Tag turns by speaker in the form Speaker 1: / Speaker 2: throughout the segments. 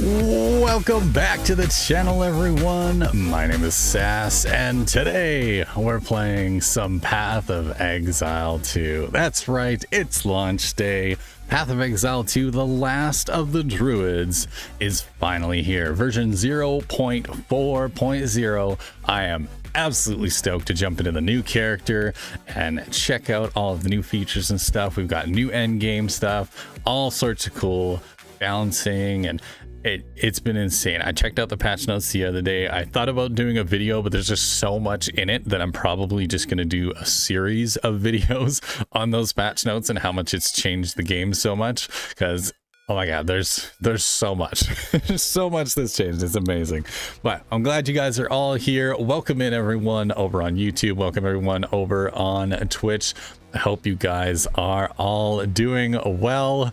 Speaker 1: Welcome back to the channel, everyone. My name is Sass, and today we're playing some Path of Exile 2. That's right, it's launch day. Path of Exile 2, the last of the Druids, is finally here. Version 0.4.0. I am absolutely stoked to jump into the new character and check out all of the new features and stuff. We've got new end game stuff, all sorts of cool balancing, and it's been insane. I checked out the patch notes the other day. I thought about doing a video, but there's just so much in it that I'm probably just going to do a series of videos on those patch notes and how much it's changed the game so much, because oh my god, there's so much. There's so much that's changed. It's amazing. But I'm glad you guys are all here. Welcome in everyone over on YouTube. Welcome everyone over on Twitch. I hope you guys are all doing well.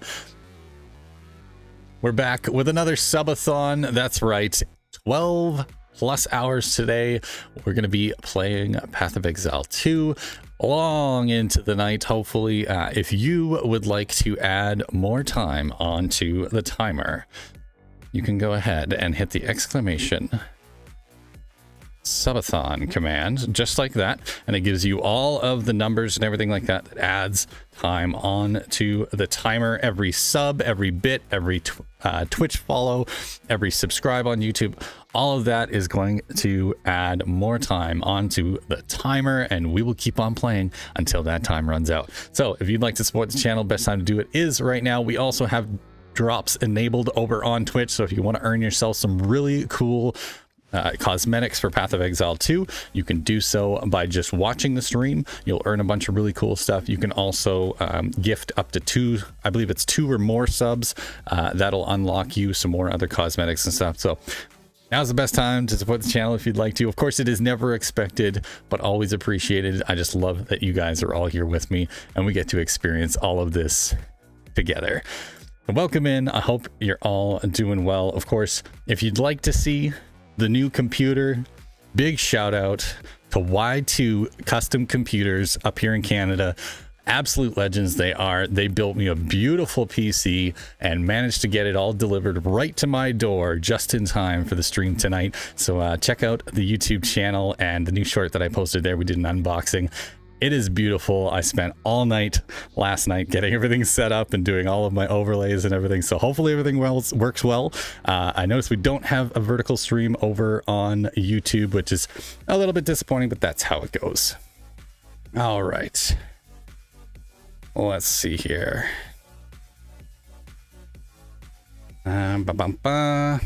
Speaker 1: We're back with another subathon. That's right, 12 plus hours today. We're going to be playing Path of Exile 2 long into the night, hopefully. If you would like to add more time onto the timer, you can go ahead and hit the exclamation subathon command, just like that, and it gives you all of the numbers and everything like that that adds time on to the timer. Every sub, every bit, every Twitch follow, every subscribe on YouTube, all of that is going to add more time onto the timer, and we will keep on playing until that time runs out. So if you'd like to support the channel, best time to do it is right now. We also have drops enabled over on Twitch, so if you want to earn yourself some really cool cosmetics for Path of Exile 2, you can do so by just watching the stream. You'll earn a bunch of really cool stuff. You can also gift up to 2, I believe it's 2 or more subs. That'll unlock you some more other cosmetics and stuff. So now's the best time to support the channel if you'd like to. Of course, it is never expected, but always appreciated. I just love that you guys are all here with me and we get to experience all of this together. Welcome in. I hope you're all doing well. Of course, if you'd like to see the new computer, big shout out to Y2 Custom Computers up here in Canada. Absolute legends they are. They built me a beautiful PC and managed to get it all delivered right to my door just in time for the stream tonight. So check out the YouTube channel and the new short that I posted there. We did an unboxing. It is beautiful. I spent all night last night getting everything set up and doing all of my overlays and everything. So hopefully everything works well. I noticed we don't have a vertical stream over on YouTube, which is a little bit disappointing, but that's how it goes. All right. Let's see here. Ba-bum-ba.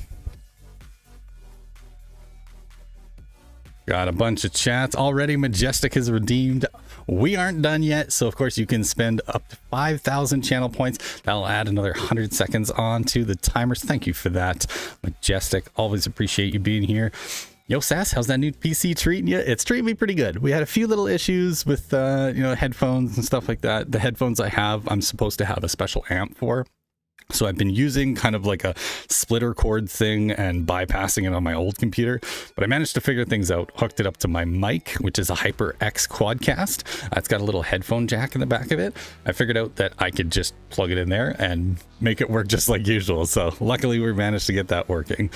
Speaker 1: Got a bunch of chats already. Majestic has redeemed. We aren't done yet, so of course you can spend up to 5,000 channel points. That'll add another 100 seconds on to the timers. Thank you for that, Majestic. Always appreciate you being here. Yo, Sass, how's that new PC treating you? It's treating me pretty good. We had a few little issues with headphones and stuff like that. The headphones I have, I'm supposed to have a special amp for. So I've been using kind of like a splitter cord thing and bypassing it on my old computer, but I managed to figure things out, hooked it up to my mic, which is a HyperX Quadcast. It's got a little headphone jack in the back of it. I figured out that I could just plug it in there and make it work just like usual. So luckily we managed to get that working,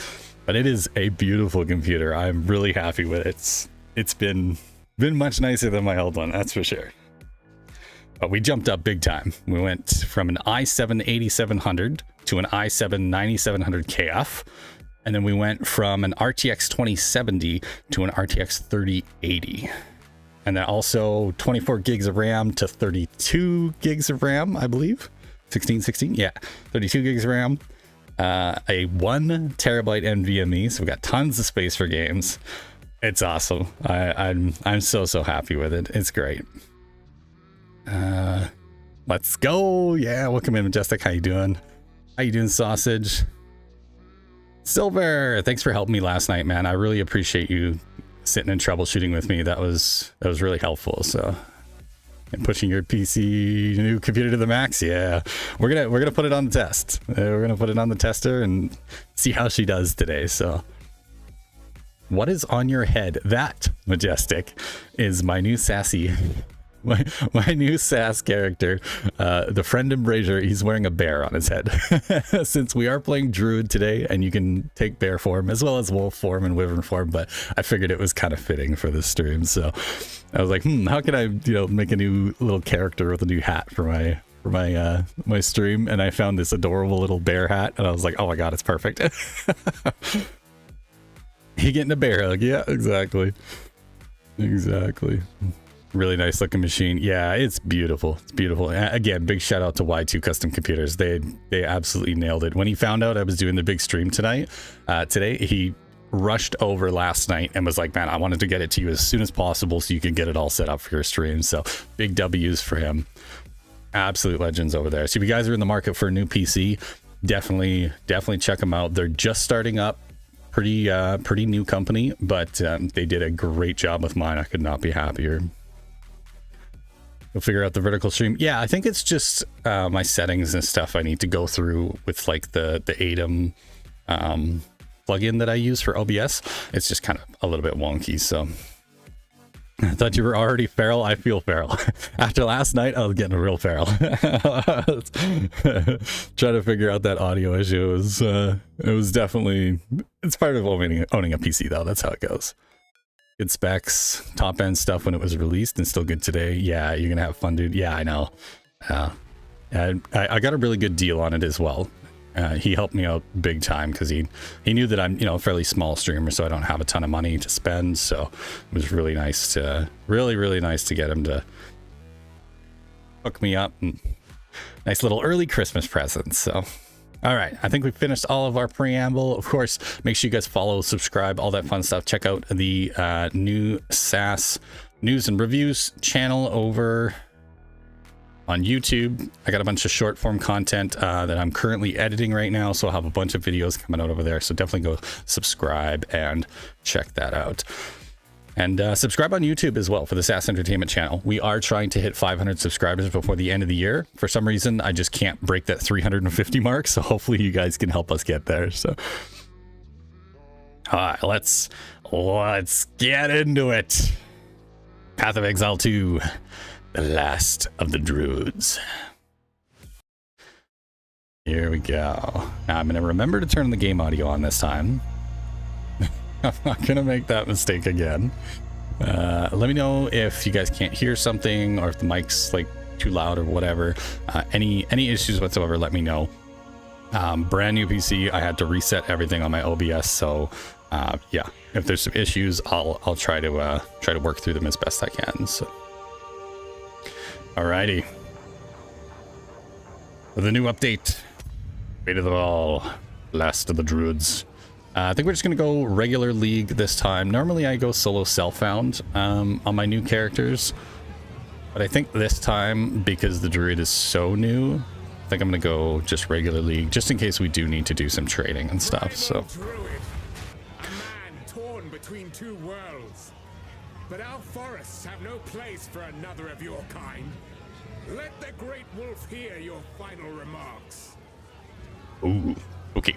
Speaker 1: but it is a beautiful computer. I'm really happy with it. It's been much nicer than my old one, that's for sure. But we jumped up big time. We went from an i7 8700 to an i7 9700 KF. And then we went from an RTX 2070 to an RTX 3080. And then also 24 gigs of RAM to 32 gigs of RAM, I believe. 16, yeah, 32 gigs of RAM. A 1 terabyte NVMe, so we got tons of space for games. It's awesome. I'm so happy with it. It's great. Let's go. Yeah, welcome in, Majestic. How you doing? How you doing, Sausage? Silver, thanks for helping me last night, man. I really appreciate you sitting and troubleshooting with me. That was really helpful. So, and pushing your PC new computer to the max. Yeah, we're gonna put it on the test. We're gonna put it on the tester and see how she does today. So, what is on your head? That, Majestic, is my new sassy. My new SAS character, the friend Embrasure. He's wearing a bear on his head. Since we are playing Druid today, and you can take bear form as well as wolf form and wyvern form, but I figured it was kind of fitting for this stream. So I was like, how can I, make a new little character with a new hat for my stream? And I found this adorable little bear hat, and I was like, oh my god, it's perfect. He getting a bear hug. Yeah, exactly. Really nice looking machine. Yeah, it's beautiful. It's beautiful. Again, big shout out to Y2 Custom Computers. They absolutely nailed it. When he found out I was doing the big stream today, he rushed over last night and was like, man, I wanted to get it to you as soon as possible so you can get it all set up for your stream. So big W's for him. Absolute legends over there. So if you guys are in the market for a new PC, definitely check them out. They're just starting up. Pretty new company, but they did a great job with mine. I could not be happier. We'll figure out the vertical stream. Yeah, I think it's just my settings and stuff I need to go through with like the ADEM plugin that I use for OBS. It's just kind of a little bit wonky. So I thought you were already feral. I feel feral. After last night, I was getting a real feral. Trying to figure out that audio issue. It was definitely, it's part of owning a PC though. That's how it goes. Good specs, top end stuff when it was released, and still good today. Yeah, you're gonna have fun, dude. Yeah, I know. I got a really good deal on it as well. He helped me out big time because he knew that I'm a fairly small streamer, so I don't have a ton of money to spend. So it was really nice to really nice to get him to hook me up. And nice little early Christmas present. So. All right, I think we finished all of our preamble. Of course, make sure you guys follow, subscribe, all that fun stuff. Check out the new SAS news and reviews channel over on YouTube. I got a bunch of short form content that I'm currently editing right now, so I'll have a bunch of videos coming out over there. So definitely go subscribe and check that out. And subscribe on YouTube as well for the SAS Entertainment channel. We are trying to hit 500 subscribers before the end of the year. For some reason, I just can't break that 350 mark. So hopefully you guys can help us get there. So, all right, let's get into it. Path of Exile 2, the last of the Druids. Here we go. Now I'm going to remember to turn the game audio on this time. I'm not gonna make that mistake again. Let me know if you guys can't hear something or if the mic's like too loud or whatever. Any issues whatsoever, let me know. Brand new PC, I had to reset everything on my OBS, so yeah, if there's some issues, I'll try to work through them as best I can. So, alrighty. The new update, Fate of the Ball. Last of the Druids. I think we're just going to go regular league this time. Normally I go solo self-found on my new characters. But I think this time, because the Druid is so new, I think I'm going to go just regular league, just in case we do need to do some trading and stuff, so.
Speaker 2: Druid, a man torn between two worlds. But our forests have no place for another of your kind. Let the great wolf hear your final remarks.
Speaker 1: Ooh, okay.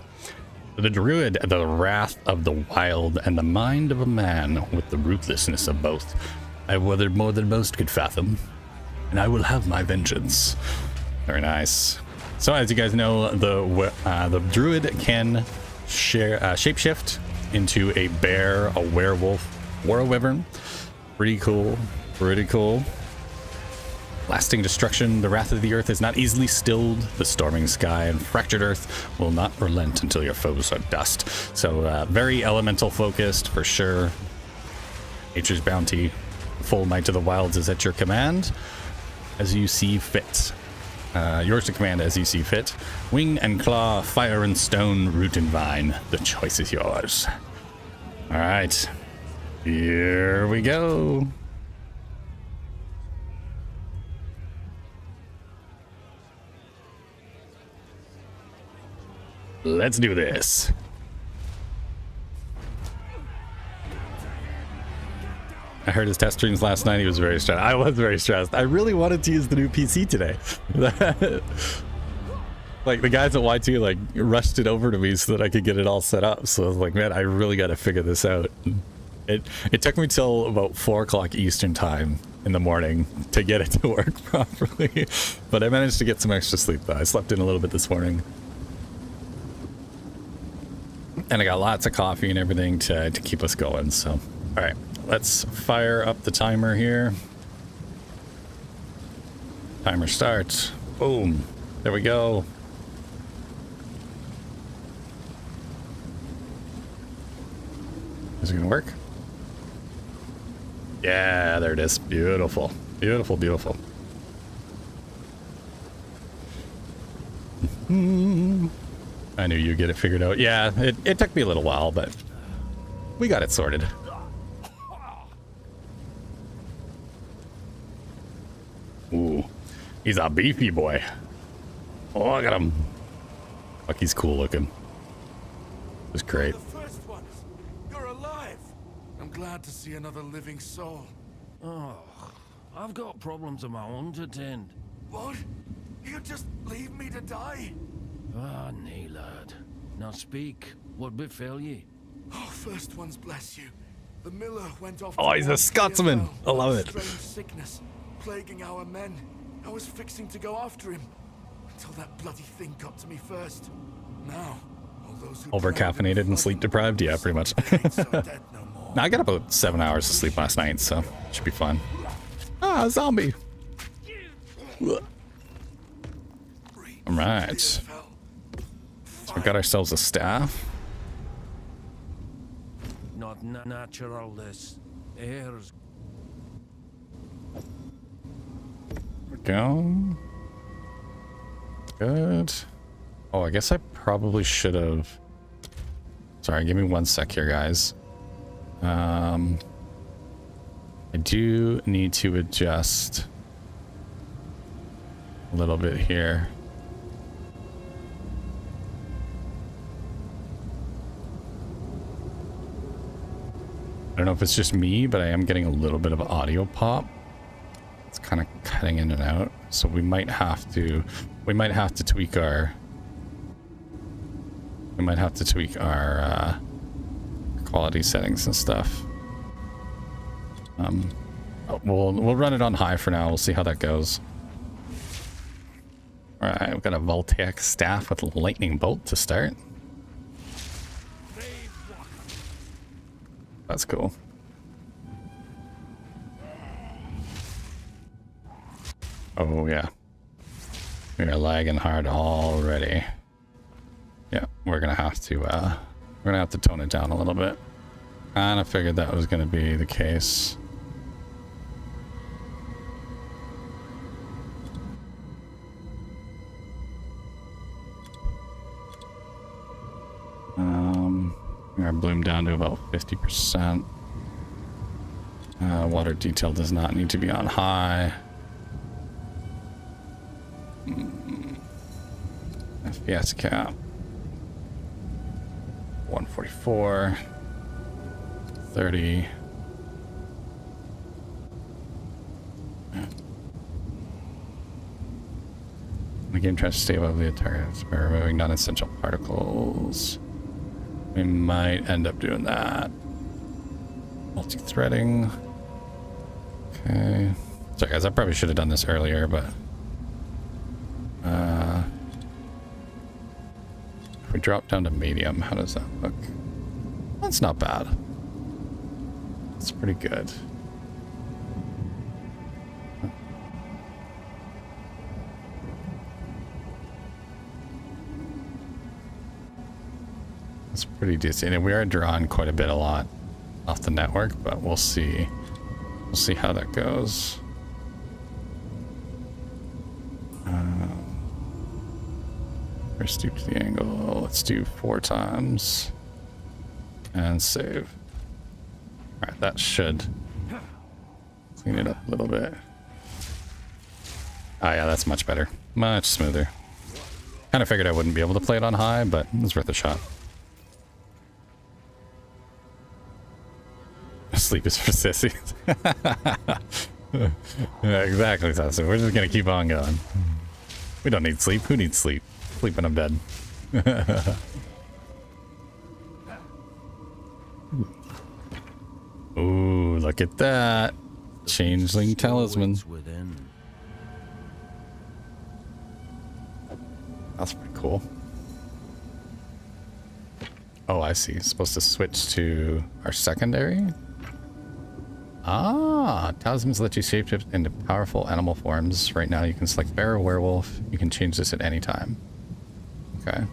Speaker 1: The Druid, the wrath of the wild, and the mind of a man with the ruthlessness of both. I've weathered more than most could fathom, and I will have my vengeance. Very nice. So as you guys know, the Druid can shapeshift into a bear, a werewolf, or a wyvern. Pretty cool. Pretty cool. Lasting destruction, the wrath of the earth is not easily stilled. The storming sky and fractured earth will not relent until your foes are dust. So very elemental focused for sure. Nature's bounty, full might to the wilds is at your command, as you see fit. Yours to command as you see fit. Wing and claw, fire and stone, root and vine. The choice is yours. All right, here we go. Let's do this. I heard his test streams last night. He was very stressed. I was very stressed. I really wanted to use the new PC today. Like the guys at Y2 like rushed it over to me so that I could get it all set up. So I was like, man, I really got to figure this out. It took me till about 4 o'clock Eastern time in the morning to get it to work properly. But I managed to get some extra sleep though. I slept in a little bit this morning. And I got lots of coffee and everything to keep us going. So, all right, let's fire up the timer here. Timer starts. Boom. There we go. Is it gonna work? Yeah, there it is. Beautiful. Beautiful, beautiful. I knew you'd get it figured out. Yeah, it took me a little while, but we got it sorted. Ooh, he's a beefy boy. Oh, look at him. Fuck, he's cool looking. It's great.
Speaker 3: The first ones. You're alive. I'm glad to see another living soul.
Speaker 4: Oh, I've got problems of my own to tend.
Speaker 3: What? You just leave me to die?
Speaker 4: Ah, nay, lad. Now speak. What befell ye?
Speaker 3: Oh, first ones, bless you. The miller went off.
Speaker 1: Oh, he's a Scotsman. I love it.
Speaker 3: Strange sickness plaguing our men. I was fixing to go after him until that bloody thing got to me first. Now, all those who
Speaker 1: Over caffeinated and sleep deprived? Yeah, pretty much.
Speaker 3: dead no more.
Speaker 1: I got about 7 hours of sleep last night, so should be fun. Ah, a zombie. All right. So we got ourselves a staff.
Speaker 4: Not natural, this. Airs.
Speaker 1: There we go. Good. Oh, I guess I probably should have... Sorry, give me 1 sec here, guys. I do need to adjust a little bit here. I don't know if it's just me, but I am getting a little bit of audio pop. It's kind of cutting in and out, so we might have to tweak our quality settings and stuff. We'll run it on high for now. We'll see how that goes. All right, we've got a Voltaic staff with a lightning bolt to start. That's cool. Oh yeah, we are lagging hard already. Yeah, we're gonna have to tone it down a little bit. Kind of figured that was gonna be the case. to about 50%. Water detail does not need to be on high. FPS cap 144, 30. The game tries to stay above the targets by removing non-essential particles. We might end up doing that. Multi-threading. Okay. Sorry guys, I probably should have done this earlier, but if we drop down to medium, how does that look? That's not bad. It's pretty good. It's pretty decent. And we are drawing quite a lot off the network, but we'll see. We'll see how that goes. Let's do the angle. Let's do 4 times. And save. Alright, that should clean it up a little bit. Oh yeah, that's much better. Much smoother. Kind of figured I wouldn't be able to play it on high, but it was worth a shot. Sleep is for sissies. Yeah, exactly, so we're just gonna keep on going. We don't need sleep. Who needs sleep? Sleep when I'm dead. Ooh, look at that. Changeling talisman. That's pretty cool. Oh, I see. It's supposed to switch to our secondary. Ah, talismans let you shapeshift into powerful animal forms. Right now you can select bear or werewolf. You can change this at any time. Okay.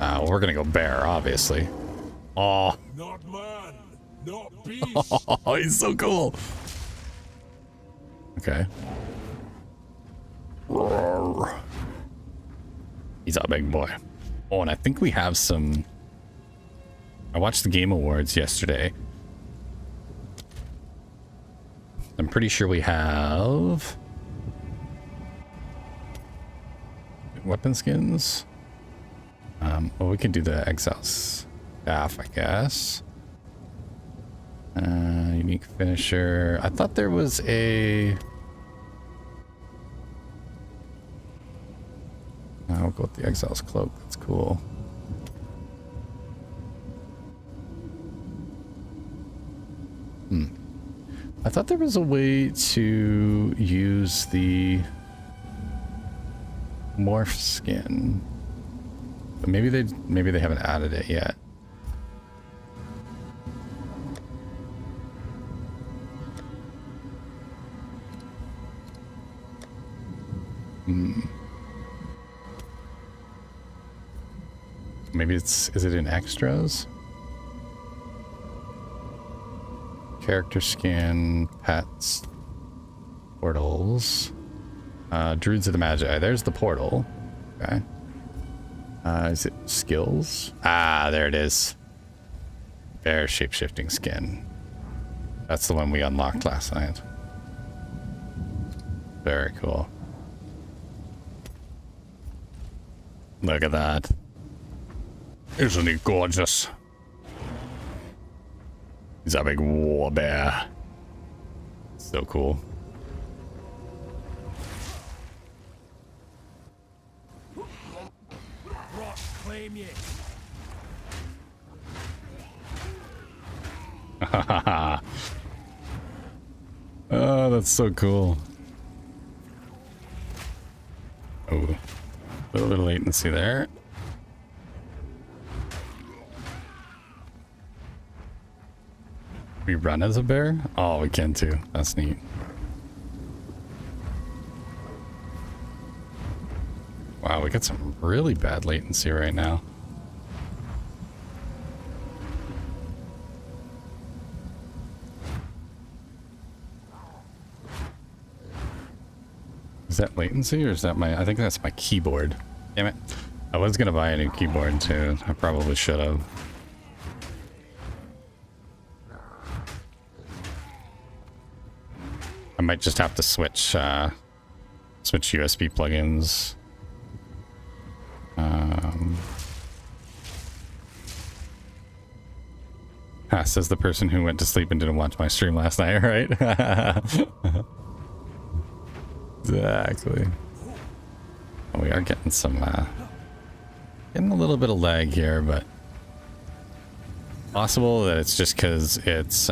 Speaker 1: Well, we're gonna go bear, obviously. Oh.
Speaker 2: Not man, not beast.
Speaker 1: Oh, he's so cool. Okay. He's a big boy. Oh, and I think we have some... I watched the Game Awards yesterday. I'm pretty sure we have... weapon skins? Well, we can do the Exile staff, I guess. Unique finisher. I thought there was a... I'll go with the Exile's cloak. That's cool. I thought there was a way to use the morph skin, but maybe they haven't added it yet. Maybe is it in extras? Character skin, pets, portals, Druids of the Magi. There's the portal. Okay. Is it skills? Ah, there it is. Bear shapeshifting skin. That's the one we unlocked last night. Very cool. Look at that. Isn't he gorgeous? He's a big war bear. So cool.
Speaker 4: Claim ye.
Speaker 1: Oh, that's so cool. Oh, a little bit of latency there. We run as a bear? Oh, we can too. That's neat. Wow, we got some really bad latency right now. Is that latency or is that my... I think that's my keyboard. Damn it. I was gonna buy a new keyboard too. I probably should have. I might just have to switch switch USB plugins. Says the person who went to sleep and didn't watch my stream last night, right? Exactly. Oh, we are getting some, getting a little bit of lag here, but possible that it's just because it's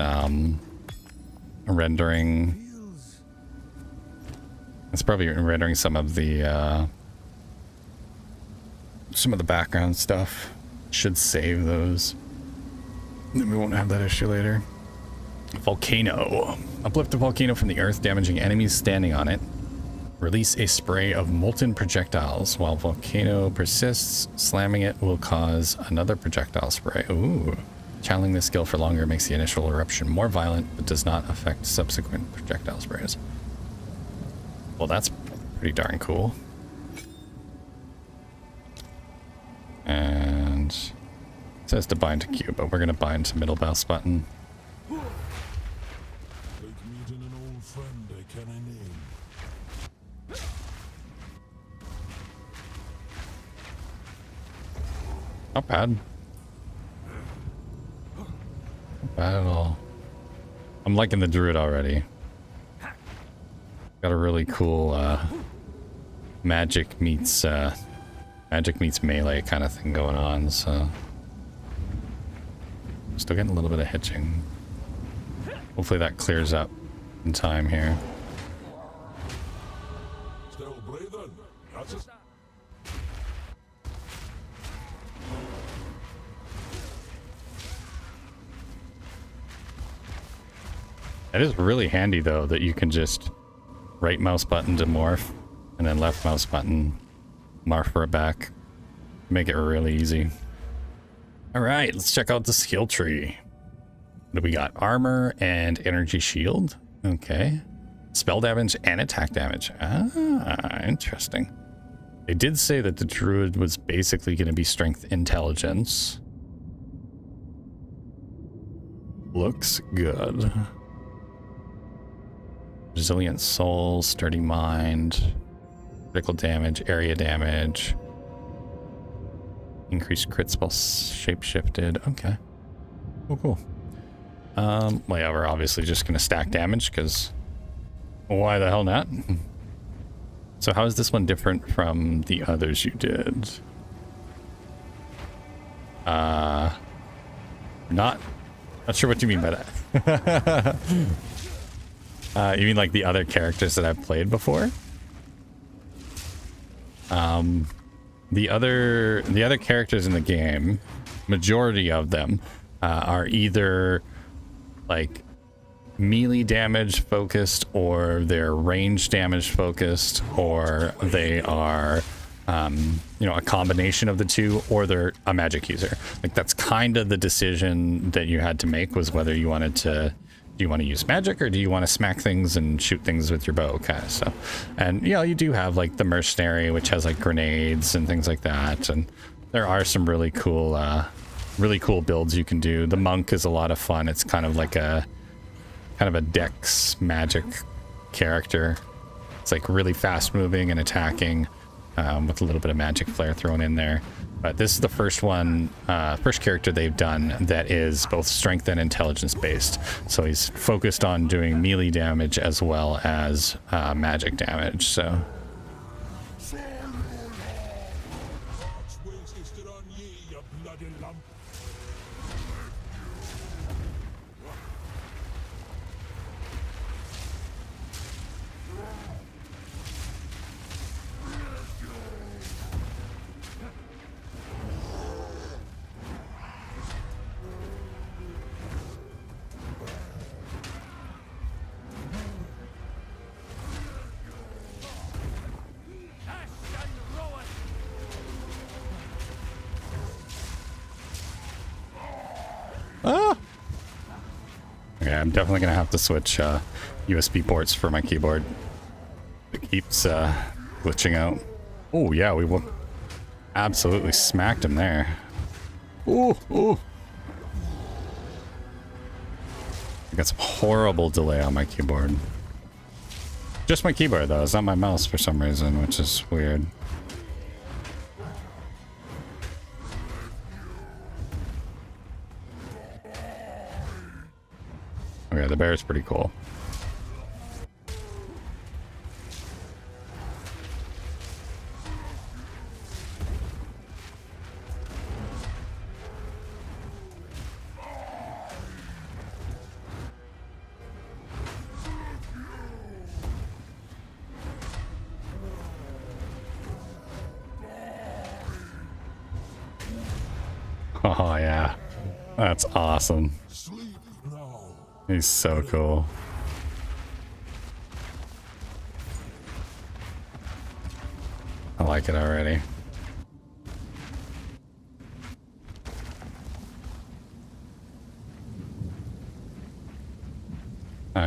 Speaker 1: rendering. It's probably rendering some of the background stuff. Should save those. Then we won't have that issue later. Volcano. Uplift a volcano from the earth, damaging enemies standing on it. Release a spray of molten projectiles. While volcano persists, slamming it will cause another projectile spray. Ooh. Channeling this skill for longer makes the initial eruption more violent, but does not affect subsequent projectile sprays. Well, that's pretty darn cool. And it says to bind to Q, but we're going to bind to middle mouse button. Not bad. Not bad at all. I'm liking the Druid already. Got a really cool magic meets melee kind of thing going on, so still getting a little bit of hitching. Hopefully that clears up in time here.
Speaker 5: Still breathing. That's it.
Speaker 1: It is really handy though that you can just right mouse button to morph and then left mouse button morph it back. Make it really easy. All right, let's check out the skill tree. What do we got? Armor and energy shield. Okay. Spell damage and attack damage. Ah, interesting. They did say that the Druid was basically going to be strength intelligence. Looks good. Resilient soul, sturdy mind, critical damage, area damage, increased crit spell shapeshifted. Okay. Oh, cool. Well, yeah, we're obviously just going to stack damage because why the hell not? So how is this one different from the others you did? Not sure what you mean by that. You mean like the other characters that I've played before? The other characters in the game, majority of them are either like melee damage focused, or they're range damage focused, or they are you know, a combination of the two, or they're a magic user. Like that's kind of the decision that you had to make, was whether you wanted to, do you want to use magic or do you want to smack things and shoot things with your bow kind of stuff. And you know, you do have like the mercenary, which has like grenades and things like that, and there are some really cool builds you can do. The monk is a lot of fun. It's kind of like a dex magic character. It's like really fast moving and attacking with a little bit of magic flair thrown in there. But this is the first character they've done that is both strength and intelligence based. So he's focused on doing melee damage as well as magic damage. So I'm definitely gonna have to switch USB ports for my keyboard. It keeps glitching out. Oh yeah, we absolutely smacked him there. Ooh, ooh. I got some horrible delay on my keyboard. Just my keyboard though, it's not my mouse for some reason, which is weird. Okay, the bear is pretty cool. Oh yeah, that's awesome.
Speaker 5: Sleep now.
Speaker 1: He's so cool. I like it already.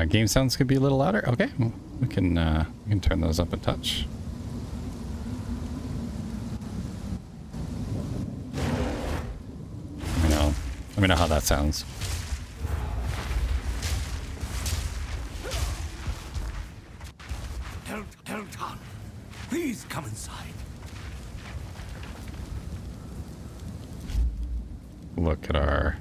Speaker 1: Game sounds could be a little louder. Okay, we can turn those up a touch. Let me know how that sounds.
Speaker 3: Hilton, please come inside.
Speaker 1: Look at our...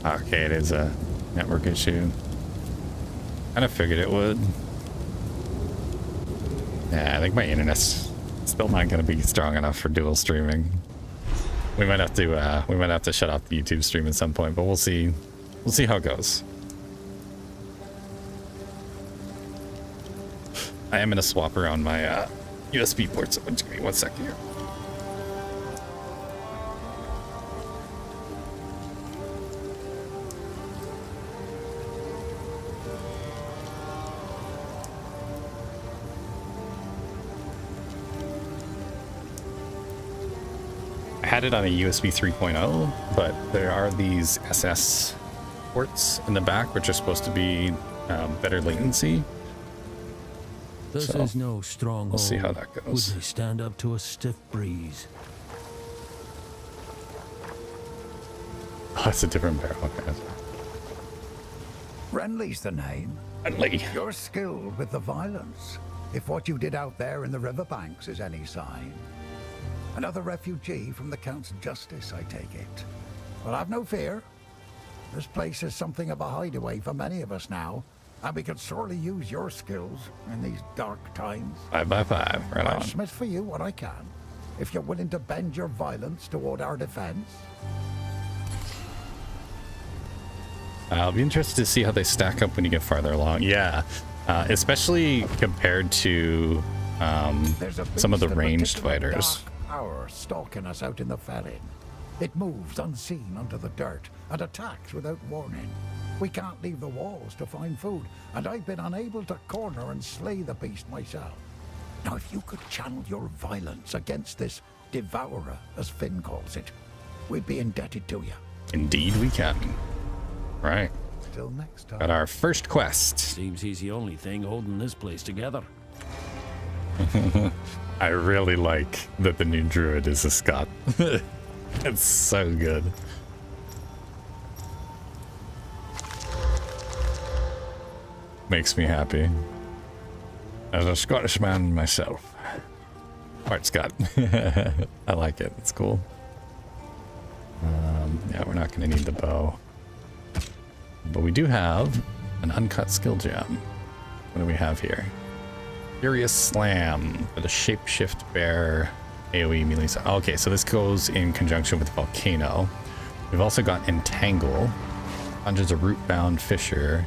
Speaker 1: Okay, it is a network issue. Kind of figured it would. Yeah, I think my internet's still not going to be strong enough for dual streaming. We might have to shut off the YouTube stream at some point, but we'll see. We'll see how it goes. I am going to swap around my USB ports. Just give me 1 second here. Had it on a USB 3.0, but there are these SS ports in the back which are supposed to be better latency.
Speaker 4: This
Speaker 1: So,
Speaker 4: is no stronghold.
Speaker 1: we'll see how that goes.
Speaker 4: Would they stand up to a stiff breeze?
Speaker 1: Oh, it's a different barrel. Okay.
Speaker 6: Renly's the name.
Speaker 1: Friendly.
Speaker 6: You're skilled with the violence, if what you did out there in the riverbanks is any sign. Another refugee from the Count's justice, I take it. Well, have no fear. This place is something of a hideaway for many of us now, and we could sorely use your skills in these dark times.
Speaker 1: 5 by 5, right
Speaker 6: I'll
Speaker 1: on.
Speaker 6: smith for you what I can, if you're willing to bend your violence toward our defense.
Speaker 1: I'll be interested to see how they stack up when you get farther along. Yeah, especially compared to
Speaker 6: There's a
Speaker 1: some of the
Speaker 6: beast of
Speaker 1: ranged
Speaker 6: particular
Speaker 1: fighters.
Speaker 6: dark power stalking us out in the felling. It moves unseen under the dirt and attacks without warning. We can't leave the walls to find food, and I've been unable to corner and slay the beast myself. Now, if you could channel your violence against this devourer, as Finn calls it, we'd be indebted to you.
Speaker 1: Indeed we can. Right.
Speaker 6: Till next time.
Speaker 1: Got our first quest.
Speaker 4: Seems he's the only thing holding this place together.
Speaker 1: I really like that the new druid is a Scot. It's so good. Makes me happy. As a Scottish man myself. Art Scott. I like it. It's cool. Yeah, we're not going to need the bow. But we do have an uncut skill gem. What do we have here? Furious Slam for the Shapeshift Bear AoE melee. Okay, so this goes in conjunction with Volcano. We've also got Entangle. Conjures a root-bound fissure.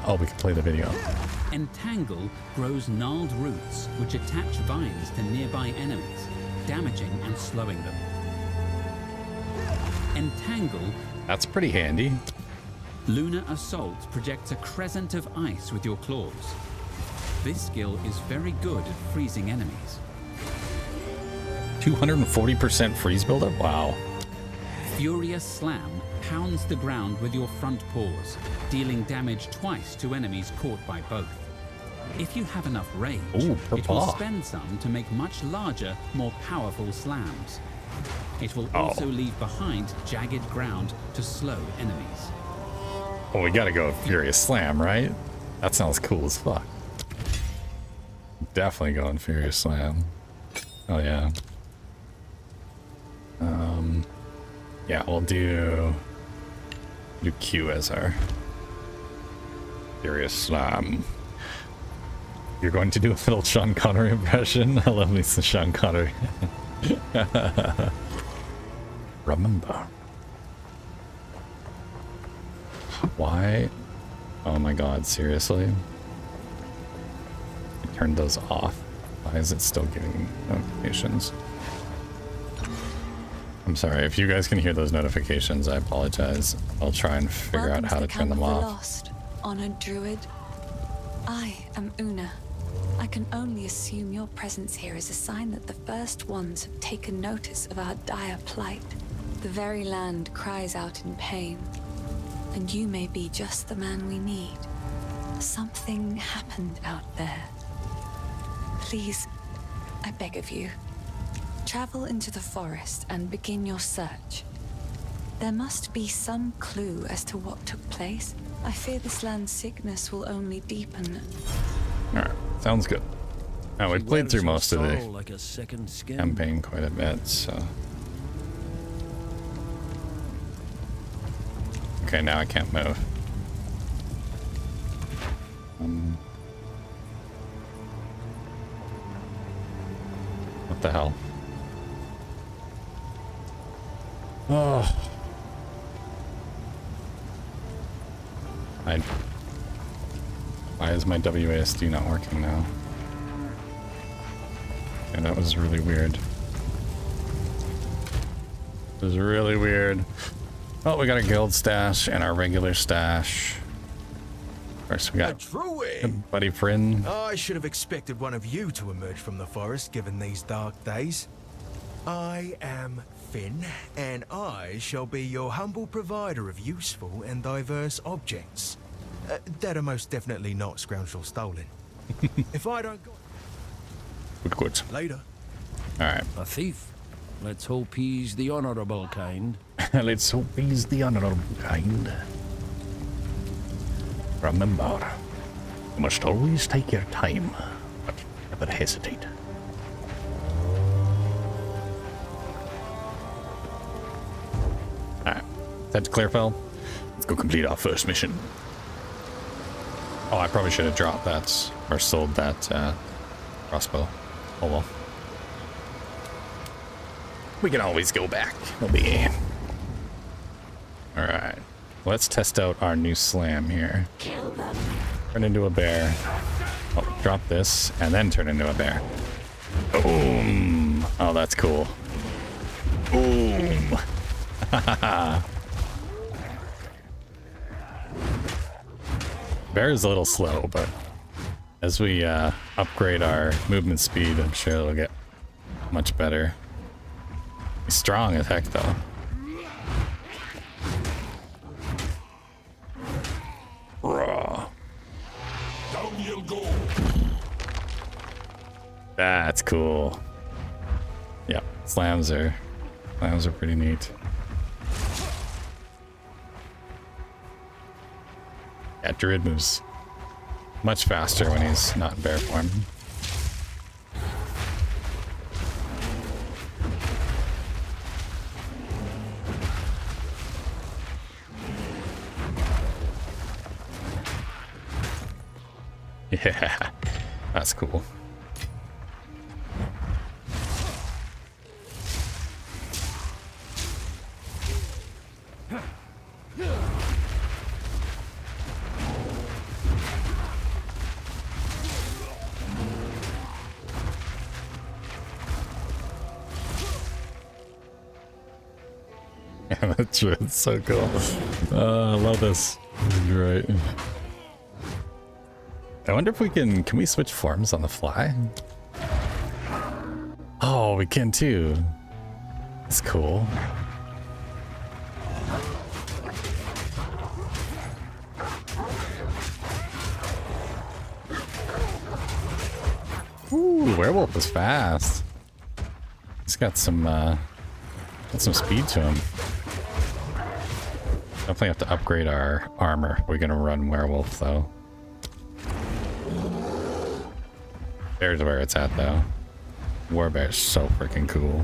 Speaker 1: Oh, we can play the video.
Speaker 7: Entangle grows gnarled roots which attach vines to nearby enemies, damaging and slowing them. Entangle.
Speaker 1: That's pretty handy.
Speaker 7: Lunar Assault projects a crescent of ice with your claws. This skill is very good at freezing enemies.
Speaker 1: 240% freeze buildup? Wow.
Speaker 7: Furious Slam pounds the ground with your front paws, dealing damage twice to enemies caught by both. If you have enough range,
Speaker 1: Ooh, per
Speaker 7: it will
Speaker 1: paw.
Speaker 7: spend some to make much larger, more powerful slams. It will also leave behind jagged ground to slow enemies.
Speaker 1: Well, we gotta go Furious Slam, right? That sounds cool as fuck. Definitely going Furious Slam. Oh yeah. Yeah, we'll do Q as our Furious Slam. You're going to do a little Sean Connery impression? I love me some Sean Connery. Remember. Why? Oh my god, seriously? I turned those off. Why is it still giving notifications? I'm sorry, if you guys can hear those notifications, I apologize. I'll try and figure out how to turn them off.
Speaker 8: Lost, honored Druid. I am Una. I can only assume your presence here is a sign that the first ones have taken notice of our dire plight. The very land cries out in pain, and you may be just the man we need. Something happened out there. Please, I beg of you, travel into the forest and begin your search. There must be some clue as to what took place. I fear this land's sickness will only deepen.
Speaker 1: Alright, sounds good. Now, we played through most of the
Speaker 4: like a second skin.
Speaker 1: campaign quite a bit, so... Okay, now I can't move. What the hell? Oh. Why is my WASD not working now? And that was really weird. It was really weird. Oh, we got a guild stash and our regular stash. First, we got
Speaker 9: Druid.
Speaker 1: buddy friend.
Speaker 9: I should have expected one of you to emerge from the forest given these dark days. I am Finn, and I shall be your humble provider of useful and diverse objects that are most definitely not scroungel stolen. If I don't go...
Speaker 1: Good.
Speaker 9: Later.
Speaker 1: Alright.
Speaker 4: A thief. Let's hope he's the honorable kind.
Speaker 1: Let's hope he's the honorable kind. Remember, you must always take your time, but never hesitate. Alright, that's Clearfell. Let's go complete our first mission. Oh, I probably should have dropped that, or sold that crossbow. Oh well. We can always go back. No biggie. Alright. Let's test out our new slam here. Turn into a bear. Oh, drop this, and then turn into a bear. Boom! Oh, that's cool. Boom! Bear is a little slow, but as we upgrade our movement speed, I'm sure it'll get much better. He's strong as heck, though. Raw.
Speaker 5: Down you'll go.
Speaker 1: That's cool. Yep, slams are pretty neat. Yeah, Druid moves much faster when he's not in bear form. Yeah, that's cool. Yeah, that's true. It's so cool. I love this. You're right. I wonder if we can we switch forms on the fly? Oh, we can too. That's cool. Ooh, werewolf is fast. He's got some Got some speed to him. Definitely have to upgrade our armor. We're gonna run werewolf though. Bear's where it's at though. Warbear's so freaking cool.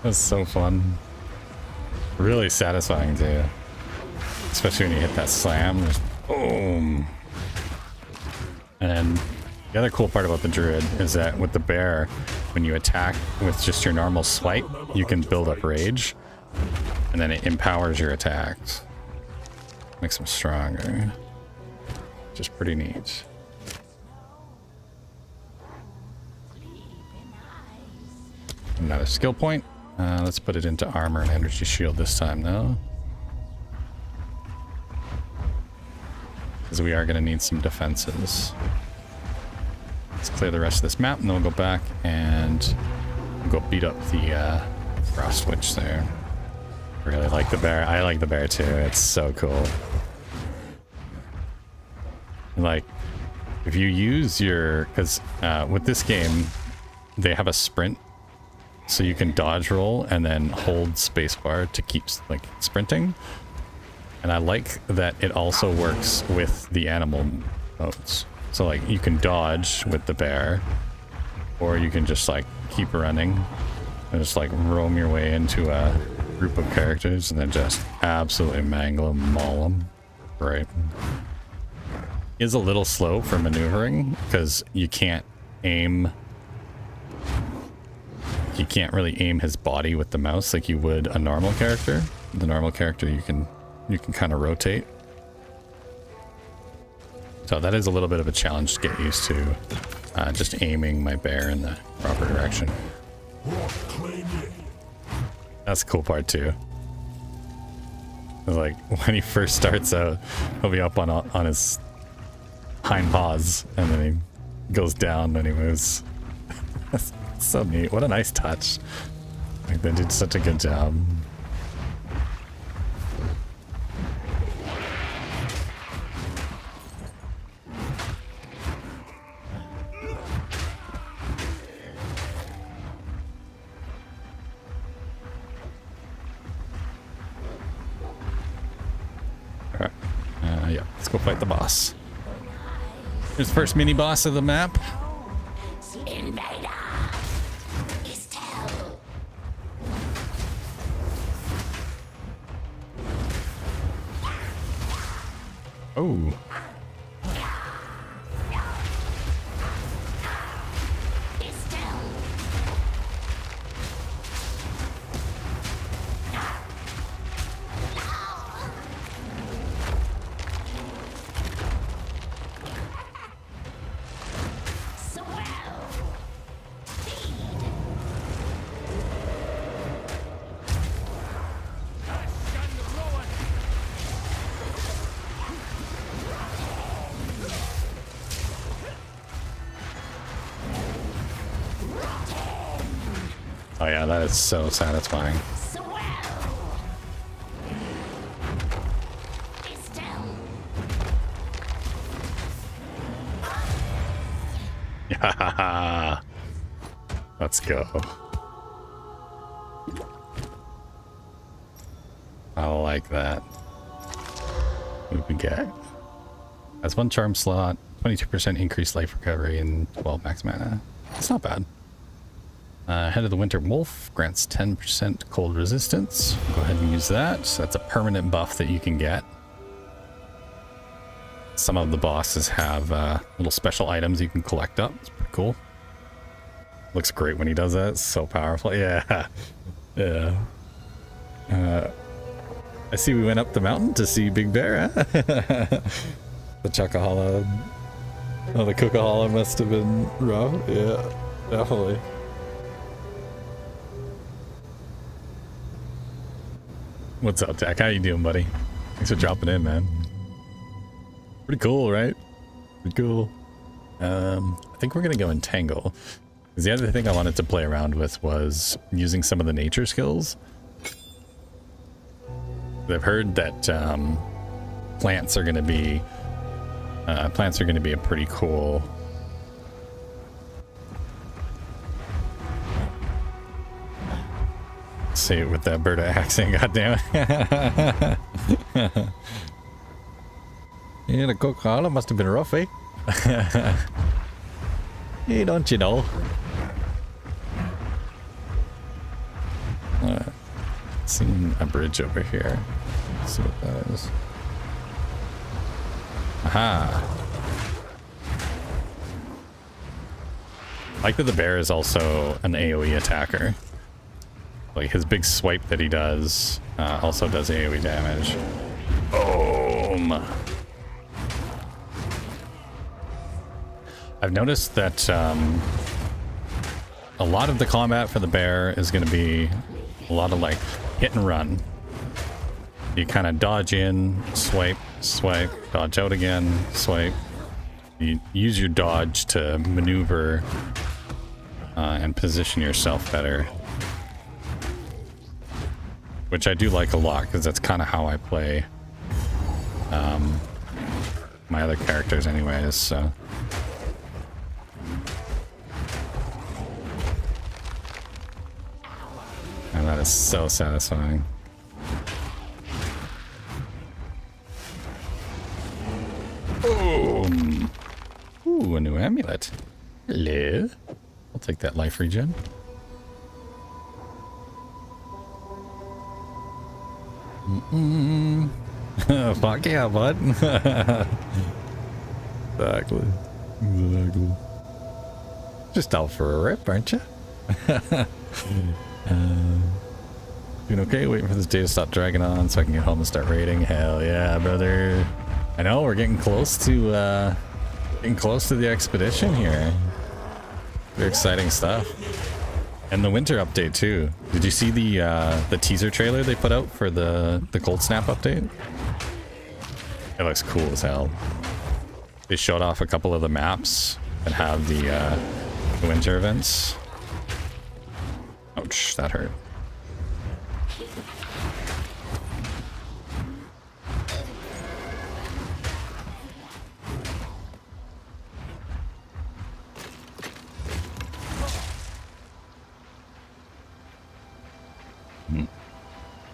Speaker 1: That's so fun. Really satisfying too. Especially when you hit that slam. Just boom. And the other cool part about the druid is that with the bear, when you attack with just your normal swipe, you can build up rage. And then it empowers your attacks. Makes them stronger. Just pretty neat. Another skill point. Let's put it into armor and energy shield this time though. Because we are going to need some defenses. Let's clear the rest of this map and then we'll go back and go beat up the frost witch there. Really like the bear. I like the bear too. It's so cool. Like, if you use your... Because with this game, they have a sprint. So you can dodge roll and then hold spacebar to keep like sprinting. And I like that it also works with the animal modes. So like you can dodge with the bear, or you can just like keep running and just like roam your way into a group of characters and then just absolutely mangle them, maul them. Right. Is a little slow for maneuvering because you can't aim. You can't really aim his body with the mouse like you would a normal character. The normal character you can kind of rotate. So that is a little bit of a challenge to get used to. Just aiming my bear in the proper direction. That's the cool part too. Like when he first starts out, he'll be up on his hind paws and then he goes down when he moves. So neat. What a nice touch. Like they did such a good job. Alright. Yeah, let's go fight the boss. Here's the first mini boss of the map. Oh. Oh yeah, that is so satisfying. Yeah, let's go. I like that. What do we get? That's one charm slot, 22% increased life recovery, and 12 max mana. That's not bad. Head of the Winter Wolf grants 10% cold resistance. Go ahead and use that. So that's a permanent buff that you can get. Some of the bosses have little special items you can collect up. It's pretty cool. Looks great when he does that. It's so powerful. Yeah. Yeah. I see we went up the mountain to see Big Bear, huh? The Chuckahalla. Oh, the Cookahalla must have been rough. Yeah, definitely. What's up, Tech? How you doing, buddy? Thanks for dropping in, man. Pretty cool, right? Pretty cool. I think we're gonna go Entangle. Because the other thing I wanted to play around with was using some of the nature skills. I've heard that plants are gonna be a pretty cool. Say it with that Berta accent, goddammit. Yeah, the Coca-Cola must have been rough, eh? Hey, don't you know? Seen a bridge over here. Let's see what that is. Aha! I like that the bear is also an AoE attacker. Like his big swipe that he does also does AoE damage. Boom! I've noticed that a lot of the combat for the bear is going to be a lot of like hit and run. You kind of dodge in, swipe, swipe, dodge out again, swipe. You use your dodge to maneuver and position yourself better. Which I do like a lot, because that's kind of how I play my other characters anyways, so. And that is so satisfying. Boom! Ooh, a new amulet. Hello. I'll take that life regen. Fuck yeah, bud. Exactly. Just out for a rip, aren't you? Doing okay? Waiting for this day to stop dragging on so I can get home and start raiding. Hell yeah, brother. I know we're getting close to the expedition here. Very exciting stuff. And the winter update too. Did you see the teaser trailer they put out for the Cold Snap update? It looks cool as hell. They showed off a couple of the maps that have the winter events. Ouch, that hurt.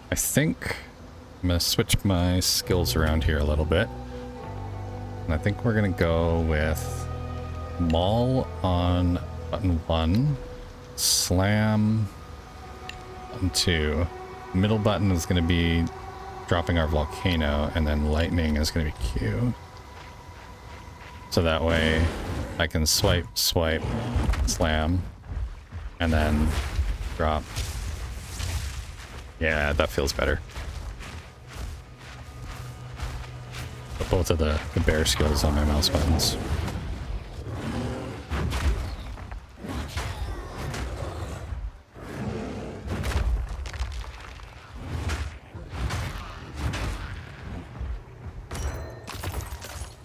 Speaker 1: I think I'm gonna switch my skills around here a little bit. And I think we're gonna go with Maul on button 1, Slam button 2. Middle button is gonna be dropping our volcano, and then lightning is gonna be Q. So that way I can swipe, swipe, slam, and then drop. Yeah, that feels better. But both of the bear skills on my mouse buttons.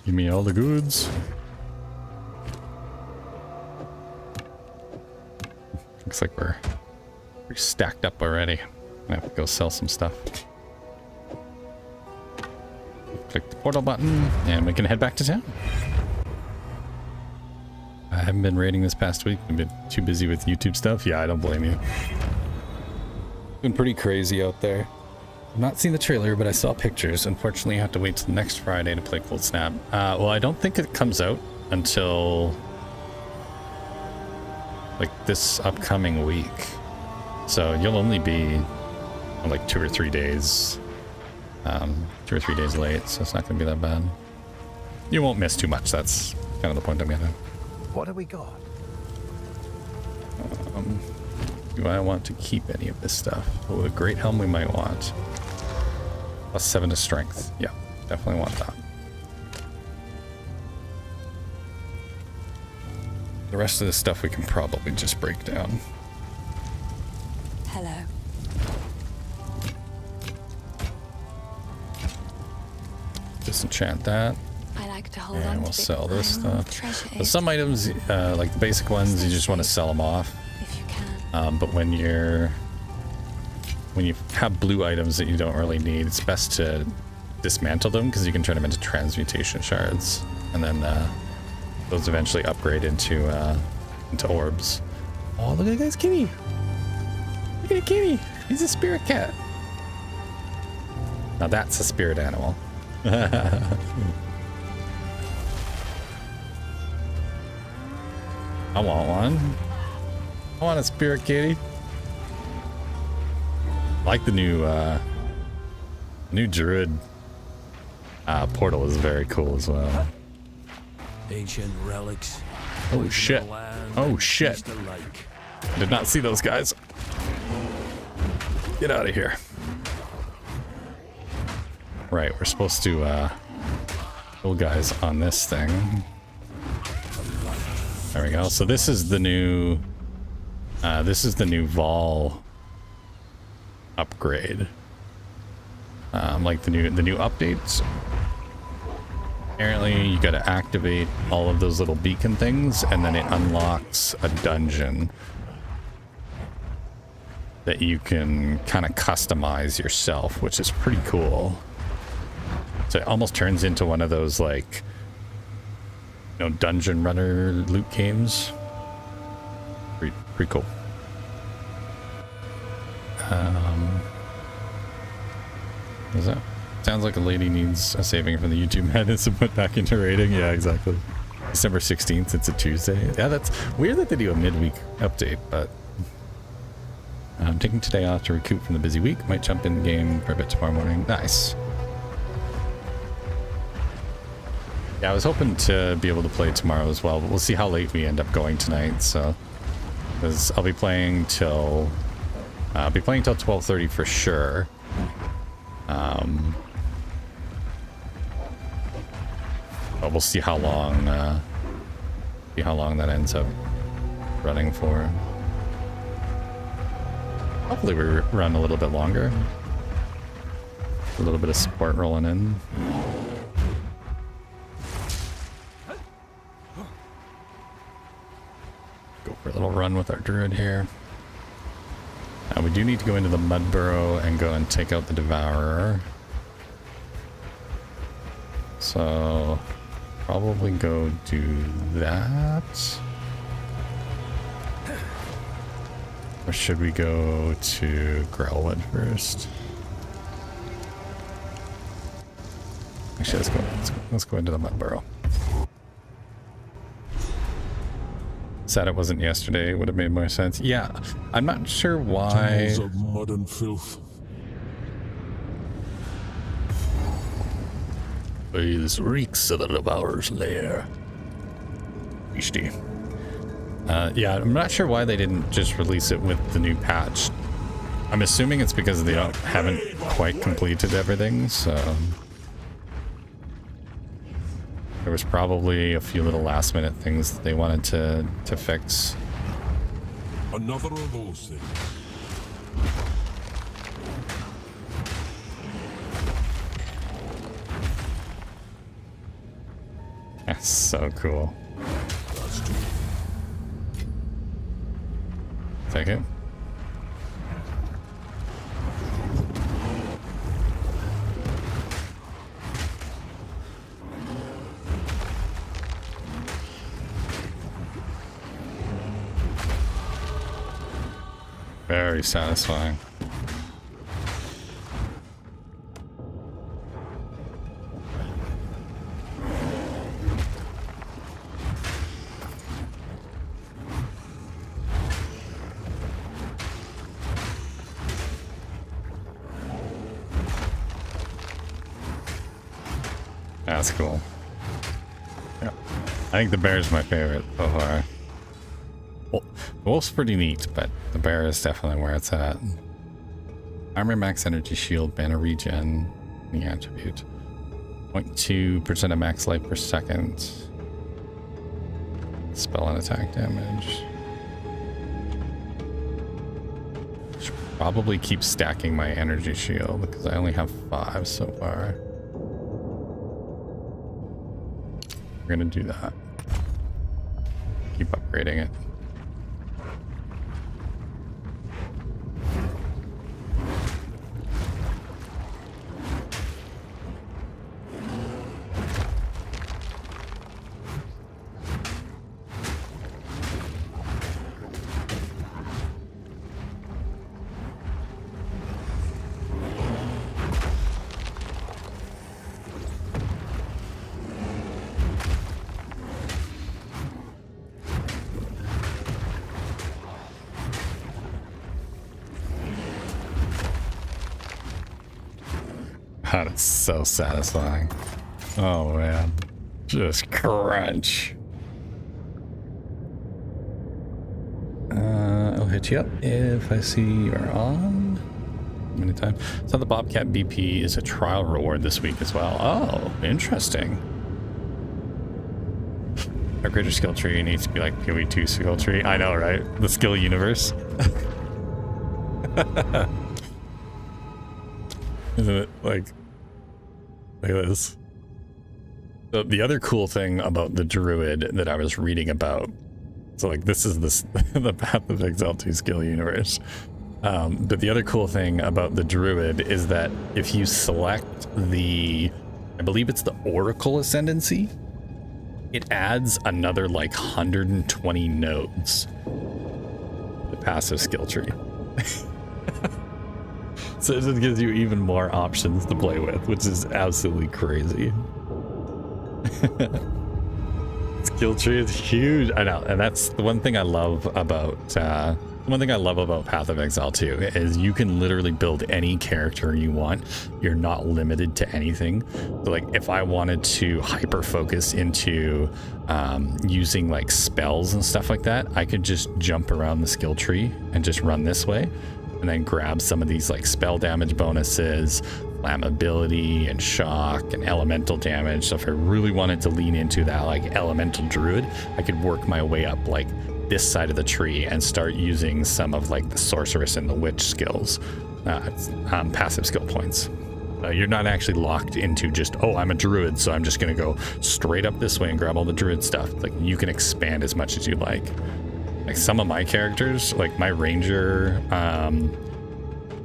Speaker 1: Give me all the goods. Looks like we're stacked up already. I have to go sell some stuff. Click the portal button and we can head back to town. I haven't been raiding this past week. I've been too busy with YouTube stuff. Yeah, I don't blame you. Been pretty crazy out there. I've not seen the trailer, but I saw pictures. Unfortunately, I have to wait till next Friday to play Cold Snap. Well, I don't think it comes out until like this upcoming week. So you'll only be like 2 or 3 days 2 or 3 days late, so it's not gonna be that bad. You won't miss too much. That's kind of the point I'm getting at.
Speaker 6: What have we got?
Speaker 1: Do I want to keep any of this stuff? Oh, a great helm we might want. +7 to strength. Yeah, definitely want that. The rest of this stuff we can probably just break down.
Speaker 8: Hello.
Speaker 1: disenchant that.
Speaker 8: I like to hold
Speaker 1: And
Speaker 8: on
Speaker 1: we'll
Speaker 8: to
Speaker 1: sell this
Speaker 8: final
Speaker 1: stuff.
Speaker 8: treasure
Speaker 1: But some items, like the basic ones, you just want to sell them off.
Speaker 8: if you can.
Speaker 1: But when you have blue items that you don't really need, it's best to dismantle them because you can turn them into transmutation shards, and then those eventually upgrade into orbs. Oh, look at this kitty! Look at the kitty! He's a spirit cat. Now that's a spirit animal. I want one. I want a spirit kitty. I like the new Druid portal is very cool as well.
Speaker 4: Ancient relics.
Speaker 1: Oh shit. Oh shit. Did not see those guys. Get out of here. Right, we're supposed to kill guys on this thing. There we go. So this is the new Vol upgrade. Like the new updates. Apparently you gotta activate all of those little beacon things and then it unlocks a dungeon that you can kind of customize yourself, which is pretty cool. So it almost turns into one of those, like, you know, dungeon runner loot games. Pretty cool. Is that? Sounds like a lady needs a saving from the YouTube madness and put back into rating. Yeah, exactly. December 16th, it's a Tuesday. Yeah, that's weird that they do a midweek update, but I'm taking today off to recoup from the busy week. Might jump in the game for a bit tomorrow morning. Nice. Yeah, I was hoping to be able to play tomorrow as well, but we'll see how late we end up going tonight. So, because I'll be playing till 12:30 for sure. But we'll see how long that ends up running for. Hopefully we run a little bit longer. A little bit of support rolling in. Go for a little run with our druid here. We do need to go into the mud burrow and go and take out the devourer. So probably go do that. Or should we go to Growlwood first? Actually, let's go into the mud burrow. Sad it wasn't yesterday. It would have made more sense. Yeah, I'm not sure why.
Speaker 5: Tunnels of mud and filth.
Speaker 1: Hey, this reeks of the devourer's lair. Beastie. Yeah, I'm not sure why they didn't just release it with the new patch. I'm assuming it's because they haven't quite completed everything, so there was probably a few little last minute things that they wanted to fix.
Speaker 5: Another of those things.
Speaker 1: That's so cool. Take it. Very satisfying. That's cool. Yeah. I think the bear is my favorite so far. Well, the wolf's pretty neat, but the bear is definitely where it's at. Armor, max energy, shield, mana regen, the attribute. 0.2% of max life per second. Spell and attack damage. Should probably keep stacking my energy shield because I only have 5 so far. we're gonna do that. Keep upgrading it. God, it's so satisfying. Oh man, just crunch. I'll hit you up if I see you're on. Anytime. So the Bobcat BP is a trial reward this week as well. Oh, interesting. Our greater skill tree needs to be like PoE2 skill tree. I know, right? The skill universe. Isn't it like... Look at this. So the other cool thing about the Druid that I was reading about, so like this is the Path of Exile 2 skill universe. But the other cool thing about the Druid is that if you select the, I believe it's the Oracle Ascendancy, it adds another like 120 nodes to the passive skill tree. So it just gives you even more options to play with, which is absolutely crazy. Skill tree is huge. I know, and that's the one thing I love about Path of Exile 2 is you can literally build any character you want. You're not limited to anything. So like if I wanted to hyper focus into using like spells and stuff like that, I could just jump around the skill tree and just run this way and then grab some of these like spell damage bonuses, flammability and shock and elemental damage. So if I really wanted to lean into that like elemental druid, I could work my way up like this side of the tree and start using some of like the sorceress and the witch skills, passive skill points. You're not actually locked into just, oh, I'm a druid, so I'm just gonna go straight up this way and grab all the druid stuff. Like you can expand as much as you like. Like some of my characters, like my ranger,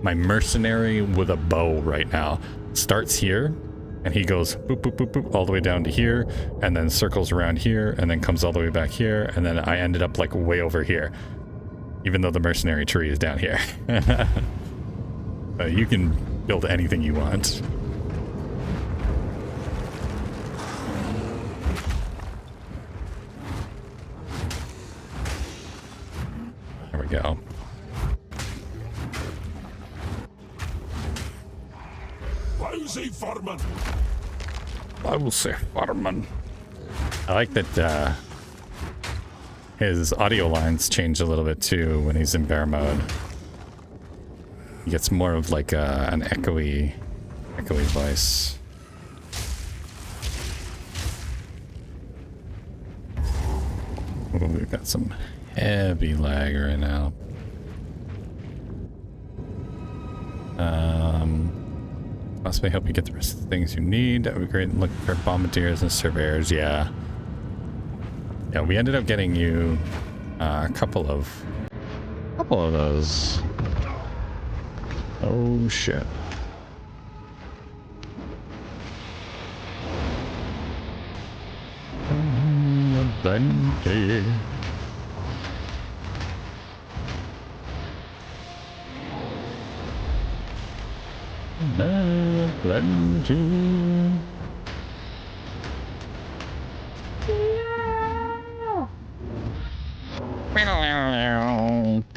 Speaker 1: my mercenary with a bow right now starts here and he goes boop, boop, boop, boop, all the way down to here and then circles around here and then comes all the way back here. And then I ended up like way over here, even though the mercenary tree is down here. You can build anything you want. There we go. I will say Farman. I like that his audio lines change a little bit too when he's in bear mode. He gets more of like an echoey voice. Ooh, we've got some heavy lag right now. Possibly help you get the rest of the things you need. That would be great. Look for bombardiers and surveyors. Yeah, we ended up getting you a couple of those. Oh shit. Plenty.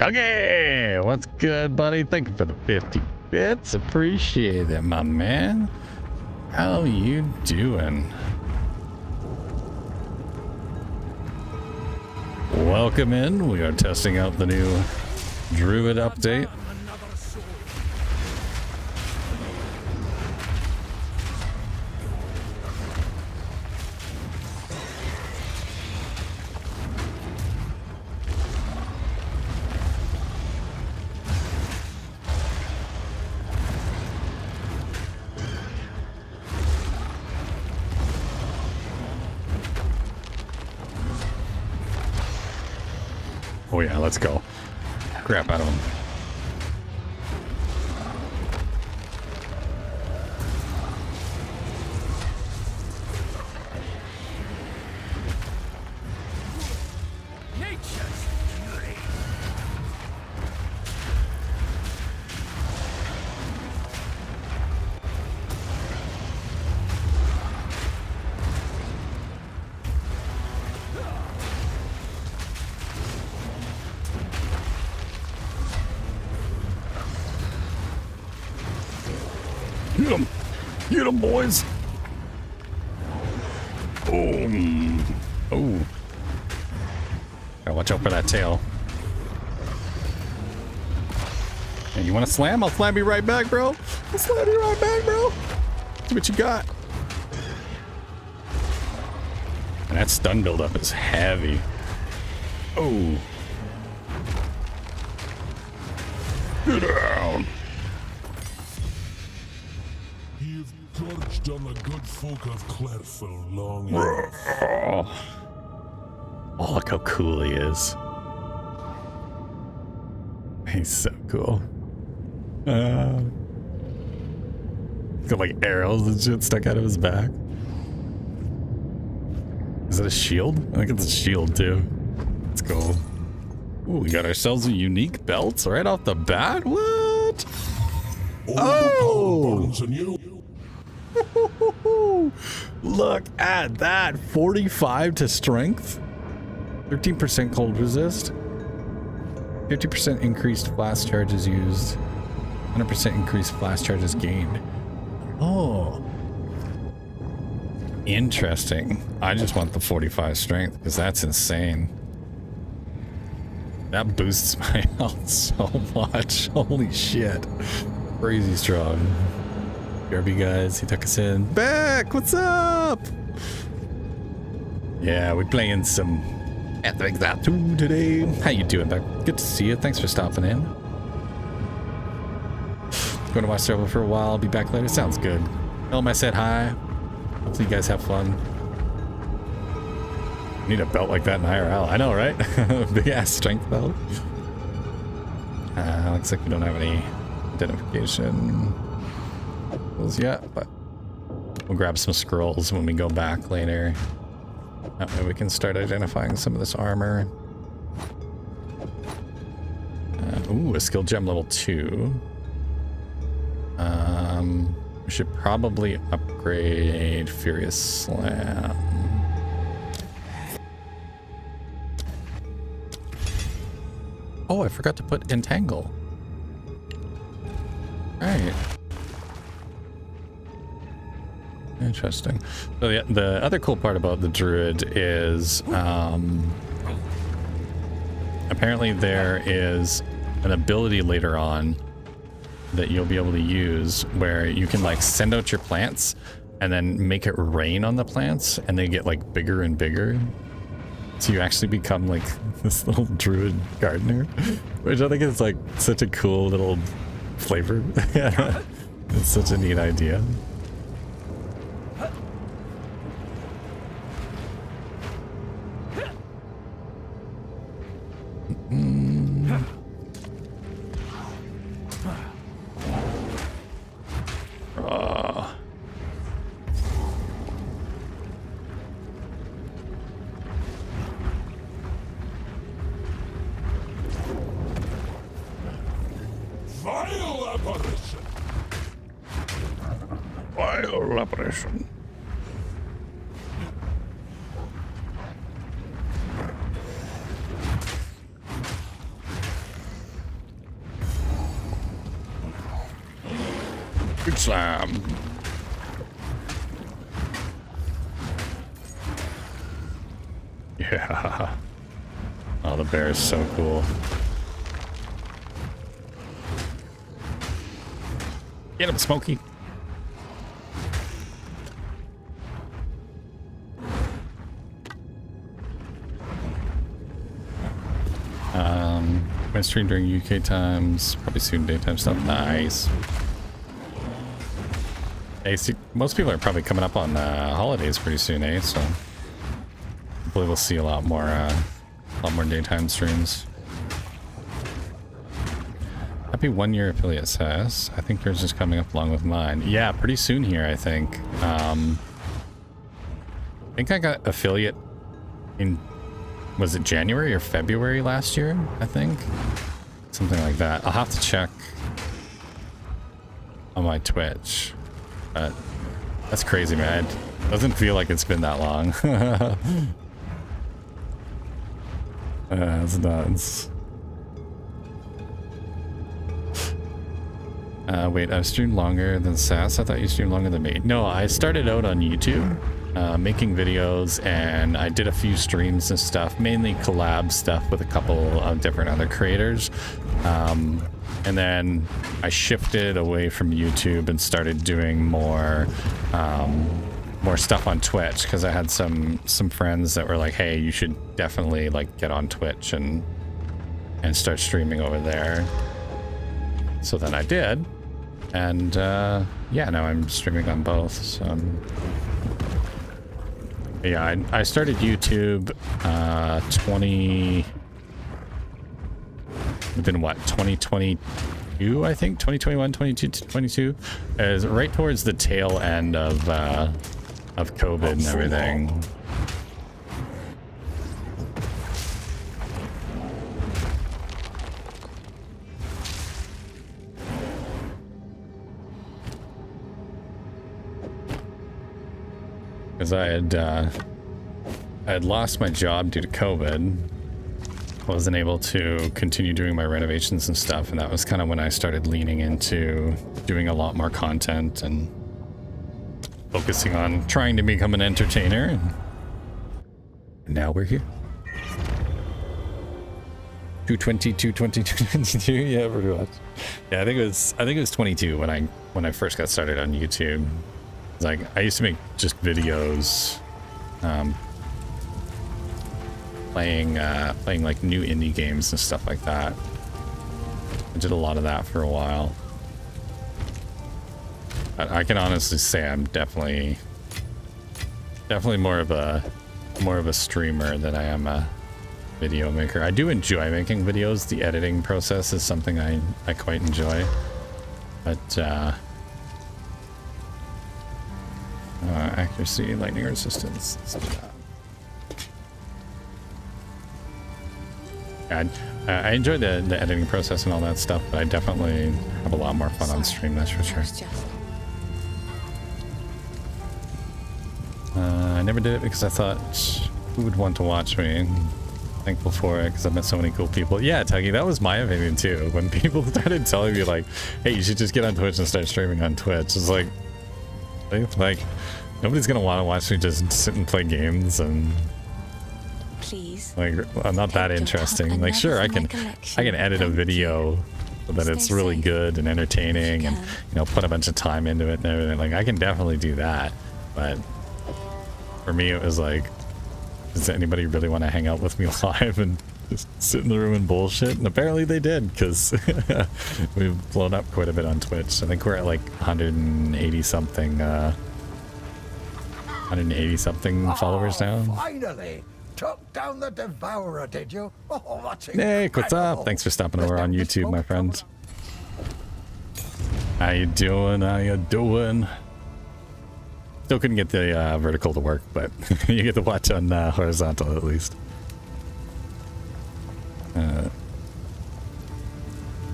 Speaker 1: Okay, what's good, buddy? Thank you for the 50 bits. Appreciate it, my man. How you doing? Welcome in. We are testing out the new Druid update. Oh yeah, let's go. Crap out of him.
Speaker 2: Nature's fury.
Speaker 1: Get him! Get him, boys! Boom! Oh. Gotta watch out for that tail. Hey, you want to slam? I'll slam you right back, bro. I'll slam you right back, bro. See what you got. And that stun buildup is heavy. Oh. Get down.
Speaker 5: You've gorged on the good folk of Clareville long enough.
Speaker 1: Oh, look how cool he is. He's so cool. He's got like arrows and shit stuck out of his back. Is it a shield? I think it's a shield too. Let's go. Ooh, we got ourselves a unique belt right off the bat. What? Oh!
Speaker 5: Burns in you.
Speaker 1: Look at that. 45 to strength. 13% cold resist. 50% increased blast charges used. 100% increased blast charges gained. Oh. Interesting. I just want the 45 strength because that's insane. That boosts my health so much. Holy shit. Crazy strong. BRB guys, he took us in. Back! What's up? Yeah, we're playing some Path of SASS today. How you doing, Beck? Good to see you. Thanks for stopping in. Going to watch Servo for a while. I'll be back later. Sounds good. Tell them I said hi. Hopefully you guys have fun. Need a belt like that in IRL. I know, right? Big ass strength belt. Looks like we don't have any identification yet, but we'll grab some scrolls when we go back later. That way we can start identifying some of this armor. Ooh, a skill gem level 2. We should probably upgrade Furious Slam. Oh, I forgot to put Entangle. Alright. Interesting. So the other cool part about the Druid is apparently there is an ability later on that you'll be able to use where you can like send out your plants and then make it rain on the plants and they get like bigger and bigger. So you actually become like this little Druid gardener, which I think is like such a cool little flavor. It's such a neat idea.
Speaker 5: Vile apparition.
Speaker 1: Vile apparition. Good slam. Yeah. Oh, the bear is so cool. Get him, Smokey. When stream during UK times, probably soon daytime stuff. Nice. Hey, see, most people are probably coming up on holidays pretty soon, eh? So hopefully we'll see a lot more daytime streams. Happy 1 year affiliate SASS. I think yours is coming up along with mine. Yeah, pretty soon here, I think. I think I got affiliate in, was it January or February last year? I think. Something like that. I'll have to check on my Twitch. But that's crazy, man. It doesn't feel like it's been that long. That's nuts. Wait, I've streamed longer than SASS. I thought you streamed longer than me. No, I started out on YouTube, making videos, and I did a few streams and stuff, mainly collab stuff with a couple of different other creators. And then I shifted away from YouTube and started doing more stuff on Twitch, because I had some friends that were like, hey, you should definitely like get on Twitch and start streaming over there. So then I did, and yeah, now I'm streaming on both. So yeah, I started YouTube 2022, I think, 2021, 22 is right towards the tail end of COVID and everything. Because I had lost my job due to COVID. I wasn't able to continue doing my renovations and stuff, and that was kind of when I started leaning into doing a lot more content and focusing on trying to become an entertainer. And now we're here. 220, 220, 222. Yeah, pretty much. Yeah, I think it was 22 when I first got started on YouTube. It's like I used to make just videos, playing like new indie games and stuff like that. I did a lot of that for a while. But I can honestly say I'm definitely more of a streamer than I am a video maker. I do enjoy making videos. The editing process is something I quite enjoy. But accuracy, lightning resistance, stuff like that. Yeah, I enjoy the editing process and all that stuff, but I definitely have a lot more fun on stream, that's for sure. I never did it because I thought, who would want to watch me? Thankful for it because I've met so many cool people. Yeah, Tuggy, that was my opinion too. When people started telling me like, hey, you should just get on Twitch and start streaming on Twitch. It's like nobody's gonna want to watch me just sit and play games and
Speaker 8: please.
Speaker 1: Like, I'm not that interesting. Like, sure, I can edit a video so that it's really good and entertaining, and you know, put a bunch of time into it and everything. Like, I can definitely do that. But for me, it was like, does anybody really want to hang out with me live and just sit in the room and bullshit? And apparently they did, because we've blown up quite a bit on Twitch. I think we're at like 180 something followers now.
Speaker 6: Finally! Took down the Devourer, did you? Oh, that's
Speaker 1: Nick, what's up? Thanks for stopping over on YouTube, my friend. How you doing? How you doing? Still couldn't get the vertical to work, but you get to watch on horizontal at least.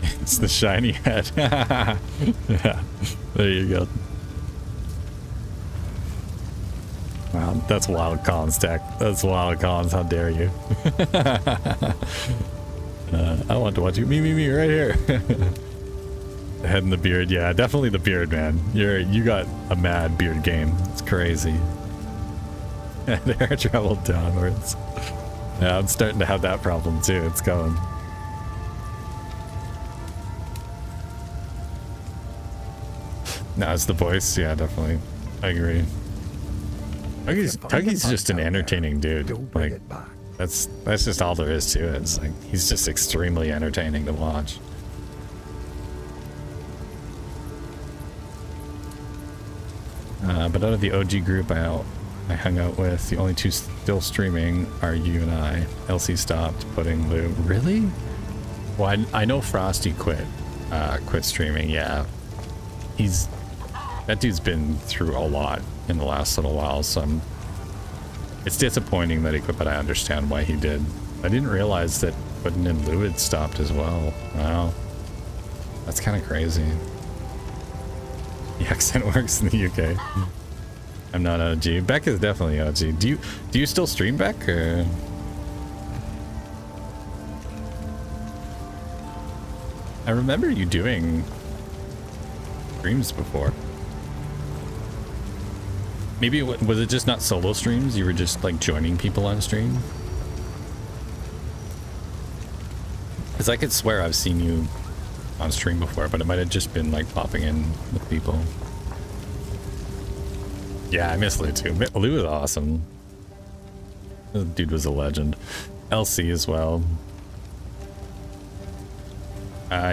Speaker 1: It's the shiny head. Yeah, there you go. Wow, that's wild Collins tech. That's wild Collins, how dare you. I want to watch you. Me, right here. The head and the beard, yeah, definitely the beard, man. You got a mad beard game. It's crazy. And hair traveled downwards. Yeah, I'm starting to have that problem too. It's going. No, it's the voice. Yeah, definitely. I agree. Tuggy's just an entertaining dude. Like, that's just all there is to it. It's like, he's just extremely entertaining to watch. But out of the OG group I hung out with, the only two still streaming are you and I. Elsie stopped putting Lou. Really? Well, I know Frosty quit. quit streaming. Yeah, that dude's been through a lot in the last little while, so it's disappointing that he quit, but I understand why he did. I didn't realize that putting in Druids stopped as well. Wow, that's kind of crazy. The accent works in the UK. I'm not OG. Beck is definitely OG. Do you still stream, Beck? Or? I remember you doing streams before. Maybe was it just not solo streams? You were just like joining people on stream? Because I could swear I've seen you on stream before, but it might have just been like popping in with people. Yeah, I miss Lou too. Lou was awesome. The dude was a legend. LC as well.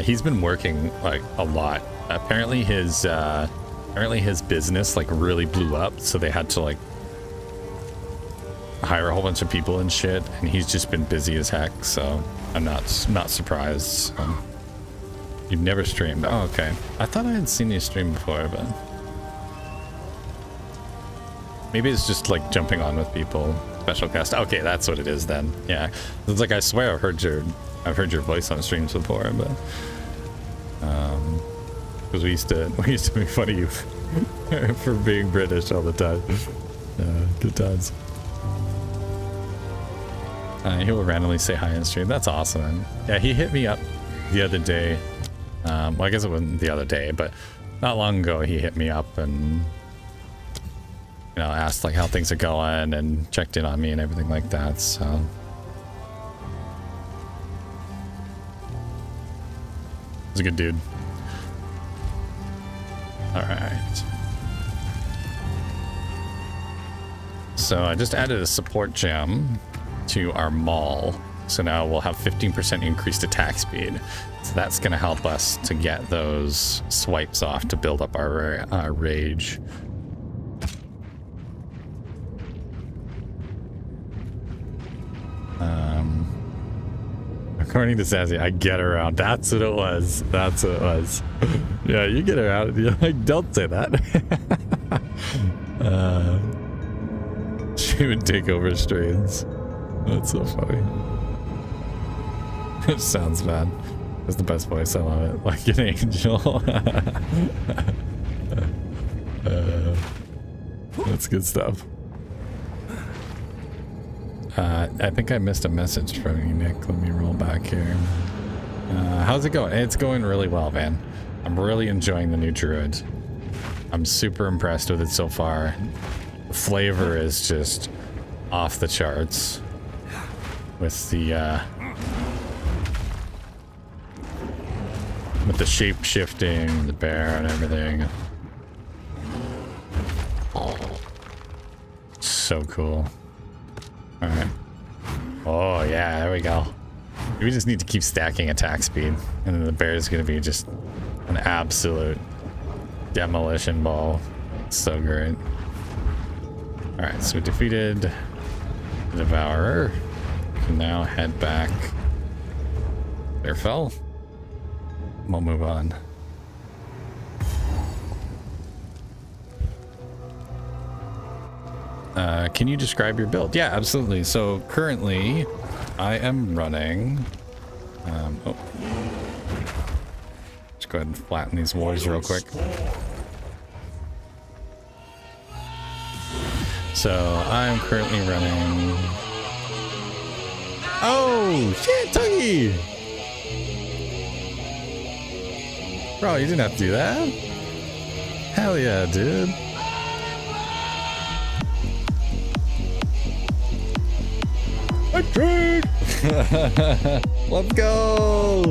Speaker 1: He's been working like a lot. Apparently his business like really blew up, so they had to like hire a whole bunch of people and shit, and he's just been busy as heck, so I'm not surprised. You've never streamed. Oh, okay. I thought I had seen you stream before, but maybe it's just like jumping on with people. Special cast. Okay, that's what it is then. Yeah. It's like I swear I've heard your voice on streams before, but because we used to make fun of you for being British all the time. Good times. He will randomly say hi on stream. That's awesome. Yeah, he hit me up the other day. Well, I guess it wasn't the other day, but not long ago he hit me up and asked like how things are going and checked in on me and everything like that. So he's a good dude. All right. So I just added a support gem to our mall. So now we'll have 15% increased attack speed. So that's going to help us to get those swipes off to build up our rage. According to Sassy, I get around. That's what it was. That's what it was. Yeah, you get around. You're like, don't say that. She would take over strains. That's so funny. It sounds bad. That's the best voice. I love it. Like an angel. That's good stuff. I think I missed a message from you, Nick. Let me roll back here. How's it going? It's going really well, man. I'm really enjoying the new Druid. I'm super impressed with it so far. The flavor is just off the charts with the shape shifting, the bear and everything. So cool. All right. Oh yeah, there we go. We just need to keep stacking attack speed, and then the bear is going to be just an absolute demolition ball. It's so great. All right, so we defeated the Devourer. We can now head back. There fell. We'll move on. Can you describe your build? Yeah, absolutely. So currently I am running let's go ahead and flatten these walls real quick. So I'm currently running. Oh shit, Tuggy! Bro, you didn't have to do that. Hell yeah, dude. Let's go!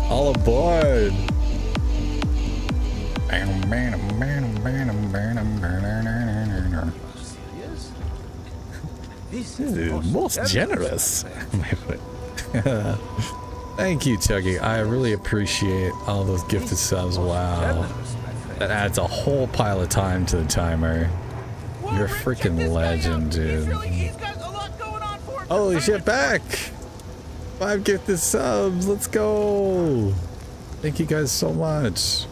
Speaker 1: All aboard! This is most generous. Thank you, Chuggy. I really appreciate all those gifted subs. Wow. That adds a whole pile of time to the timer. You're a freaking legend, dude. Holy shit, back! 5 gifted subs, let's go! Thank you guys so much.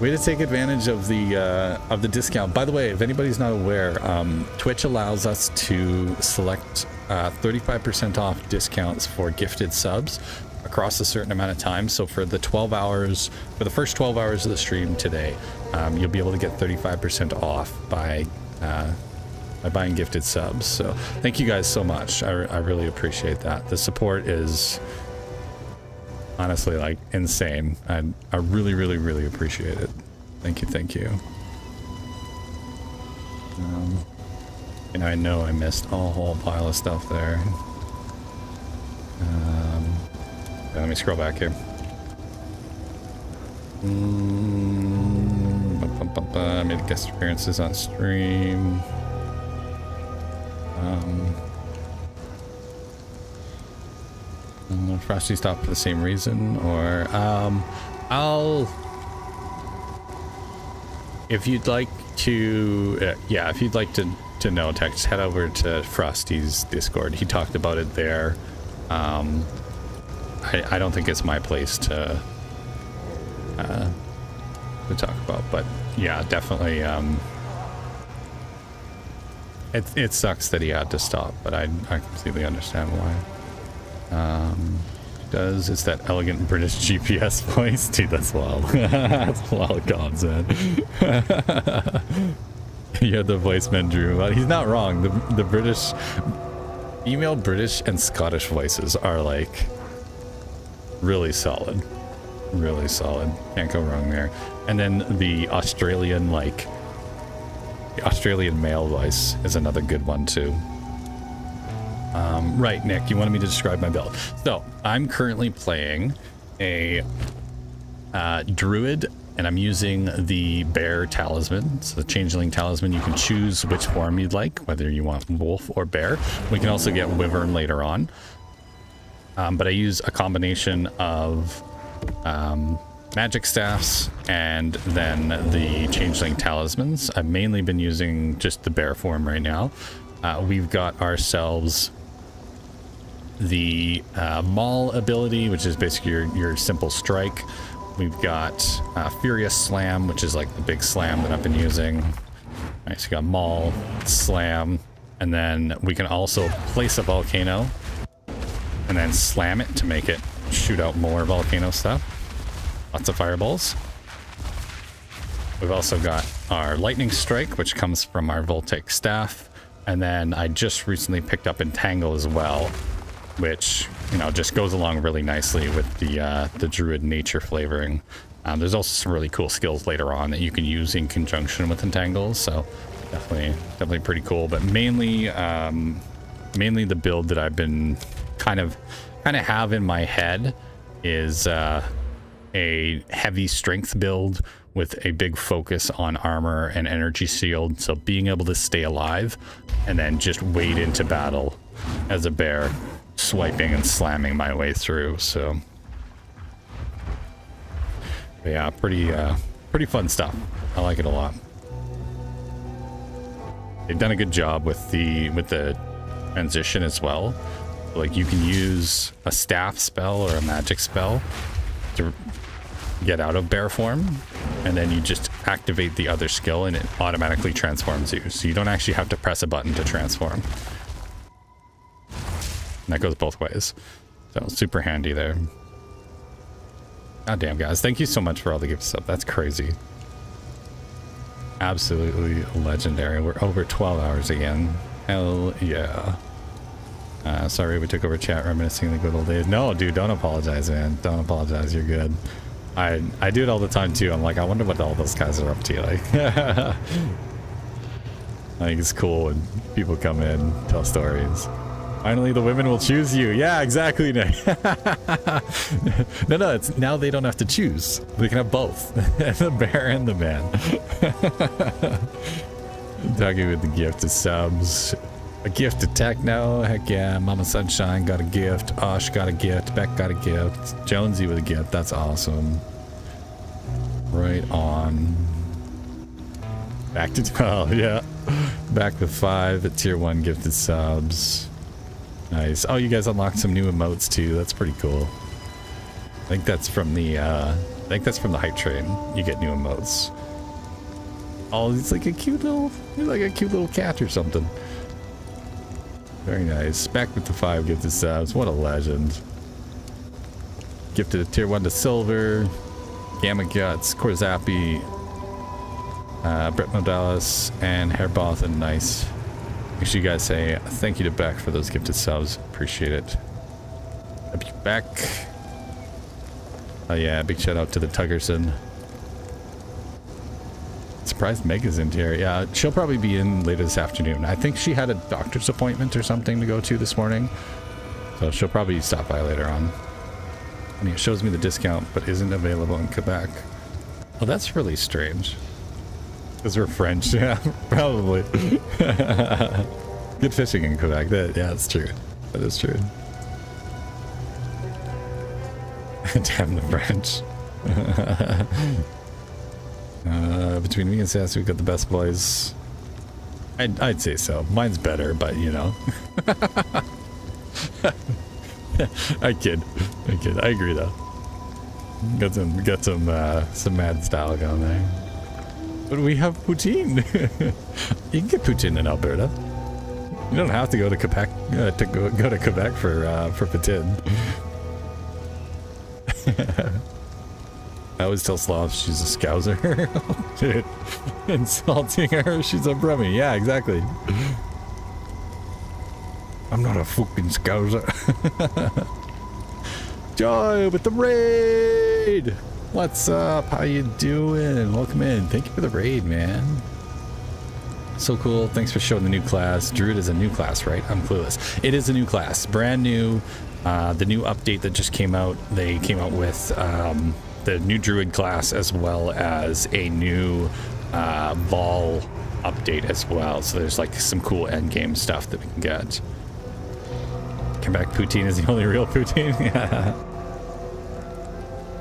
Speaker 1: Way to take advantage of the discount. By the way, if anybody's not aware, Twitch allows us to select 35% off discounts for gifted subs across a certain amount of time. So for the 12 hours, for the first 12 hours of the stream today, you'll be able to get 35% off by buying gifted subs. So thank you guys so much. I really appreciate that. The support is honestly like insane. I really, really, really appreciate it. Thank you, thank you. And I know I missed a whole pile of stuff there. Let me scroll back here. I made guest appearances on stream. Frosty stopped for the same reason, or if you'd like to, yeah, if you'd like to know, text, head over to Frosty's Discord. He talked about it there. I don't think it's my place to talk about, but yeah, definitely. It sucks that he had to stop, but I completely understand why. It's that elegant British GPS voice, dude. That's wild. That's wild, gods, man. You had the voice man, Drew. He's not wrong. The British, female British and Scottish voices are like really solid, really solid. Can't go wrong there. And then the Australian, like the Australian male voice is another good one too. Right, Nick, you wanted me to describe my build. So I'm currently playing a Druid, and I'm using the Bear Talisman. So the Changeling Talisman, you can choose which form you'd like, whether you want Wolf or Bear. We can also get Wyvern later on. But I use a combination of magic staffs and then the Changeling Talismans. I've mainly been using just the Bear form right now. We've got ourselves the Maul ability, which is basically your simple strike. We've got Furious Slam, which is like the big slam that I've been using. All right, so we got Maul, Slam, and then we can also place a volcano and then slam it to make it shoot out more volcano stuff. Lots of fireballs. We've also got our Lightning Strike, which comes from our Voltaic Staff. And then I just recently picked up Entangle as well, which, you know, just goes along really nicely with the Druid nature flavoring. There's also some really cool skills later on that you can use in conjunction with Entangle, so definitely pretty cool. But mainly the build that I've been kind of have in my head is a heavy strength build with a big focus on armor and energy shield, so being able to stay alive and then just wade into battle as a bear, swiping and slamming my way through. So yeah, pretty fun stuff. I like it a lot. They've done a good job with the transition as well. Like, you can use a staff spell or a magic spell to get out of bear form, and then you just activate the other skill and it automatically transforms you, so you don't actually have to press a button to transform. And that goes both ways, so super handy there. God damn, guys, thank you so much for all the gifts up. That's crazy. Absolutely legendary. We're over 12 hours again. Hell yeah. Sorry we took over chat, reminiscing the good old days. No, dude, don't apologize, man. Don't apologize. You're good. I do it all the time too. I'm like, I wonder what all those guys are up to. Like, I think it's cool when people come in, tell stories. Finally, the women will choose you. Yeah, exactly, Nick. No, it's now they don't have to choose. They can have both, the bear and the man. Talking with the gift of subs. A gift to Techno, heck yeah. Mama Sunshine got a gift. Osh got a gift. Beck got a gift. Jonesy with a gift. That's awesome. Right on. Back to 12, yeah. Back with 5 at tier 1 gifted subs. Nice. Oh, you guys unlocked some new emotes too. That's pretty cool. I think that's from the hype train. You get new emotes. Oh, he's like a cute little cat or something. Very nice. Back with the 5 gifted subs. What a legend. Gifted a tier 1 to Silver. Gamma Guts, Corzapi, Brett Modalis, and Hairbothan. Nice. Make sure you guys say thank you to Beck for those gifted subs. Appreciate it. Happy Beck. Oh yeah, big shout out to the Tuggerson. Surprised Mega's in here. Yeah, she'll probably be in later this afternoon. I think she had a doctor's appointment or something to go to this morning. So she'll probably stop by later on. And it shows me the discount, but isn't available in Quebec. Oh, that's really strange. Because we're French. Yeah, probably. Good fishing in Quebec. Yeah, that's true. That is true. Damn the French. Between me and SASS, we've got the best boys. I'd say so. Mine's better, but you know. I kid. I agree though. Got some mad style going there. But we have poutine. You can get poutine in Alberta. You don't have to go to Quebec go to Quebec for poutine. I always tell Sloth she's a Scouser. Dude, insulting her, she's a Brummie. Yeah, exactly. I'm not a fucking Scouser. Joy with the raid! What's up? How you doing? Welcome in. Thank you for the raid, man. So cool. Thanks for showing the new class. Druid is a new class, right? I'm clueless. It is a new class. Brand new. The new update that just came out, they came out with the new Druid class as well as a new Vol update as well. So there's like some cool endgame stuff that we can get. Quebec poutine is the only real poutine. Yeah.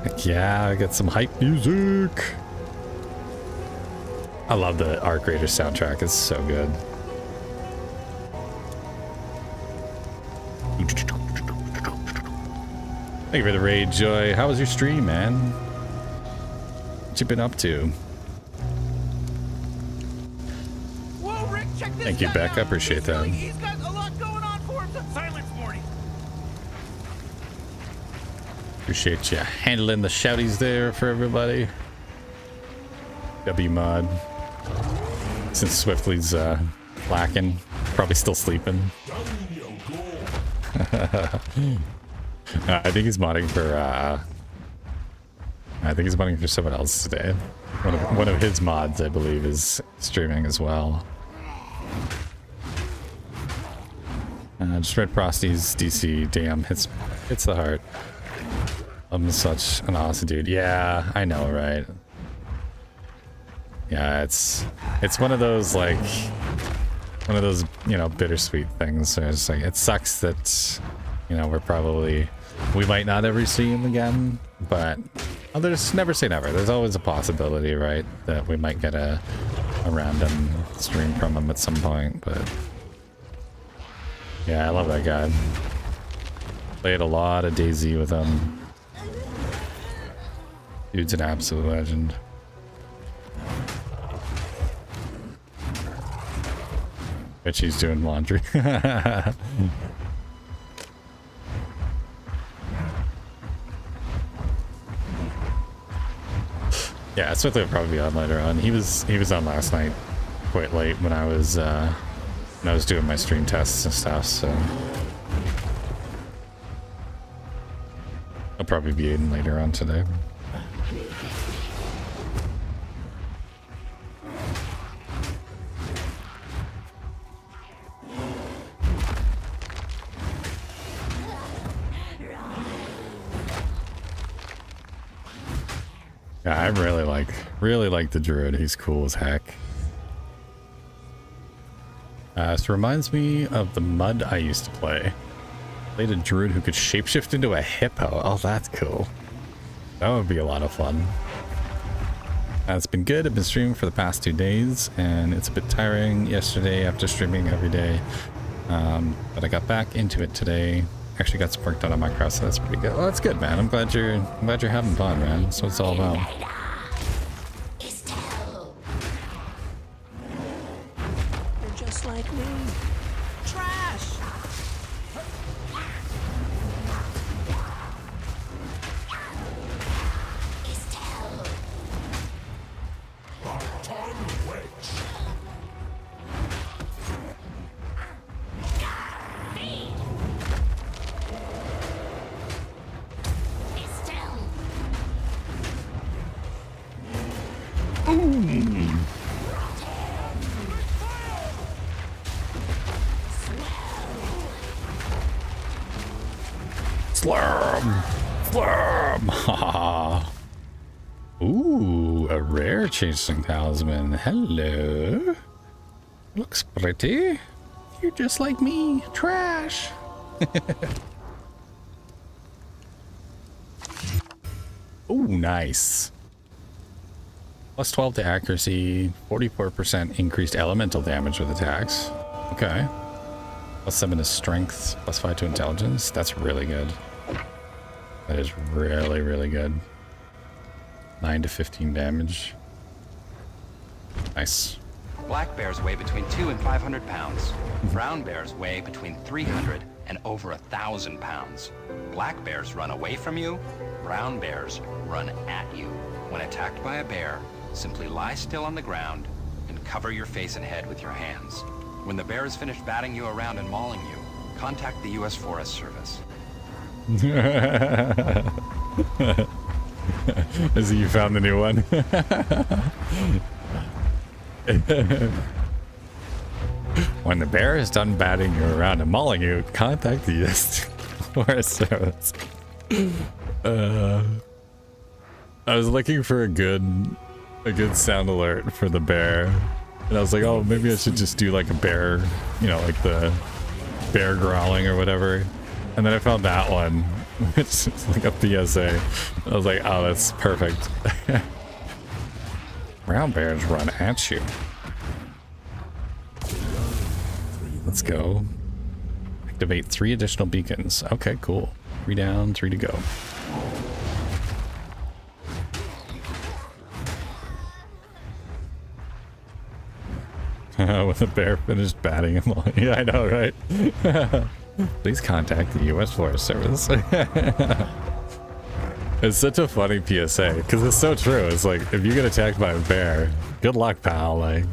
Speaker 1: Heck yeah, I got some hype music. I love the Arc Raider soundtrack. It's so good. Thank you for the raid, Joy. How was your stream, man? What you been up to?
Speaker 10: Whoa, Rick, check this
Speaker 1: Thank you,
Speaker 10: guy
Speaker 1: Beck.
Speaker 10: out.
Speaker 1: I appreciate that.
Speaker 10: He's got a lot going on for him. Silence, Morty.
Speaker 1: Appreciate you handling the shouties there for everybody. W mod. Since Swiftly's lacking, probably still sleeping. I think he's modding for someone else today. One of his mods, I believe, is streaming as well. Just read Frosty's DC. Damn, hits the heart. I'm such an awesome dude. Yeah, I know, right? Yeah, it's one of those you know, bittersweet things. Where it's like, it sucks that, you know, we might not ever see him again, but there's never say never. There's always a possibility, right, that we might get a random stream from him at some point. But yeah, I love that guy. Played a lot of DayZ with him. Dude's an absolute legend. Bet she's doing laundry. Yeah, Swiftly will probably be on later on. He was on last night quite late when I was doing my stream tests and stuff, so I'll probably be in later on today. Yeah, I really like the Druid. He's cool as heck. This reminds me of the mud I used to play. Played a Druid who could shapeshift into a hippo. Oh, that's cool. That would be a lot of fun. It's been good. I've been streaming for the past 2 days, and it's a bit tiring yesterday after streaming every day. But I got back into it today. actually got some work done on my craft, so that's pretty good. Well, that's good, man. I'm glad you're having fun, man. That's what it's all about.
Speaker 10: You're just like me. Trash!
Speaker 1: Slurm! Slurm! Haha. Ooh, a rare chasing talisman. Hello. Looks pretty. You're just like me. Trash. Ooh, nice. Plus 12 to accuracy, 44% increased elemental damage with attacks. Okay. Plus 7 to strength, plus 5 to intelligence. That's really good. That is really, really good. 9 to 15 damage. Nice.
Speaker 11: Black bears weigh between 200 and 500 pounds. Brown bears weigh between 300 and over 1,000 pounds. Black bears run away from you. Brown bears run at you. When attacked by a bear, simply lie still on the ground and cover your face and head with your hands. When the bear is finished batting you around and mauling you, contact the U.S. Forest Service.
Speaker 1: I see you found the new one. When the bear is done batting you around and mauling you, contact the U.S. Forest Service. I was looking for a good sound alert for the bear, and I was like, oh, maybe I should just do like a bear, you know, like the bear growling or whatever. And then I found that one, which is like a PSA. I was like, oh, that's perfect. Brown bears run at you. Let's go. Activate 3 additional beacons. Okay, cool. 3 down, 3 to go. When the bear finished batting him all. Yeah, I know, right? Please contact the U.S. Forest Service. It's such a funny PSA, because it's so true. It's like, if you get attacked by a bear, good luck, pal. Like,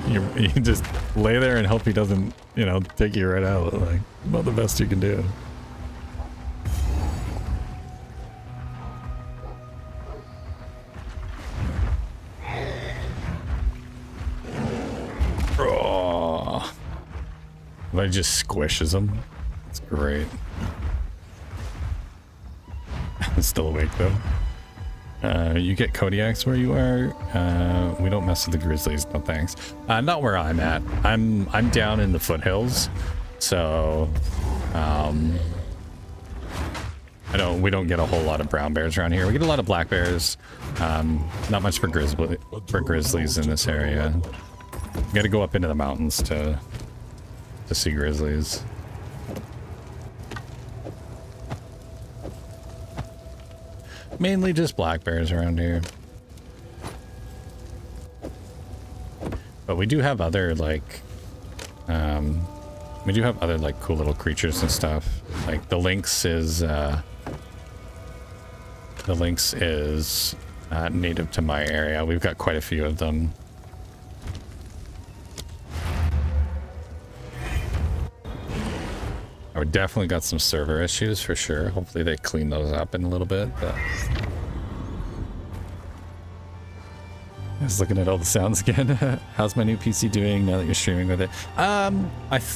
Speaker 1: you just lay there and hope he doesn't, you know, take you right out. Like, about the best you can do. Oh. But it just squishes him. It's great. I'm still awake though. You get Kodiaks where you are. We don't mess with the grizzlies, no thanks. Not where I'm at. I'm down in the foothills, so we don't get a whole lot of brown bears around here. We get a lot of black bears. Not much for grizzlies in this area. You gotta go up into the mountains to see grizzlies. Mainly just black bears around here. But we do have other like cool little creatures and stuff. Like the lynx is native to my area. We've got quite a few of them. We definitely got some server issues for sure. Hopefully they clean those up in a little bit. But I was looking at all the sounds again. How's my new PC doing now that you're streaming with it? I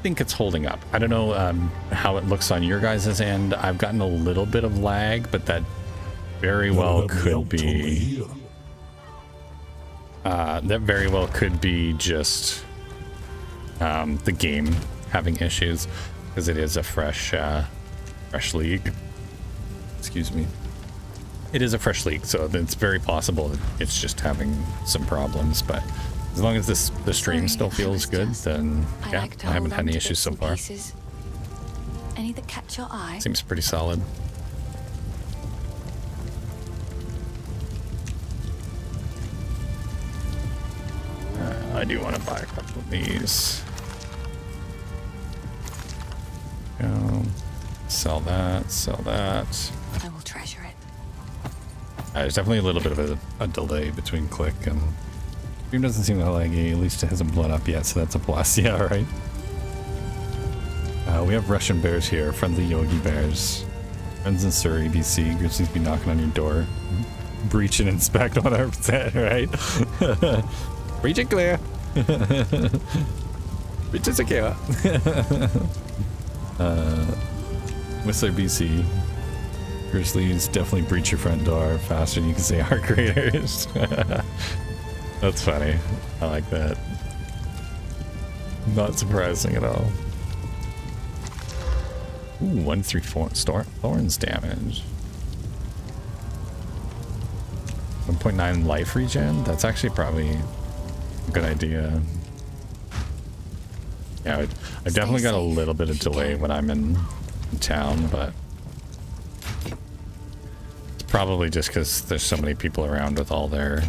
Speaker 1: think it's holding up. I don't know how it looks on your guys' end. I've gotten a little bit of lag, but that very well could be. That very well could be just the game having issues. Because it is a fresh league. Excuse me. It is a fresh league, so it's very possible it's just having some problems. But as long as the stream still feels good, then yeah, I haven't had any issues so far.
Speaker 8: Any that catch your eye?
Speaker 1: Seems pretty solid. I do want to buy a couple of these. Sell that, sell that.
Speaker 8: I will treasure it.
Speaker 1: There's definitely a little bit of a delay between click and... Stream doesn't seem that laggy, at least it hasn't blown up yet, so that's a plus. Yeah, right. We have Russian bears here, friendly Yogi bears. Friends in Surrey, BC, Grizzlies be knocking on your door. Breach and inspect 100%, right? Breach and clear. Breach is secure. Whistler, BC. Grizzlies definitely breach your front door faster than you can say our creators. That's funny. I like that. Not surprising at all. Ooh, 134 thorns damage. 1.9 life regen? That's actually probably a good idea. Yeah, I definitely got a little bit of delay when I'm in town, but it's probably just because there's so many people around with all their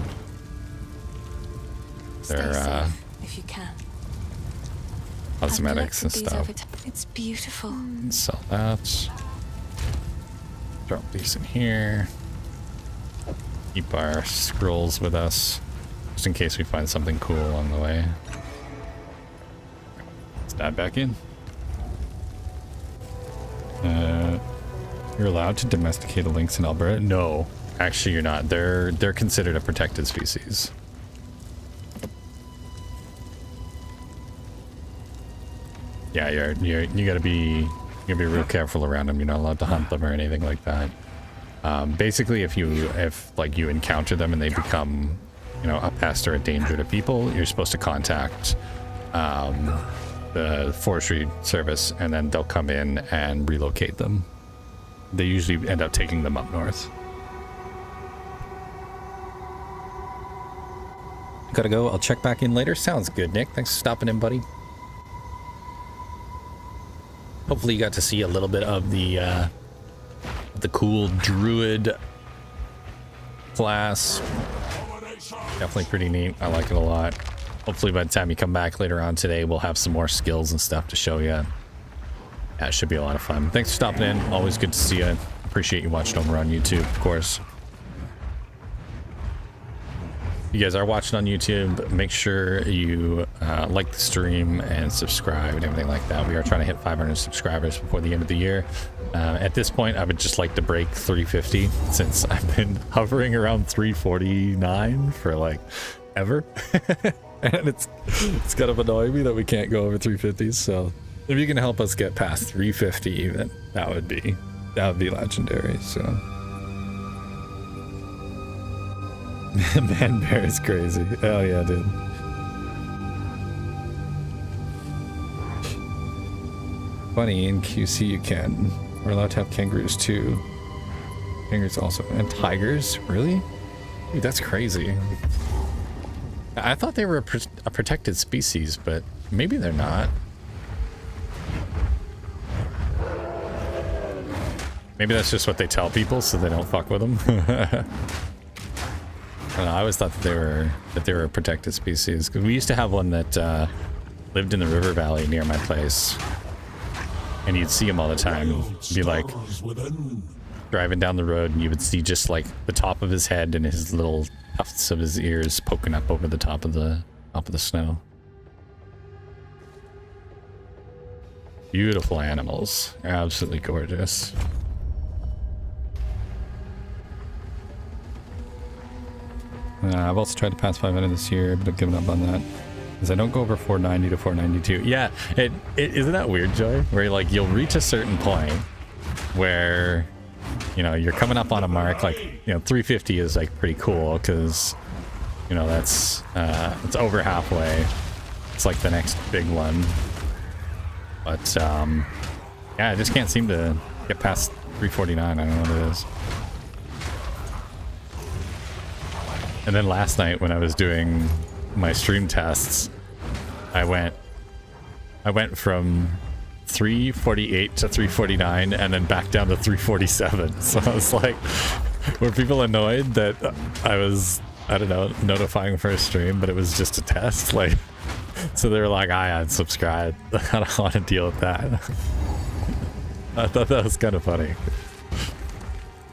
Speaker 8: if you can.
Speaker 1: Cosmetics and stuff.
Speaker 8: It's beautiful.
Speaker 1: Sell that. Drop these in here. Keep our scrolls with us, just in case we find something cool along the way. Let's dive back in. You're allowed to domesticate a lynx in Alberta? No, actually you're not. They're considered a protected species. Yeah, you gotta be real careful around them. You're not allowed to hunt them or anything like that. Basically, if you encounter them and they become, a pest or a danger to people, you're supposed to contact the forestry service, and then they'll come in and relocate them. They usually end up taking them up north. Gotta go. I'll check back in later. Sounds good, Nick. Thanks for stopping in, buddy. Hopefully you got to see a little bit of the cool Druid class. Definitely pretty neat. I like it a lot. Hopefully by the time you come back later on today, we'll have some more skills and stuff to show you. Yeah, it should be a lot of fun. Thanks for stopping in. Always good to see you. Appreciate you watching over on YouTube, of course. If you guys are watching on YouTube, make sure you like the stream and subscribe and everything like that. We are trying to hit 500 subscribers before the end of the year. At this point, I would just like to break 350 since I've been hovering around 349 for like ever. And it's kind of annoying me that we can't go over 350. So if you can help us get past 350 even, that would be legendary. So Man Bear is crazy. Hell yeah, dude. Funny, in QC you can. We're allowed to have kangaroos too. Kangaroos also, and tigers? Really? Dude, that's crazy. I thought they were a protected species, but maybe they're not. Maybe that's just what they tell people so they don't fuck with them. I don't know, I always thought that they were a protected species, because we used to have one that lived in the river valley near my place, and you'd see him all the time. Be like driving down the road, and you would see just like the top of his head and his little tufts of his ears poking up over the top of the snow. Beautiful animals, absolutely gorgeous. I've also tried to pass 500 this year, but I've given up on that because I don't go over 490 to 492. Yeah, it isn't that weird, Joy? Where like you'll reach a certain point where you're coming up on a mark, like 350 is like pretty cool because that's it's over halfway. It's like the next big one, but yeah, I just can't seem to get past 349. I don't know what it is. And then last night when I was doing my stream tests, I went from 348 to 349 and then back down to 347. So I was like, were people annoyed that I was, I don't know, notifying for a stream, but it was just a test? Like, so they were like, I unsubscribed. I don't want to deal with that. I thought that was kind of funny.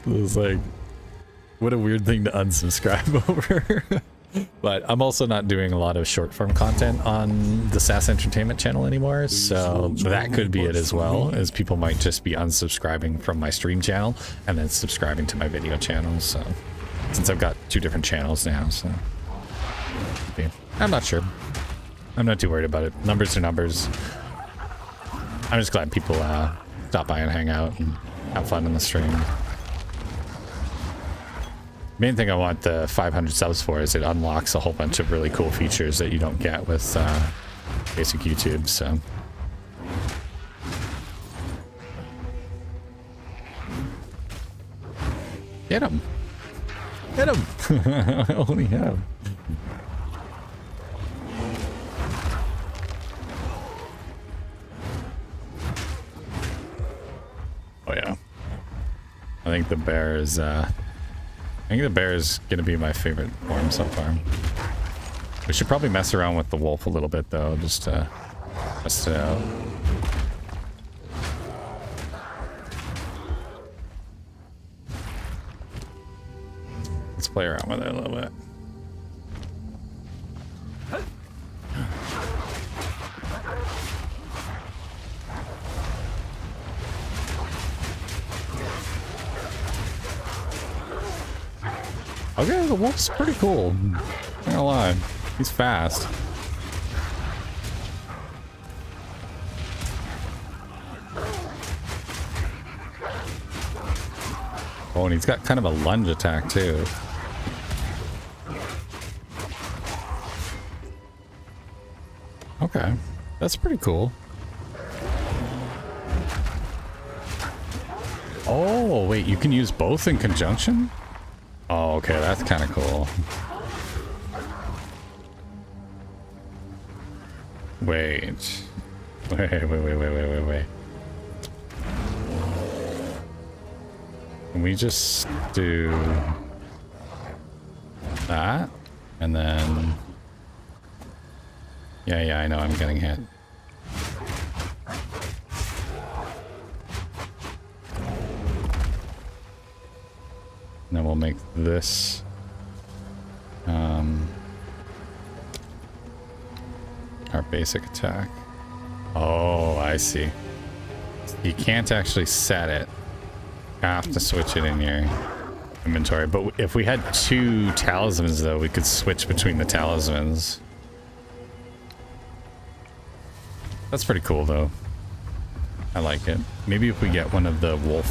Speaker 1: It was like, what a weird thing to unsubscribe over. But I'm also not doing a lot of short form content on the SASS Entertainment channel anymore, so that could be it as well, as people might just be unsubscribing from my stream channel and then subscribing to my video channel. So since I've got 2 different channels now, so I'm not sure. I'm not too worried about it. Numbers are numbers. I'm just glad people stop by and hang out and have fun in the stream. Main thing I want the 500 subs for is it unlocks a whole bunch of really cool features that you don't get with basic YouTube, so. Get him! Hit him! Only him. Oh yeah. I think the bear is gonna be my favorite form so far. We should probably mess around with the wolf a little bit though, just to test it out. Let's play around with it a little bit. Okay, the wolf's pretty cool. Not gonna lie. He's fast. Oh, and he's got kind of a lunge attack too. Okay, that's pretty cool. Oh, wait, you can use both in conjunction? Oh, okay, that's kind of cool. Wait. Wait. Can we just do that? And then... Yeah, I know I'm getting hit. And then we'll make this our basic attack. Oh, I see. You can't actually set it. You have to switch it in your inventory. But if we had 2 talismans, though, we could switch between the talismans. That's pretty cool, though. I like it. Maybe if we get one of the wolf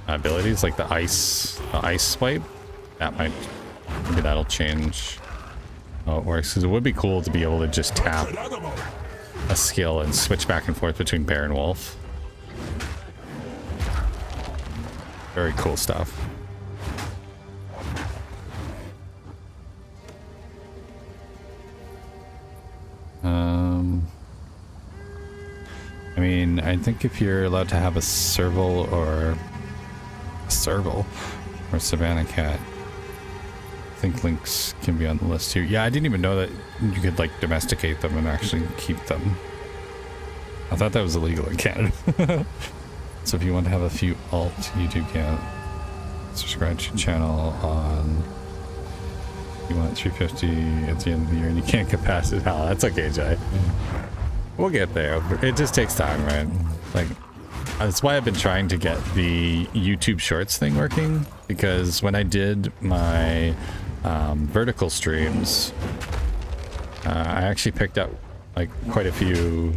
Speaker 1: abilities, like the ice swipe, that might, maybe that'll change how it works, because it would be cool to be able to just tap a skill and switch back and forth between bear and wolf. Very cool stuff. I mean, I think if you're allowed to have a serval or Savannah cat, I think lynx can be on the list too. Yeah, I didn't even know that you could like domesticate them and actually keep them. I thought that was illegal in Canada. So if you want to have a few alt, YouTube can't. Subscribe to your channel on... You want 350 at the end of the year and you can't get past it. Oh, that's okay, Jay. We'll get there. It just takes time, right? Like, that's why I've been trying to get the YouTube Shorts thing working, because when I did my vertical streams, I actually picked up like quite a few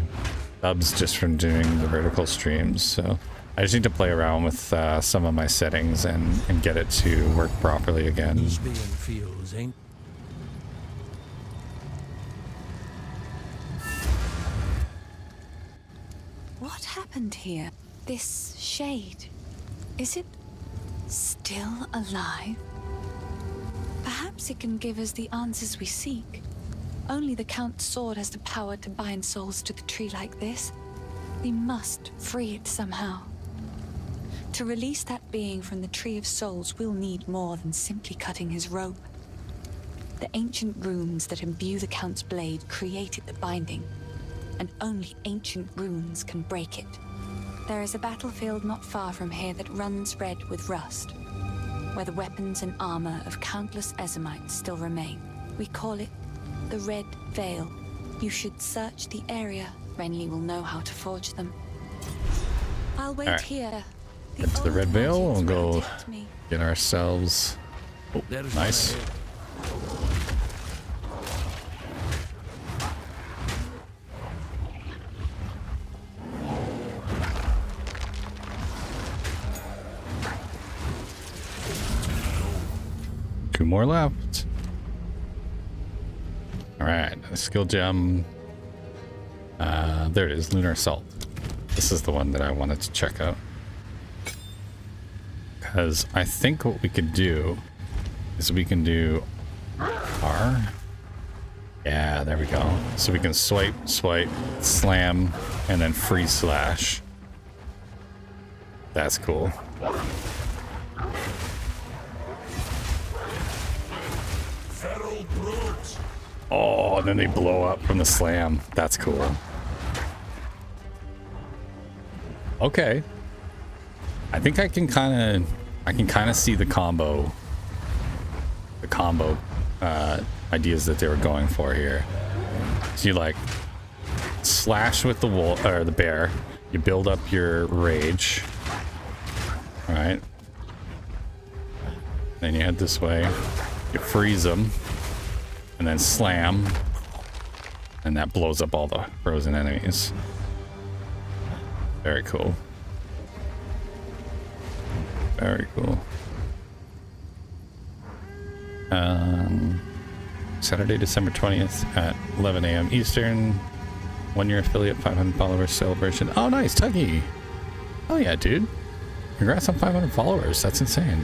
Speaker 1: subs just from doing the vertical streams. So I just need to play around with some of my settings and get it to work properly again.
Speaker 8: What happened here? This shade, is it still alive? Perhaps it can give us the answers we seek. Only the Count's sword has the power to bind souls to the tree like this. We must free it somehow. To release that being from the Tree of Souls, we'll need more than simply cutting his rope. The ancient runes that imbue the Count's blade created the binding, and only ancient runes can break it. There is a battlefield not far from here that runs red with rust, where the weapons and armor of countless Ezamites still remain. We call it the Red Veil. You should search the area. Renly will know how to forge them. I'll wait here.
Speaker 1: Head to the Red Veil. We'll go get ourselves... Oh, nice. Two more left. All right, skill gem. There it is, Lunar Assault. This is the one that I wanted to check out. Because I think what we could do is we can do R. Yeah, there we go. So we can swipe, slam, and then free slash. That's cool. Oh, and then they blow up from the slam. That's cool. Okay. I think I can kind of see the combo ideas that they were going for here. So you like slash with the wolf or the bear, you build up your rage. All right. Then you head this way, you freeze them, and then slam, and that blows up all the frozen enemies. Very cool. Very cool. Saturday, December 20th at 11 a.m. Eastern. 1-year affiliate, 500 followers celebration. Oh, nice, Tuggy. Oh yeah, dude. Congrats on 500 followers. That's insane.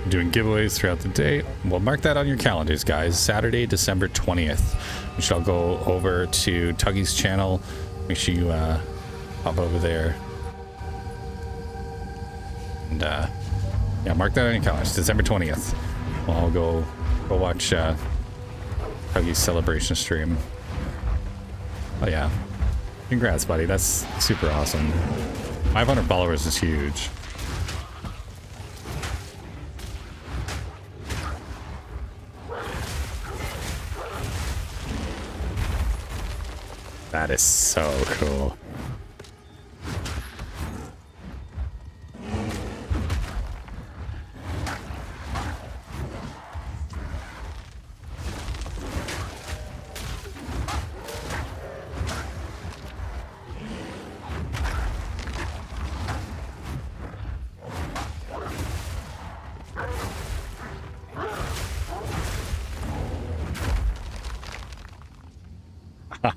Speaker 1: Doing giveaways throughout the day. Well, mark that on your calendars, guys. Saturday, December 20th. We shall go over to Tuggy's channel. Make sure you pop over there. And yeah, mark that on your calendars. December 20th. Well, I'll go watch Tuggy's celebration stream. Oh yeah. Congrats, buddy. That's super awesome. 500 followers is huge. That is so cool.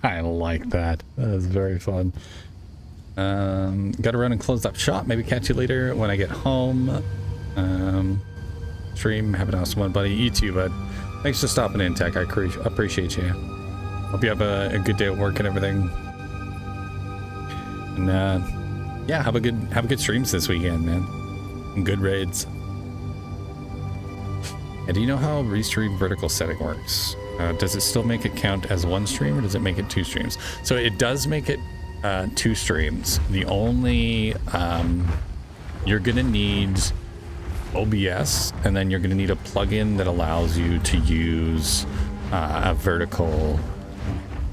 Speaker 1: I like that. That is very fun. Gotta run and close up shop. Maybe catch you later when I get home. Stream. Have an awesome one, buddy. You too, bud. Thanks for stopping in, Tech. I appreciate you. Hope you have a good day at work and everything. And yeah, have a good streams this weekend, man. And good raids. And do you know how restream vertical setting works? Does it still make it count as one stream, or does it make it two streams? So it does make it two streams. The only you're gonna need OBS, and then you're gonna need a plugin that allows you to use a vertical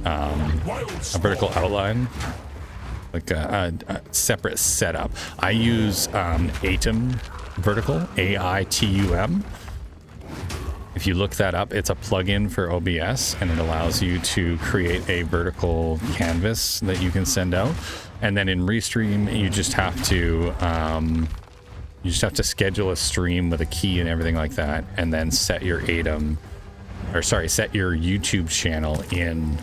Speaker 1: outline, like a separate setup. I use Atom Vertical, AITUM. If you look that up, it's a plugin for OBS, and it allows you to create a vertical canvas that you can send out. And then in Restream, you just have to schedule a stream with a key and everything like that, and then set your set your YouTube channel in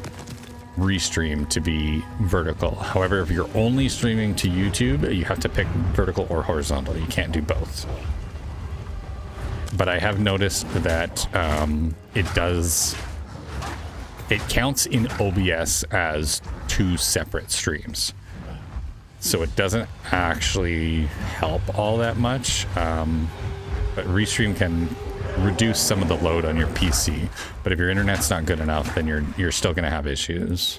Speaker 1: Restream to be vertical. However, if you're only streaming to YouTube, you have to pick vertical or horizontal. You can't do both. But I have noticed that it counts in OBS as 2 separate streams. So it doesn't actually help all that much, but Restream can reduce some of the load on your PC. But if your internet's not good enough, then you're still going to have issues.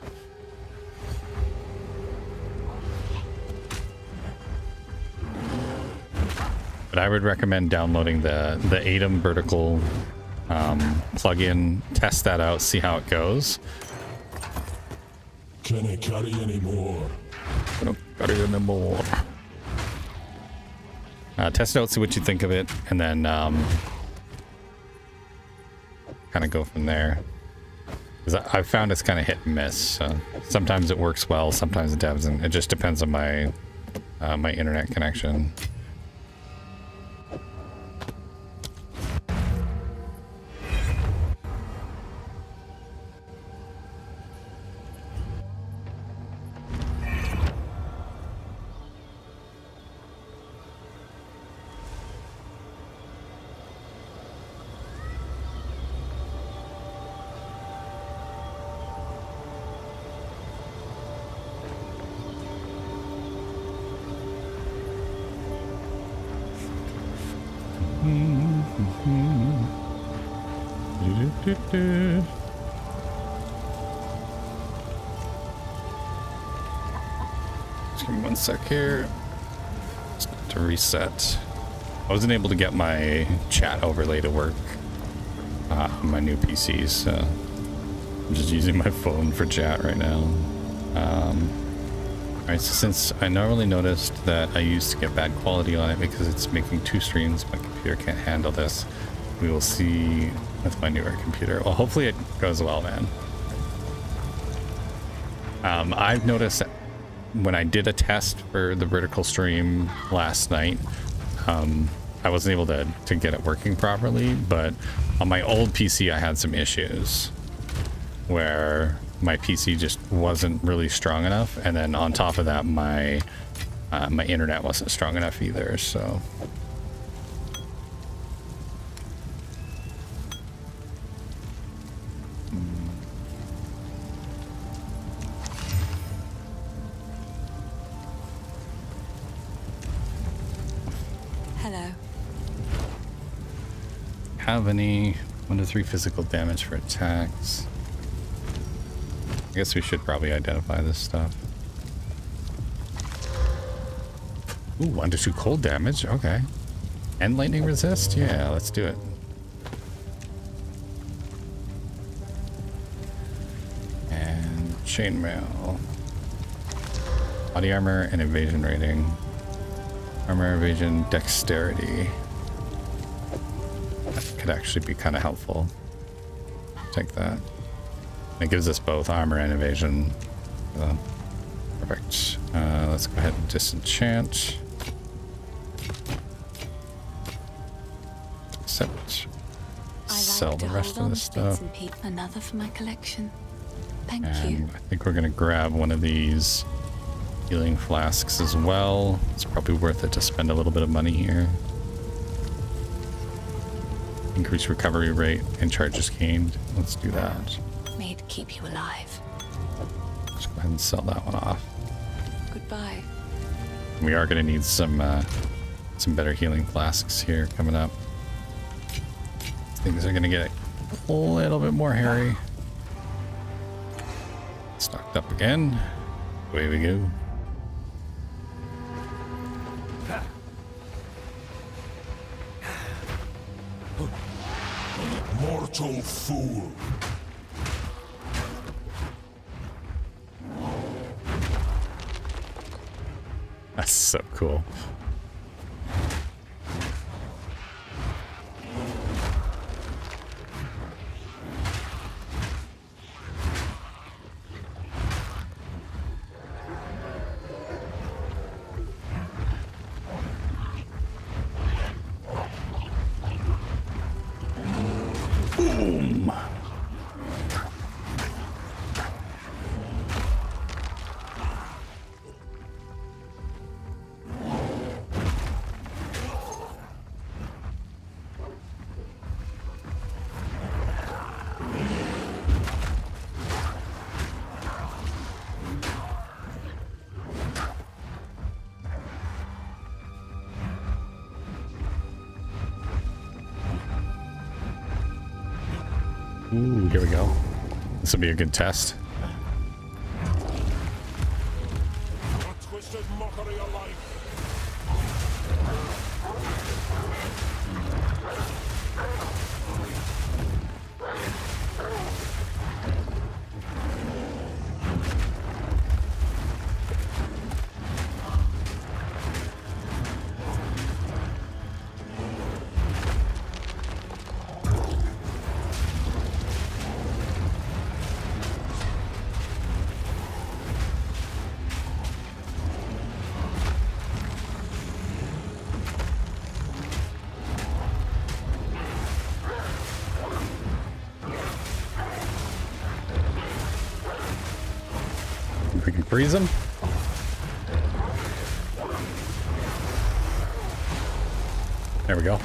Speaker 1: But I would recommend downloading the ATOM vertical plugin, test that out, see how it goes.
Speaker 5: Can I carry any more?
Speaker 1: I don't carry any more. Test it out, see what you think of it, and then kind of go from there. Because I found it's kind of hit and miss. So sometimes it works well, sometimes it doesn't. It just depends on my my internet connection. Just give me 1 sec here. Just to reset. I wasn't able to get my chat overlay to work on my new PC, so I'm just using my phone for chat right now. Alright, so since I normally noticed that I used to get bad quality on it because it's making 2 streams, my computer can't handle this. We will see with my newer computer. Well, hopefully it goes well, man. I've noticed that when I did a test for the vertical stream last night, I wasn't able to get it working properly, but on my old PC I had some issues where my PC just wasn't really strong enough, and then on top of that my my internet wasn't strong enough either, so
Speaker 8: Hello.
Speaker 1: have any 1 to 3 physical damage for attacks. I guess we should probably identify this stuff. Ooh, 1 to 2 cold damage. Okay. And lightning resist? Yeah, let's do it. And chainmail. Body armor and evasion rating. Armor, evasion, dexterity. That could actually be kind of helpful. Take that. It gives us both armor and evasion. Perfect. Let's go ahead and disenchant. Except sell the rest of this stuff.
Speaker 8: Another for my collection. Thank you.
Speaker 1: And I think we're gonna grab one of these healing flasks as well. It's probably worth it to spend a little bit of money here. Increase recovery rate and charges gained. Let's do that.
Speaker 8: Made to keep you alive.
Speaker 1: Let's go ahead and sell that one off.
Speaker 8: Goodbye.
Speaker 1: We are going to need some better healing flasks here coming up. Things are going to get a little bit more hairy. Stocked up again. Away we go.
Speaker 5: Mortal fool.
Speaker 1: That's so cool. Boom. Ooh, here we go. This will be a good test.
Speaker 5: A twisted mockery of life.
Speaker 1: We can freeze them. There we go.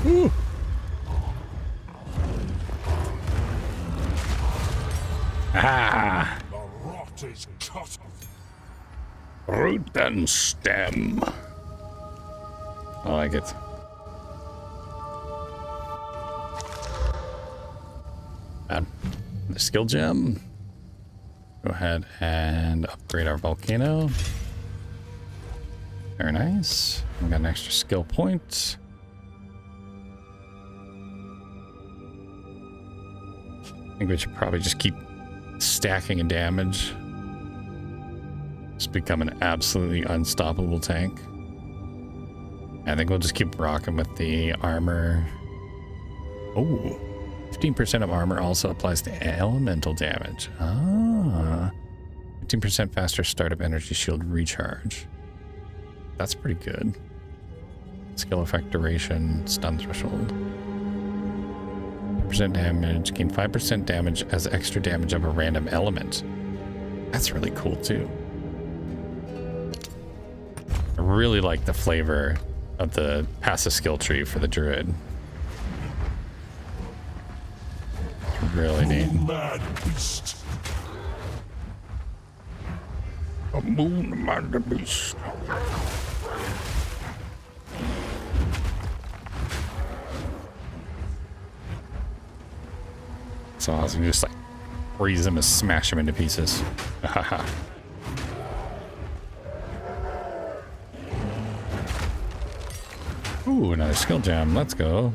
Speaker 1: Woo. Ah.
Speaker 5: The rot is cut.
Speaker 1: Root and stem. I like it. Bad. The skill gem. Go ahead and upgrade our volcano. Very nice. We got an extra skill point. I think we should probably just keep stacking in damage. Just become an absolutely unstoppable tank. I think we'll just keep rocking with the armor. Oh, 15% of armor also applies to elemental damage. Ah, 15% faster startup energy shield recharge. That's pretty good. Skill effect duration, stun threshold. 5% damage, gain 5% damage as extra damage of a random element. That's really cool too. I really like the flavor of the passive skill tree for the druid. It's really neat.
Speaker 5: Mad beast.
Speaker 1: A moon mad beast. So awesome. You just like freeze them and smash them into pieces. Haha. Ooh, another skill gem. Let's go.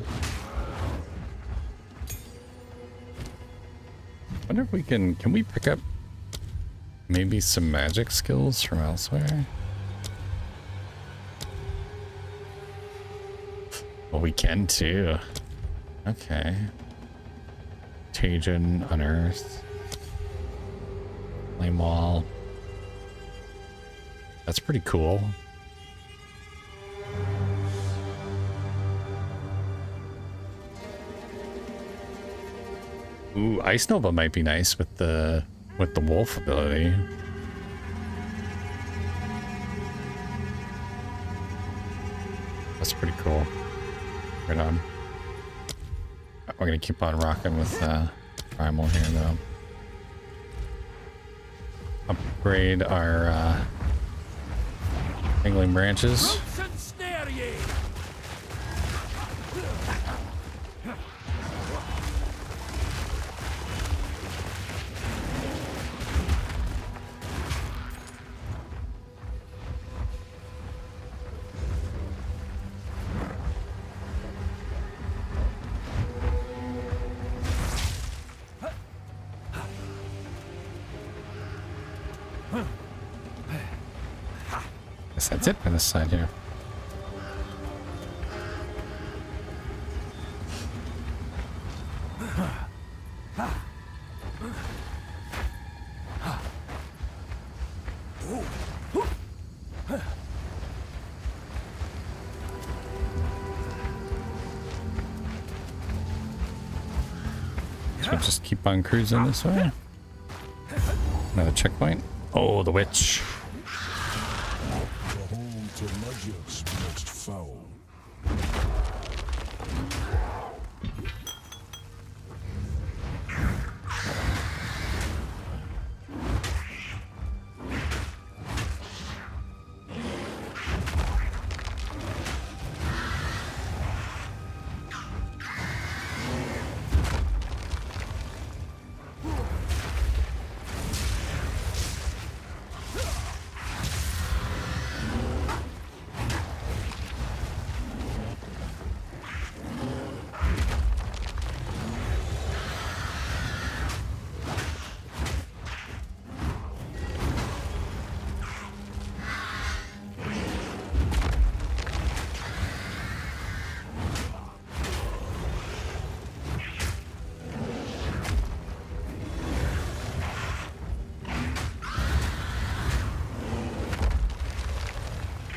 Speaker 1: Wonder if we can we pick up maybe some magic skills from elsewhere? Well, we can too. Okay. Contagion, Unearth. Flame Wall. That's pretty cool. Ooh, Ice Nova might be nice with the wolf ability. That's pretty cool. Right on. We're gonna keep on rocking with Primal here though. Upgrade our Angling Branches. Guess that's it for this side here. So we'll just keep on cruising this way. Another checkpoint. Oh, the witch.
Speaker 5: Behold to magic's next foul.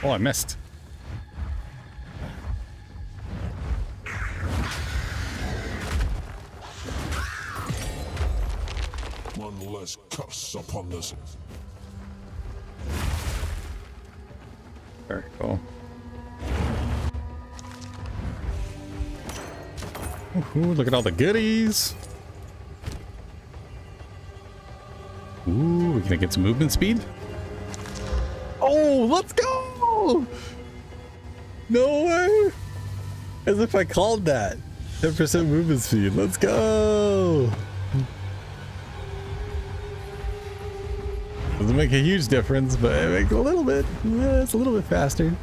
Speaker 1: Oh, I missed.
Speaker 5: One less curse upon this.
Speaker 1: Very cool. Ooh, look at all the goodies. Ooh, we're gonna get some movement speed. Oh, let's go! No way! As if I called that. 10% movement speed. Let's go! Doesn't make a huge difference, but it makes a little bit. Yeah, it's a little bit faster.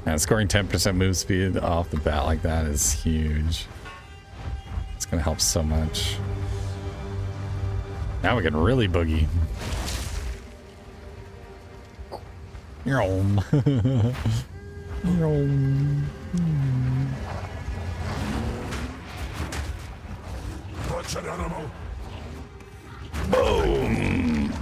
Speaker 1: And scoring 10% move speed off the bat like that is huge. It's gonna help so much. Now we can really boogie. Yum. Yum.
Speaker 5: Wretched animal.
Speaker 1: Boom.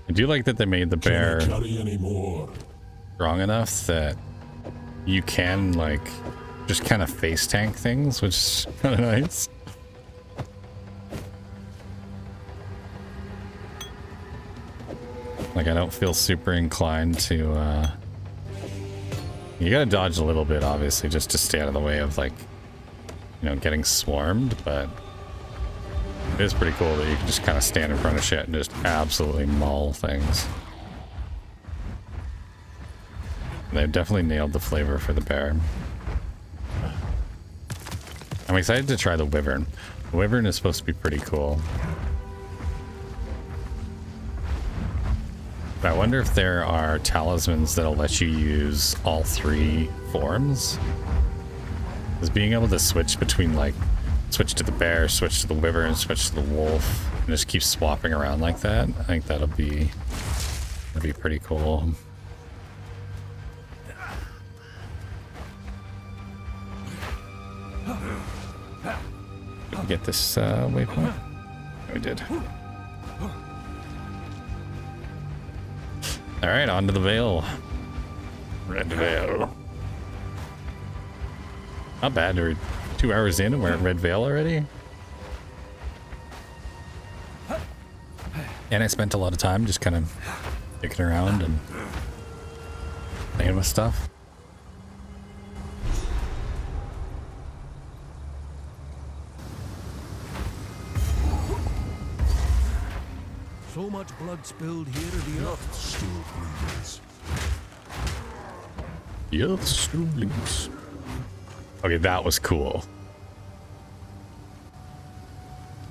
Speaker 1: I do like that they made the bear strong enough that you can like just kind of face tank things, which is kind of nice. Like I don't feel super inclined to you gotta dodge a little bit obviously just to stay out of the way of like, you know, getting swarmed, but it is pretty cool that you can just kind of stand in front of shit and just absolutely maul things. They've definitely nailed the flavor for the bear. I'm excited to try the wyvern. The wyvern is supposed to be pretty cool. But I wonder if there are talismans that'll let you use all three forms. Because being able to switch between like switch to the bear, switch to the wyvern, switch to the wolf, and just keep swapping around like that. I think that'd be pretty cool. Did we get this waypoint? We did. All right, on to the Veil. Red Veil. Not bad. We're 2 hours in and we're at Red Veil already. And I spent a lot of time just kind of dicking around and playing with stuff.
Speaker 4: So much blood spilled here the earth
Speaker 5: still bleeds.
Speaker 1: The earth still bleeds. Okay, that was cool.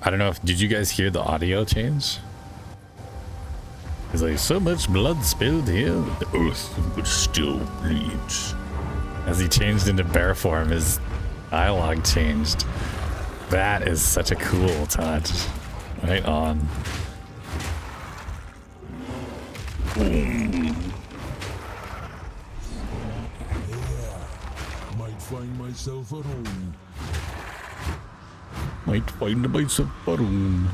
Speaker 1: I don't know if, did you guys hear the audio change? It's like, so much blood spilled here, but the earth still bleeds. As he changed into bear form, his dialogue changed. That is such a cool touch. Right on.
Speaker 5: Yeah, might find myself at home.
Speaker 1: Might find myself at home.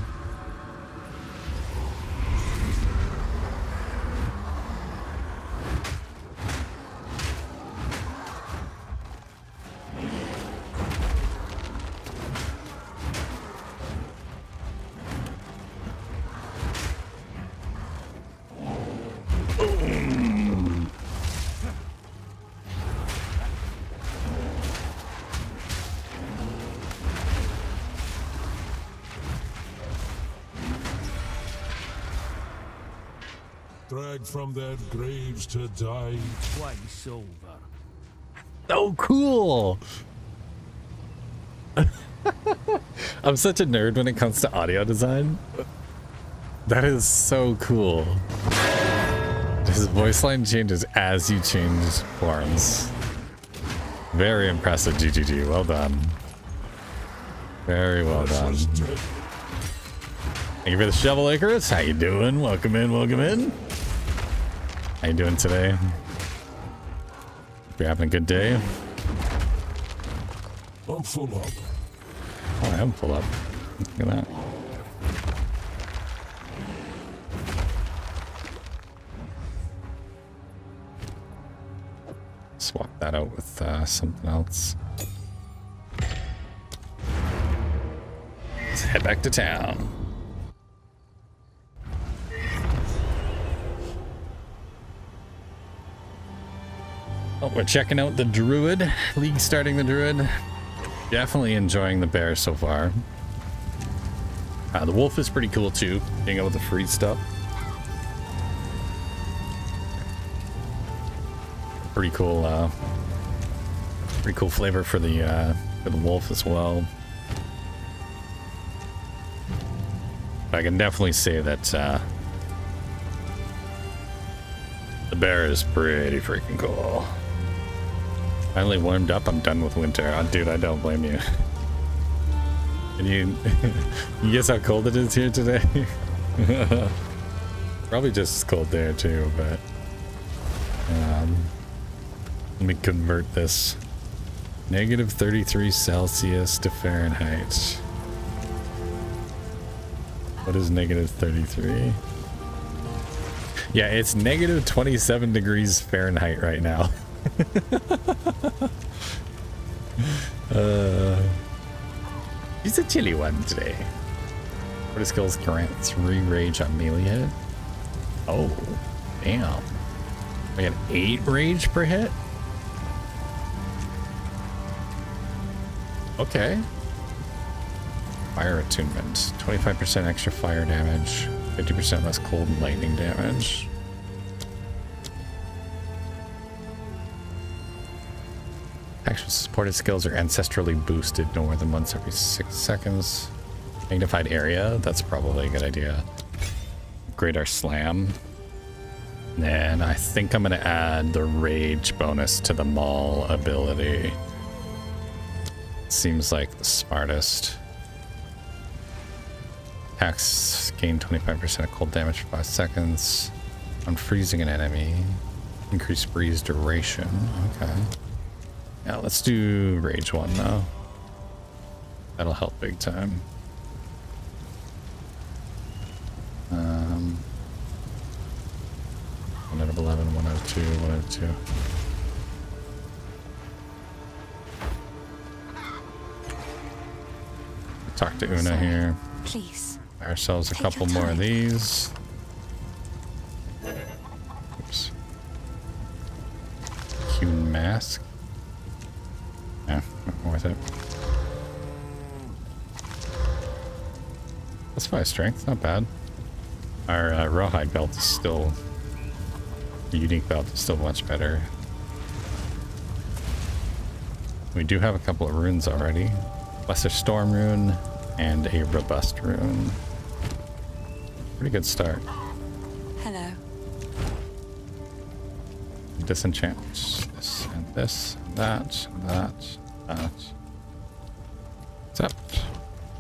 Speaker 5: Dragged from their graves to die.
Speaker 4: twice over.
Speaker 1: Oh, cool. I'm such a nerd when it comes to audio design. That is so cool. His voice line changes as you change forms. Very impressive, GGG. Well done. Very well done. Thank you for the shovel, Icarus. How you doing? Welcome in, welcome in. How you doing today? Hope you're having a good day.
Speaker 5: I'm full up.
Speaker 1: Oh, I am full up. Look at that. Swap that out with something else. Let's head back to town. Oh, we're checking out the Druid. League starting the Druid. Definitely enjoying the bear so far. The wolf is pretty cool too, being able to freeze stuff. Pretty cool flavor for the wolf as well. But I can definitely say that the bear is pretty freaking cool. Finally warmed up. I'm done with winter. Oh, dude, I don't blame you. Can you guess how cold it is here today? Probably just as cold there too, but let me convert this. Negative 33 Celsius to Fahrenheit. What is negative 33? Yeah, it's negative 27 degrees Fahrenheit right now. He's a chilly one today. What is skills grant 3 rage on melee hit? Oh, damn. We got 8 rage per hit? Okay. Fire attunement. 25% extra fire damage. 50% less cold and lightning damage. Actual supported skills are ancestrally boosted no more than once every 6 seconds. Magnified area, that's probably a good idea. Upgrade our slam. And I think I'm gonna add the rage bonus to the maul ability. Seems like the smartest. Attacks gain 25% of cold damage for 5 seconds. On freezing an enemy. Increase breeze duration. Okay. Yeah, let's do rage 1 now. That'll help big time. 1 out of 11, 1 out of 2, 1 out of 2. Talk to Una here.
Speaker 8: Please.
Speaker 1: Buy ourselves a couple more of these. Oops. Human mask. Yeah, not worth it. That's 5 strength, not bad. Our rawhide belt is still, the unique belt is still much better. We do have a couple of runes already. Lesser Storm rune and a Robust rune. Pretty good start.
Speaker 8: Hello.
Speaker 1: Disenchant this and this, and that, and that, and that. Accept.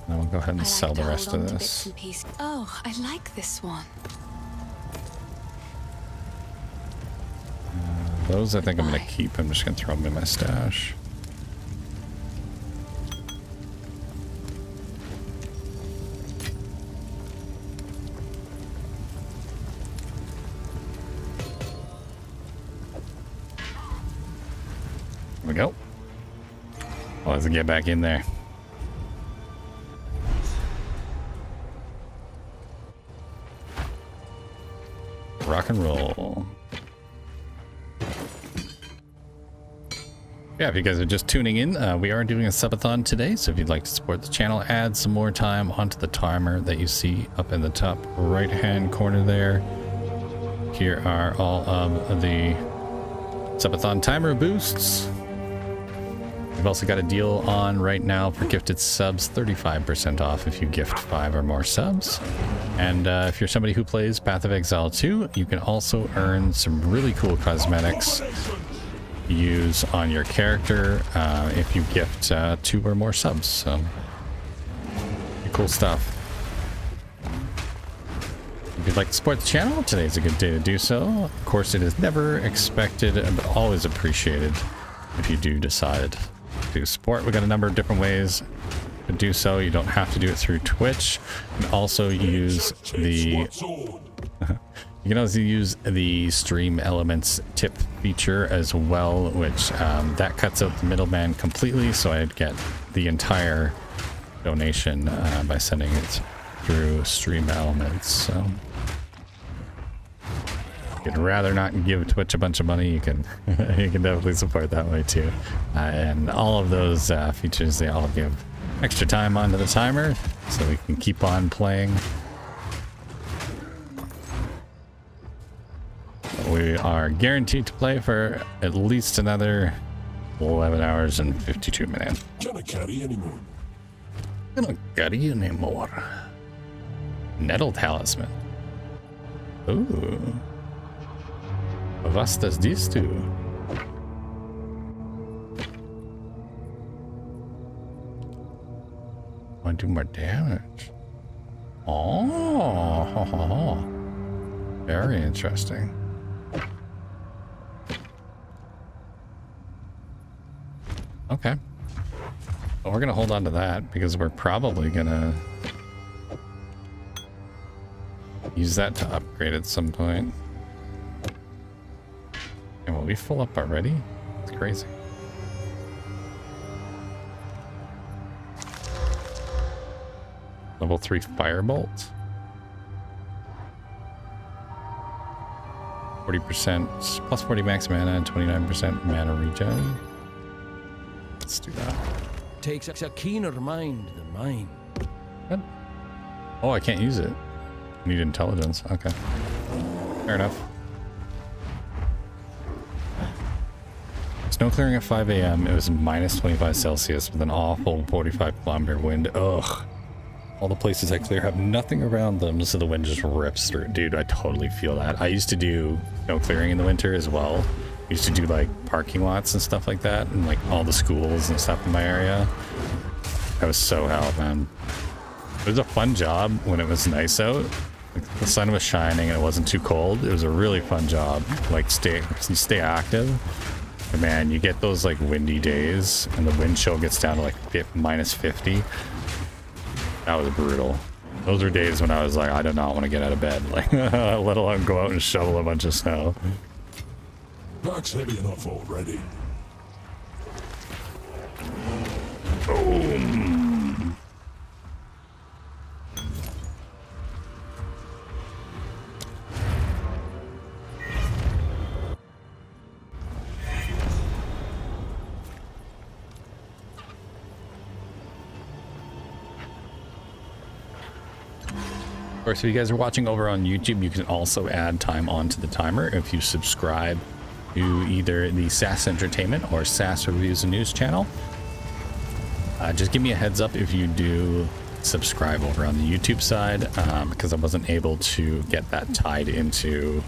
Speaker 1: Then we'll go ahead and sell the rest of this.
Speaker 8: Oh, I like this one.
Speaker 1: Those I think I'm going to keep. I'm just going to throw them in my stash. There we go. Well, let's get back in there. Rock and roll. Yeah, if you guys are just tuning in, we are doing a subathon today, so if you'd like to support the channel, add some more time onto the timer that you see up in the top right hand corner there. Here are all of the subathon timer boosts. We've also got a deal on right now for gifted subs, 35% off if you gift 5 or more subs. And if you're somebody who plays Path of Exile 2, you can also earn some really cool cosmetics to use on your character if you gift 2 or more subs. So, cool stuff. If you'd like to support the channel, today's a good day to do so. Of course, it is never expected, but always appreciated if you do decide to support. We got a number of different ways to do so. You don't have to do it through Twitch. You can also use the you can also use the Stream Elements tip feature as well, which that cuts out the middleman completely, so I'd get the entire donation by sending it through Stream Elements. So if you'd rather not give Twitch a bunch of money, you can you can definitely support that way too. And all of those features, they all give extra time onto the timer, so we can keep on playing. We are guaranteed to play for at least another 11 hours and 52 minutes.
Speaker 5: Can't carry anymore.
Speaker 1: Can't carry anymore. Nettle Talisman. Ooh. What does this do? Want to do more damage. Oh, very interesting. Okay. Well, we're gonna hold on to that because we're probably gonna use that to upgrade at some point. And will we full up already? It's crazy. Level 3 Firebolt. 40% plus 40 max mana and 29% mana regen. Let's do that.
Speaker 4: Takes a keener mind than mine.
Speaker 1: Good. Oh, I can't use it. I need intelligence. Okay. Fair enough. Snow clearing at 5 a.m. It was minus 25 Celsius with an awful 45-kilometer wind. Ugh. All the places I clear have nothing around them, so the wind just rips through. Dude, I totally feel that. I used to do snow clearing in the winter as well. I used to do like parking lots and stuff like that, and like all the schools and stuff in my area. I was so out, man. It was a fun job when it was nice out. Like, the sun was shining and it wasn't too cold. It was a really fun job. Like you stay active. But man, you get those like windy days and the wind chill gets down to like minus 50. That was brutal. Those were days when I was like, I do not want to get out of bed, like let alone go out and shovel a bunch of snow.
Speaker 5: Back's heavy enough already.
Speaker 1: Boom. Of course, if you guys are watching over on YouTube, you can also add time onto the timer if you subscribe to either the SASS Entertainment or SASS Reviews and News channel. Just give me a heads up if you do subscribe over on the YouTube side, because I wasn't able to get that tied into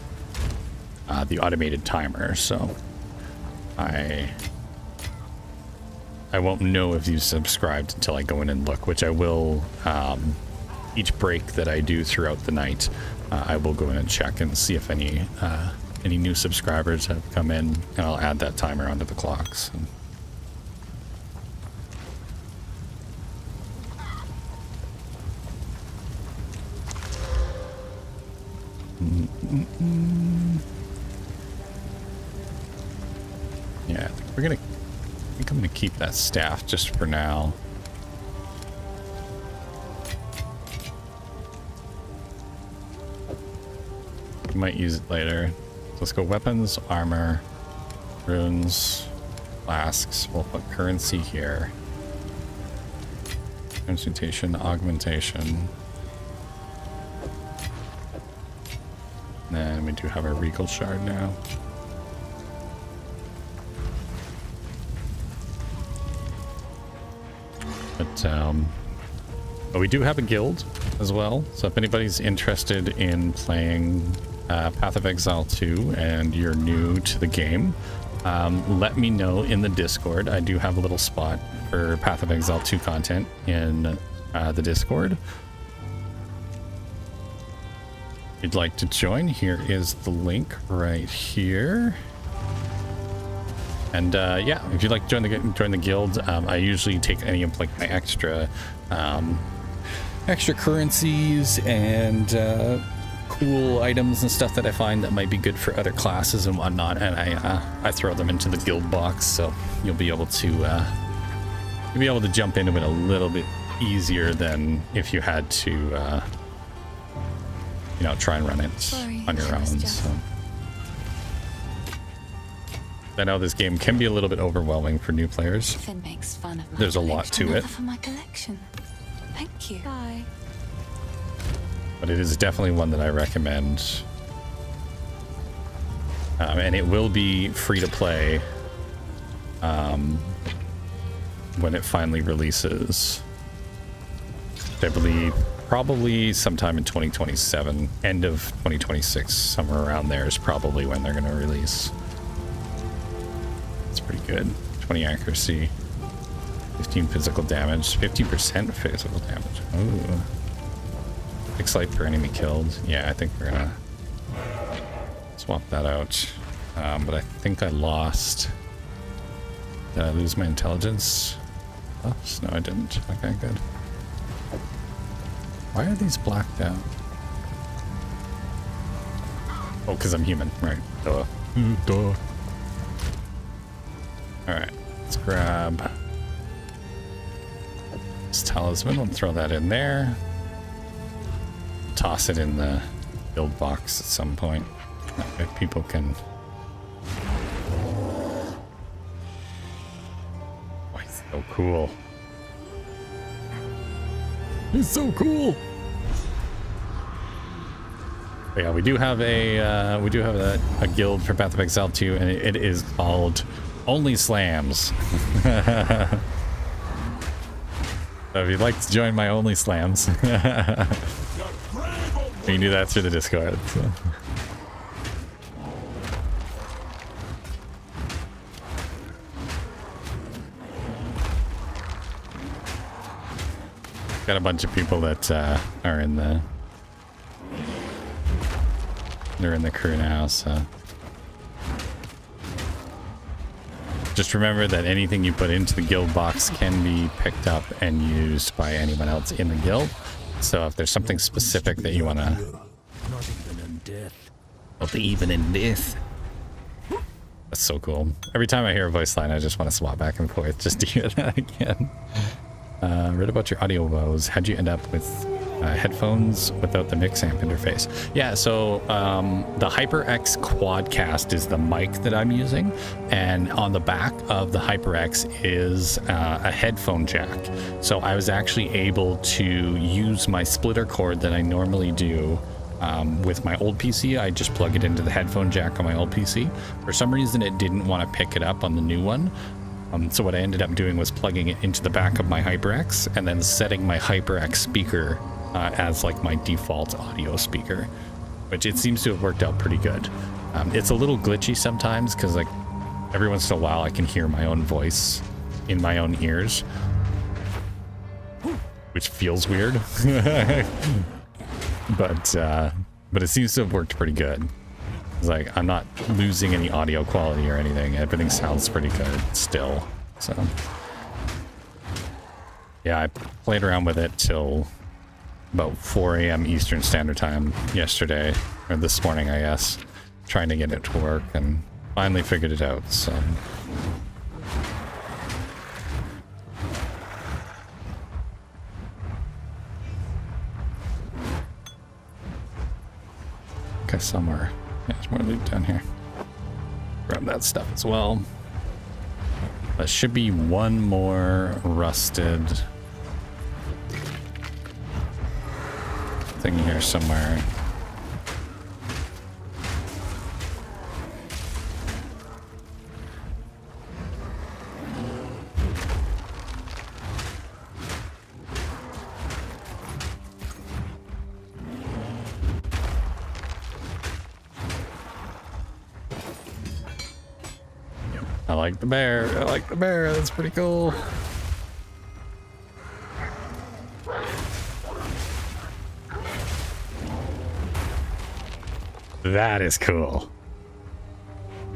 Speaker 1: the automated timer, so I won't know if you subscribed until I go in and look, which I will. Each break that I do throughout the night, I will go in and check and see if any new subscribers have come in, and I'll add that timer onto the clocks. Yeah, I think I'm gonna keep that staff just for now. Might use it later. Let's go weapons, armor, runes, flasks. We'll put currency here. Transmutation, augmentation. And then we do have our regal shard now. But we do have a guild as well. So if anybody's interested in playing Path of Exile 2 and you're new to the game, let me know in the Discord. I do have a little spot for Path of Exile 2 content in the Discord. If you'd like to join, here is the link right here. And yeah, if you'd like to join the guild, I usually take any of like my extra currencies and cool items and stuff that I find that might be good for other classes and whatnot, and I throw them into the guild box, so you'll be able to jump into it a little bit easier than if you had to you know, try and run it on your own. So I know this game can be a little bit overwhelming for new players.
Speaker 8: Finn makes fun of my
Speaker 1: There's a lot to it.
Speaker 8: For my collection. Thank you. Bye.
Speaker 1: But it is definitely one that I recommend. And it will be free to play when it finally releases. I believe probably sometime in 2027, end of 2026, somewhere around there is probably when they're going to release. It's pretty good. 20 accuracy, 15 physical damage, 15% physical damage. Ooh. Exile per enemy killed. Yeah, I think we're gonna swap that out. But I think I lost. Did I lose my intelligence? Oh, no, I didn't. Okay, good. Why are these blacked out? Oh, because I'm human, right? Duh. Duh. Alright, let's grab this talisman. We'll throw that in there. Toss it in the build box at some point. That way people can... Oh, he's so cool. He's so cool. But yeah, we do have a guild for Path of Exile 2, and it is called Only Slams. So if you'd like to join my Only Slams, you can do that through the Discord. So. Got a bunch of people that are in the crew now, so just remember that anything you put into the guild box can be picked up and used by anyone else in the guild. So if there's something specific that you want to...
Speaker 4: Not even in death.
Speaker 1: Not even in death. That's so cool. Every time I hear a voice line, I just want to swap back and forth just to hear that again. Read about your audio woes. How'd you end up with headphones without the mix amp interface? Yeah, so the HyperX Quadcast is the mic that I'm using, and on the back of the HyperX is a headphone jack. So I was actually able to use my splitter cord that I normally do with my old PC. I just plug it into the headphone jack on my old PC. For some reason, it didn't want to pick it up on the new one. So what I ended up doing was plugging it into the back of my HyperX and then setting my HyperX speaker as like my default audio speaker, which it seems to have worked out pretty good. It's a little glitchy sometimes because like every once in a while I can hear my own voice in my own ears, which feels weird. But it seems to have worked pretty good. It's like I'm not losing any audio quality or anything. Everything sounds pretty good still. So yeah, I played around with it till about 4 a.m. Eastern Standard Time yesterday, or this morning, I guess, trying to get it to work, and finally figured it out. So okay, somewhere. Yeah, there's more loot down here. Grab that stuff as well. There should be one more rusted thing here somewhere. I like the bear. I like the bear. That's pretty cool. That is cool.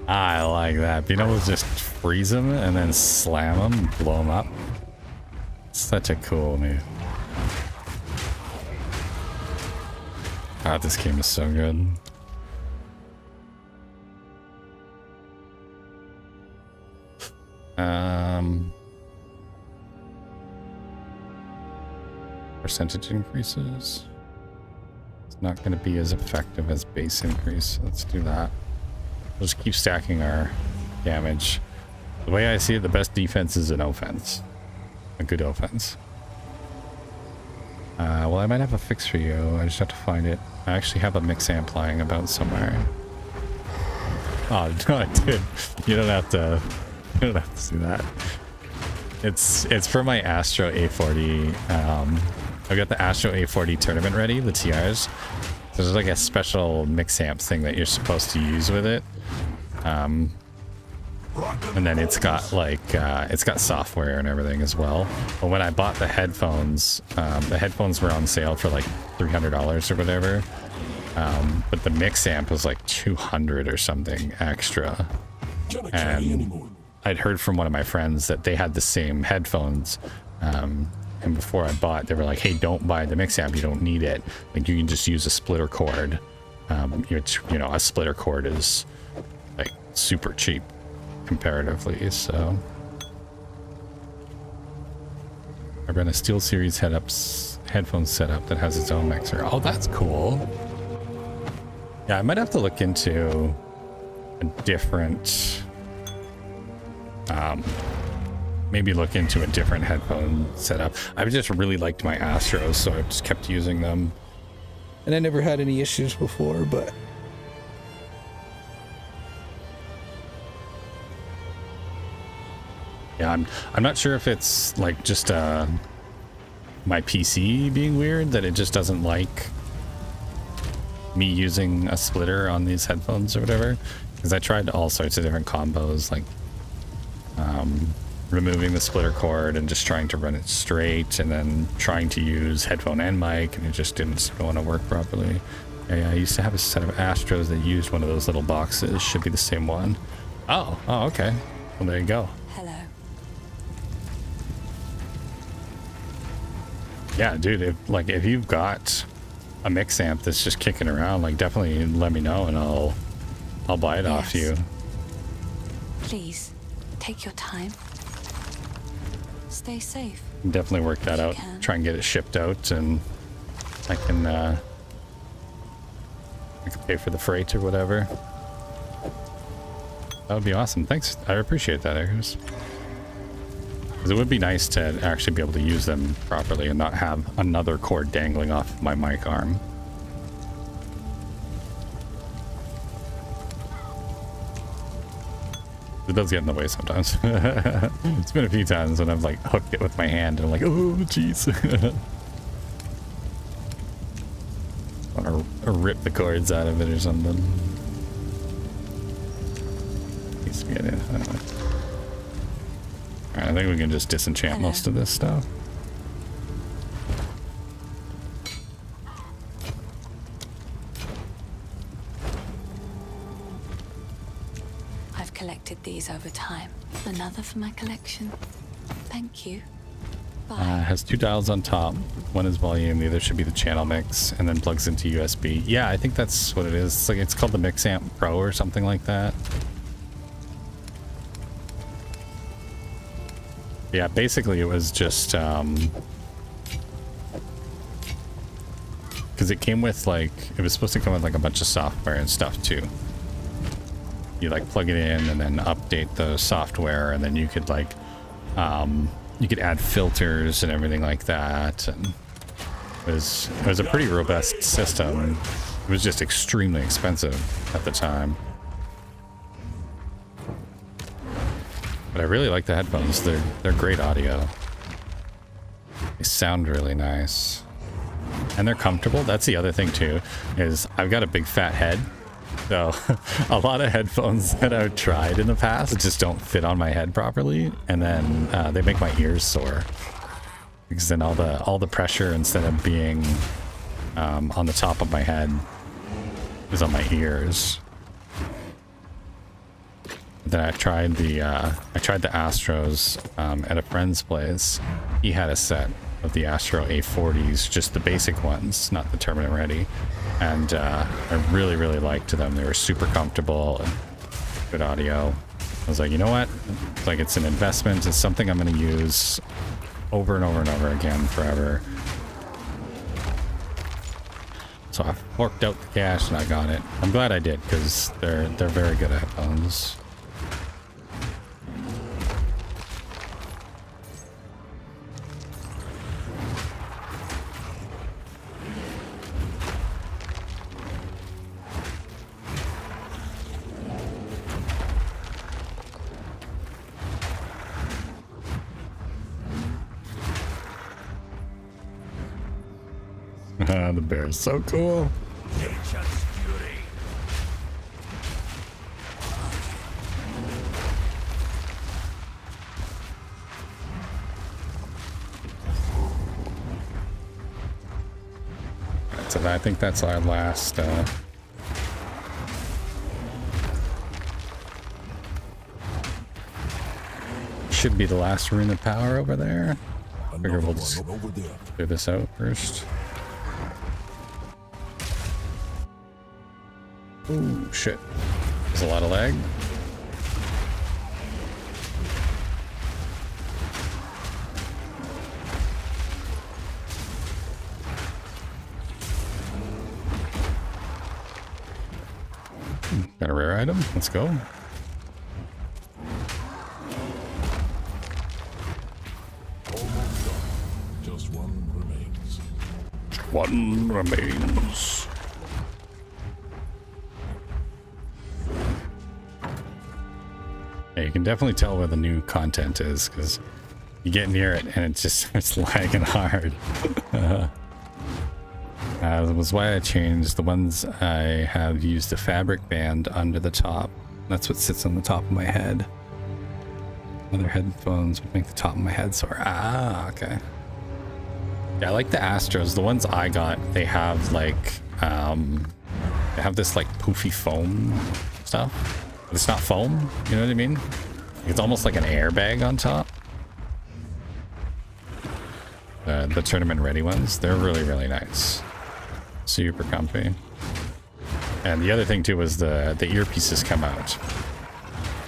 Speaker 1: I like that. Being able to just freeze them and then slam them and blow them up. Such a cool move. God, this game is so good. Percentage increases. It's not going to be as effective as base increase. Let's do that. We'll just keep stacking our damage. The way I see it, the best defense is an offense. A good offense. Well, I might have a fix for you. I just have to find it. I actually have a mix amp lying about somewhere. Oh, no, I did. You don't have to. You don't have to see that. It's for my Astro A40. I've got the Astro A40 tournament ready, the TRs. So there's like a special mix amp thing that you're supposed to use with it. And then it's got like it's got software and everything as well. But when I bought the headphones were on sale for like $300 or whatever. But the mix amp was like $200 or something extra. And I'd heard from one of my friends that they had the same headphones. And before I bought, they were like, hey, don't buy the mix amp. You don't need it. Like, you can just use a splitter cord. You know, a splitter cord is like super cheap comparatively. So I run a SteelSeries headphone setup that has its own mixer. Oh, that's cool. Yeah, I might have to look into a different... maybe look into a different headphone setup. I've just really liked my Astros, so I've just kept using them. And I never had any issues before, but... Yeah, I'm not sure if it's like just my PC being weird, that it just doesn't like me using a splitter on these headphones or whatever. Because I tried all sorts of different combos, like removing the splitter cord and just trying to run it straight, and then trying to use headphone and mic, and it just didn't want to work properly. Yeah, I used to have a set of Astros that used one of those little boxes. Should be the same one. Oh, okay. Well, there you go.
Speaker 8: Hello.
Speaker 1: Yeah, dude, if you've got a mix amp that's just kicking around, like, definitely let me know and I'll buy it off you.
Speaker 8: Please, take your time. Stay safe.
Speaker 1: Definitely work that out. Try and get it shipped out, and I can pay for the freight or whatever. That would be awesome. Thanks. I appreciate that, Eggers. Because it would be nice to actually be able to use them properly and not have another cord dangling off my mic arm. It does get in the way sometimes. It's been a few times when I've like hooked it with my hand and I'm like, oh jeez. Or rip the cords out of it or something. Needs to get in. I don't know. Alright, I think we can just disenchant most of this stuff.
Speaker 8: I've collected these over time. Another for my collection. Thank you.
Speaker 1: Has two dials on top. One is volume, the other should be the channel mix, and then plugs into USB. Yeah, I think that's what it is. It's like, it's called the Mix Amp Pro or something like that. Yeah, basically it was just because it came with like, it was supposed to come with like a bunch of software and stuff too. You like plug it in and then update the software, and then you could like you could add filters and everything like that, and it was a pretty robust system. It was just extremely expensive at the time. But I really like the headphones. They're great audio. They sound really nice. And they're comfortable. That's the other thing too, is I've got a big fat head. So a lot of headphones that I've tried in the past just don't fit on my head properly, and then they make my ears sore. Because then all the pressure, instead of being on the top of my head, is on my ears. Then I tried the Astros at a friend's place. He had a set of the Astro A40s, just the basic ones, not the tournament ready, and I really liked them. They were super comfortable and good audio. I was like, you know what? It's like, it's an investment. It's something I'm going to use over and over and over again forever. So I forked out the cash and I got it. I'm glad I did, because they're very good headphones. The bear is so cool. So I think that's our last should be the last rune of power over there. I figure we'll just do this out first. Oh shit. There's a lot of lag. Got a rare item. Let's go.
Speaker 5: Just one remains.
Speaker 1: One remains. Yeah, you can definitely tell where the new content is, because you get near it and it's lagging hard. That was why I changed the ones I have used a fabric band under the top. That's what sits on the top of my head. Other headphones would make the top of my head sore. Ah, okay. Yeah, I like the Astros. The ones I got, they have like, they have this like poofy foam stuff. But it's not foam, you know what I mean? It's almost like an airbag on top. The tournament ready ones, they're really nice. Super comfy. And the other thing too was the earpieces come out.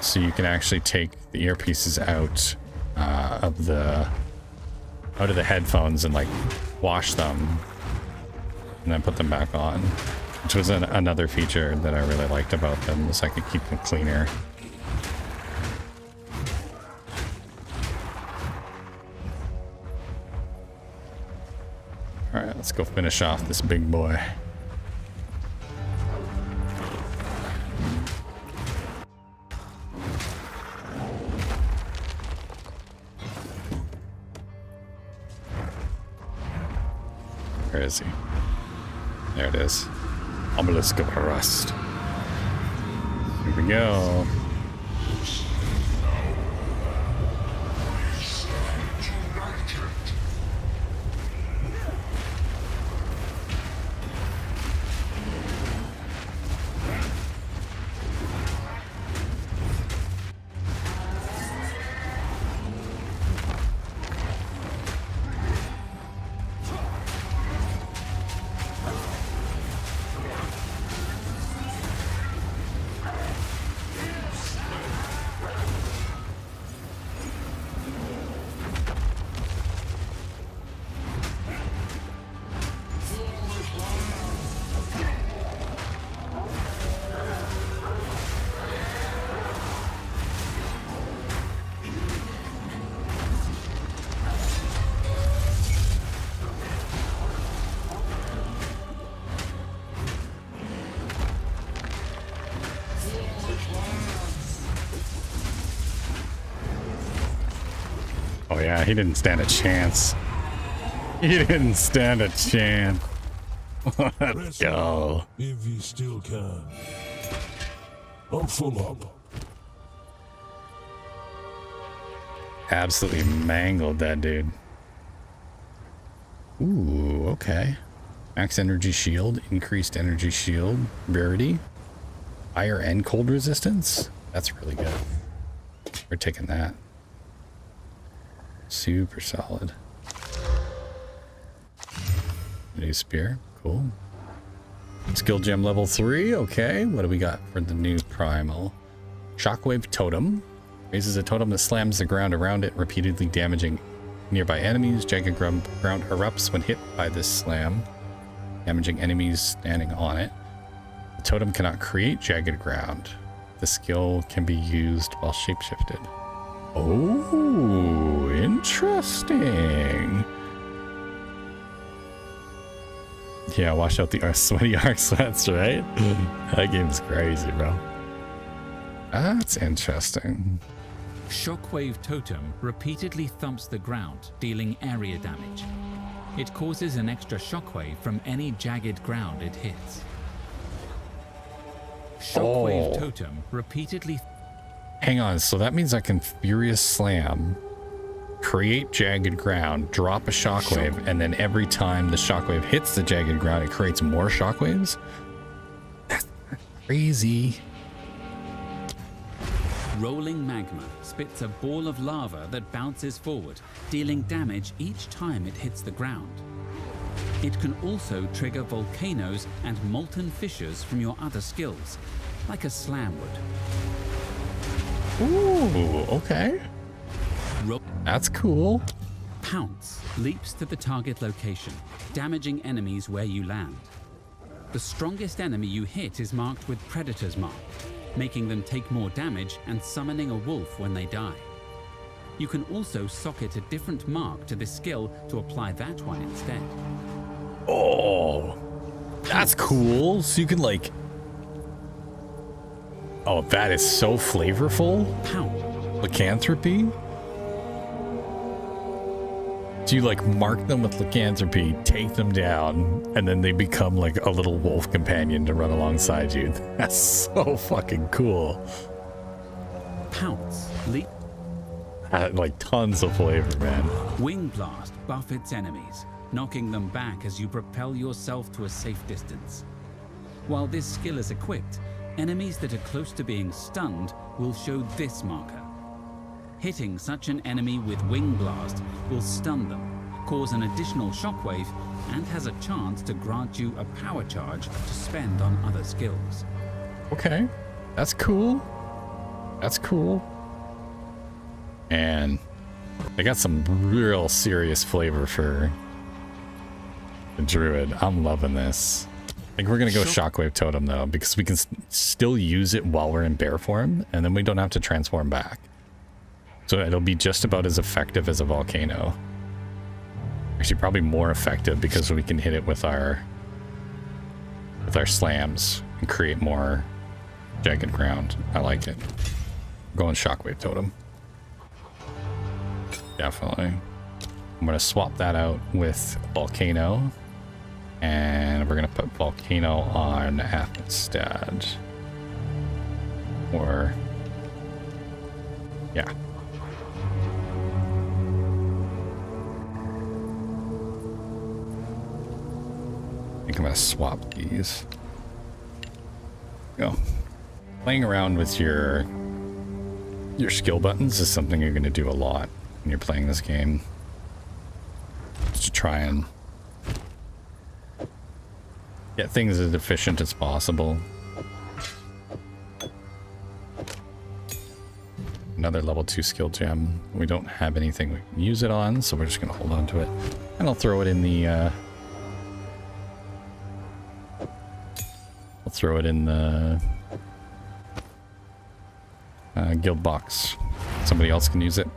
Speaker 1: So you can actually take the earpieces out of the headphones and like wash them and then put them back on, which was another feature that I really liked about them, was I could keep them cleaner. All right, let's go finish off this big boy. Where is he? There it is. Obelisk of Rust. Here we go. Oh yeah, he didn't stand a chance. He didn't stand a chance. Let's go.
Speaker 5: If you still can. I'm full up.
Speaker 1: Absolutely mangled that dude. Ooh, okay. Max energy shield, increased energy shield, rarity, fire and cold resistance. That's really good. We're taking that. Super solid. New spear, cool. Skill gem level 3, okay. What do we got for the new primal? Shockwave totem. Raises a totem that slams the ground around it, repeatedly damaging nearby enemies. Jagged ground erupts when hit by this slam, damaging enemies standing on it. The totem cannot create jagged ground. The skill can be used while shapeshifted. Oh, interesting. Yeah, wash out the sweaty arc sweats, right? That game's crazy, bro. That's interesting.
Speaker 7: Shockwave Totem repeatedly thumps the ground, dealing area damage. It causes an extra shockwave from any jagged ground it hits. Shockwave Totem repeatedly...
Speaker 1: Hang on, so that means I can Furious Slam, create jagged ground, drop a shockwave, and then every time the shockwave hits the jagged ground, it creates more shockwaves? That's crazy.
Speaker 7: Rolling magma spits a ball of lava that bounces forward, dealing damage each time it hits the ground. It can also trigger volcanoes and molten fissures from your other skills, like a slam would.
Speaker 1: Ooh, okay. That's cool.
Speaker 7: Pounce leaps to the target location, damaging enemies where you land. The strongest enemy you hit is marked with Predator's Mark, making them take more damage and summoning a wolf when they die. You can also socket a different mark to this skill to apply that one instead.
Speaker 1: Oh, that's cool. So you can like... Oh, that is so flavorful. Lycanthropy. So you like mark them with lycanthropy, take them down, and then they become like a little wolf companion to run alongside you. That's so fucking cool.
Speaker 7: Pounce, leap.
Speaker 1: Like tons of flavor, man.
Speaker 7: Wing Blast buffets enemies, knocking them back as you propel yourself to a safe distance. While this skill is equipped, enemies that are close to being stunned will show this marker. Hitting such an enemy with Wing Blast will stun them, cause an additional shockwave, and has a chance to grant you a power charge to spend on other skills.
Speaker 1: Okay, that's cool. That's cool. And they got some real serious flavor for the Druid. I'm loving this. I think we're gonna go Shockwave Totem though, because we can still use it while we're in bear form, and then we don't have to transform back. So it'll be just about as effective as a volcano. Actually, probably more effective because we can hit it with our slams and create more jagged ground. I like it. Going Shockwave Totem. Definitely. I'm gonna swap that out with Volcano, and we're gonna put Volcano on Ath instead. Or yeah. I think I'm gonna swap these. Go. Playing around with your skill buttons is something you're gonna do a lot when you're playing this game. Just to try and get things as efficient as possible. Another level 2 skill gem. We don't have anything we can use it on, so we're just gonna hold on to it. And I'll throw it in the guild box. Somebody else can use it.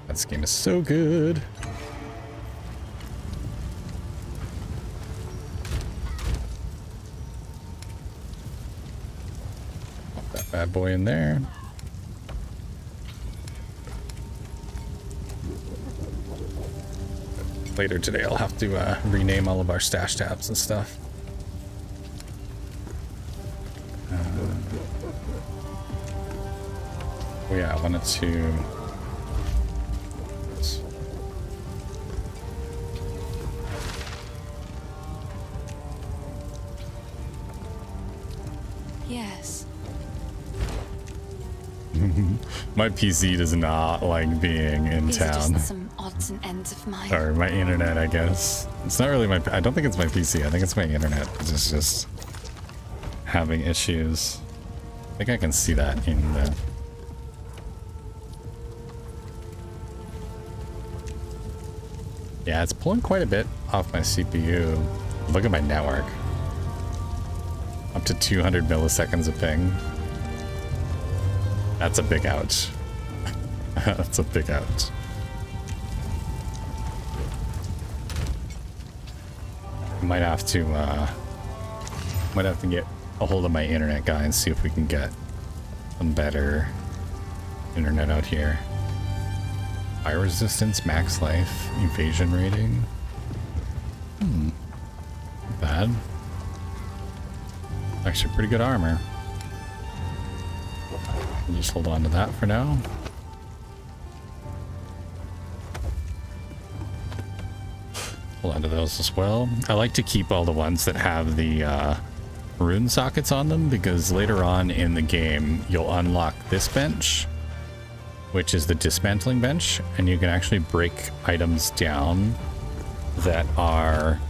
Speaker 1: This game is so good. Pop that bad boy in there. Later today I'll have to rename all of our stash tabs and stuff. Oh yeah, I wanted to
Speaker 8: Yes.
Speaker 1: My PC does not like being in
Speaker 8: These are
Speaker 1: town.
Speaker 8: just some odds and ends of mine.
Speaker 1: Or my internet, I guess. It's not really my... I don't think it's my PC. I think it's my internet. It's just having issues. I think I can see that in the... Yeah, it's pulling quite a bit off my CPU. Look at my network. Up to 200 milliseconds of ping. That's a big ouch. That's a big ouch. Might have to get a hold of my internet guy and see if we can get some better internet out here. Fire resistance, max life, evasion rating. Not bad. Actually pretty good armor. We'll just hold on to that for now. Hold on to those as well. I like to keep all the ones that have the rune sockets on them, because later on in the game you'll unlock this bench, which is the dismantling bench, and you can actually break items down that are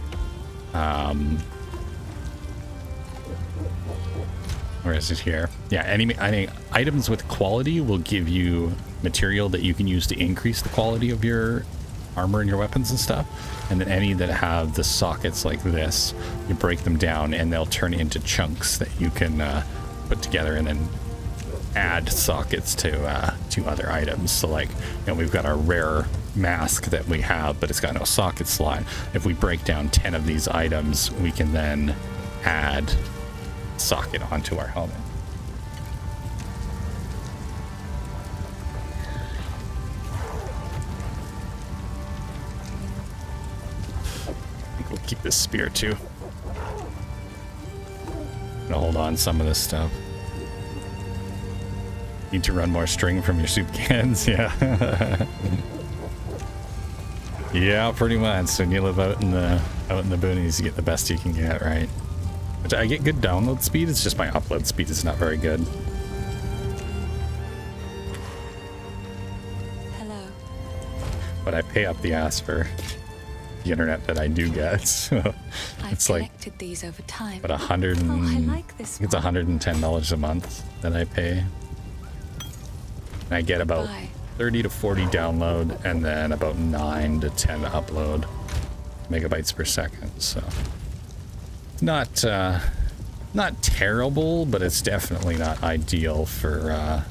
Speaker 1: where is it here? Yeah, any items with quality will give you material that you can use to increase the quality of your armor and your weapons and stuff. And then any that have the sockets like this, you break them down and they'll turn into chunks that you can put together and then add sockets to other items. So like, we've got our rare mask that we have, but it's got no socket slot. If we break down 10 of these items, we can then add socket onto our helmet. I think we'll keep this spear too. I'm gonna hold on some of this stuff. Need to run more string from your soup cans, yeah. Yeah, pretty much. When you live out in the boonies, you get the best you can get, right? Which I get good download speed, it's just my upload speed is not very good.
Speaker 8: Hello.
Speaker 1: But I pay up the ass for the internet that I do get. So it's like
Speaker 8: these over time.
Speaker 1: but $100 and,
Speaker 8: I like this
Speaker 1: it's $110 a month that I pay. And I get about 30 to 40 download and then about 9 to 10 upload megabytes per second. So not terrible, but it's definitely not ideal for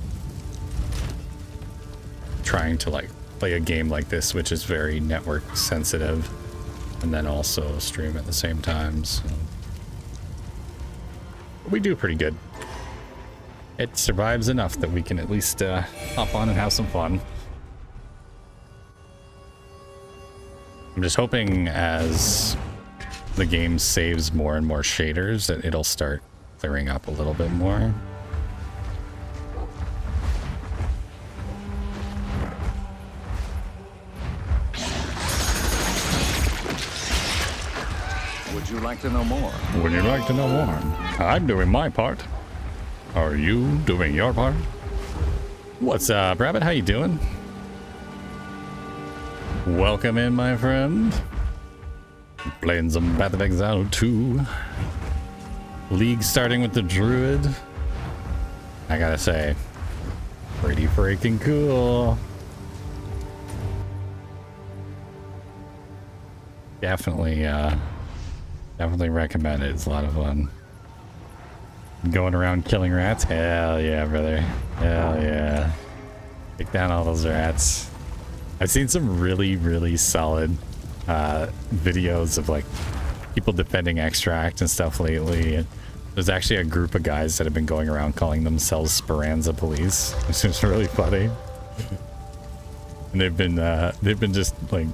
Speaker 1: trying to like play a game like this, which is very network sensitive, and then also stream at the same time. So we do pretty good. It survives enough that we can at least hop on and have some fun. I'm just hoping as the game saves more and more shaders that it'll start clearing up a little bit more.
Speaker 12: Would you like to know more?
Speaker 1: Would you like to know more? I'm doing my part. Are you doing your part? What's up, Rabbit? How you doing? Welcome in, my friend. Playing some Path of Exile 2. League starting with the Druid. I gotta say, pretty freaking cool. Definitely recommend it. It's a lot of fun. Going around killing rats? Hell yeah, brother. Hell yeah. Take down all those rats. I've seen some really, really solid videos of like people defending extract and stuff lately. There's actually a group of guys that have been going around calling themselves Speranza Police, which is really funny. And they've been just like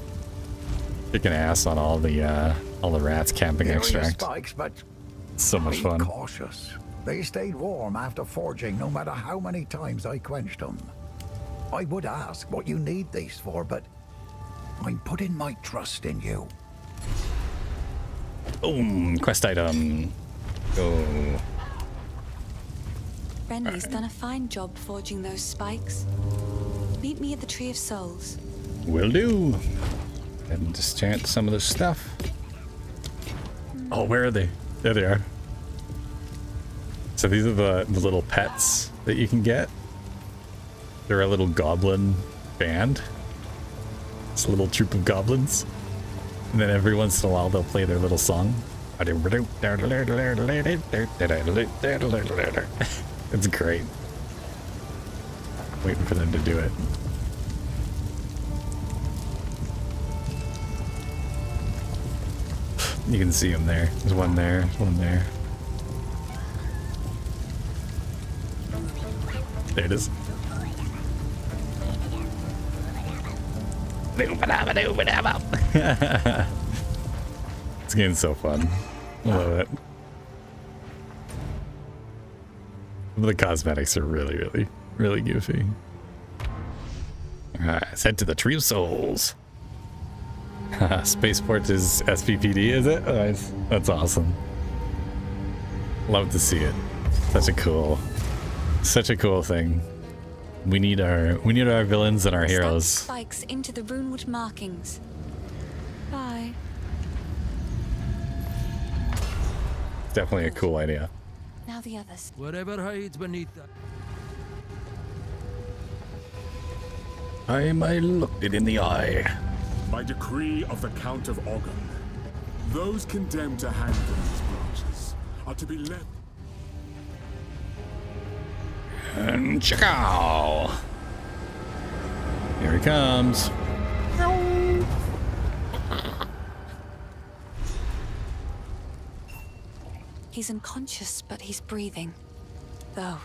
Speaker 1: kicking ass on all the rats camping extract.
Speaker 6: Spikes, but
Speaker 1: so much
Speaker 6: be
Speaker 1: fun.
Speaker 6: Cautious. They stayed warm after forging, no matter how many times I quenched them. I would ask what you need these for, but I'm putting my trust in you.
Speaker 1: Boom! Quest item. Go.
Speaker 8: Renly's done a fine job forging those spikes. Meet me at the Tree of Souls.
Speaker 1: Will do. And dischant some of this stuff. Oh, where are they? There they are. So these are the little pets that you can get. They're a little goblin band. It's a little troop of goblins. And then every once in a while they'll play their little song. It's great. Waiting for them to do it. You can see them there. There's one there, one there. There it is. It's getting so fun. I love it. The cosmetics are really goofy. Alright, let's head to the Tree of Souls. Spaceport is SPPD, is it? Nice. That's awesome. Love to see it. Such a cool thing. We need our villains and our heroes.
Speaker 8: Spikes into the runewood markings. Bye.
Speaker 1: Definitely a cool idea.
Speaker 8: Now the others.
Speaker 4: Whatever hides beneath that.
Speaker 1: I looked it in the eye.
Speaker 2: By decree of the Count of Ogden, those condemned to hang from these branches are to be left.
Speaker 1: And chow. Here he comes.
Speaker 8: He's unconscious, but he's breathing. Though,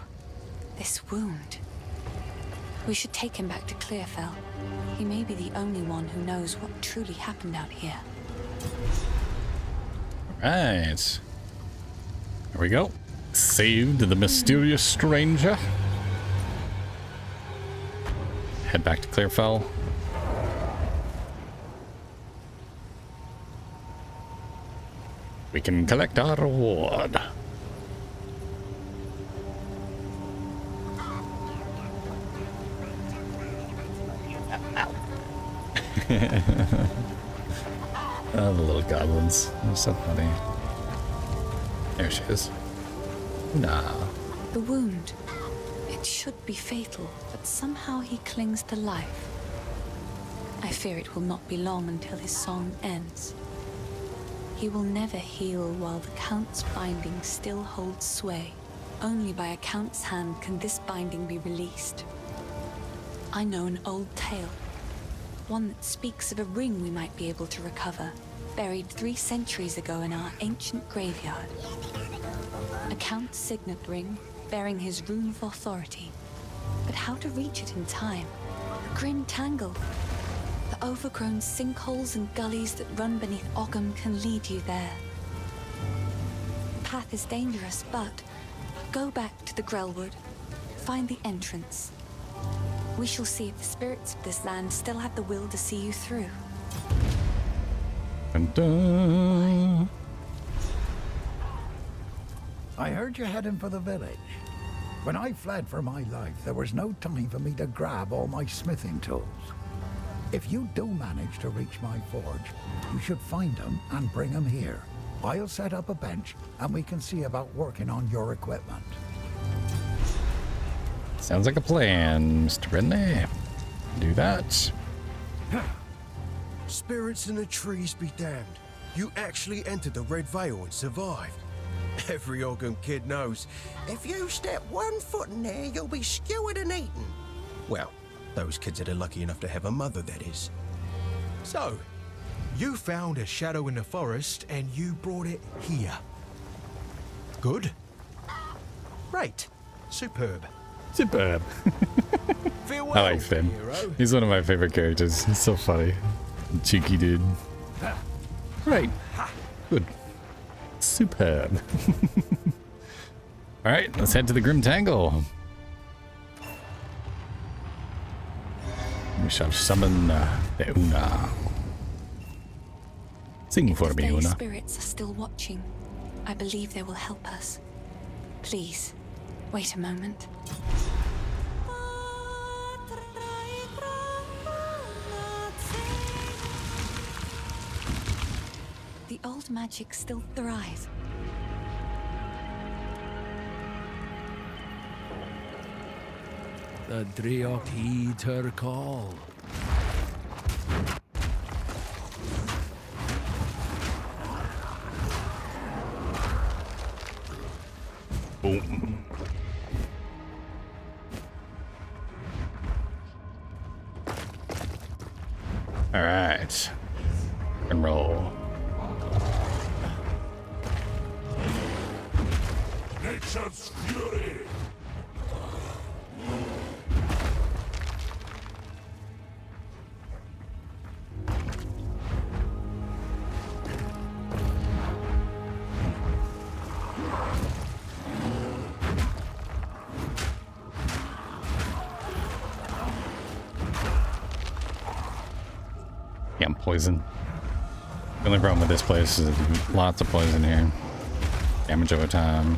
Speaker 8: this wound. We should take him back to Clearfell. He may be the only one who knows what truly happened out here.
Speaker 1: Right. There we go. Saved the mysterious stranger. Head back to Clearfell. We can collect our reward. Oh, the little goblins. They're so funny. There she is. Nah.
Speaker 8: The wound. It should be fatal, but somehow he clings to life. I fear it will not be long until his song ends. He will never heal while the Count's binding still holds sway. Only by a Count's hand can this binding be released. I know an old tale. One that speaks of a ring we might be able to recover, buried 3 centuries ago in our ancient graveyard. A Count's signet ring, bearing his rune of authority. But how to reach it in time? A grim tangle. The overgrown sinkholes and gullies that run beneath Ogham can lead you there. The path is dangerous, but go back to the Grelwood. Find the entrance. We shall see if the spirits of this land still have the will to see you through.
Speaker 1: Dun, dun.
Speaker 6: I heard you heading for the village. When I fled for my life, there was no time for me to grab all my smithing tools. If you do manage to reach my forge, you should find them and bring them here. I'll set up a bench and we can see about working on your equipment.
Speaker 1: Sounds like a plan, Mr. Renly. Do that.
Speaker 9: Spirits in the trees be damned. You actually entered the Red Veil and survived. Every Ogham kid knows, if you step 1 foot in there, you'll be skewered and eaten. Well, those kids that are lucky enough to have a mother, that is. So, you found a shadow in the forest and you brought it here. Good? Great. Superb.
Speaker 1: Superb.
Speaker 9: Farewell,
Speaker 1: I like Finn.
Speaker 9: hero.
Speaker 1: He's one of my favorite characters. He's so funny. Cheeky dude. Right. Good. Superb. Alright, let's head to the Grim Tangle. We shall summon the Una. Sing for me,
Speaker 8: The
Speaker 1: Una.
Speaker 8: spirits are still watching. I believe they will help us. Please, Wait a moment. The old magic still thrives.
Speaker 4: The Driok heed her call.
Speaker 1: Boom. All right. And roll.
Speaker 5: Nature's fury.
Speaker 1: Yeah, I'm poison. The only problem with this place is lots of poison here. Damage over time.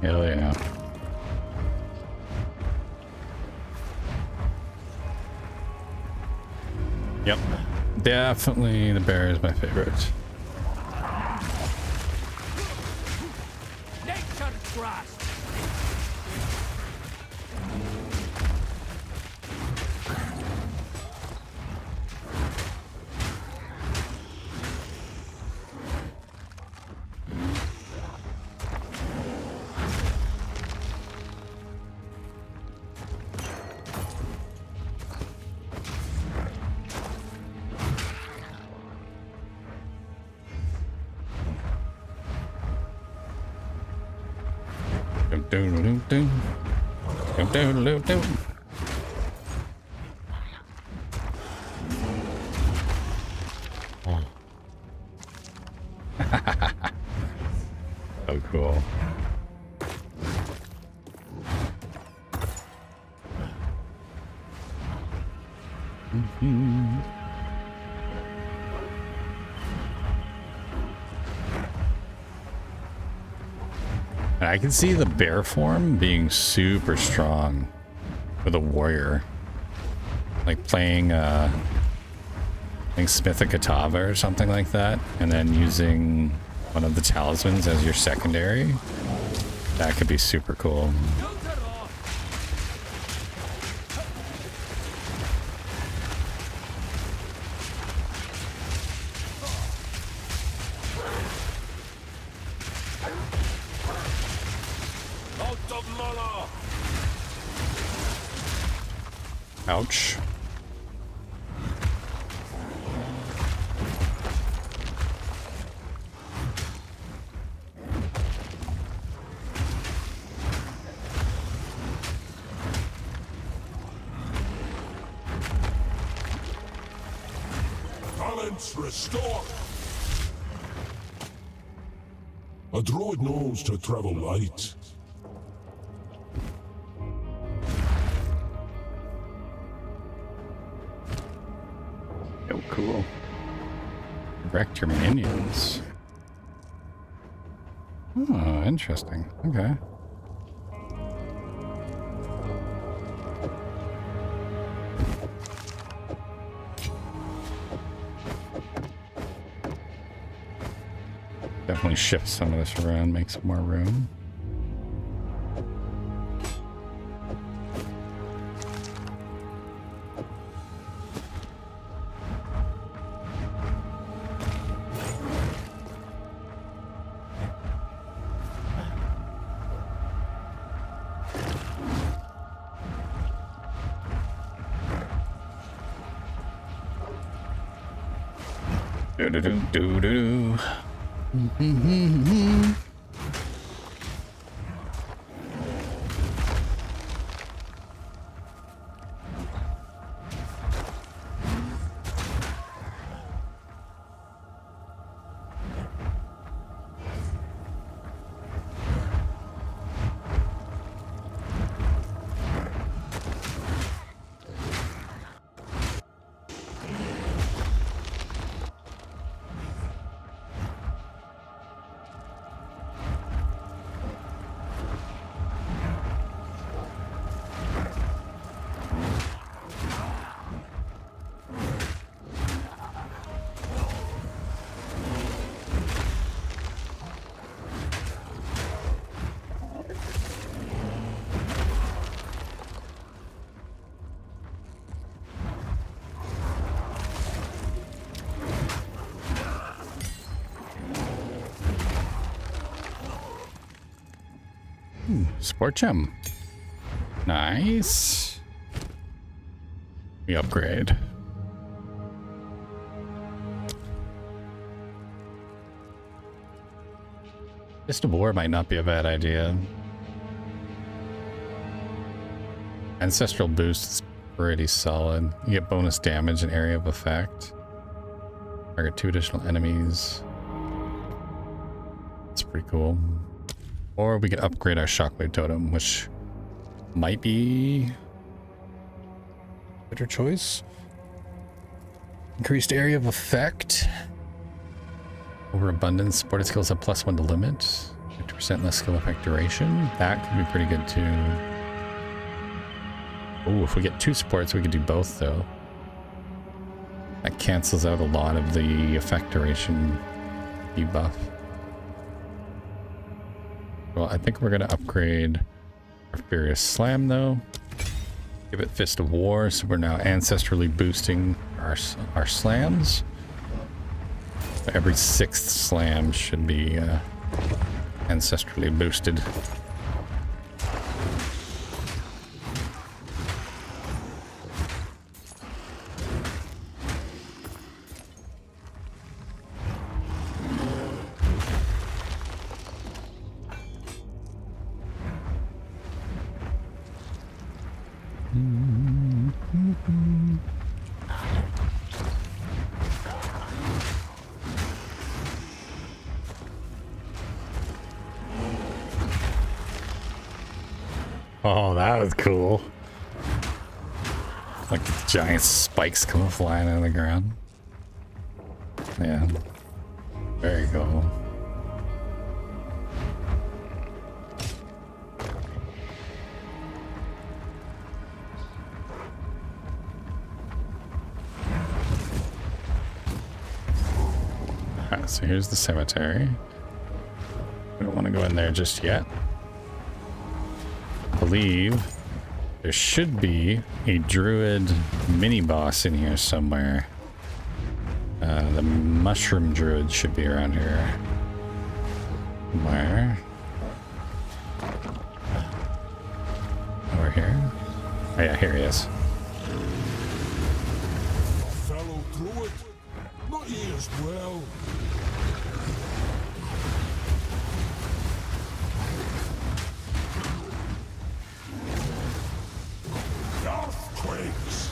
Speaker 1: Hell yeah. Yep. Definitely the bear is my favorite.
Speaker 10: Nature trust.
Speaker 1: Oh, cool. I can see the bear form being super strong with a warrior, like playing I think Smith a Katava or something like that, and then using one of the talismans as your secondary. That could be super cool. Ouch.
Speaker 5: Balance restored. A druid knows to travel light.
Speaker 1: Oh, cool. Wrecked your minions. Oh, interesting. Okay. Definitely shift some of this around, make some more room. Do do do do do. Sport gem. Nice. We upgrade. Fist of War might not be a bad idea. Ancestral boost is pretty solid. You get bonus damage and area of effect. Target 2 additional enemies. That's pretty cool. Or we could upgrade our shockwave totem, which might be a better choice. Increased area of effect. Overabundance. Supported skills have +1 to limit. 50% less skill effect duration. That could be pretty good too. Oh, if we get 2 supports, we could do both though. That cancels out a lot of the effect duration debuff. Well, I think we're going to upgrade our Furious Slam, though. Give it Fist of War, so we're now ancestrally boosting our slams. So every 6th slam should be ancestrally boosted. Oh, that was cool. Like giant spikes come flying out of the ground. Yeah. Very cool. Alright, so here's the cemetery. We don't want to go in there just yet. I believe there should be a druid mini boss in here somewhere. The mushroom druid should be around here. Where? Over here? Oh yeah, here he is.
Speaker 5: Fellow Druid, not ye as well. Earthquakes.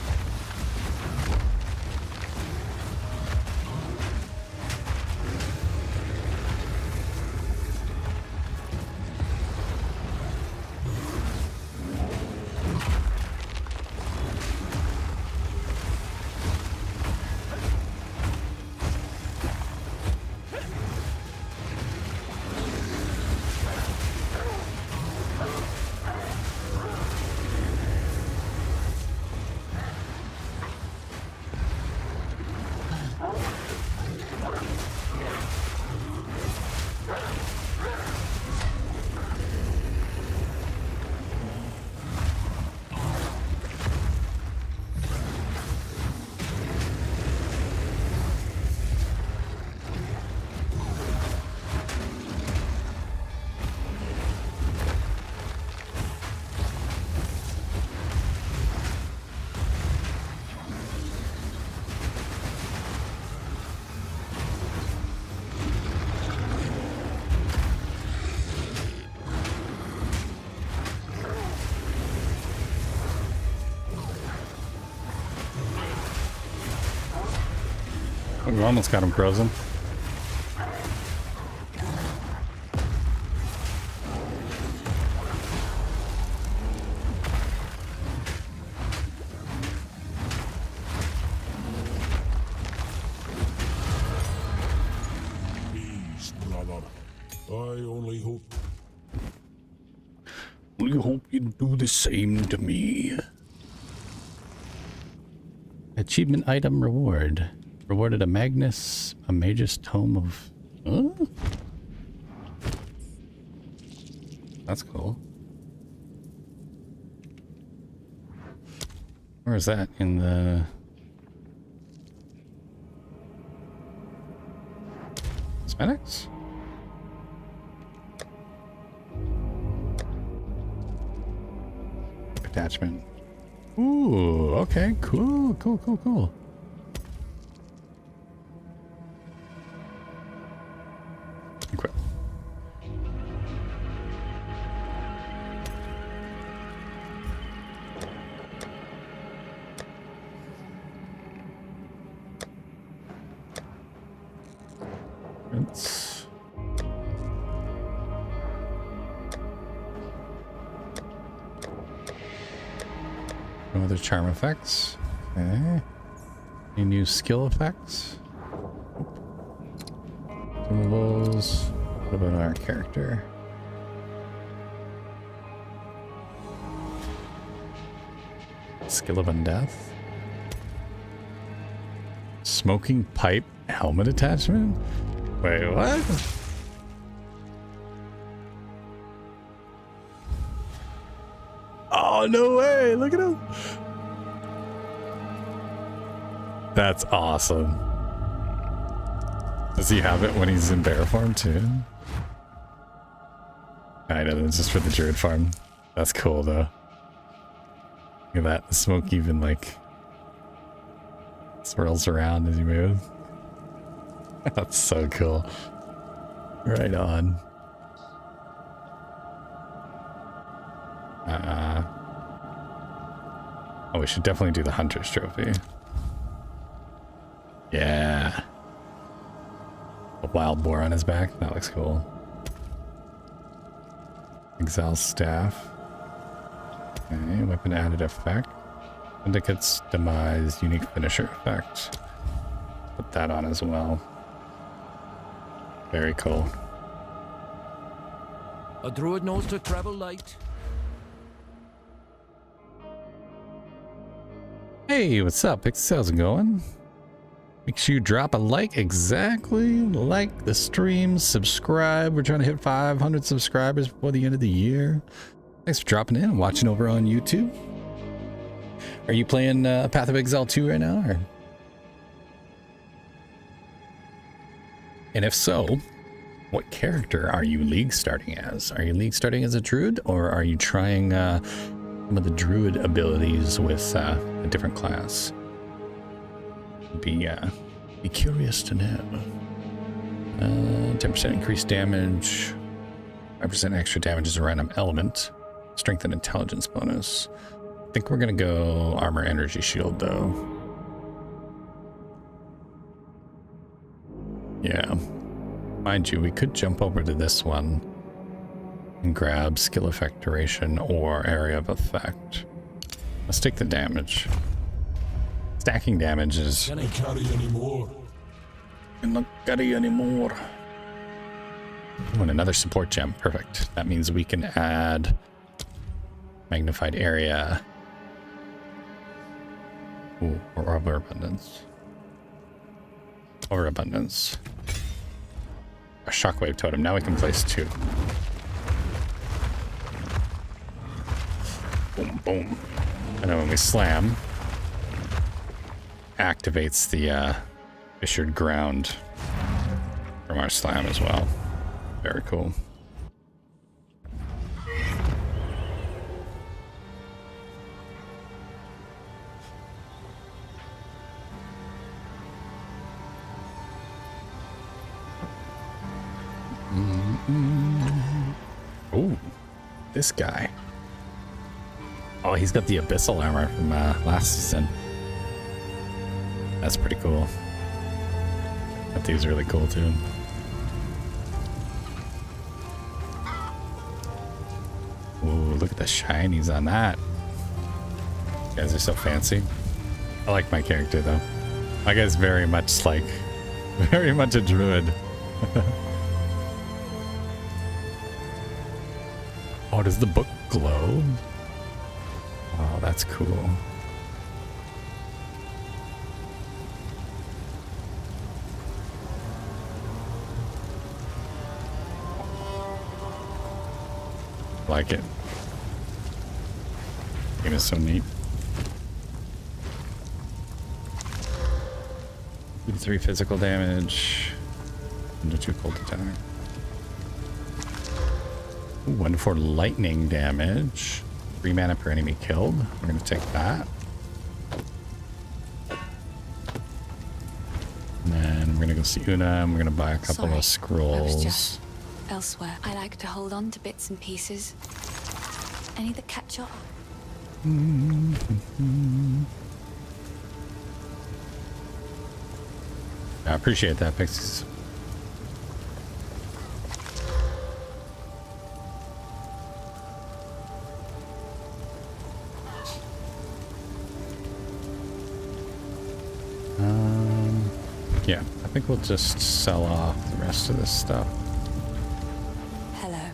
Speaker 1: We almost got him frozen.
Speaker 5: Peace, brother. I only hope.
Speaker 1: We hope you do the same to me. Achievement item reward. Rewarded a Magnus, a Magus Tome of... Huh? That's cool. Where is that? In the... Cosmetics? Attachment. Ooh, okay, cool. Equip. It's... No other charm effects. Okay. Any new skill effects? Consumables. What about our character? Skill of Undeath. Smoking pipe helmet attachment? Wait, what? Oh, no way! Look at him! That's awesome. Does he have it when he's in bear form too? I know, that's just for the druid farm. That's cool though. Look at that, the smoke even like swirls around as you move. That's so cool. Right on. Oh, we should definitely do the Hunter's Trophy. Yeah. A wild boar on his back. That looks cool. Exile staff. Okay, weapon added effect. Indicates demise, unique finisher effect. Put that on as well. Very cool.
Speaker 4: A druid knows to travel light.
Speaker 1: Hey, what's up? How's it going? Make sure you drop a like, exactly like the stream, subscribe. We're trying to hit 500 subscribers before the end of the year. Thanks for dropping in and watching over on YouTube. Are you playing Path of Exile 2 right now? Or? And if so, what character are you league starting as? Are you league starting as a druid, or are you trying some of the druid abilities with a different class? Be curious to know. 10% increased damage, 5% extra damage is a random element, strength and intelligence bonus. I think we're gonna go armor energy shield though. Yeah, mind you, we could jump over to this one and grab skill effect duration or area of effect. Let's take the damage. Stacking damage is...
Speaker 5: Can I carry any more?
Speaker 1: Cannot carry anymore. Oh, and another support gem. Perfect. That means we can add magnified area. Ooh, or overabundance. Overabundance. A shockwave totem. Now we can place 2. Boom, boom. And then when we slam, activates the fissured ground from our slam as well. Very cool. Oh, this guy. Oh, he's got the abyssal armor from last season. That's pretty cool. But these are really cool too. Ooh, look at the shinies on that. You guys are so fancy. I like my character though. My guy's very much like, very much a druid. Oh, does the book glow? Oh, that's cool. Like it. Game is so neat. 3 physical damage. 1-2 cold attack. Ooh, 1-4 lightning damage. 3 mana per enemy killed. We're gonna take that. And then we're gonna go see Una and we're gonna buy a couple of scrolls.
Speaker 8: I was just elsewhere. I like to hold on to bits and pieces. Any that catch your eye.
Speaker 1: I appreciate that, Pixies. Yeah, I think we'll just sell off the rest of this stuff.
Speaker 8: Hello.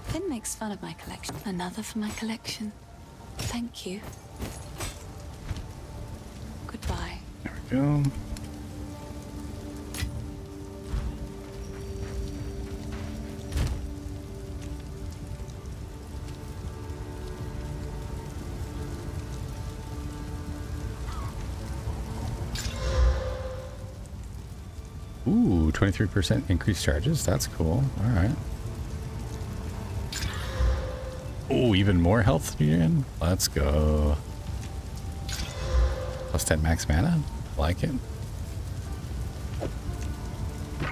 Speaker 8: Finn makes fun of my collection. Another for my collection. Thank you. Goodbye.
Speaker 1: There we go. Ooh, 23% increased charges. That's cool. All right. Oh, even more health regen. Let's go. Plus 10 max mana. Like it. I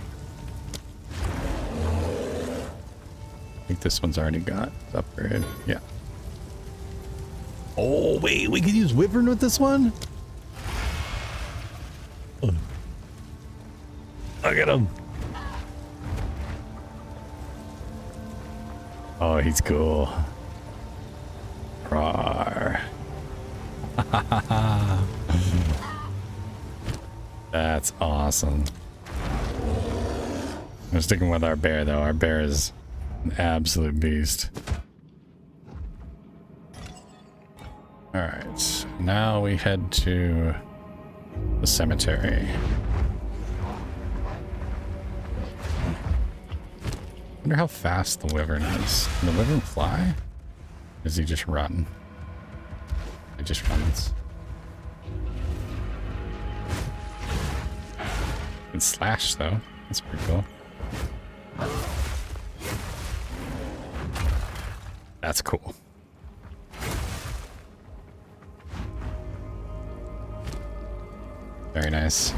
Speaker 1: think this one's already got upgrade. Yeah. Oh, wait. We can use Wyvern with this one? Look at him. Oh, he's cool. Rawr. That's awesome. I'm sticking with our bear though. Our bear is an absolute beast. Alright, now we head to the cemetery. I wonder how fast the wyvern is. Can the wyvern fly? Or does he just run? It just runs. It can slash though. That's pretty cool. That's cool. Very nice.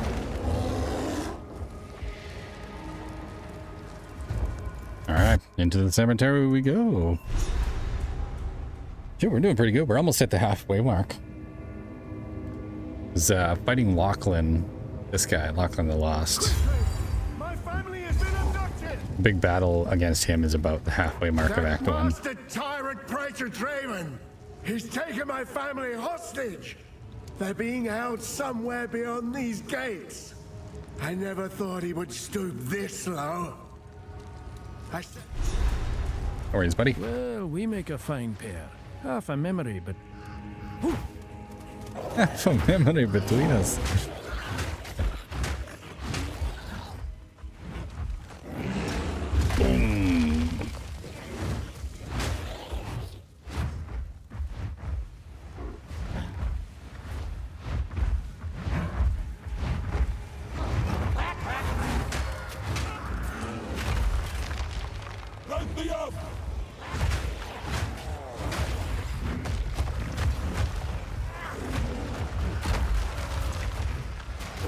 Speaker 1: Alright, into the cemetery we go. Yeah, we're doing pretty good. We're almost at the halfway mark. Is fighting Lachlan, this guy, Lachlan the Lost.
Speaker 3: My family has been abducted.
Speaker 1: Big battle against him is about the halfway mark of Act 1.
Speaker 3: The tyrant Praetor Draven. He's taken my family hostage. They're being held somewhere beyond these gates. I never thought he would stoop this low.
Speaker 1: No worries, buddy.
Speaker 10: Well, we make a fine pair. Half a memory, but...
Speaker 1: Half a memory between us. Boom.
Speaker 5: Light me up!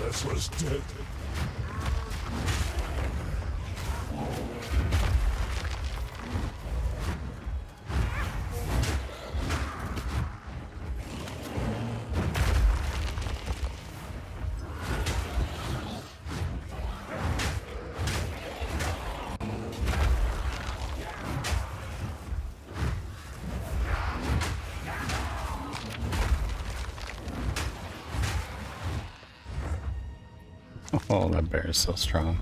Speaker 5: This was dead.
Speaker 1: Oh, that bear is so strong.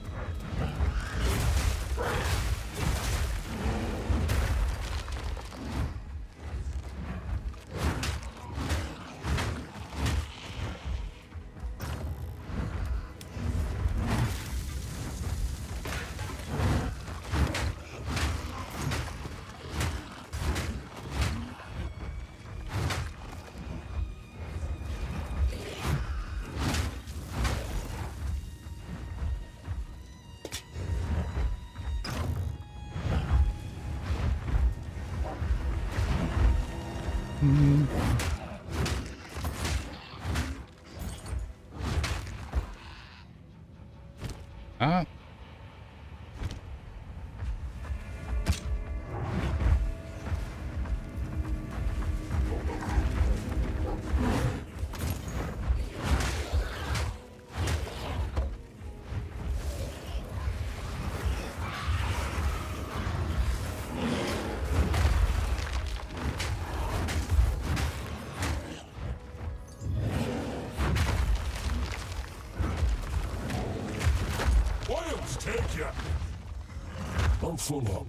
Speaker 1: Ah.
Speaker 5: Take ya. I'm full up.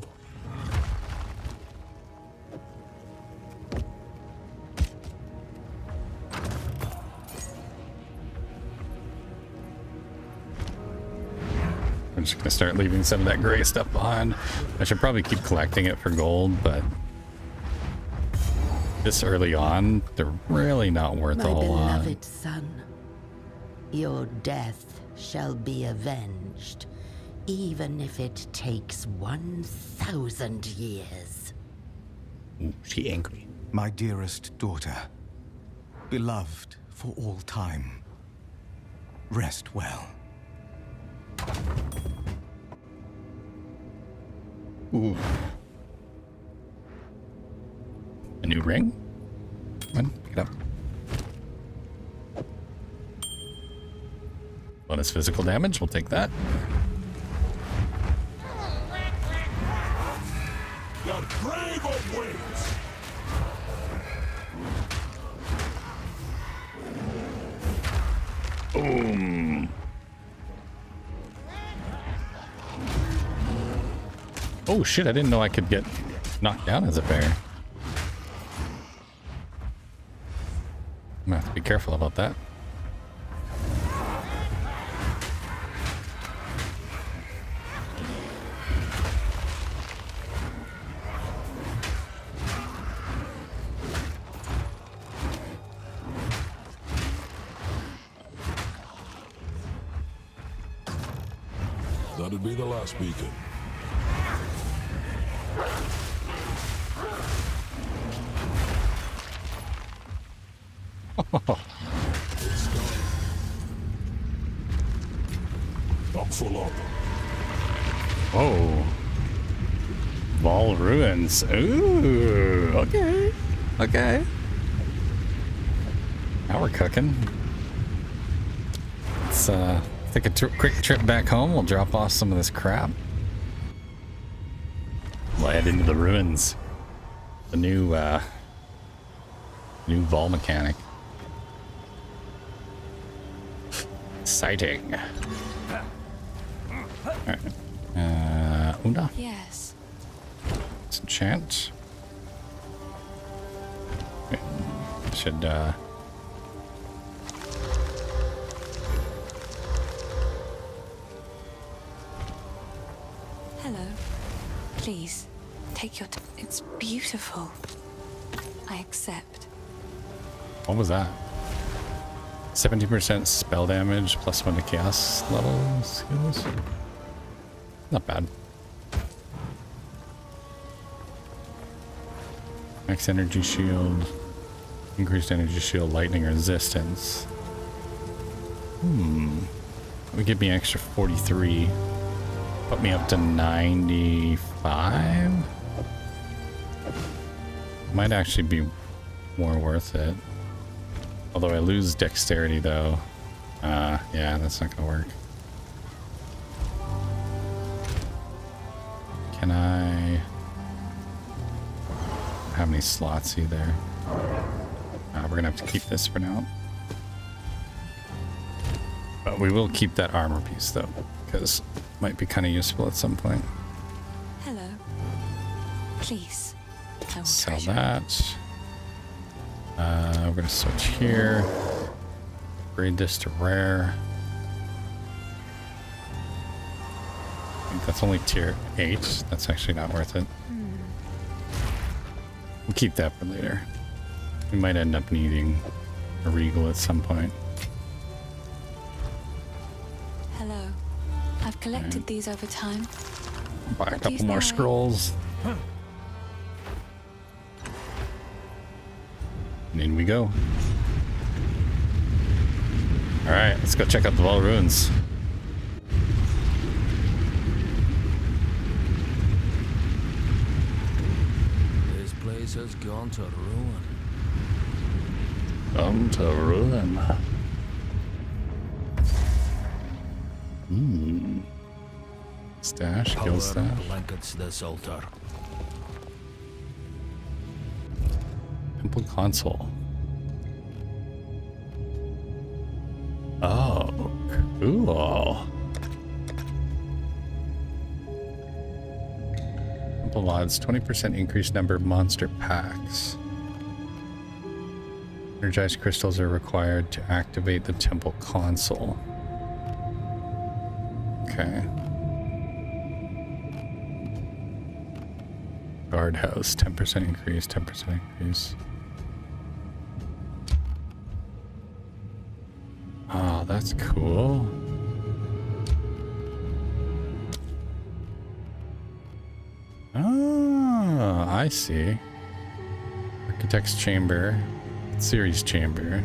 Speaker 1: I'm just gonna start leaving some of that gray stuff behind. I should probably keep collecting it for gold, but this early on, they're really not worth a whole lot.
Speaker 13: My beloved son, your death shall be avenged, even if it takes 1,000 years.
Speaker 1: Ooh, she angry.
Speaker 14: My dearest daughter, beloved for all time, rest well.
Speaker 1: Ooh. A new ring? Come on, pick it up. Bonus physical damage, we'll take that.
Speaker 5: The grave awaits!
Speaker 1: Boom. Oh shit, I didn't know I could get knocked down as a bear. I'm gonna have to be careful about that.
Speaker 5: That'd be the last beacon. I'm full up.
Speaker 1: Whoa. Vol ruins. Ooh, okay. Okay. Now we're cooking. Let's take a quick trip back home. We'll drop off some of this crap. We'll head into the ruins. The new Vol mechanic. Exciting. Alright. Una?
Speaker 8: Yes.
Speaker 1: Let's enchant. Okay. Should,
Speaker 8: Hello. Please, take your time. It's beautiful. I accept.
Speaker 1: What was that? 17% spell damage plus 1 to chaos level skills. Not bad. Max energy shield. Increased energy shield lightning resistance. That would give me an extra 43. Put me up to 95. Might actually be more worth it. Although I lose dexterity though. Yeah, that's not gonna work. Can I... How many slots either? We're gonna have to keep this for now. But we will keep that armor piece though, because it might be kind of useful at some point.
Speaker 8: Hello. Please. I will
Speaker 1: Sell
Speaker 8: treasure.
Speaker 1: that. We're gonna switch here. Upgrade this to rare. I think that's only tier 8. That's actually not worth it. We'll keep that for later. We might end up needing a regal at some point.
Speaker 8: Hello. I've collected these over time.
Speaker 1: Buy a
Speaker 8: But
Speaker 1: couple
Speaker 8: these
Speaker 1: more
Speaker 8: now-
Speaker 1: scrolls. And in we go. Alright, let's go check out the Wall Ruins.
Speaker 4: This place has gone to ruin.
Speaker 1: Come to ruin. Stash, kill
Speaker 4: Power
Speaker 1: stash.
Speaker 4: blankets this altar.
Speaker 1: Temple console. Oh, cool. Temple mods, 20% increased number of monster packs. Energized crystals are required to activate the temple console. Okay. Guardhouse, 10% increase, 10% increase. Oh, that's cool. Oh, I see. Architect's chamber, series chamber.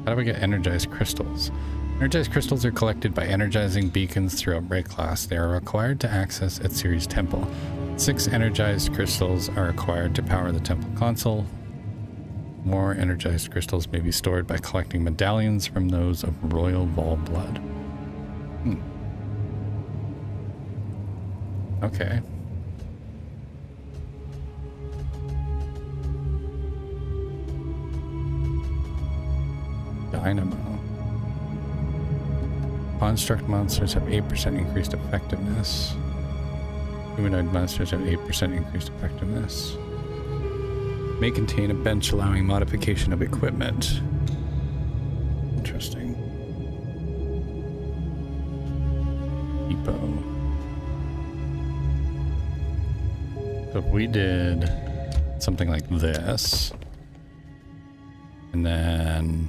Speaker 1: How do we get energized crystals? Energized crystals are collected by energizing beacons throughout Ray class. They are required to access at Series Temple. 6 energized crystals are required to power the temple console. More energized crystals may be stored by collecting medallions from those of Royal Ball Blood. Okay. Dynamo. Construct monsters have 8% increased effectiveness. Humanoid monsters have 8% increased effectiveness. May contain a bench allowing modification of equipment. Interesting. Depot. So if we did something like this, and then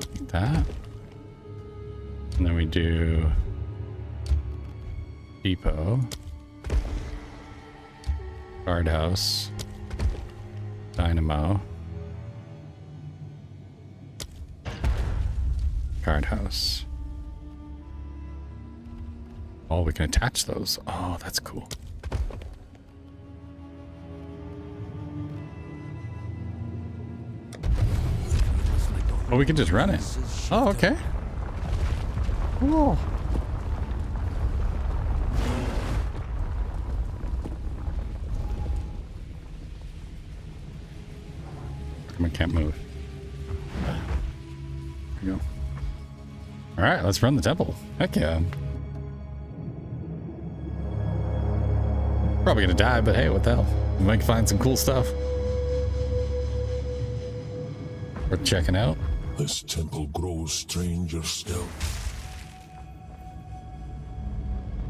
Speaker 1: like that, and then we do depot, guardhouse, dynamo, guardhouse. Oh, we can attach those. Oh, that's cool. Oh, we can just run it. Oh, okay. Cool. I can't move. There we go. All right, let's run the temple. Heck yeah. Probably gonna die, but hey, what the hell? We might find some cool stuff. Worth checking out.
Speaker 5: This temple grows stranger still.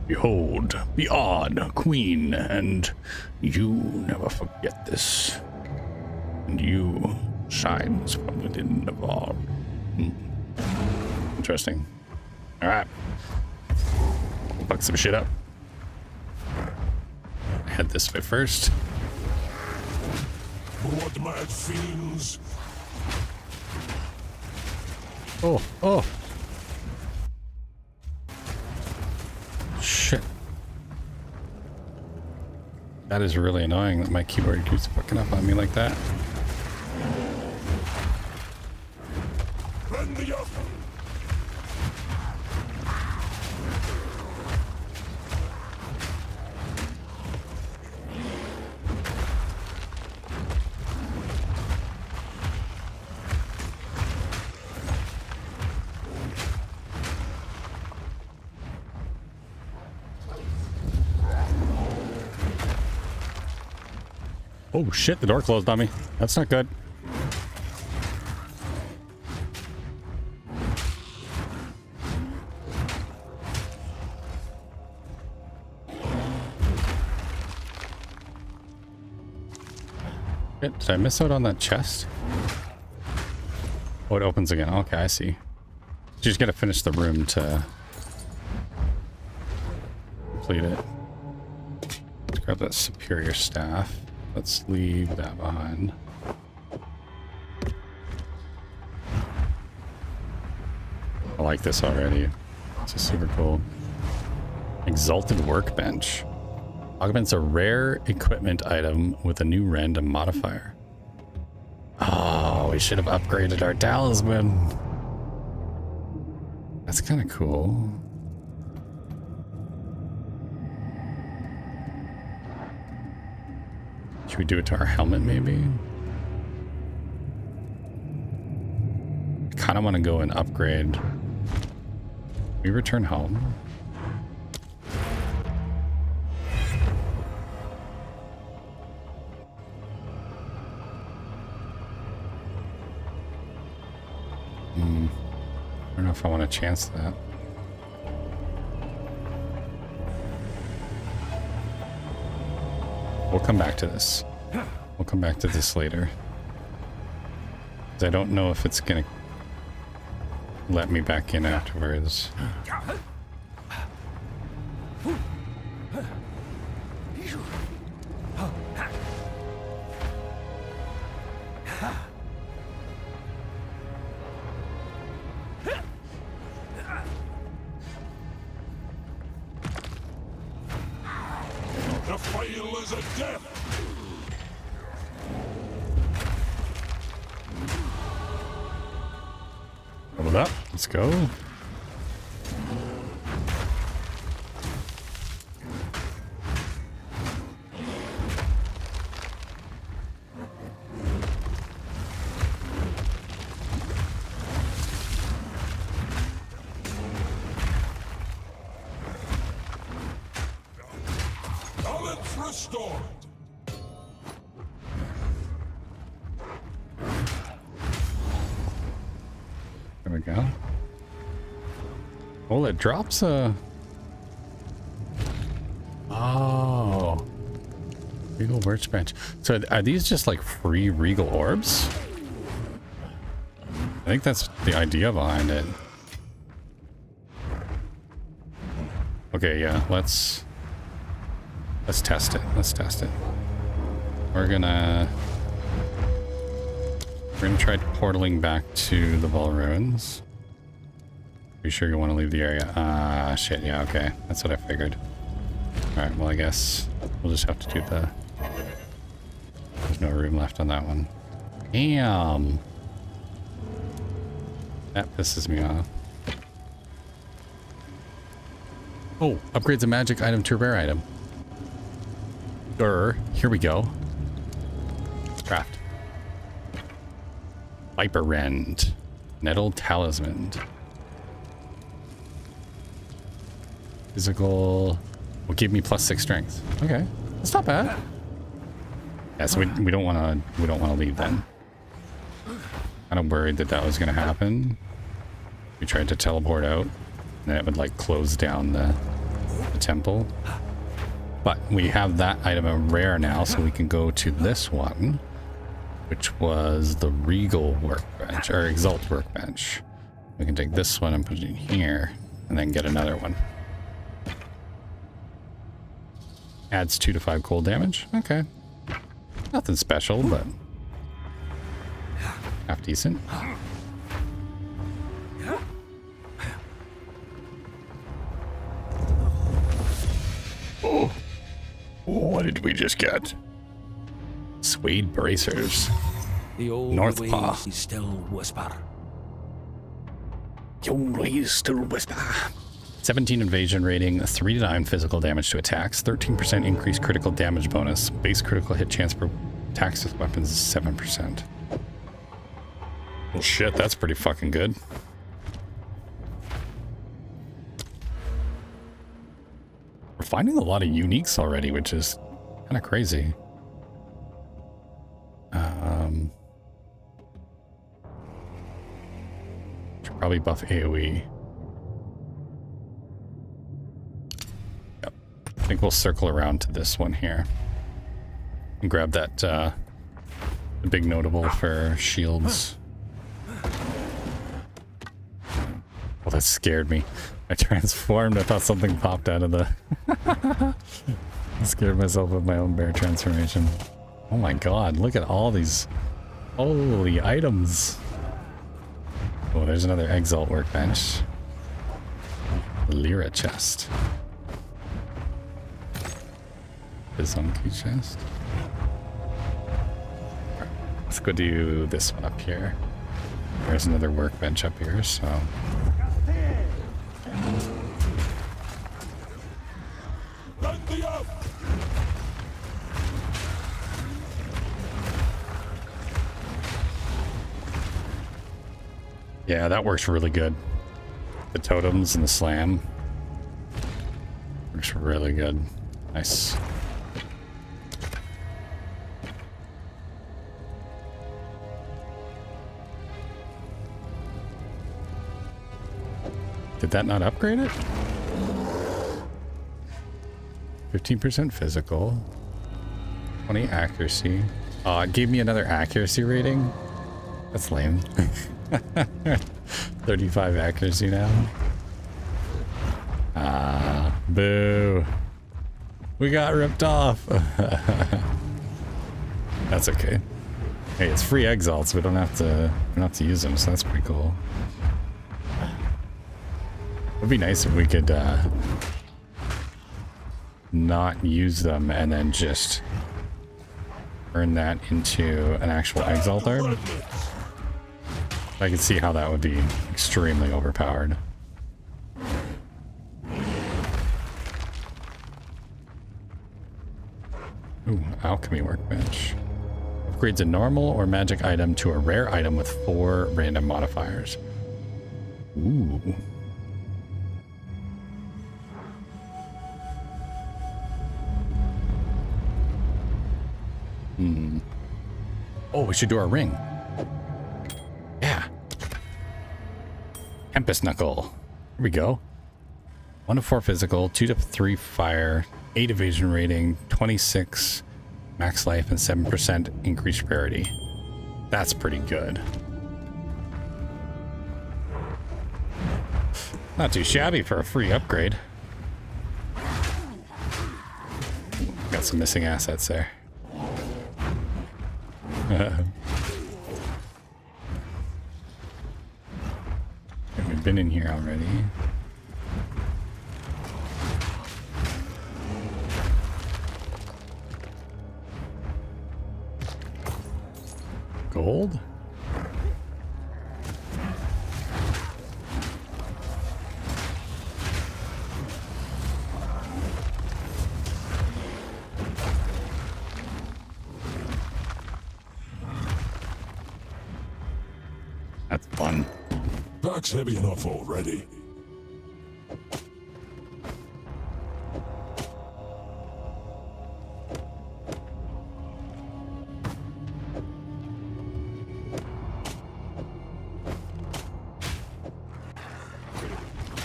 Speaker 1: Behold, be odd, queen, and you never forget this. And you shines from within the vault. Interesting. All right. Fuck some shit up. Head this way first.
Speaker 5: Blood mad fiends.
Speaker 1: Oh, oh. Shit. That is really annoying that my keyboard keeps fucking up on me like that. Oh shit, the door closed on me. That's not good. Shit, did I miss out on that chest? Oh, it opens again. Okay, I see. You just gotta finish the room to complete it. Let's grab that superior staff. Let's leave that behind. I like this already. This is super cool. Exalted Workbench. Augments a rare equipment item with a new random modifier. Oh, we should have upgraded our talisman. That's kind of cool. Should we do it to our helmet, maybe? I kind of want to go and upgrade. We return home. I don't know if I want to chance that. We'll come back to this. We'll come back to this later. 'Cause I don't know if it's gonna let me back in afterwards.
Speaker 5: The fail is a death.
Speaker 1: Hold up. Let's go.
Speaker 5: Balance restored.
Speaker 1: There we go. Oh, it drops a... Oh. Regal Workbench. So are these just like free Regal orbs? I think that's the idea behind it. Okay, yeah, let's test it. Let's test it. We're gonna try portaling back to the Vault Ruins. Are you sure you want to leave the area? Ah, shit, yeah, okay. That's what I figured. Alright, well, I guess we'll just have to do the... There's no room left on that one. Damn! That pisses me off. Oh, upgrades a magic item to a rare item. Here we go. Craft. Viper Rend. Nettle Talisman. Physical will give me +6 strength. Okay, that's not bad. Yeah, so we don't want to leave then. Kind of worried that was going to happen. We tried to teleport out, and then it would like close down the temple. But we have that item of rare now, so we can go to this one, which was the Regal Workbench, or Exalt Workbench. We can take this one and put it in here, and then get another one. Adds 2 to 5 cold damage. Okay. Nothing special, but half decent. Oh. What did we just get? Suede bracers.
Speaker 4: The old
Speaker 1: North
Speaker 4: ways
Speaker 1: Paw.
Speaker 4: still whisper.
Speaker 1: The old ways still whisper. 17 invasion rating, 3 to 9 physical damage to attacks, 13% increased critical damage bonus, base critical hit chance per attacks with weapons is 7%. Well, shit, that's pretty fucking good. We're finding a lot of uniques already, which is kind of crazy. Should probably buff AoE. Yep. I think we'll circle around to this one here and grab that the big notable for shields. Oh, that scared me. I transformed. I thought something popped out of the... I scared myself with my own bear transformation. Oh my god, look at all these holy items. Oh, there's another Exile workbench. Lyra chest. Prism key chest. Right, let's go do this one up here. There's another workbench up here, so... Yeah, that works really good. The totems and the slam. Works really good. Nice. Did that not upgrade it? 15% physical. 20 accuracy. Oh, it gave me another accuracy rating? That's lame. 35 accuracy now. Ah, boo. We got ripped off. That's okay. Hey, it's free exiles, so we don't have to use them, so that's pretty cool. It would be nice if we could not use them and then just turn that into an actual exile third. I can see how that would be extremely overpowered. Ooh, alchemy workbench. Upgrades a normal or magic item to a rare item with 4 random modifiers. Ooh. Oh, we should do our ring. Yeah. Tempest Knuckle. Here we go. 1 to 4 physical, 2 to 3 fire, 8 evasion rating, 26 max life, and 7% increased rarity. That's pretty good. Not too shabby for a free upgrade. Got some missing assets there. We've been in here already. Gold? That's fun.
Speaker 5: Pack's heavy enough already.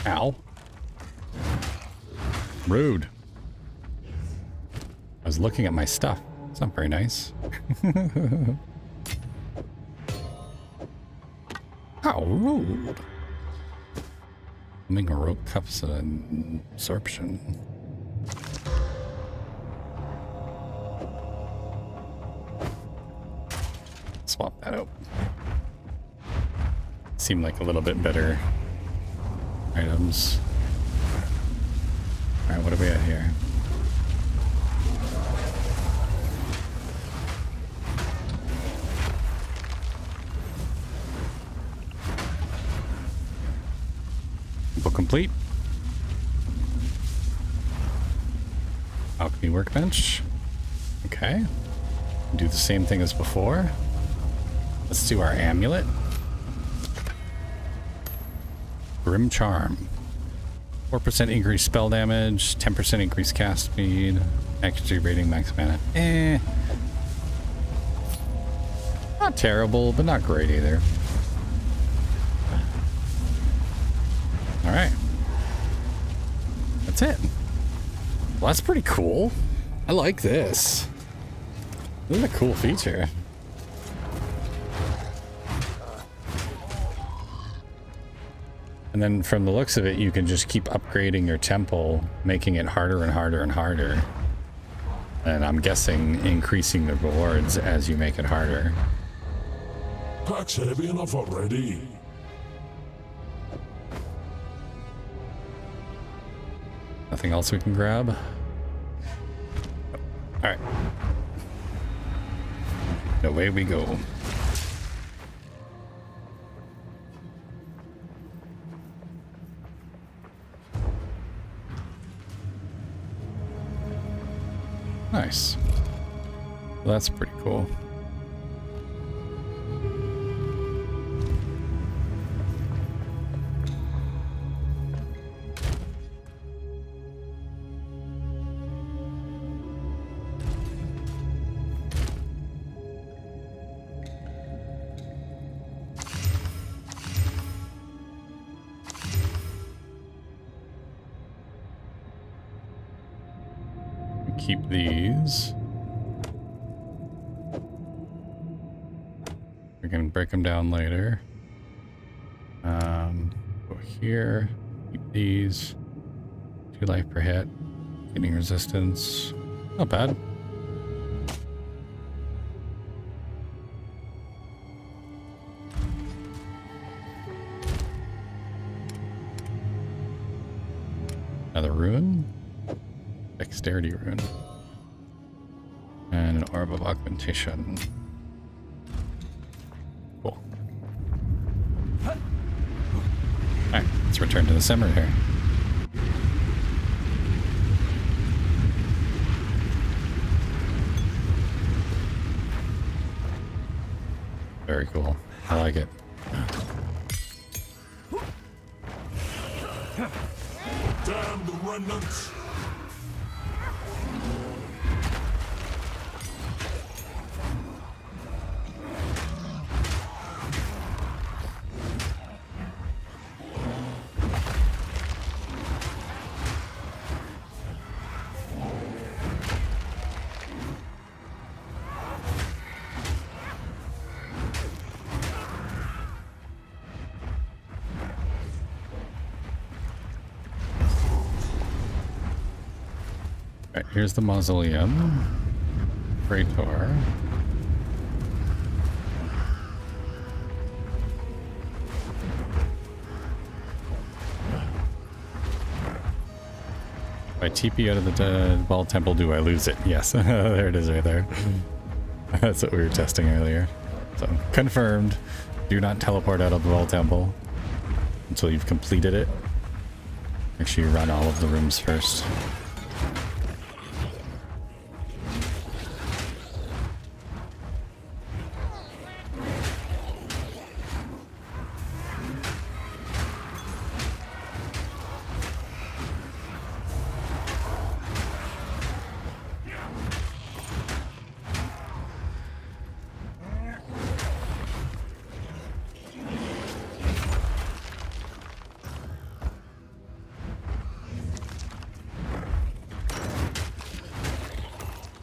Speaker 1: Ow. Rude. I was looking at my stuff. It's not very nice. How rude. Making rope cups and absorption. Swap that out. Seem like a little bit better items. Alright, what are we at here? complete. Alchemy workbench. Okay. Do the same thing as before. Let's do our amulet. Grim Charm. 4% increased spell damage, 10% increased cast speed, accuracy rating, max mana. Not terrible, but not great either. Alright. That's it. Well, that's pretty cool. I like this. This is a cool feature. And then from the looks of it, you can just keep upgrading your temple, making it harder and harder and harder. And I'm guessing increasing the rewards as you make it harder.
Speaker 5: Pack's heavy enough already.
Speaker 1: Nothing else we can grab? Alright. Away we go. Nice. Well, that's pretty cool. Keep these. We can break them down later. Go here. Keep these. 2 life per hit. Getting resistance. Not bad. Another rune. Dexterity rune. And an orb of augmentation. Cool. Alright, let's return to the cemetery. Very cool. I like it.
Speaker 5: Damn the remnants!
Speaker 1: Alright, here's the mausoleum. Praetor. If I TP out of the ball temple, do I lose it? Yes. There it is right there. That's what we were testing earlier. So, confirmed. Do not teleport out of the ball temple until you've completed it. Make sure you run all of the rooms first.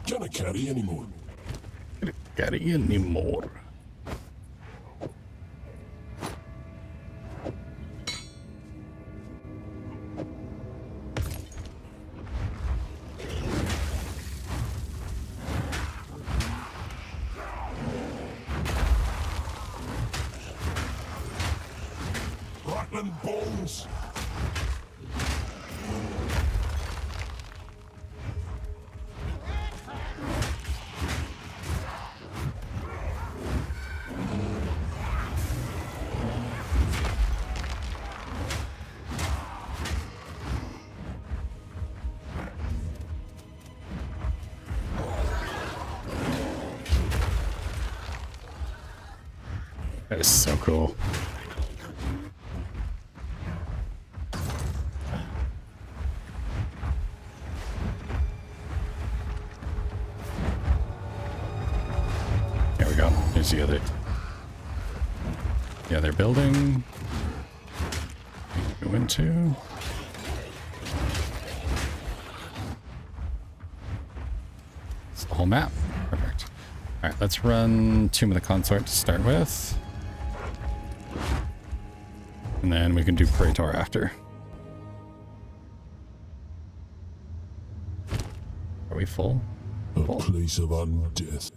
Speaker 5: Can't carry anymore.
Speaker 1: Can't carry anymore.
Speaker 5: Rattling bones.
Speaker 1: That is so cool. There we go. Here's the other building. Go into. It's the whole map. Perfect. All right, let's run Tomb of the Consort to start with. And then we can do Praetor after. Are we full?
Speaker 5: A place of undeath.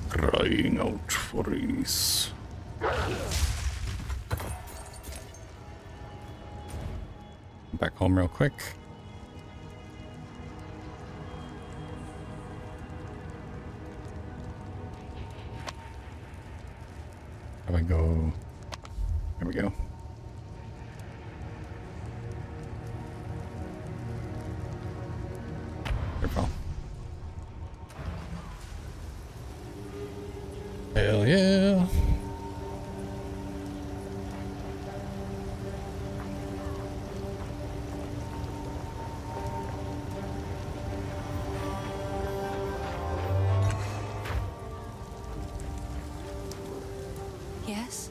Speaker 1: Crying out for ease. Back home real quick. How do I go? There we go. Careful. Hell yeah.
Speaker 8: Yes,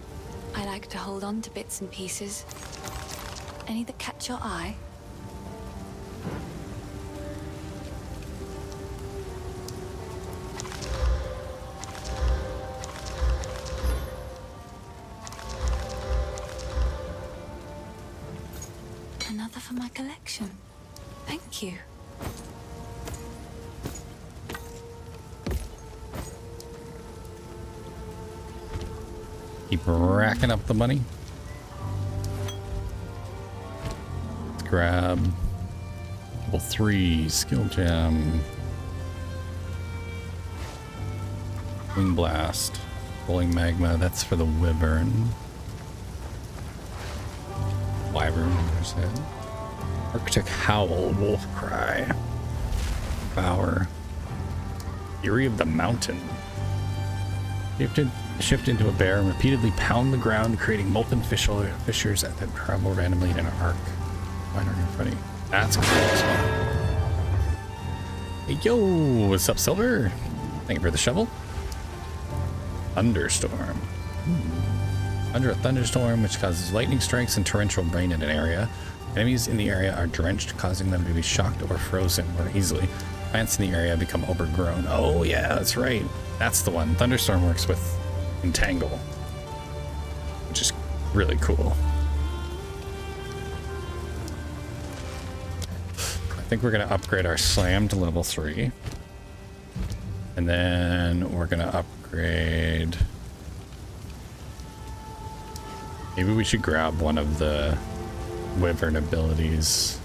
Speaker 8: I like to hold on to bits and pieces. Any that catch your eye? Another for my collection. Thank you.
Speaker 1: Keep racking up the money. Let's grab level 3 skill gem. Wing blast. Rolling magma, that's for the wyvern. Wyvern, there's that. Architect howl, wolf cry. Bower. Fury of the mountain. Shift into a bear and repeatedly pound the ground, creating molten fissures that travel randomly in an arc. Minor confetti. That's cool as well. Hey, yo, what's up, Silver? Thank you for the shovel. Thunderstorm. Under a thunderstorm, which causes lightning strikes and torrential rain in an area, enemies in the area are drenched, causing them to be shocked or frozen more easily. Plants in the area become overgrown. Oh yeah, that's right. That's the one. Thunderstorm works with Entangle, which is really cool. I think we're going to upgrade our slam to level 3. And then we're going to upgrade... Maybe we should grab one of the wyvern abilities,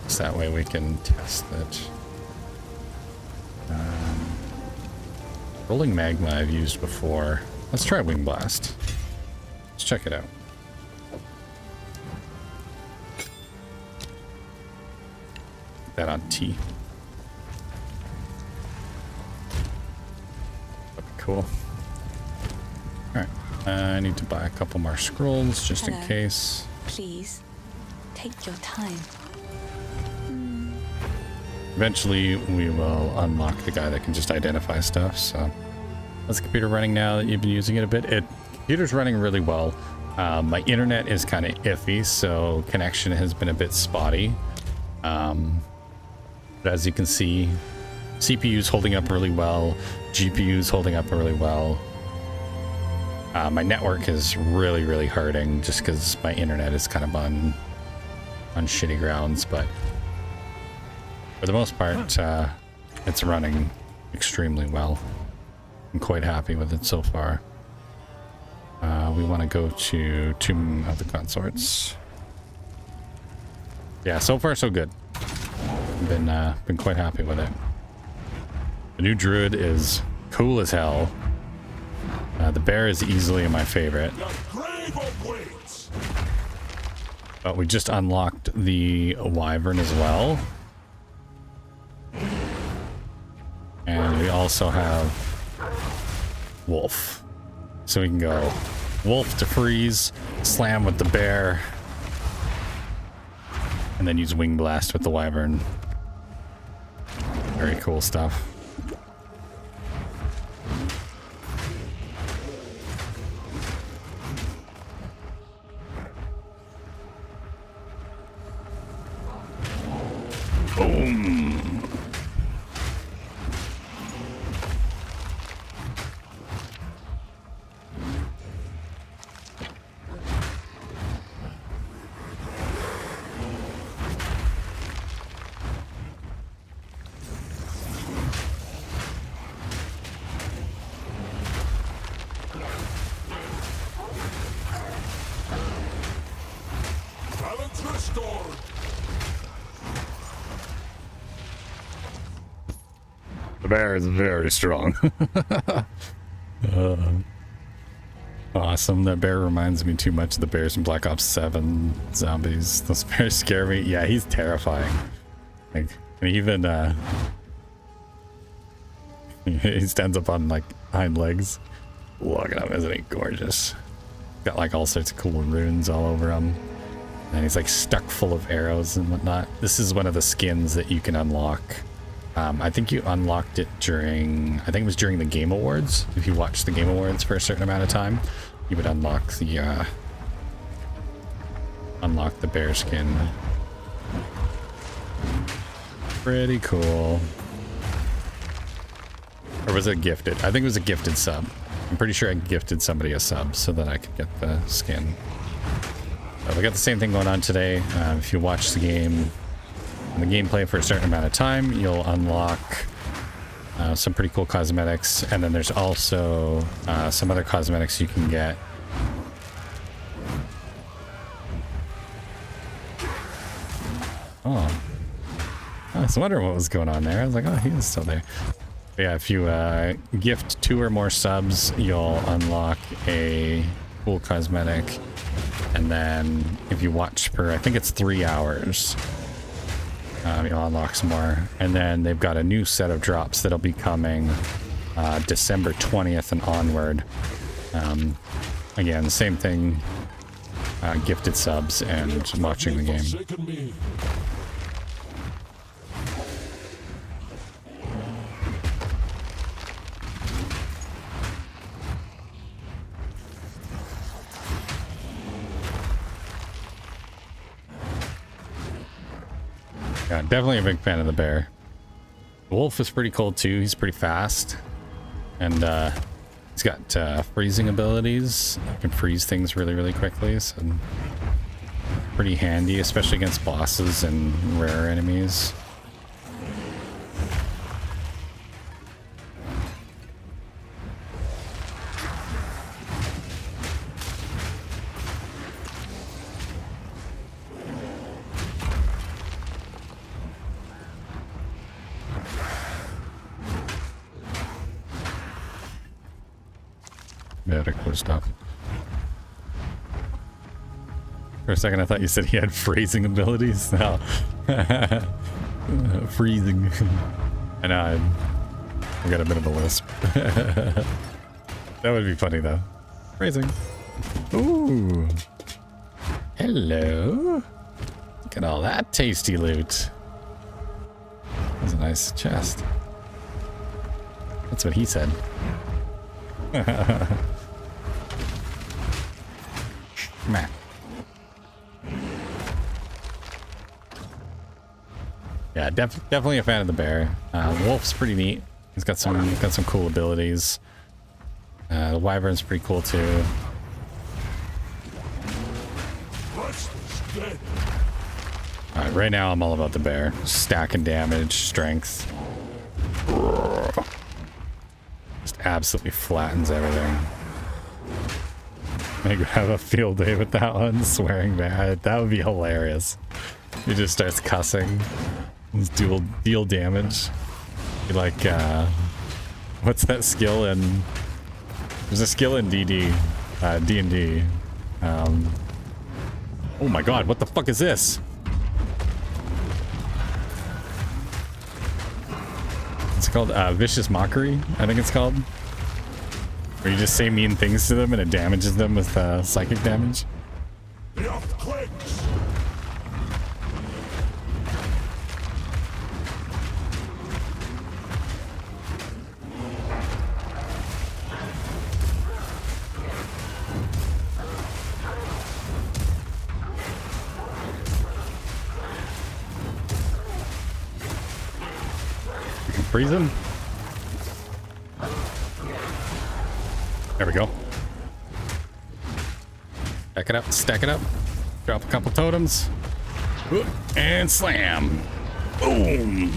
Speaker 1: so that way we can test it. Rolling magma I've used before. Let's try wing blast. Let's check it out. That on T. That'd be cool. Alright. I need to buy a couple more scrolls just in case.
Speaker 8: Please, take your time.
Speaker 1: Eventually, we will unlock the guy that can just identify stuff, so... How's the computer running now that you've been using it a bit? Computer's running really well. My internet is kind of iffy, so connection has been a bit spotty. But as you can see, CPU's holding up really well, GPU's holding up really well. My network is really, really hurting just because my internet is kind of on shitty grounds, but for the most part, it's running extremely well. I'm quite happy with it so far. We want to go to Tomb of the Consorts. Yeah, so far so good. Been quite happy with it. The new Druid is cool as hell. The bear is easily my favorite. But we just unlocked the wyvern as well. And we also have wolf. So we can go wolf to freeze, slam with the bear, and then use wing blast with the wyvern. Very cool stuff. Boom.
Speaker 5: Balance restored.
Speaker 1: The bear is very strong. Awesome. That bear reminds me too much of the bears in Black Ops 7 zombies. Those bears scare me. Yeah, he's terrifying. Like, and even he stands up on like hind legs. Look at him, isn't he gorgeous? Got like all sorts of cool runes all over him. And he's like stuck full of arrows and whatnot. This is one of the skins that you can unlock. I think you unlocked it during, I think it was during the Game Awards. If you watched the Game Awards for a certain amount of time, you would unlock the bear skin. Pretty cool. Or was it gifted? I think it was a gifted sub. I'm pretty sure I gifted somebody a sub so that I could get the skin. We got the same thing going on today. If you watch the game and the gameplay for a certain amount of time, you'll unlock some pretty cool cosmetics, and then there's also some other cosmetics you can get. Oh, I was wondering what was going on there. I was like, oh, he is still there. But yeah, if you gift 2 or more subs, you'll unlock a cool cosmetic. And then if you watch for, I think it's 3 hours, you'll unlock some more. And then they've got a new set of drops that'll be coming December 20th and onward. Again, same thing, gifted subs and watching the game. Yeah, definitely a big fan of the bear. The wolf is pretty cool too. He's pretty fast. And he's got freezing abilities. You can freeze things really, really quickly. So pretty handy, especially against bosses and rare enemies. Very cool stuff. For a second I thought you said he had freezing abilities. No. Freezing. I know, I got a bit of a lisp. That would be funny though. Freezing. Ooh. Hello. Look at all that tasty loot. That's a nice chest. That's what he said. Man. Yeah, definitely a fan of the bear. Wolf's pretty neat. He's got some cool abilities. The wyvern's pretty cool too. Alright, right now I'm all about the bear. Stacking damage, strength. Just absolutely flattens everything. I could have a field day with that one, swearing bad. That would be hilarious. He just starts cussing. Deal damage. Be like, what's that skill in? There's a skill in D&D. Oh my god, what the fuck is this? It's called Vicious Mockery, I think it's called. Where you just say mean things to them and it damages them with psychic damage.
Speaker 5: The earth clicks.
Speaker 1: You can freeze them. There we go. Stack it up, stack it up. Drop a couple totems. Whoop, and slam. Boom.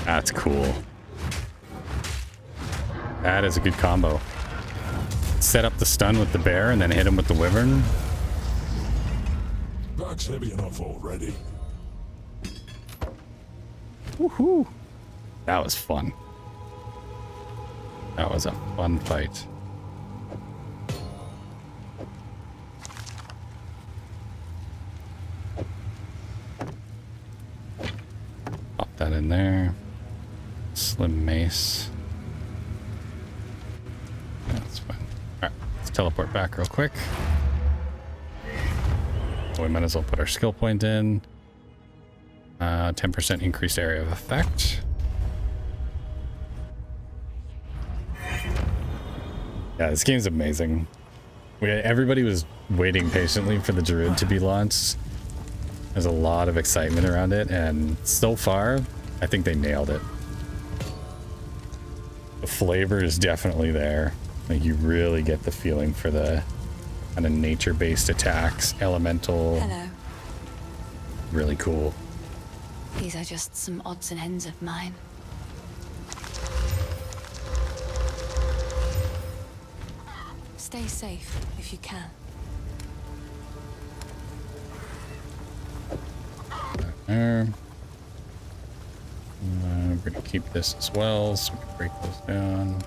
Speaker 1: That's cool. That is a good combo. Set up the stun with the bear and then hit him with the wyvern.
Speaker 5: That's heavy enough already.
Speaker 1: Woohoo! That was fun. That was a fun fight. Pop that in there. Slim mace. That's fine. Alright, let's teleport back real quick. We might as well put our skill point in. 10% increased area of effect. Yeah, this game's amazing. Everybody was waiting patiently for the Druid to be launched. There's a lot of excitement around it, and so far, I think they nailed it. The flavor is definitely there. Like, you really get the feeling for the kind of nature-based attacks, elemental.
Speaker 8: Hello.
Speaker 1: Really cool.
Speaker 8: These are just some odds and ends of mine. Stay safe if you can.
Speaker 1: There. We're gonna keep this as well, so we can break those down.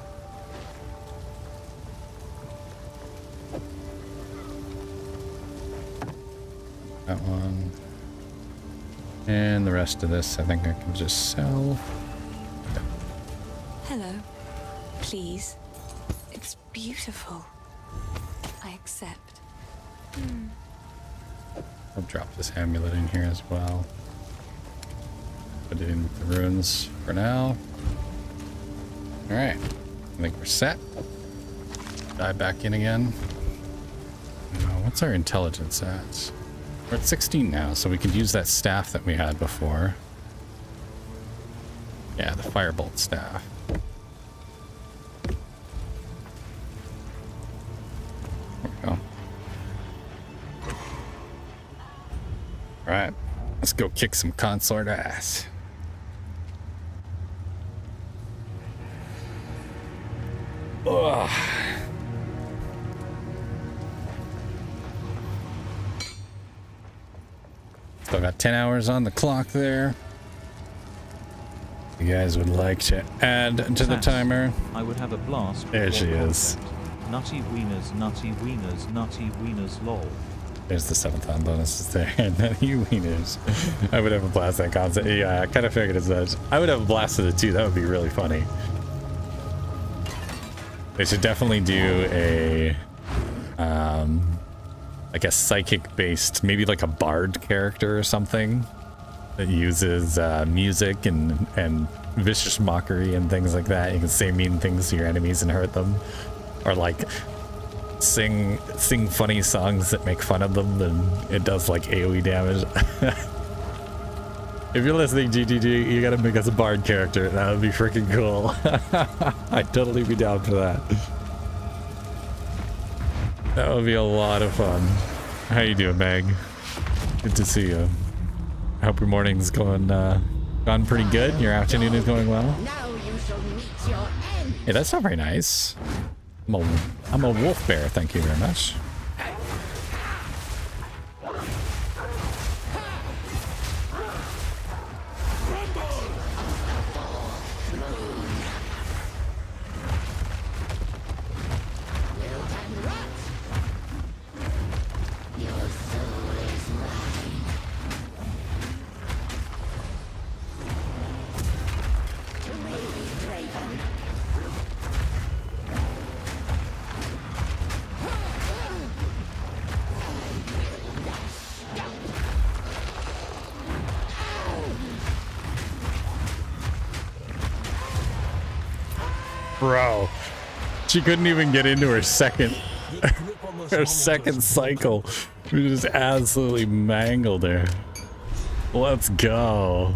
Speaker 1: That one. And the rest of this, I think I can just sell.
Speaker 8: Hello. Please. It's beautiful. I accept.
Speaker 1: I'll drop this amulet in here as well. Put it in with the runes for now. Alright. I think we're set. Dive back in again. What's our intelligence at? We're at 16 now, so we could use that staff that we had before. Yeah, the firebolt staff. There we go. Alright, let's go kick some consort ass. Ugh. Still got 10 hours on the clock there. You guys would like to add to the timer?
Speaker 15: I would have a blast.
Speaker 1: There she is.
Speaker 15: Nutty wieners, nutty wieners, nutty wieners, lol.
Speaker 1: There's the 7th on bonuses there. Nutty wieners. I would have a blast at that concept. Yeah, I kind of figured as much. I would have a blast at it too. That would be really funny. They should definitely do a like a psychic based, maybe like a bard character or something that uses music and vicious mockery and things like that. You can say mean things to your enemies and hurt them, or like sing funny songs that make fun of them, and it does like AoE damage. If you're listening, GGG, you gotta make us a bard character. That would be freaking cool. I'd totally be down for that. That would be a lot of fun. How you doing, Meg? Good to see you. I hope your morning's gone pretty good. Your afternoon is going well.
Speaker 13: Now you shall meet your end.
Speaker 1: Hey, that's not very nice. I'm a wolf bear. Thank you very much. Bro, she couldn't even get into her second cycle. We just absolutely mangled her. Let's go.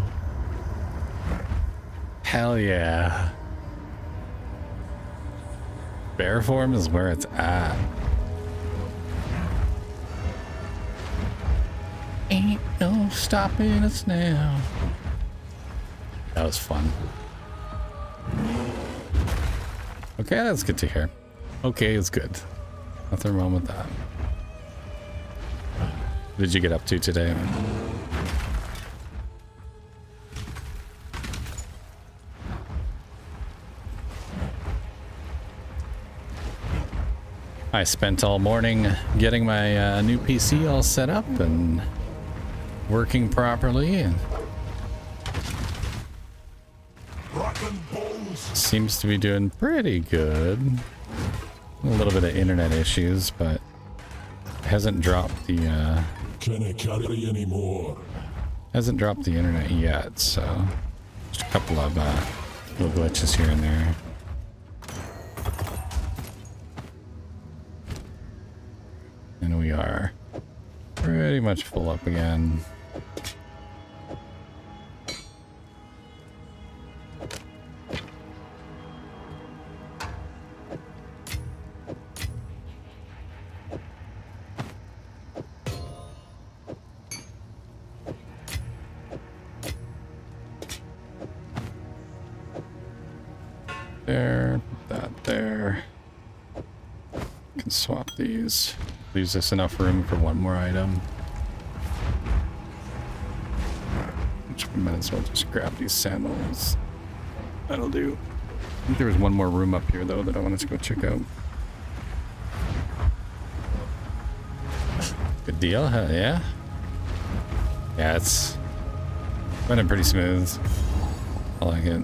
Speaker 1: Hell yeah. Bear form is where it's at. Ain't no stopping us now. That was fun. Okay, that's good to hear. Okay, it's good. Nothing wrong with that. What did you get up to today? I spent all morning getting my new PC all set up and working properly, and seems to be doing pretty good. A little bit of internet issues, but hasn't dropped the
Speaker 5: Can I carry any more?
Speaker 1: Hasn't dropped the internet yet, so just a couple of little glitches here and there. And we are pretty much full up again. There, that there. Can swap these. Leaves us enough room for one more item. Which we might as well just grab these sandals. That'll do. I think there was one more room up here though that I wanted to go check out. Good deal, huh? Yeah? Yeah, it's running pretty smooth. I like it.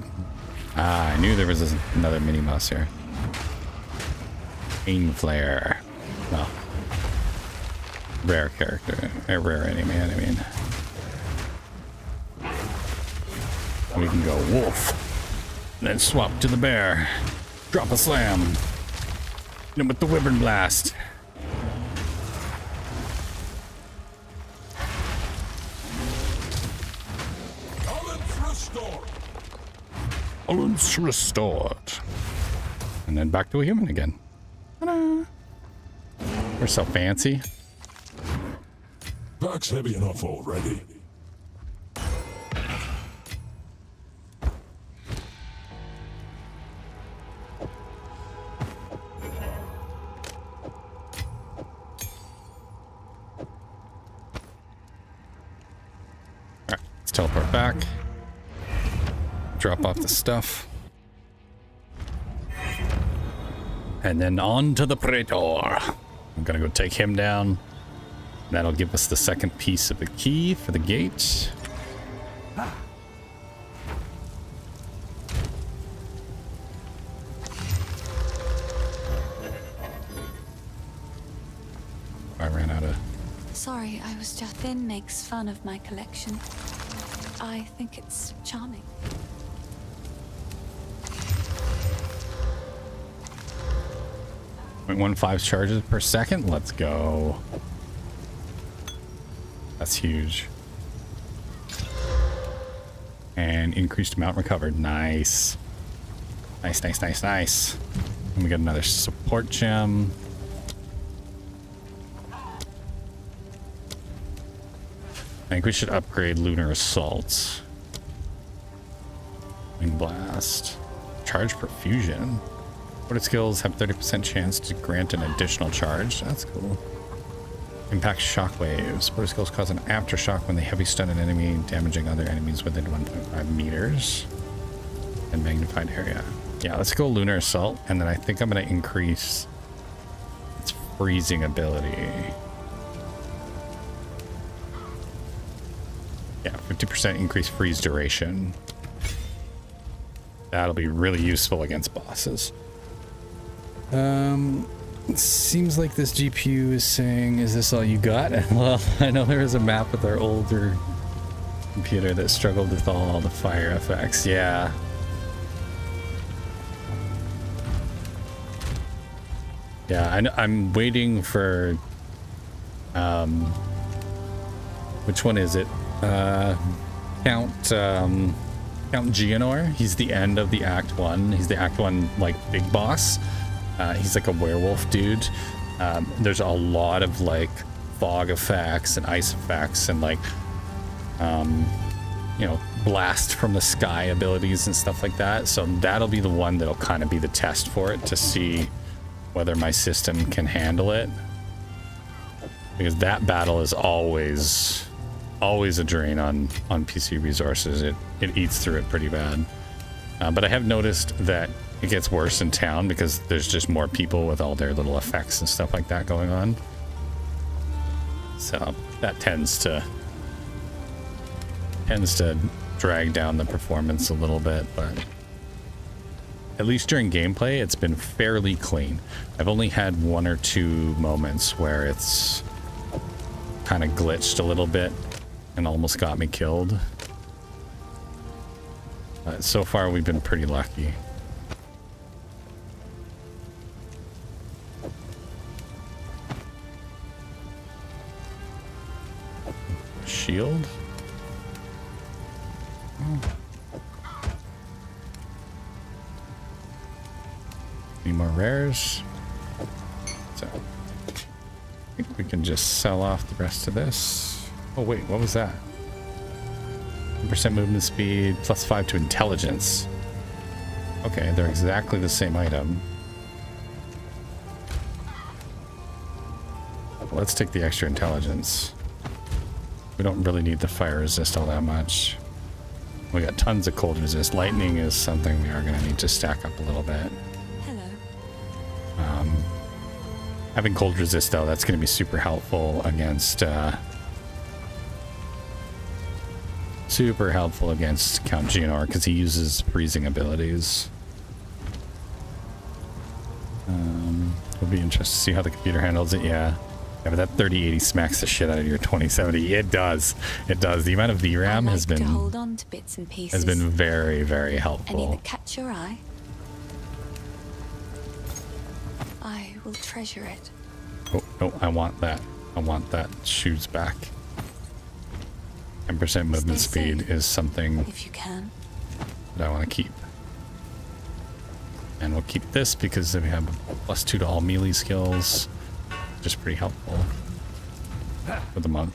Speaker 1: Ah, I knew there was another mini boss here. Pain Flare. Well, rare character. A rare enemy, I mean. We can go wolf. Then swap to the bear. Drop a slam. Hit him with the Wyvern Blast. Balance restored. And then back to a human again. Ta-da. We're so fancy.
Speaker 5: Pack's heavy enough already.
Speaker 1: Alright, let's teleport back. Drop off the stuff. And then on to the Praetor. I'm gonna go take him down. That'll give us the second piece of the key for the gate. I ran out of...
Speaker 8: Sorry, I was just... Finn makes fun of my collection. I think it's charming.
Speaker 1: 0.15 charges per second. Let's go. That's huge. And increased amount recovered. Nice. Nice, nice, nice, nice. And we got another support gem. I think we should upgrade Lunar Assault. Wing Blast. Charge Perfusion. Supported skills have 30% chance to grant an additional charge. That's cool. Impact Shockwaves. Supported skills cause an aftershock when they heavy stun an enemy, damaging other enemies within 1.5 meters. And magnified area. Yeah, let's go Lunar Assault, and then I think I'm going to increase its freezing ability. Yeah, 50% increased freeze duration. That'll be really useful against bosses. It seems like this GPU is saying, is this all you got? Well, I know there was a map with our older computer that struggled with all the fire effects. Yeah. Yeah, I'm waiting for which one is it? Count Geonor. He's the end of the Act 1. He's the Act 1 like big boss. He's like a werewolf dude. There's a lot of like fog effects and ice effects and like you know, blast from the sky abilities and stuff like that. So that'll be the one that'll kind of be the test for it to see whether my system can handle it. Because that battle is always a drain on PC resources. It eats through it pretty bad. But I have noticed that it gets worse in town because there's just more people with all their little effects and stuff like that going on. So that tends to drag down the performance a little bit, but at least during gameplay it's been fairly clean. I've only had 1 or 2 moments where it's kind of glitched a little bit and almost got me killed. But so far we've been pretty lucky. Shield? Any more rares? So I think we can just sell off the rest of this. Oh wait, what was that? 1% movement speed, +5 to intelligence. Okay, they're exactly the same item. Let's take the extra intelligence. We don't really need the fire resist all that much. We got tons of cold resist. Lightning is something we are going to need to stack up a little bit.
Speaker 8: Hello.
Speaker 1: Having cold resist though, that's going to be super helpful against Count Geonor because he uses freezing abilities. It'll be interesting to see how the computer handles it. Yeah, but that 3080 smacks the shit out of your 2070. It does. It does. The amount of VRAM has been
Speaker 8: hold on to bits and pieces.
Speaker 1: has been very, very helpful.
Speaker 8: Any that catch your eye, I will treasure it.
Speaker 1: Oh, no, I want that. I want that shoes back. 10% movement speed is something
Speaker 8: if you can.
Speaker 1: that I want to keep. And we'll keep this because we have +2 to all melee skills. Just pretty helpful for the monk.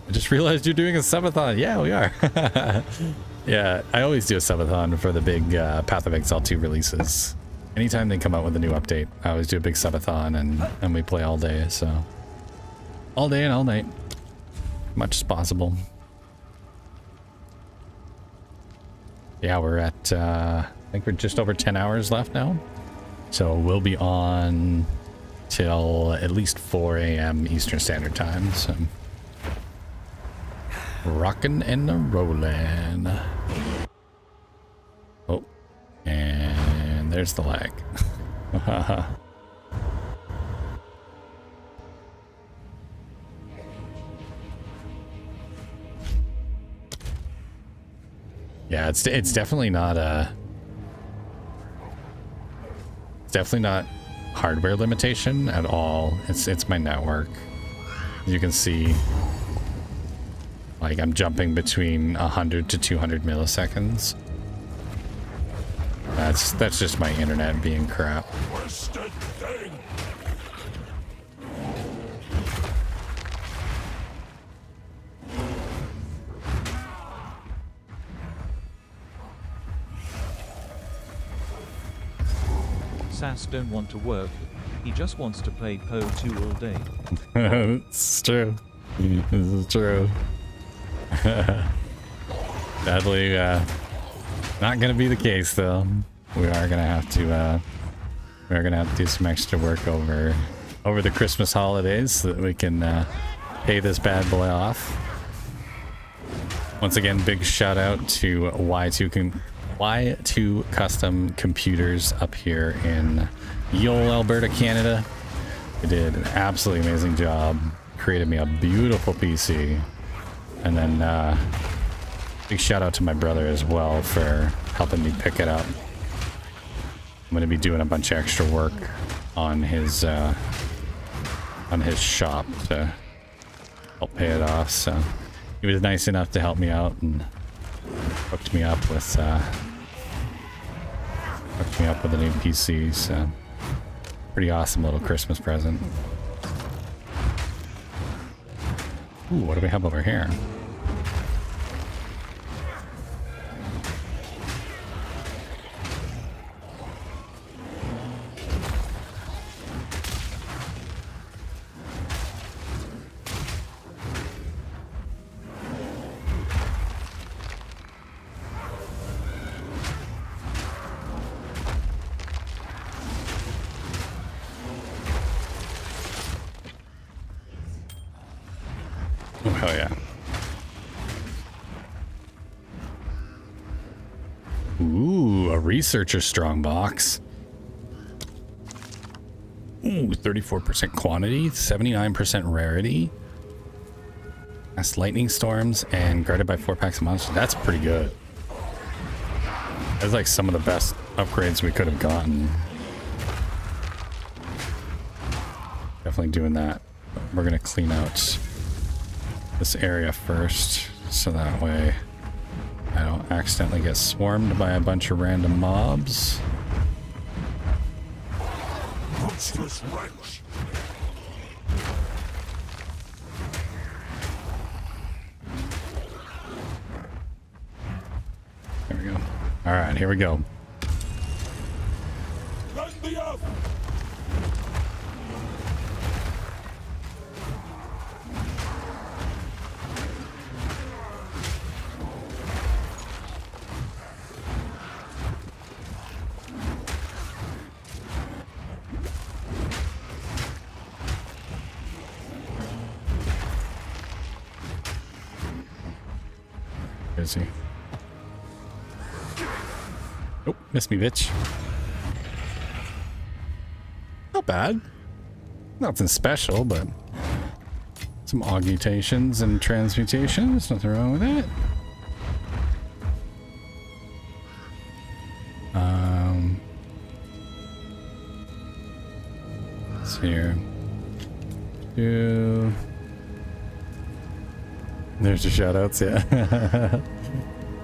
Speaker 1: I just realized you're doing a subathon. Yeah, we are. Yeah, I always do a subathon for the big Path of Exile 2 releases. Anytime they come out with a new update, I always do a big subathon and we play all day, so. All day and all night. Much as possible. Yeah, we're at, I think we're just over 10 hours left now. So we'll be on till at least 4 a.m. Eastern Standard Time, so. Rockin' and rollin'. Oh, and there's the lag. Yeah, it's definitely not it's definitely not hardware limitation at all. It's my network. You can see, like, I'm jumping between 100 to 200 milliseconds. That's just my internet being crap.
Speaker 15: SASS don't want to work. He just wants to play Poe 2 all day.
Speaker 1: It's true. This is true. Sadly, not gonna be the case though. We are gonna have to do some extra work over the Christmas holidays so that we can pay this bad boy off. Once again, big shout out to Y2 Custom Computers up here in Yole, Alberta, Canada. They did an absolutely amazing job. Created me a beautiful PC. And then big shout out to my brother as well for helping me pick it up. going to be doing a bunch of extra work on his shop to help pay it off. So he was nice enough to help me out and hooked me up with a new PC. So pretty awesome little Christmas present. Ooh, what do we have over here? Oh, hell yeah. Ooh, a researcher strongbox. Ooh, 34% quantity, 79% rarity. That's lightning storms and guarded by 4 packs of monsters. That's pretty good. That's like some of the best upgrades we could have gotten. Definitely doing that. We're gonna clean out this area first, so that way I don't accidentally get swarmed by a bunch of random mobs.
Speaker 5: What's this wrench?
Speaker 1: There we go. All right, here we go.
Speaker 5: Light me up!
Speaker 1: Is he? Oh, missed me, bitch. Not bad. Nothing special, but some augmentations and transmutations. Nothing wrong with that. Let's see here. There's your shoutouts, yeah.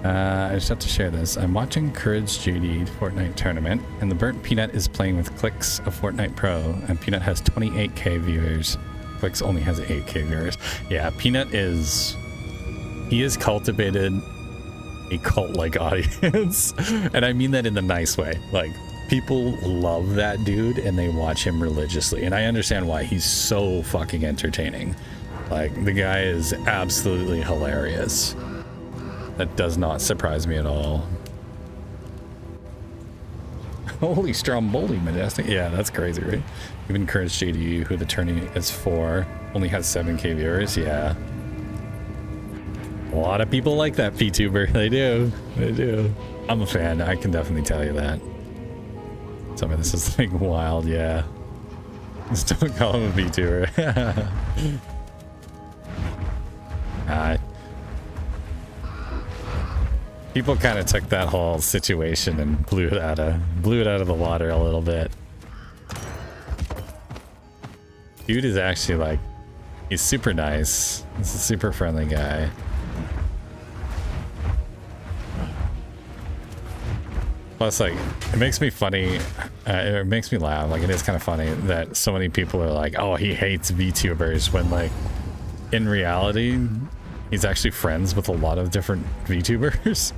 Speaker 1: I just have to share this. I'm watching Courage JD Fortnite tournament, and the Burnt Peanut is playing with Clicks of Fortnite Pro, and Peanut has 28k viewers. Clicks only has 8k viewers. Yeah, Peanut is... he has cultivated a cult-like audience, and I mean that in the nice way. Like, people love that dude, and they watch him religiously, and I understand why. He's so fucking entertaining. Like, the guy is absolutely hilarious. That does not surprise me at all. Holy Stromboli, Majestic. Yeah, that's crazy, right? Even Courage JD, who the tourney is for, only has 7k viewers. Yeah. A lot of people like that VTuber. They do. They do. I'm a fan. I can definitely tell you that. Some of this is like wild, yeah. Just don't call him a VTuber. People kind of took that whole situation and blew it out of the water a little bit. Dude is actually like, he's super nice. He's a super friendly guy. Plus, like, it makes me funny. It makes me laugh. Like, it is kind of funny that so many people are like, "Oh, he hates VTubers," when, like, in reality, he's actually friends with a lot of different VTubers,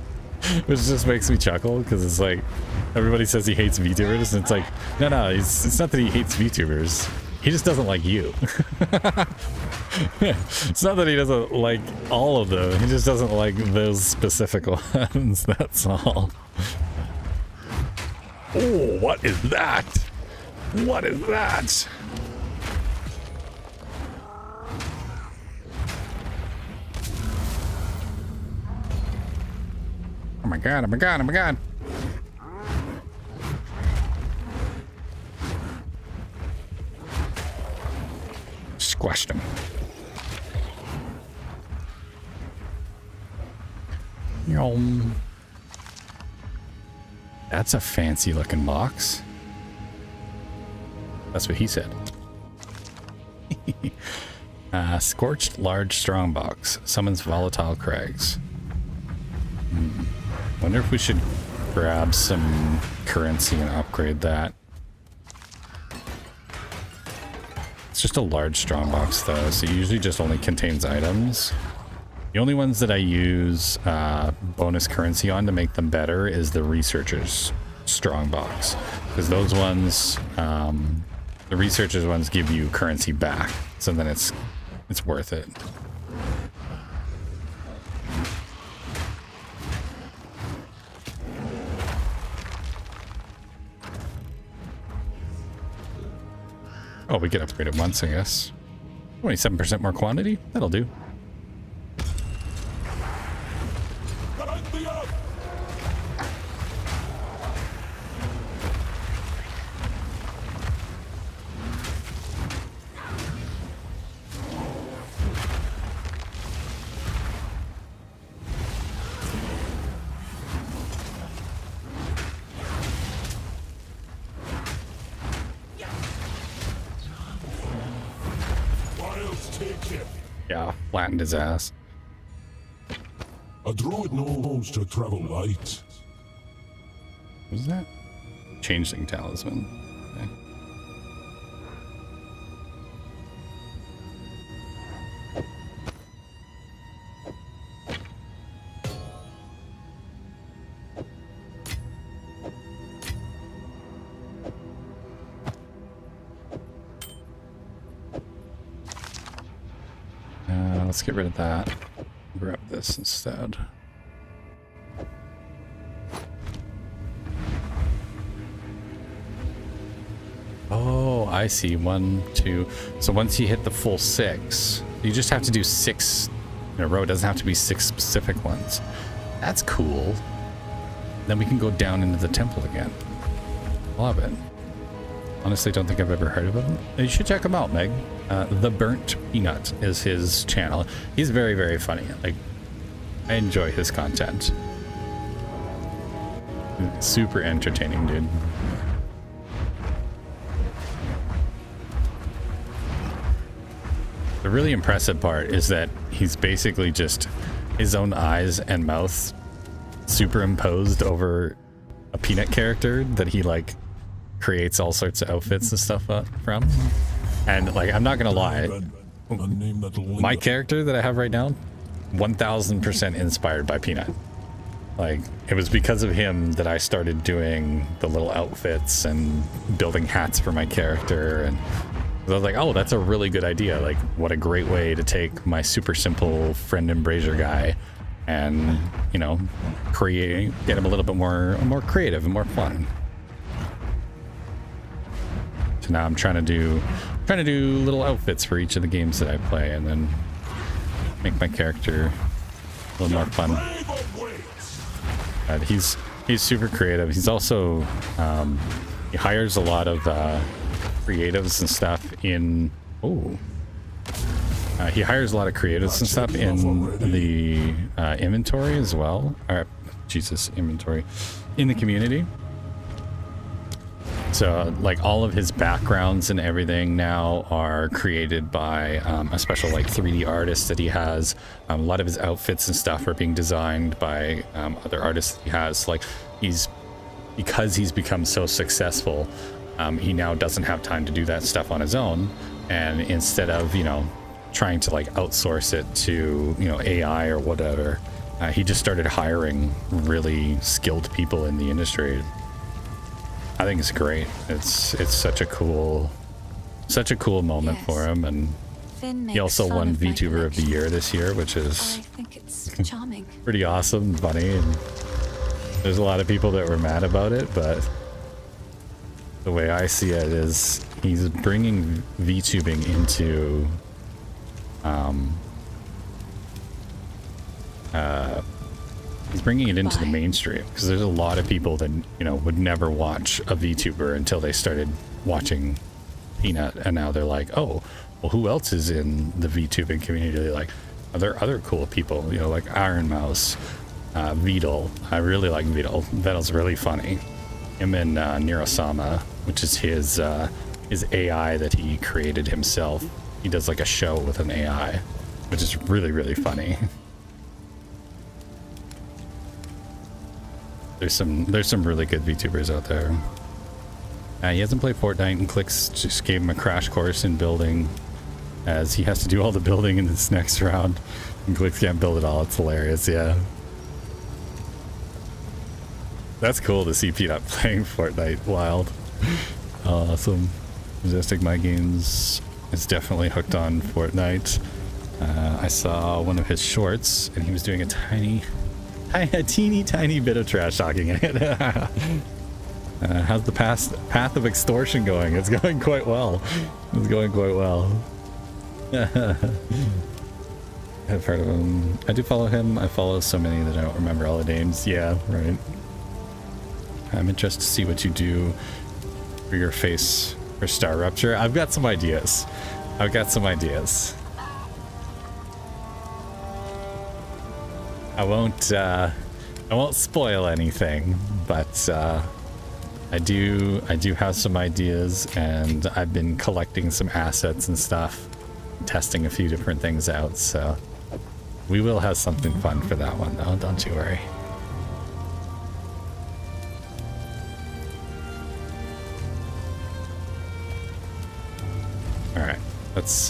Speaker 1: which just makes me chuckle, because it's like everybody says he hates VTubers, and it's like, no, it's not that he hates VTubers. He just doesn't like you. It's not that he doesn't like all of them. He just doesn't like those specific ones. That's all. Oh, what is that? What is that? Oh my god, oh my god, oh my god. Squashed him. Yum. That's a fancy looking box. That's what he said. Scorched large strong box. Summons volatile crags. Wonder if we should grab some currency and upgrade that. It's just a large strong box though, so it usually just only contains items. The only ones that I use bonus currency on to make them better is the researchers strong box, because those ones, the researchers ones give you currency back, so then it's worth it. Oh, we can upgrade it once, I guess. 27% more quantity? That'll do. Yeah, flattened his ass.
Speaker 5: A druid knows to travel light.
Speaker 1: What was that? Changeling talisman. Okay. Let's get rid of that. Grab this instead. Oh, I see. 1, 2. So once you hit the full 6, you just have to do 6 in a row. It doesn't have to be 6 specific ones. That's cool. Then we can go down into the temple again. Love it. Honestly, don't think I've ever heard of him. You should check him out, Meg. The Burnt Peanut is his channel. He's very, very funny. Like, I enjoy his content. Super entertaining, dude. The really impressive part is that he's basically just his own eyes and mouth superimposed over a peanut character that he like creates all sorts of outfits and stuff from. And like, I'm not gonna lie, my character that I have right now, 1000% inspired by Peanut. Like, it was because of him that I started doing the little outfits and building hats for my character, and I was like, oh, that's a really good idea. Like, what a great way to take my super simple friend and brazier guy and, you know, get him a little bit more creative and more fun. So now I'm trying to do little outfits for each of the games that I play, and then make my character a little more fun. He's super creative. He's also he hires a lot of creatives and stuff in he hires a lot of creatives and stuff in the inventory as well, or inventory in the community. So like all of his backgrounds and everything now are created by a special like 3D artist that he has. A lot of his outfits and stuff are being designed by other artists that he has. Like because he's become so successful, he now doesn't have time to do that stuff on his own. And instead of, you know, trying to like outsource it to, you know, AI or whatever, he just started hiring really skilled people in the industry. I think it's great. It's such a cool moment for him, and he also won VTuber of the Year this year, which is
Speaker 8: I think it's charming.
Speaker 1: pretty awesome and funny. And there's a lot of people that were mad about it, but the way I see it is he's bringing VTubing into he's bringing it into the mainstream, because there's a lot of people that, you know, would never watch a VTuber until they started watching Peanut, and now they're like, oh, well, who else is in the VTubing community? Like, are there other cool people, you know, like Iron Mouse, Vedal. I really like Vedal. Vedal's really funny. Him and Nirosama, which is his AI that he created himself. He does like a show with an AI, which is really, really funny. There's some really good VTubers out there. He hasn't played Fortnite, and Clicks just gave him a crash course in building, as he has to do all the building in this next round, and Clicks can't build it all. It's hilarious, yeah. That's cool to see Peanut playing Fortnite. Wild. Awesome. Majestic My Games is definitely hooked on Fortnite. I saw one of his shorts, and he was doing a teeny tiny bit of trash talking in it. How's the Path of Extortion going? It's going quite well. It's going quite well. I've heard of him. I do follow him. I follow so many that I don't remember all the names. Yeah, right. I'm interested to see what you do for your face for Star Rupture. I've got some ideas. I won't spoil anything, but I do have some ideas, and I've been collecting some assets and stuff, testing a few different things out, so we will have something fun for that one though, don't you worry. All right, let's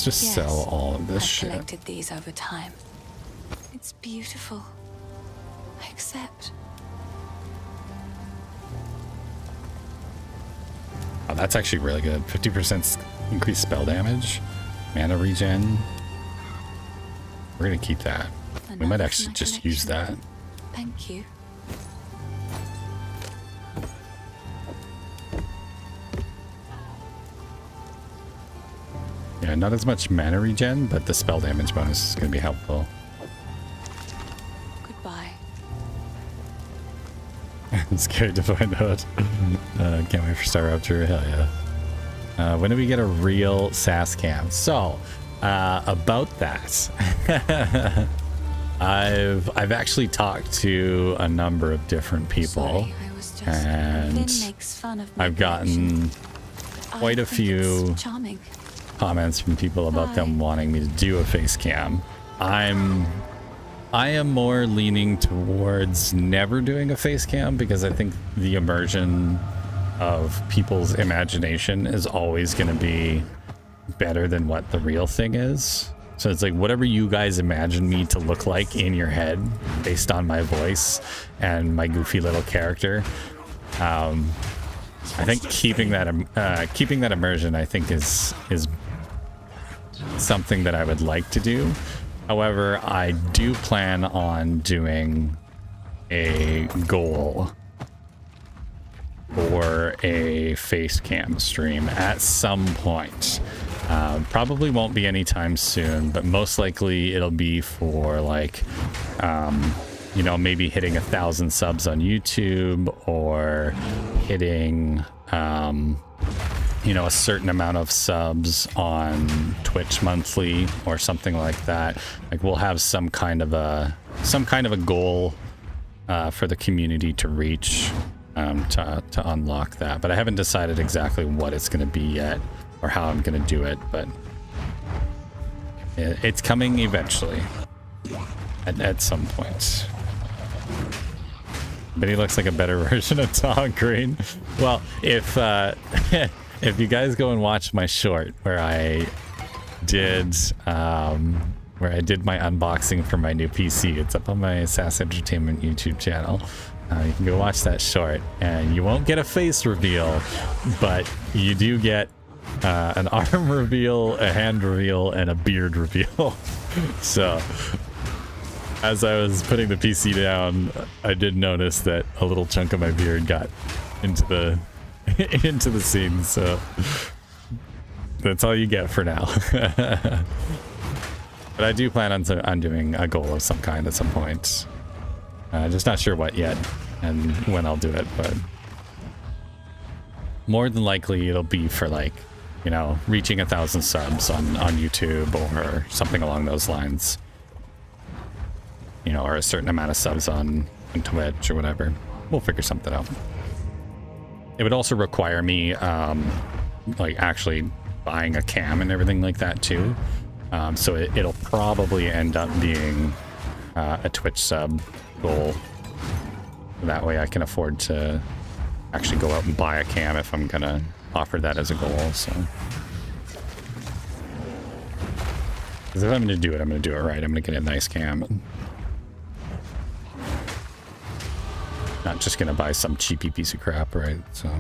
Speaker 1: just sell all of this shit.
Speaker 8: I've collected these over time. It's beautiful. I accept.
Speaker 1: Oh, that's actually really good. 50% increased spell damage, mana regen. We're gonna keep that. We might actually just use that.
Speaker 8: Thank you.
Speaker 1: Yeah, not as much mana regen, but the spell damage bonus is gonna be helpful.
Speaker 8: Goodbye.
Speaker 1: I'm scared to find out. Can't wait for Star Rupture. Hell yeah. When do we get a real SASS cam? So, about that, I've actually talked to a number of different people, and I've gotten quite a few comments from people about them wanting me to do a face cam. I am more leaning towards never doing a face cam, because I think the immersion of people's imagination is always going to be better than what the real thing is. So it's like whatever you guys imagine me to look like in your head based on my voice and my goofy little character. I think keeping that immersion, I think, is something that I would like to do. However, I do plan on doing a goal for a face cam stream at some point. Probably won't be anytime soon, but most likely it'll be for like, you know, maybe hitting 1,000 subs on YouTube, or hitting, you know, a certain amount of subs on Twitch monthly or something like that. Like we'll have some kind of a goal for the community to reach, to unlock that. But I haven't decided exactly what it's going to be yet, or how I'm going to do it, but it's coming eventually at some point. But he looks like a better version of Tom Green. Well, if you guys go and watch my short where I did my unboxing for my new PC, it's up on my SASS Entertainment YouTube channel. You can go watch that short, and you won't get a face reveal, but you do get an arm reveal, a hand reveal, and a beard reveal. So as I was putting the PC down, I did notice that a little chunk of my beard got into the scene, so that's all you get for now. But I do plan on doing a goal of some kind at some point. Just not sure what yet and when I'll do it, but more than likely it'll be for, like, you know, reaching 1,000 subs on YouTube or something along those lines. You know, or a certain amount of subs on Twitch or whatever. We'll figure something out. It would also require me like actually buying a cam and everything like that too. So it'll probably end up being a Twitch sub goal. That way I can afford to actually go out and buy a cam if I'm gonna offer that as a goal. So, because if I'm gonna do it, I'm gonna do it right. I'm gonna get a nice cam. Not just gonna buy some cheapy piece of crap, right? So.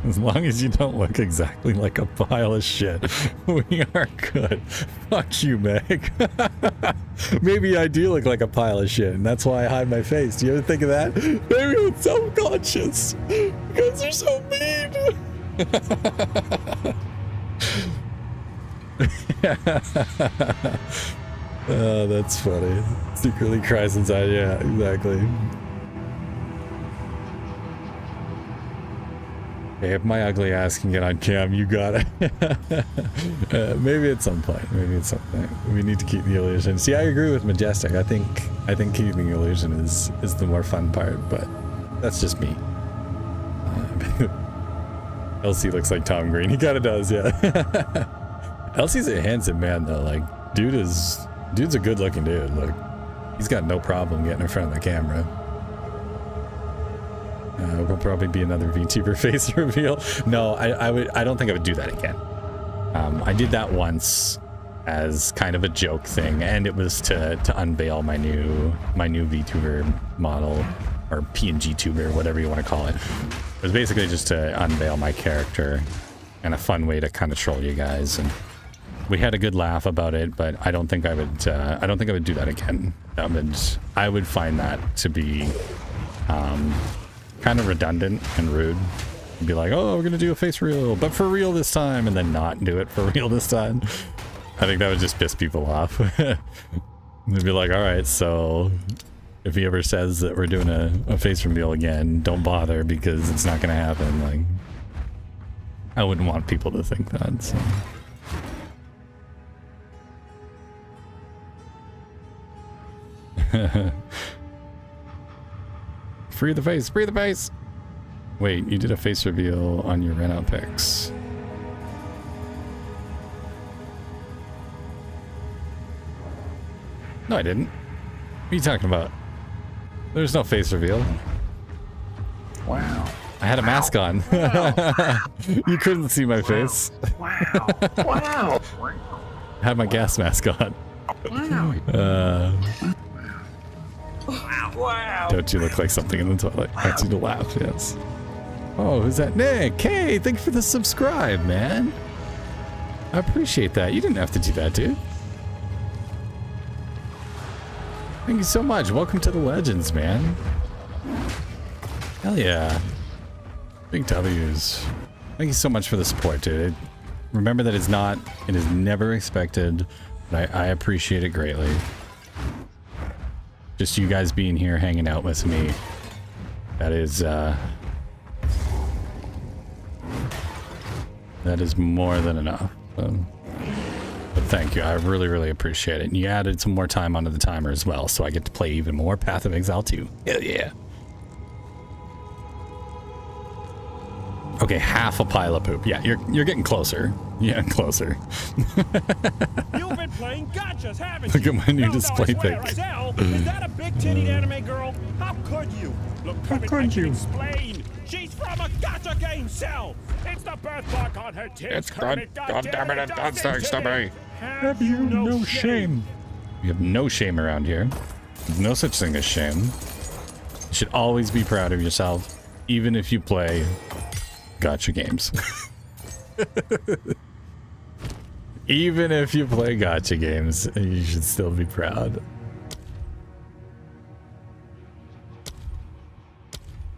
Speaker 1: As long as you don't look exactly like a pile of shit, we are good. Fuck you, Meg. Maybe I do look like a pile of shit, and that's why I hide my face. Do you ever think of that? Maybe I'm self-conscious because they're so mean. Oh, that's funny. Secretly cries inside. Yeah, exactly. Hey, if my ugly ass can get on cam, you got it. Maybe at some point. Maybe at some point. We need to keep the illusion. See, I agree with Majestic. I think keeping the illusion is the more fun part, but that's just me. LC looks like Tom Green. He kind of does, yeah. LC's a handsome man, though. Like, dude's a good-looking dude. Look, he's got no problem getting in front of the camera. Will probably be another VTuber face reveal. No, I don't think I would do that again. I did that once as kind of a joke thing, and it was to unveil my new VTuber model, or PNG tuber, whatever you want to call it. It was basically just to unveil my character and a fun way to kind of troll you guys, and we had a good laugh about it. But I don't think I would do that again. I would find that to be kind of redundant and rude. You'd be like, oh, we're gonna do a face reveal, but for real this time, and then not do it for real this time. I think that would just piss people off. They'd be like, all right, so if he ever says that we're doing a face reveal again, don't bother because it's not gonna happen. Like, I wouldn't want people to think that. So. Free the face, free the face! Wait, you did a face reveal on your rent-out pics. No, I didn't. What are you talking about? There's no face reveal.
Speaker 3: Wow.
Speaker 1: I had a mask on. Wow. You couldn't see my face.
Speaker 3: Wow. Wow.
Speaker 1: I had my gas mask on.
Speaker 3: Wow.
Speaker 1: Wow. Don't you look like something in the toilet? I want you to laugh, yes. Oh, who's that? Nick! Hey, thank you for the subscribe, man. I appreciate that. You didn't have to do that, dude. Thank you so much. Welcome to the Legends, man. Hell yeah. Big W's. Thank you so much for the support, dude. Remember that it is never expected, but I appreciate it greatly. Just you guys being here, hanging out with me. That is more than enough. But thank you. I really, really appreciate it. And you added some more time onto the timer as well, so I get to play even more Path of Exile 2. Hell yeah. Okay, half a pile of poop. Yeah, you're getting closer. Yeah, closer.
Speaker 16: You've been playing gotchas, haven't
Speaker 1: Look
Speaker 16: you?
Speaker 1: at my new display pic.
Speaker 16: Exile, is that a big-titted anime girl? How could you? Look,
Speaker 1: How could you?
Speaker 16: Explain. She's from a gacha game cell. It's the birthmark on her tits.
Speaker 1: It's God damn it, that's thanks to me.
Speaker 16: Have you no shame?
Speaker 1: You have no shame around here. There's no such thing as shame. You should always be proud of yourself, even if you play gacha games. Even if you play gacha games, you should still be proud.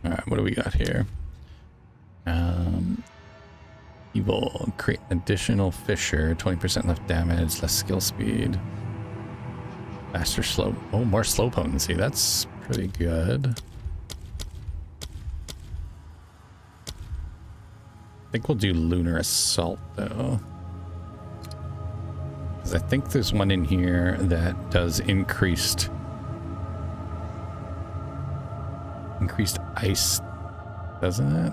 Speaker 1: Alright, what do we got here? Evil, create additional fissure, 20% less damage, less skill speed. Faster slow, oh, more slow potency, that's pretty good. I think we'll do Lunar Assault though. Because I think there's one in here that does increased Increased ice, doesn't it?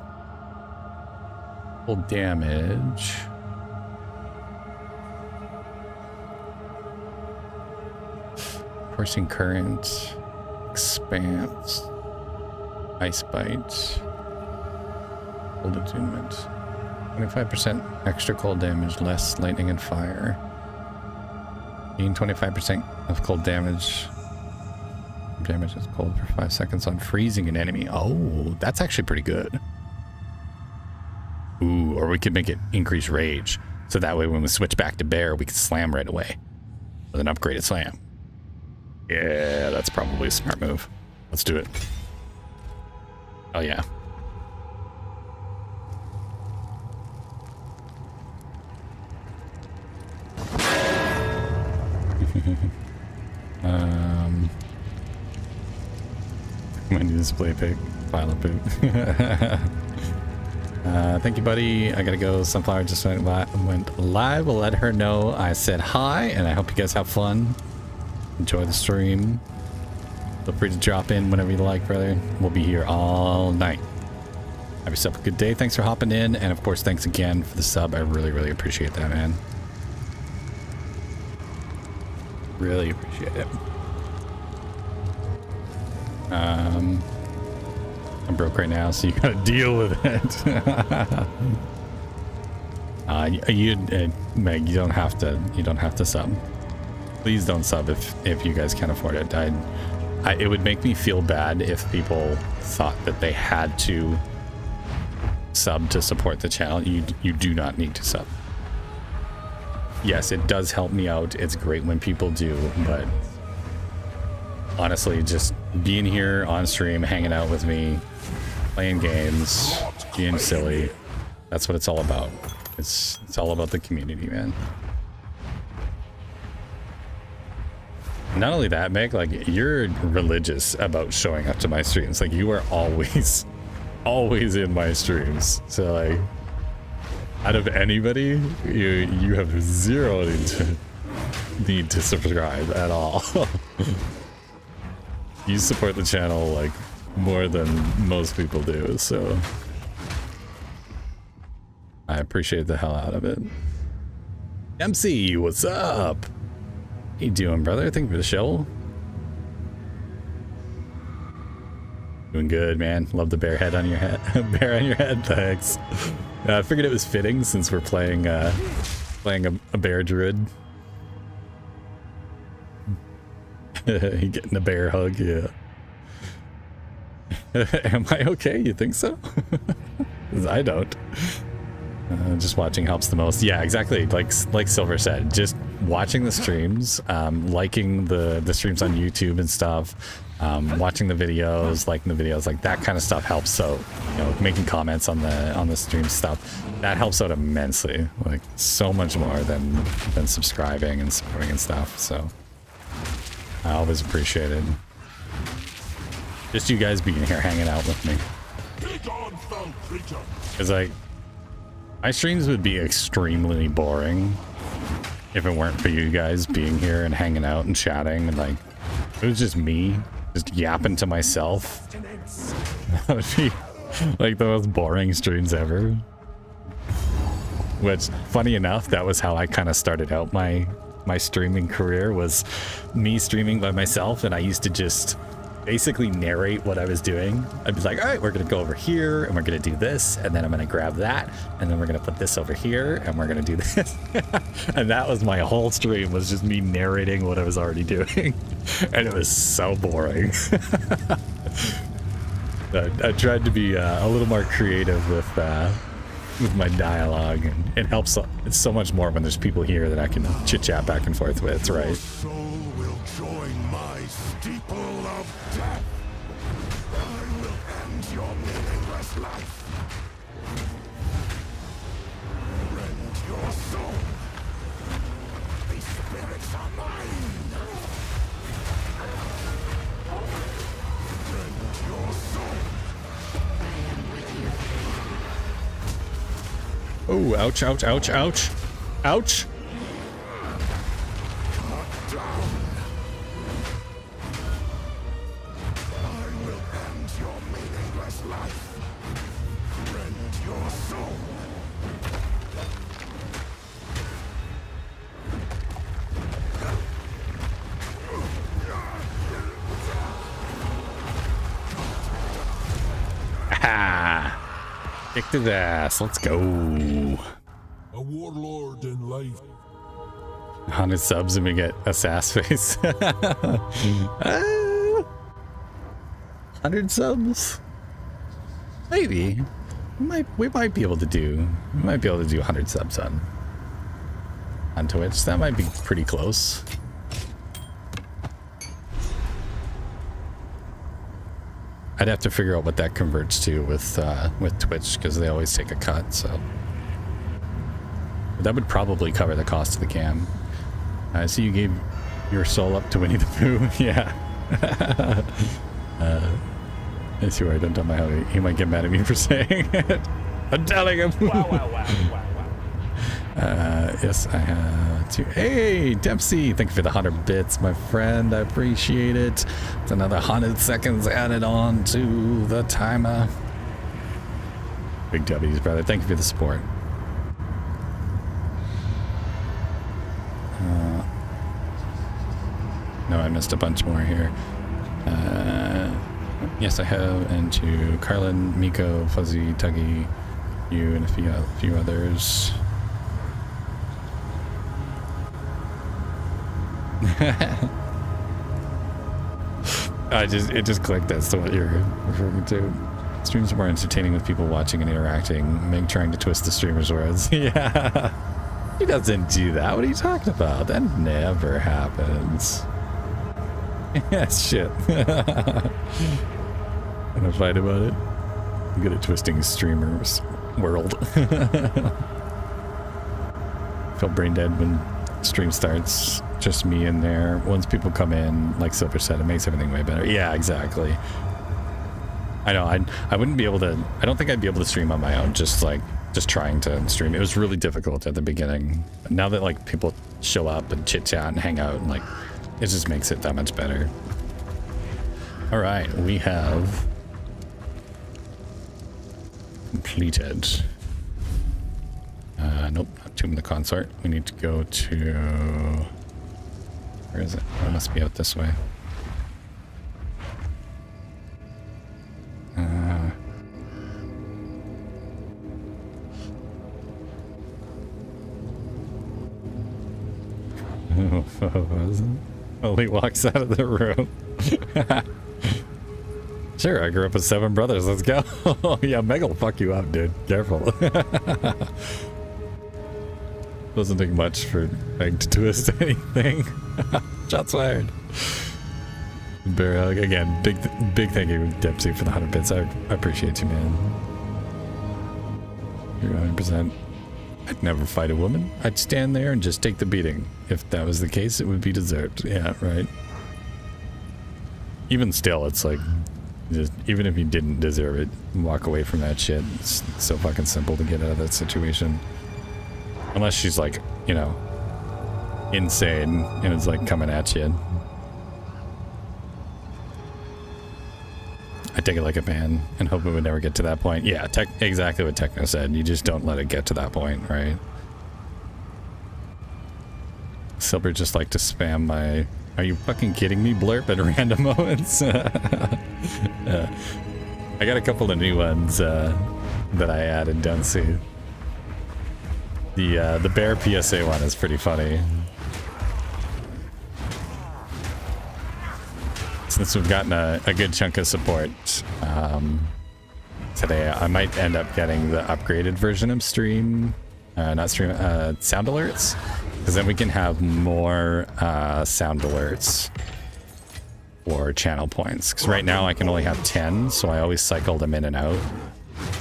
Speaker 1: Full damage. Coursing current, expanse, ice bite, cold attunement, 25% extra cold damage, less lightning and fire. Gain 25% of cold damage. Damage is cold for 5 seconds on freezing an enemy. Oh, that's actually pretty good. Ooh, or we could make it increase rage. So that way when we switch back to bear, we can slam right away with an upgraded slam. Yeah, that's probably a smart move. Let's do it. Oh yeah. My new display pic, file of poop. Thank you, buddy. I gotta go. Sunflower just went live. We'll let her know I said hi, and I hope you guys have fun. Enjoy the stream. Feel free to drop in whenever you like, brother. We'll be here all night. Have yourself a good day. Thanks for hopping in, and of course, thanks again for the sub. I really, really appreciate that, man. Really appreciate it. I'm broke right now, so you gotta deal with it. Meg, you don't have to. You don't have to sub. Please don't sub if you guys can't afford it. It would make me feel bad if people thought that they had to sub to support the channel. You do not need to sub. Yes, it does help me out. It's great when people do, but honestly, just being here on stream, hanging out with me, playing games, being silly, that's what it's all about. It's all about the community, man. Not only that, Meg, like, you're religious about showing up to my streams. Like, you are always in my streams. So, like, out of anybody, you have zero need to subscribe at all. You support the channel like more than most people do, so I appreciate the hell out of it. MC, what's up? How you doing, brother? Thank you for the show. Doing good, man. Love the bear head on your head. Bear on your head, thanks. I figured it was fitting since we're playing a bear druid. He getting a bear hug, yeah. Am I okay? You think so? 'Cause I don't. Just watching helps the most. Yeah, exactly. Like Silver said, just watching the streams, liking the streams on YouTube and stuff, watching the videos, liking the videos, like that kind of stuff helps. So, you know, making comments on the stream stuff, that helps out immensely. Like so much more than subscribing and supporting and stuff. So I always appreciate it. Just you guys being here hanging out with me. Because like, my streams would be extremely boring if it weren't for you guys being here and hanging out and chatting, and like, it was just me just yapping to myself. That would be like the most boring streams ever. Which, funny enough, that was how I kind of started out my streaming career, was me streaming by myself, and I used to just basically narrate what I was doing. I'd be like, all right, we're gonna go over here and we're gonna do this, and then I'm gonna grab that, and then we're gonna put this over here and we're gonna do this. And that was my whole stream, was just me narrating what I was already doing. And it was so boring. I tried to be a little more creative with my dialogue, and it helps. It's so much more when there's people here that I can chit chat back and forth with, right?
Speaker 5: Your soul will join my steeple of death. I will end your meaningless life. Rend your soul. These spirits are mine. Rend your soul.
Speaker 1: Oh, ouch, ouch, ouch, ouch. Ouch. Kicked his ass. Let's go.
Speaker 5: A warlord in life.
Speaker 1: 100 subs and we get a sass face. 100 subs? Maybe. We might be able to do 100 subs on Twitch. That might be pretty close. I'd have to figure out what that converts to with Twitch, because they always take a cut, so that would probably cover the cost of the cam. I see you gave your soul up to Winnie the Pooh. Yeah. I see why I don't tell my how he might get mad at me for saying it. I'm telling him. Wow. Yes, I have to. Hey, Dempsey, thank you for the 100 bits, my friend. I appreciate it. It's another 100 seconds added on to the timer. Big W's, brother. Thank you for the support. No, I missed a bunch more here. Yes, I have. And to Carlin, Miko, Fuzzy, Tuggy, you, and a few others. It just clicked. That's what you're referring to. Streams are more entertaining with people watching and interacting. Meg trying to twist the streamer's words. Yeah. He doesn't do that. What are you talking about? That never happens. Yeah, shit. Wanna fight about it? I'm good at twisting streamers' world. Feel brain dead when stream starts. Just me in there. Once people come in, like Silver said, it makes everything way better. Yeah, exactly. I know. I wouldn't be able to. I don't think I'd be able to stream on my own. Just trying to stream. It was really difficult at the beginning. Now that like people show up and chit chat and hang out, and like it just makes it that much better. All right, we have completed. Nope, not Tomb of the Consort. We need to go to. Where is it? Oh, it must be out this way. Well, he walks out of the room. Sure, I grew up with 7 brothers. Let's go. Yeah, Meg will fuck you up, dude. Careful. Doesn't take much for Meg to twist anything. Shots fired. Bear hug again. Big thank you, Dempsey, for the 100 bits. I appreciate you, man. You're 100%. I'd never fight a woman. I'd stand there and just take the beating. If that was the case, it would be deserved. Yeah, right. Even still, it's like, just even if you didn't deserve it, walk away from that shit. It's so fucking simple to get out of that situation. Unless she's like, you know, insane and it's like coming at you. I take it like a man and hope it would never get to that point. Yeah, exactly what Techno said. You just don't let it get to that point, right? Silver just like to spam my "Are you fucking kidding me?" blurb at random moments. I got a couple of new ones that I added, don't see. The bear PSA one is pretty funny. Since we've gotten a good chunk of support today, I might end up getting the upgraded version of sound alerts, because then we can have more sound alerts for channel points. Because right now I can only have 10, so I always cycle them in and out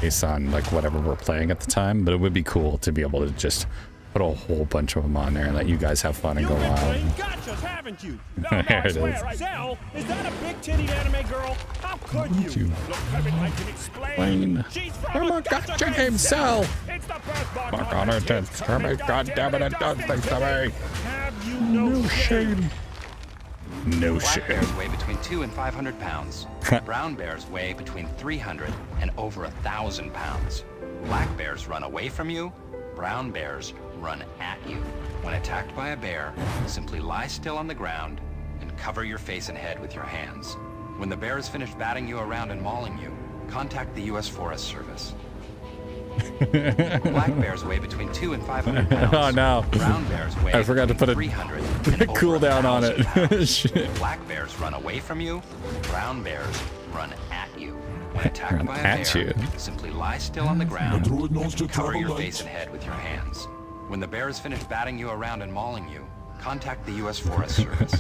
Speaker 1: based on like whatever we're playing at the time. But it would be cool to be able to just put a whole bunch of them on there and let you guys have fun and go wild.
Speaker 16: Gotchas, haven't you? No, I swear, Exile, is that a big-titted anime girl? How could you? Look, I can explain. She's from a gotcha game cell. It's the birthmark on her chest. God damn it, it does things to me. Have you no shame?
Speaker 1: No
Speaker 11: Black
Speaker 1: shame.
Speaker 11: bears weigh between 200 and 500 pounds. Brown bears weigh between 300 and over 1,000 pounds. Black bears run away from you. Brown bears run at you. When attacked by a bear, simply lie still on the ground and cover your face and head with your hands. When the bear is finished batting you around and mauling you, contact the U.S. Forest Service. Black bears weigh between 2 and 500 pounds.
Speaker 1: Oh no.
Speaker 11: Brown bears weigh
Speaker 1: I forgot to put a
Speaker 11: 300 and over
Speaker 1: cooldown on
Speaker 11: 1,000
Speaker 1: it. Shit.
Speaker 11: Black bears run away from you. Brown bears run at you. When attacked
Speaker 1: Run
Speaker 11: by a
Speaker 1: at
Speaker 11: bear,
Speaker 1: you.
Speaker 11: simply lie still on the ground
Speaker 5: druid knows to
Speaker 11: and cover
Speaker 5: travel
Speaker 11: your
Speaker 5: light.
Speaker 11: face and head with your hands. When the bear is finished batting you around and mauling you, contact the U.S. Forest Service.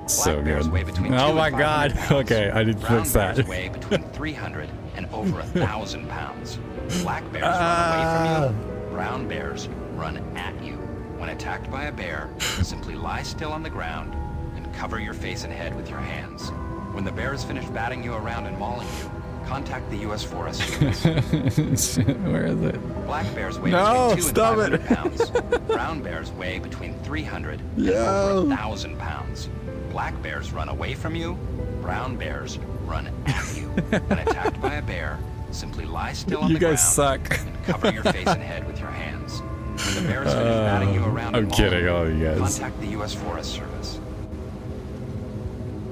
Speaker 1: So
Speaker 11: Black bears
Speaker 1: good.
Speaker 11: weigh between 2
Speaker 1: Oh
Speaker 11: and
Speaker 1: my
Speaker 11: 500
Speaker 1: god.
Speaker 11: pounds.
Speaker 1: Okay, I did
Speaker 11: Brown
Speaker 1: fix that.
Speaker 11: bears weigh between 300 and over 1,000 pounds. Black bears run away from you. Brown bears run at you. When attacked by a bear, simply lie still on the ground and cover your face and head with your hands. When the bear is finished batting you around and mauling you, contact the U.S. Forest Service.
Speaker 1: Where is it?
Speaker 11: Black bears weigh
Speaker 1: No,
Speaker 11: between 2
Speaker 1: stop
Speaker 11: and
Speaker 1: it.
Speaker 11: 500 pounds. Brown bears weigh between 300 and over 1,000 pounds. Black bears run away from you. Brown bears run at you. When attacked by a bear, simply lie still on
Speaker 1: You
Speaker 11: the
Speaker 1: guys
Speaker 11: ground
Speaker 1: suck.
Speaker 11: and cover your face and head with your hands. When the bear is finished batting you around
Speaker 1: I'm
Speaker 11: and
Speaker 1: kidding,
Speaker 11: mauling
Speaker 1: all you guys.
Speaker 11: contact the U.S. Forest Service.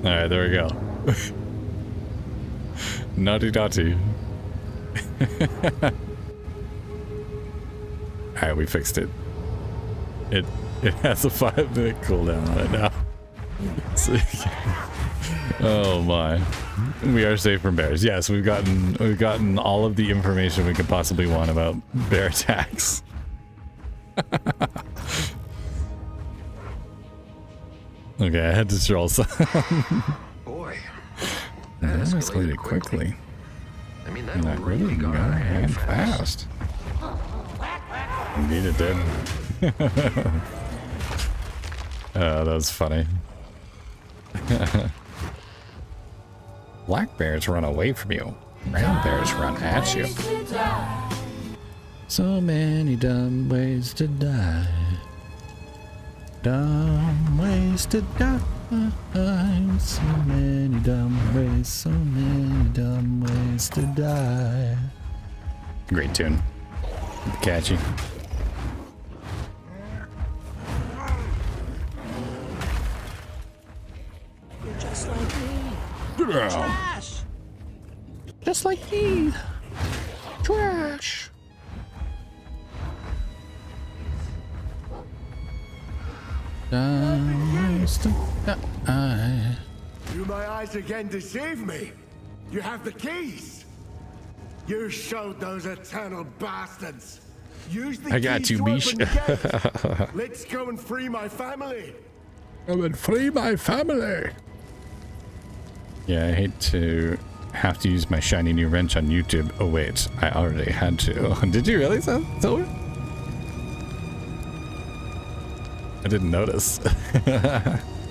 Speaker 1: Alright, there we go. Naughty naughty. Alright, we fixed it. It has a 5-minute cooldown on it now. So, oh my. We are safe from bears. Yes, we've gotten all of the information we could possibly want about bear attacks. Okay, I had to troll some.
Speaker 17: Boy,
Speaker 1: that escalated quickly.
Speaker 17: I mean,
Speaker 1: And that really got out of hand fast. Indeed it did. Oh, that was funny. Black bears run away from you. Brown bears run at you. So many dumb ways to die. Dumb ways to die. So many dumb ways. So many dumb ways to die. Great tune. Catchy.
Speaker 13: You're just like me.
Speaker 1: Girl.
Speaker 13: Trash.
Speaker 1: Just like me. Trash.
Speaker 3: Do my eyes again deceive me? You have the keys. You showed those eternal bastards. Use the
Speaker 1: I got
Speaker 3: keys
Speaker 1: you,
Speaker 3: to
Speaker 1: Mish.
Speaker 3: open the gate. Let's go and free my family.
Speaker 1: Come and free my family. Yeah, I hate to have to use my shiny new wrench on YouTube. Oh wait, I already had to. Did you really, Silver? I didn't notice.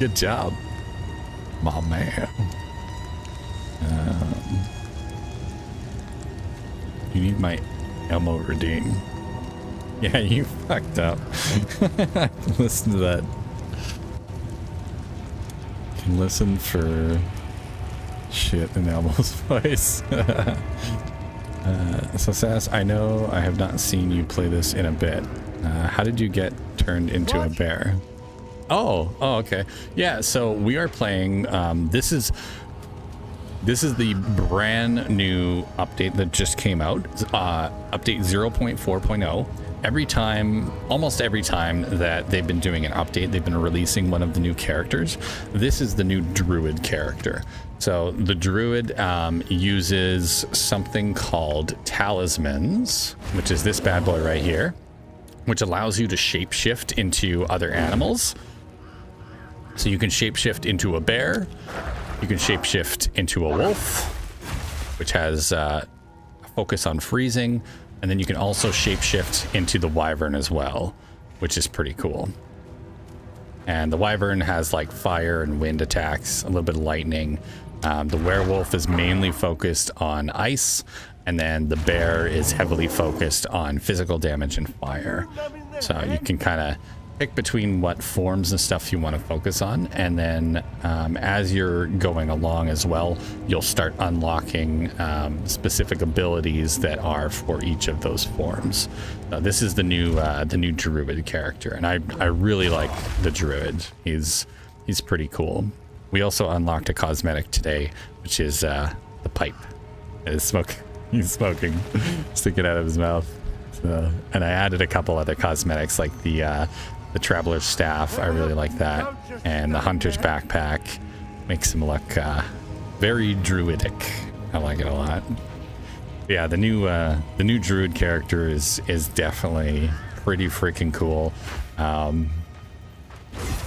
Speaker 1: Good job, my man. You need my Elmo redeem. Yeah, you fucked up. Listen to that. You can listen for shit in Elmo's voice. So Sass, I know I have not seen you play this in a bit. How did you get turned into a bear? Oh, okay. Yeah, so we are playing, this is the brand new update that just came out, update 0.4.0. Almost every time that they've been doing an update, they've been releasing one of the new characters. This is the new Druid character. So the Druid uses something called talismans, which is this bad boy right here, which allows you to shapeshift into other animals. So you can shapeshift into a bear, you can shapeshift into a wolf, which has a focus on freezing, and then you can also shapeshift into the wyvern as well, which is pretty cool. And the wyvern has like fire and wind attacks, a little bit of lightning. The werewolf is mainly focused on ice, and then the bear is heavily focused on physical damage and fire. So you can kind of pick between what forms and stuff you want to focus on, and then as you're going along as well, you'll start unlocking specific abilities that are for each of those forms. This is the new Druid character, and I really like the Druid. He's pretty cool. We also unlocked a cosmetic today, which is the pipe. Smoke He's smoking, sticking out of his mouth. So, and I added a couple other cosmetics like the traveler's staff. I really like that, and the hunter's backpack makes him look very druidic. I like it a lot. Yeah, the new druid character is definitely pretty freaking cool. The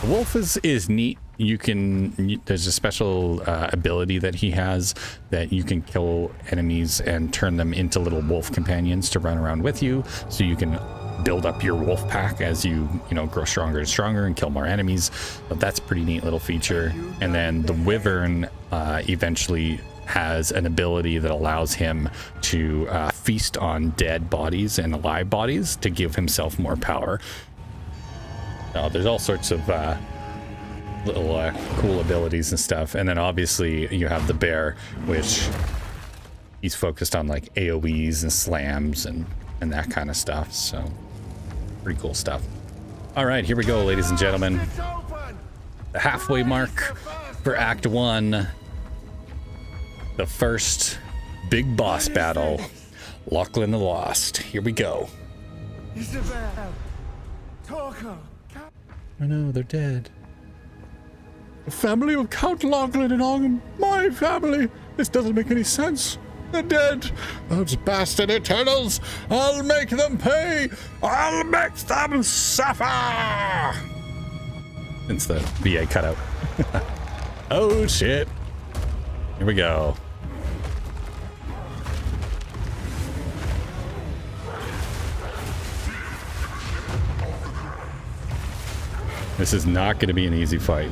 Speaker 1: wolf is neat. There's a special ability that he has that you can kill enemies and turn them into little wolf companions to run around with you, so you can build up your wolf pack as you grow stronger and stronger and kill more enemies. But that's a pretty neat little feature. And then the wyvern eventually has an ability that allows him to feast on dead bodies and alive bodies to give himself more power. There's all sorts of little cool abilities and stuff. And then obviously you have the bear, which he's focused on like AoEs and slams and that kind of stuff. So pretty cool stuff. All right, here we go, ladies and gentlemen. The halfway mark for Act 1. The first big boss battle. Lachlan the Lost. Here we go.
Speaker 3: Isabel, Torko,
Speaker 1: I know, they're dead. The family of Count Lachlan and Ogden. My family. This doesn't make any sense. They're dead. Those bastard Eternals. I'll make them pay. I'll make them suffer. It's the VA cutout. Oh, shit. Here we go. This is not going to be an easy fight.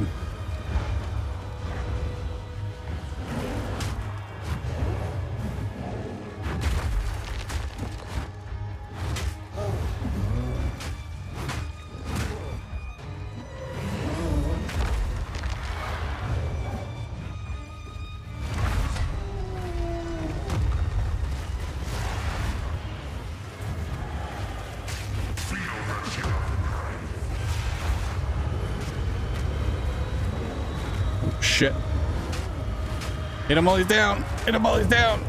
Speaker 1: Shit. Hit him while he's down. Hit him while he's down.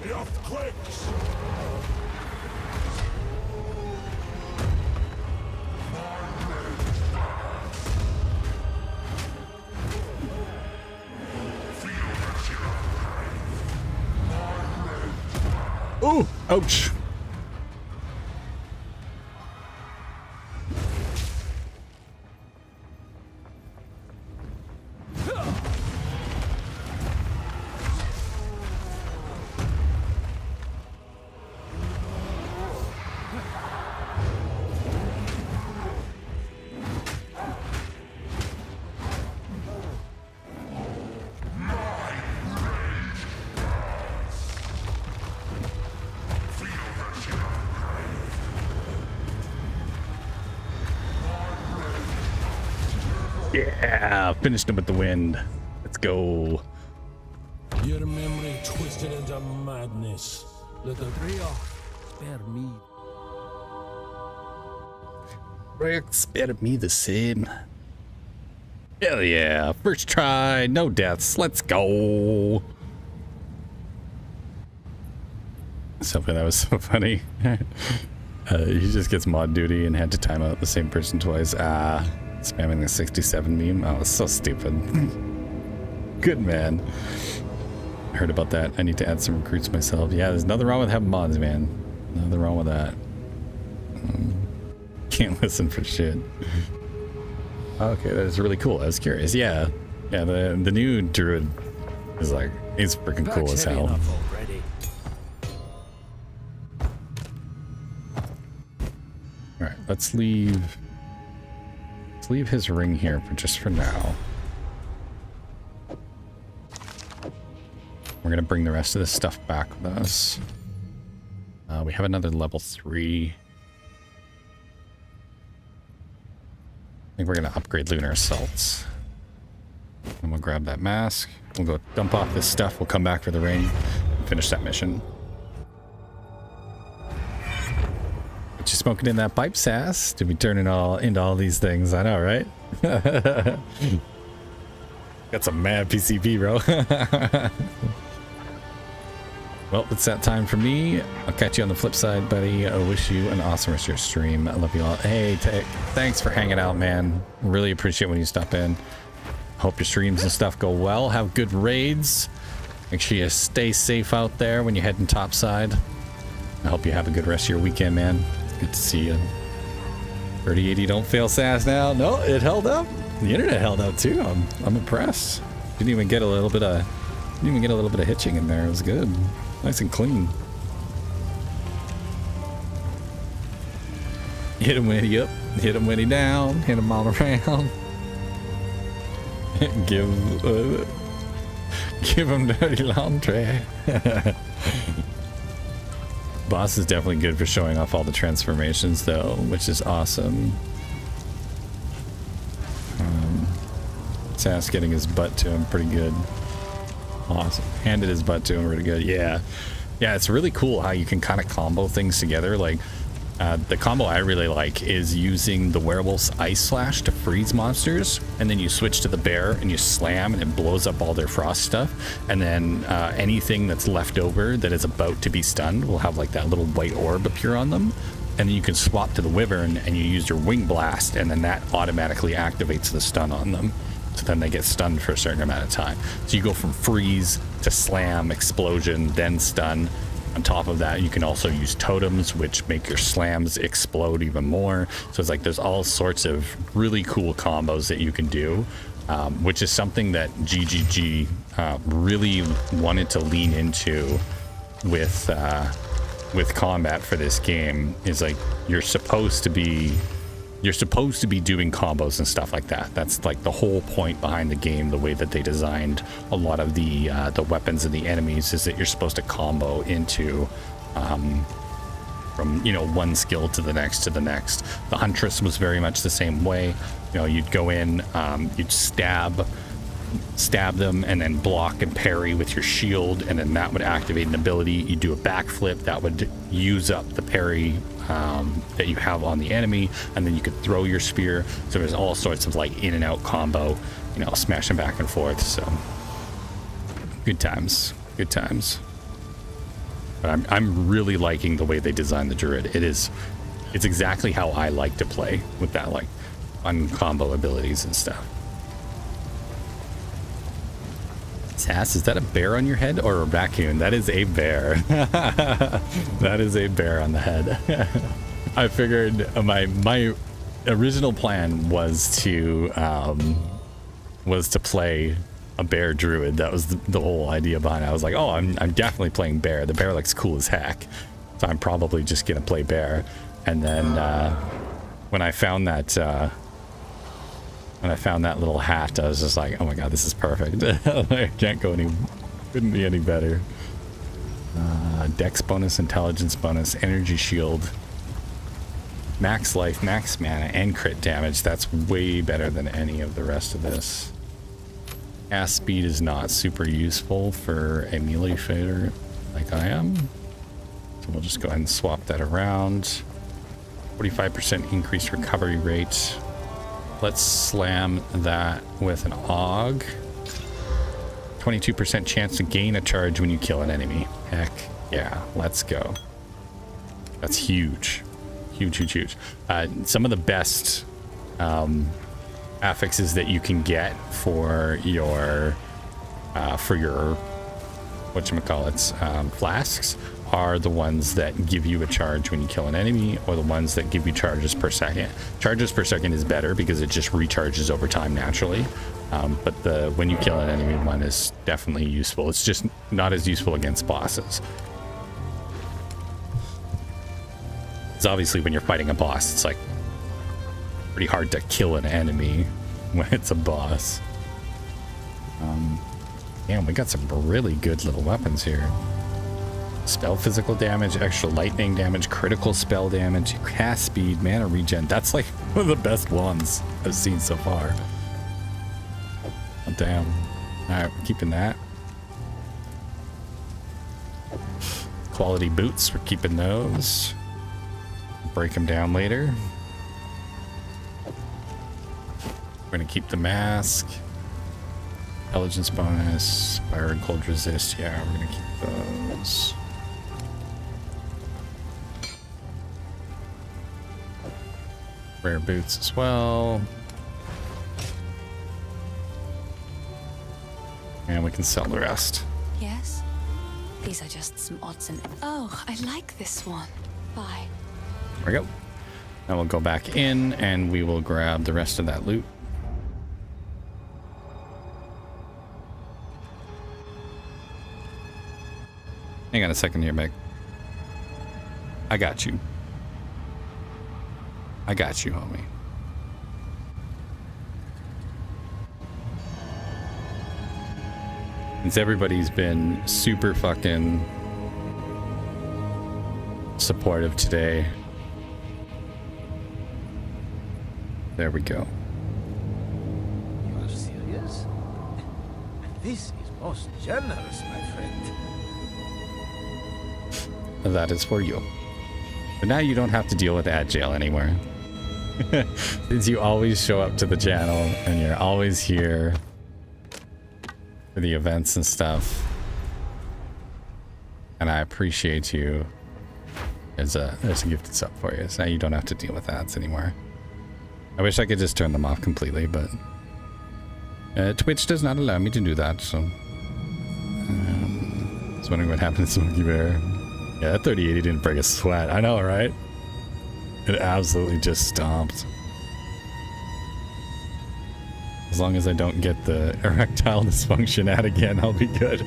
Speaker 5: Enough clicks.
Speaker 1: Ooh, ouch. Yeah, finished him with the wind. Let's go.
Speaker 18: Your memory twisted into madness. Let the spare me.
Speaker 1: Spare me the same. Hell yeah. First try, no deaths. Let's go. Something that was so funny. He just gets mod duty and had to time out the same person twice. Spamming the 67 meme. Oh, it's so stupid. Good man. I heard about that. I need to add some recruits myself. Yeah, there's nothing wrong with having mods, man. Nothing wrong with that. Can't listen for shit. Okay, that is really cool. I was curious. Yeah. Yeah, the new Druid is like, he's freaking cool as hell. Alright, let's leave his ring here for now. We're gonna bring the rest of this stuff back with us. We have another level 3. I think we're gonna upgrade Lunar Assaults. And we'll grab that mask. We'll go dump off this stuff. We'll come back for the ring and finish that mission. Which is smoking in that pipe, Sass, to be turning into all these things. I know, right? Got some mad PCP, bro. Well, it's that time for me. I'll catch you on the flip side, buddy. I wish you an awesome rest of your stream. I love you all. Hey, thanks for hanging out, man. Really appreciate when you stop in. Hope your streams and stuff go well. Have good raids. Make sure you stay safe out there when you're heading topside. I hope you have a good rest of your weekend, man. Good to see you. 3080 don't fail Sass now. No, it held up. The internet held up too. I'm impressed. Didn't even get a little bit of hitching in there. It was good. Nice and clean. Hit him when he up, hit him when he down, hit him all around. Give him dirty laundry. Boss is definitely good for showing off all the transformations though, which is awesome. Sass getting his butt to him pretty good. Awesome. Handed his butt to him pretty good. Yeah. Yeah, it's really cool how you can kind of combo things together. Like, the combo I really like is using the werewolf's ice slash to freeze monsters, and then you switch to the bear and you slam and it blows up all their frost stuff, and then anything that's left over that is about to be stunned will have like that little white orb appear on them, and then you can swap to the wyvern and you use your wing blast, and then that automatically activates the stun on them. So then they get stunned for a certain amount of time. So you go from freeze to slam, explosion, then stun. On top of that, you can also use totems, which make your slams explode even more. So it's like there's all sorts of really cool combos that you can do, which is something that GGG really wanted to lean into with combat for this game. Is like you're supposed to be doing combos and stuff like that. That's like the whole point behind the game. The way that they designed a lot of the weapons and the enemies is that you're supposed to combo into from, you know, one skill to the next to the next. The Huntress was very much the same way. You know, you'd go in, you'd stab them and then block and parry with your shield, and then that would activate an ability. You do a backflip that would use up the parry that you have on the enemy, and then you could throw your spear. So there's all sorts of like in and out combo, you know, smashing back and forth. So good times. But I'm really liking the way they designed the Druid. It's exactly how I like to play, with that like fun combo abilities and stuff. Sass, is that a bear on your head or a raccoon? That is a bear. That is a bear on the head. I figured my original plan was to play a bear druid. That was the whole idea behind it. I was like, oh, I'm definitely playing bear. The bear looks cool as heck, so I'm probably just gonna play bear. And then when I found that little hat, I was just like, oh my god, this is perfect. I couldn't be any better. Dex bonus, intelligence bonus, energy shield, max life, max mana, and crit damage. That's way better than any of the rest of this. Cast speed is not super useful for a melee fighter like I am. So we'll just go ahead and swap that around. 45% increased recovery rate. Let's slam that with an AUG. 22% chance to gain a charge when you kill an enemy. Heck yeah, let's go. That's huge. Huge. Some of the best affixes that you can get for your whatchamacallits, flasks are the ones that give you a charge when you kill an enemy, or the ones that give you charges per second. Charges per second is better because it just recharges over time naturally, but the when you kill an enemy one is definitely useful. It's just not as useful against bosses. Because obviously when you're fighting a boss, it's like pretty hard to kill an enemy when it's a boss. Damn, we got some really good little weapons here. Spell physical damage, extra lightning damage, critical spell damage, cast speed, mana regen. That's like one of the best ones I've seen so far. Oh, damn. Alright, we're keeping that. Quality boots, we're keeping those. break them down later. We're gonna keep the mask. Intelligence bonus, fire and cold resist. Yeah, we're gonna keep those. Rare boots as well. And we can sell the rest.
Speaker 8: Yes? These are just some odds and... Oh, I like this one. Bye.
Speaker 1: There we go. Now we'll go back in and we will grab the rest of that loot. Hang on a second here, Meg. I got you. I got you, homie. Since everybody's been super fucking supportive today. There we go.
Speaker 19: You are serious? This is most generous, my friend.
Speaker 1: That is for you. But now you don't have to deal with Agile anymore. Since you always show up to the channel and you're always here for the events and stuff. And I appreciate you. There's a gifted sub for you. So now you don't have to deal with ads anymore. I wish I could just turn them off completely, but Twitch does not allow me to do that, so I was wondering what happened to Smokey Bear. Yeah, that 3080 didn't break a sweat. I know, right? It absolutely just stomped. As long as I don't get the erectile dysfunction ad again, I'll be good.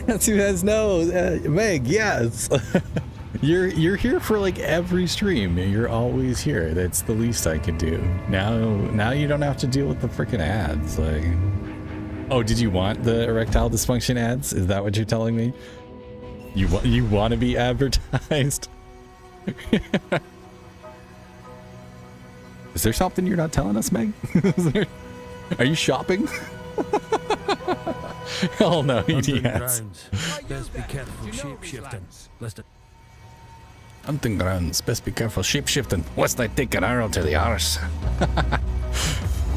Speaker 1: That's who has no Meg, yes. You're here for like every stream. You're always here. That's the least I could do. Now you don't have to deal with the freaking ads. Like, oh, did you want the erectile dysfunction ads? Is that what you're telling me? You want to be advertised? Is there something you're not telling us, Meg? Are you shopping? Hell no, EDS.
Speaker 10: Best be careful shape-shifting.
Speaker 1: Hunting grounds. Best be careful shape-shifting. Lest I take an arrow to the arse.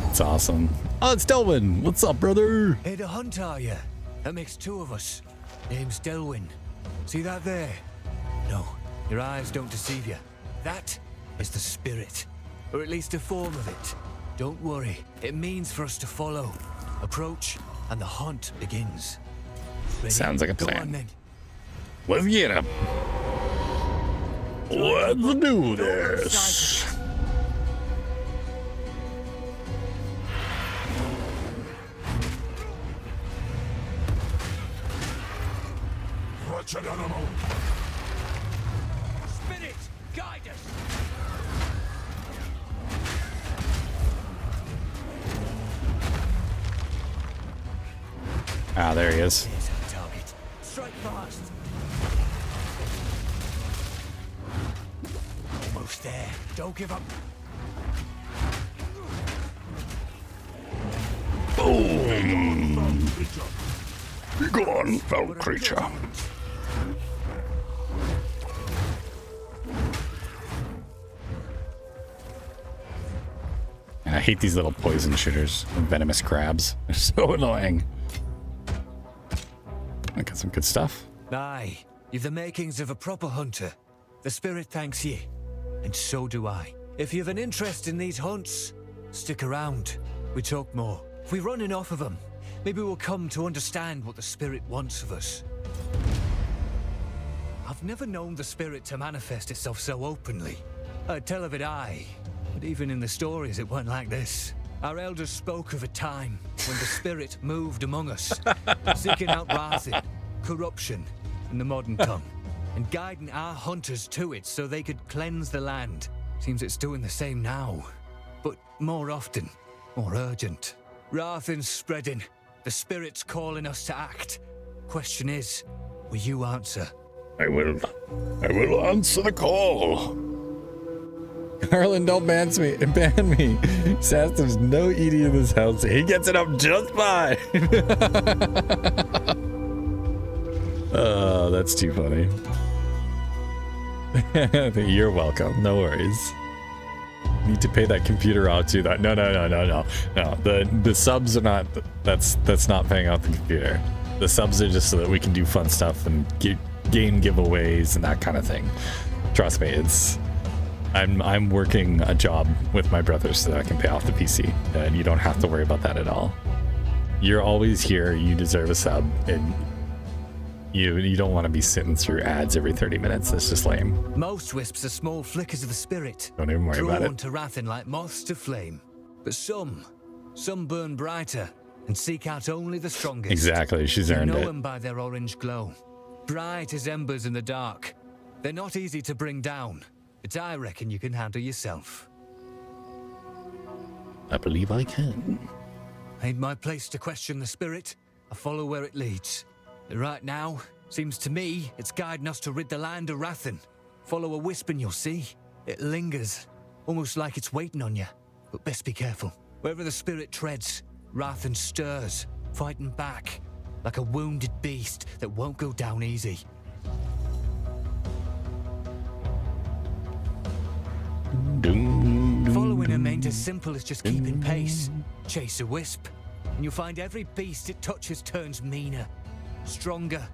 Speaker 1: It's awesome. Oh, it's Delwyn. What's up, brother?
Speaker 9: Hey, the hunt, are you? That makes two of us. Name's Delwyn. See that there? No, your eyes don't deceive you. That is the spirit. Or at least a form of it. Don't worry. It means for us to follow. Approach, and the hunt begins. Ready?
Speaker 1: Sounds like a plan.
Speaker 9: Go on, then.
Speaker 1: Let's get him. Let's do this.
Speaker 5: Wretched animal!
Speaker 9: Spirit, guide us!
Speaker 1: Ah, there he is.
Speaker 9: There's our target. Strike fast. Almost there. Don't give up.
Speaker 1: Boom! Be gone, foul creature. And I hate these little poison shooters, venomous crabs. They're so annoying. I got some good stuff.
Speaker 9: Aye, you've the makings of a proper hunter. The spirit thanks ye, and so do I. If you've an interest in these hunts, stick around. We talk more. If we run enough of them, maybe we'll come to understand what the spirit wants of us. I've never known the spirit to manifest itself so openly. I'd tell of it aye, but even in the stories it weren't like this. Our elders spoke of a time when the spirit moved among us, seeking out wrathing, corruption, in the modern tongue, and guiding our hunters to it so they could cleanse the land. Seems it's doing the same now, but more often, more urgent. Wrathing's spreading, the spirit's calling us to act. Question is, will you answer?
Speaker 1: I will answer the call. Carlin, don't ban me. Sass, there's no eating in this house. He gets it up just fine. Oh, that's too funny. You're welcome. No worries. Need to pay that computer out to that. No. The subs are not. That's not paying out the computer. The subs are just so that we can do fun stuff and game giveaways and that kind of thing. Trust me, I'm working a job with my brother so that I can pay off the PC, and you don't have to worry about that at all. You're always here. You deserve a sub, and you don't want to be sitting through ads every 30 minutes. That's just lame.
Speaker 20: Most wisps are small flickers of the spirit.
Speaker 1: Don't even worry about
Speaker 20: drawn
Speaker 1: it.
Speaker 20: to Rathen like moths to flame. But some burn brighter and seek out only the strongest.
Speaker 1: Exactly, she's earned
Speaker 20: You know
Speaker 1: it.
Speaker 20: them by their orange glow. Bright as embers in the dark. They're not easy to bring down, but I reckon you can handle yourself.
Speaker 1: I believe I can.
Speaker 20: Ain't my place to question the spirit. I follow where it leads. Right now, seems to me it's guiding us to rid the land of Rathen. Follow a wisp and you'll see. It lingers, almost like it's waiting on you. But best be careful. Wherever the spirit treads, Rathen stirs, fighting back, like a wounded beast that won't go down easy. Following him ain't as simple as just keeping pace. Chase a wisp, and you'll find every beast it touches turns meaner, stronger,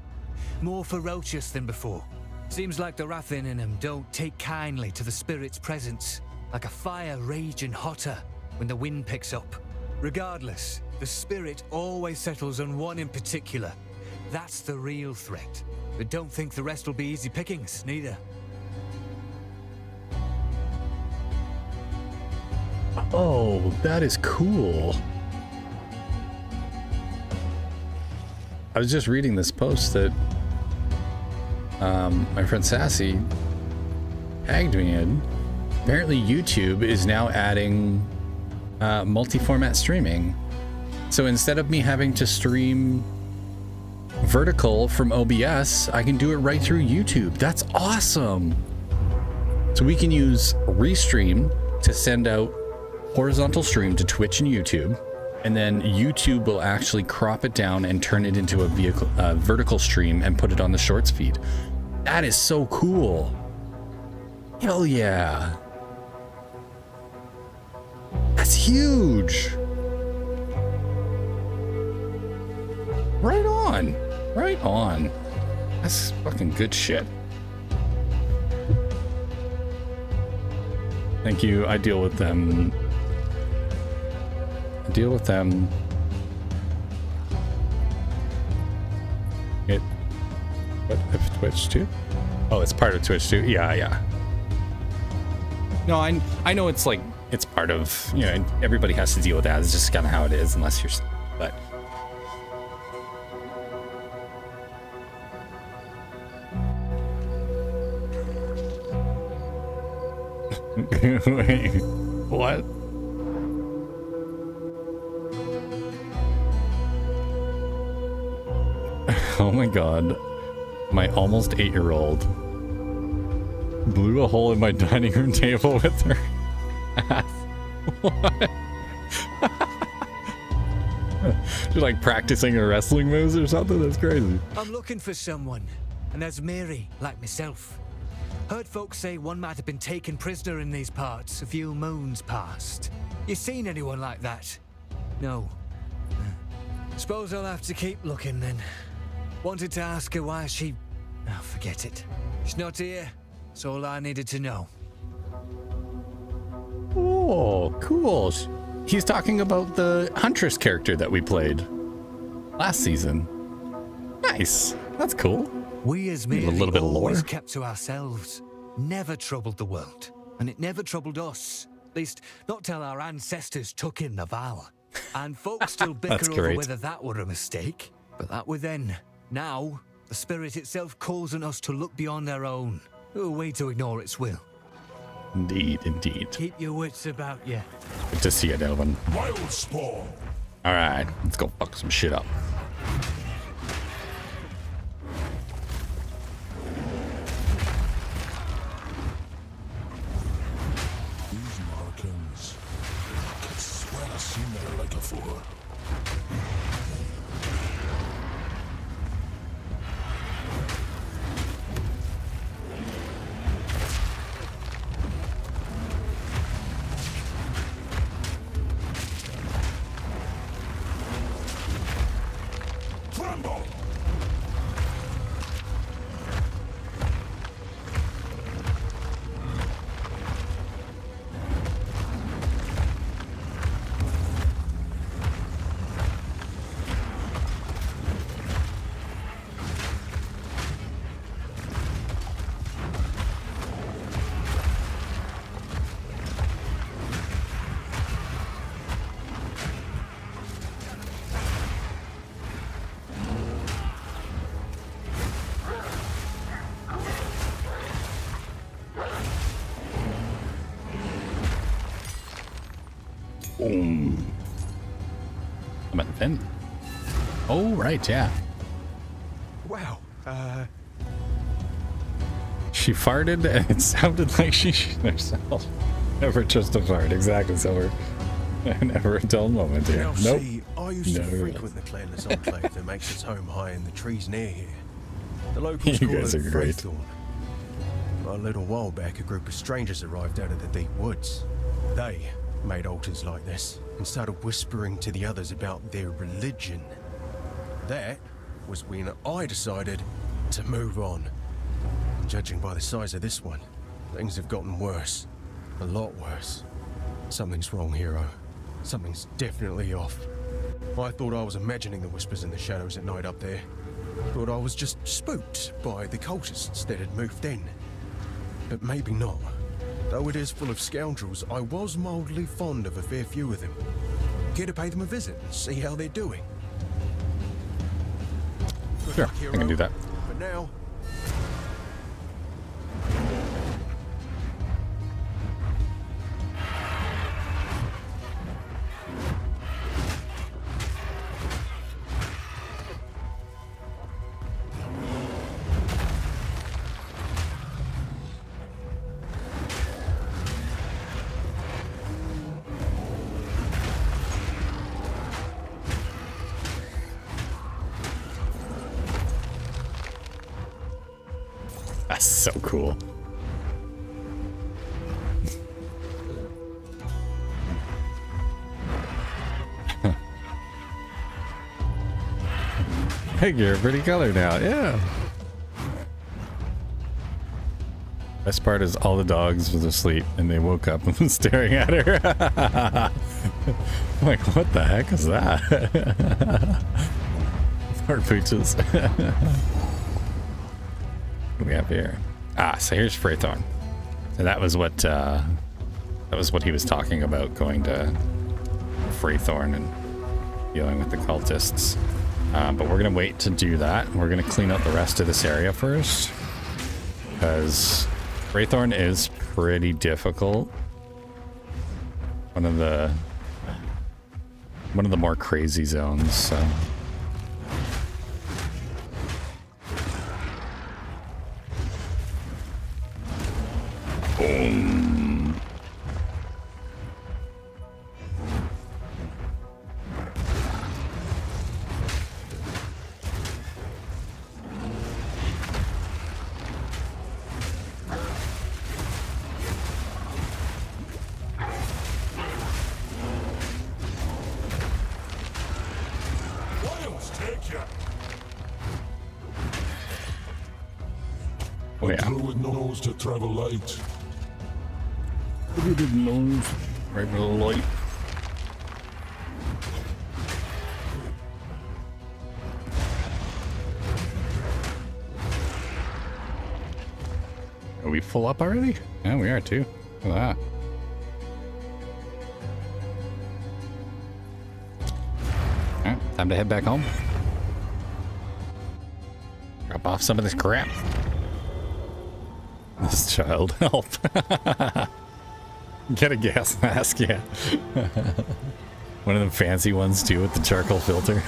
Speaker 20: more ferocious than before. Seems like the Rathen in him don't take kindly to the spirit's presence, like a fire raging hotter when the wind picks up. Regardless, the spirit always settles on one in particular. That's the real threat. But don't think the rest will be easy pickings, neither.
Speaker 1: Oh, that is cool. I was just reading this post that my friend Sassy tagged me in. Apparently YouTube is now adding multi-format streaming. So instead of me having to stream vertical from OBS, I can do it right through YouTube. That's awesome. So we can use Restream to send out horizontal stream to Twitch and YouTube, and then YouTube will actually crop it down and turn it into a vertical stream and put it on the Shorts feed. That is so cool. Hell yeah. That's huge. Right on. Right on. That's fucking good shit. Thank you. I deal with them. What if Twitch too? Oh, it's part of Twitch too. Yeah. No, I know it's like it's part of, you know, everybody has to deal with that. It's just kind of how it is, unless you're. But wait, what? Oh my god, my almost 8-year-old blew a hole in my dining room table with her ass. What? She's like practicing her wrestling moves or something? That's crazy.
Speaker 20: I'm looking for someone, and there's Mary, like myself. Heard folks say one might have been taken prisoner in these parts a few moons past. You seen anyone like that? No. Suppose I'll have to keep looking then. Wanted to ask her why she... Oh, forget it. She's not here. That's all I needed to know.
Speaker 1: Oh, cool. He's talking about the Huntress character that we played last season. Nice. That's cool.
Speaker 20: We as
Speaker 1: a
Speaker 20: merely
Speaker 1: little bit of lore.
Speaker 20: always kept to ourselves. Never troubled the world. And it never troubled us. At least, not till our ancestors took in the vow. And folks still bicker over whether that were a mistake. But that were then. Now, the spirit itself calls on us to look beyond our own. Who are we to ignore its will?
Speaker 1: Indeed, indeed.
Speaker 20: Keep your wits about you.
Speaker 1: Good to see you, Delvin.
Speaker 5: Wild spawn.
Speaker 1: All right, let's go fuck some shit up.
Speaker 5: These markings. I could swear I've seen them like before. tremble!
Speaker 1: Boom. How about Finn? Oh, right, yeah.
Speaker 9: Wow.
Speaker 1: She farted and it sounded like she shit herself. Never just a fart, exactly, Silver. Never a dull moment here.
Speaker 9: Now,
Speaker 1: Nope.
Speaker 9: see, I used to
Speaker 1: Never
Speaker 9: frequent the clanless enclave that makes its home high in the trees near here. The locals
Speaker 1: You
Speaker 9: call
Speaker 1: guys
Speaker 9: it
Speaker 1: are great.
Speaker 9: Freythorn. A little while back, a group of strangers arrived out of the deep woods. They made altars like this and started whispering to the others about their religion. That was when I decided to move on. And judging by the size of this one, things have gotten worse. A lot worse. Something's wrong, hero. Something's definitely off. I thought I was imagining the whispers in the shadows at night up there. Thought I was just spooked by the cultists that had moved in. But maybe not. Though it is full of scoundrels, I was mildly fond of a fair few of them. Care to pay them a visit and see how they're doing? Good
Speaker 1: Sure,
Speaker 9: luck, hero.
Speaker 1: I can do that.
Speaker 9: But now,
Speaker 1: That's so cool. Hey, you're a pretty color now, yeah. Best part is all the dogs was asleep and they woke up and was staring at her. I'm like, what the heck is that? Poor pooches. What do we have here? Ah, so here's Freythorn. So that was what he was talking about, going to Freythorn and dealing with the cultists. But we're gonna wait to do that. We're gonna clean up the rest of this area first, because Freythorn is pretty difficult. One of the more crazy zones. So. Boom.
Speaker 18: A druid knows to travel light.
Speaker 1: Druid knows travel light. Are we full up already? Yeah, we are too. Look at that. Alright, time to head back home. Drop off some of this crap. This child, help. Get a gas mask, yeah. One of them fancy ones too with the charcoal filter.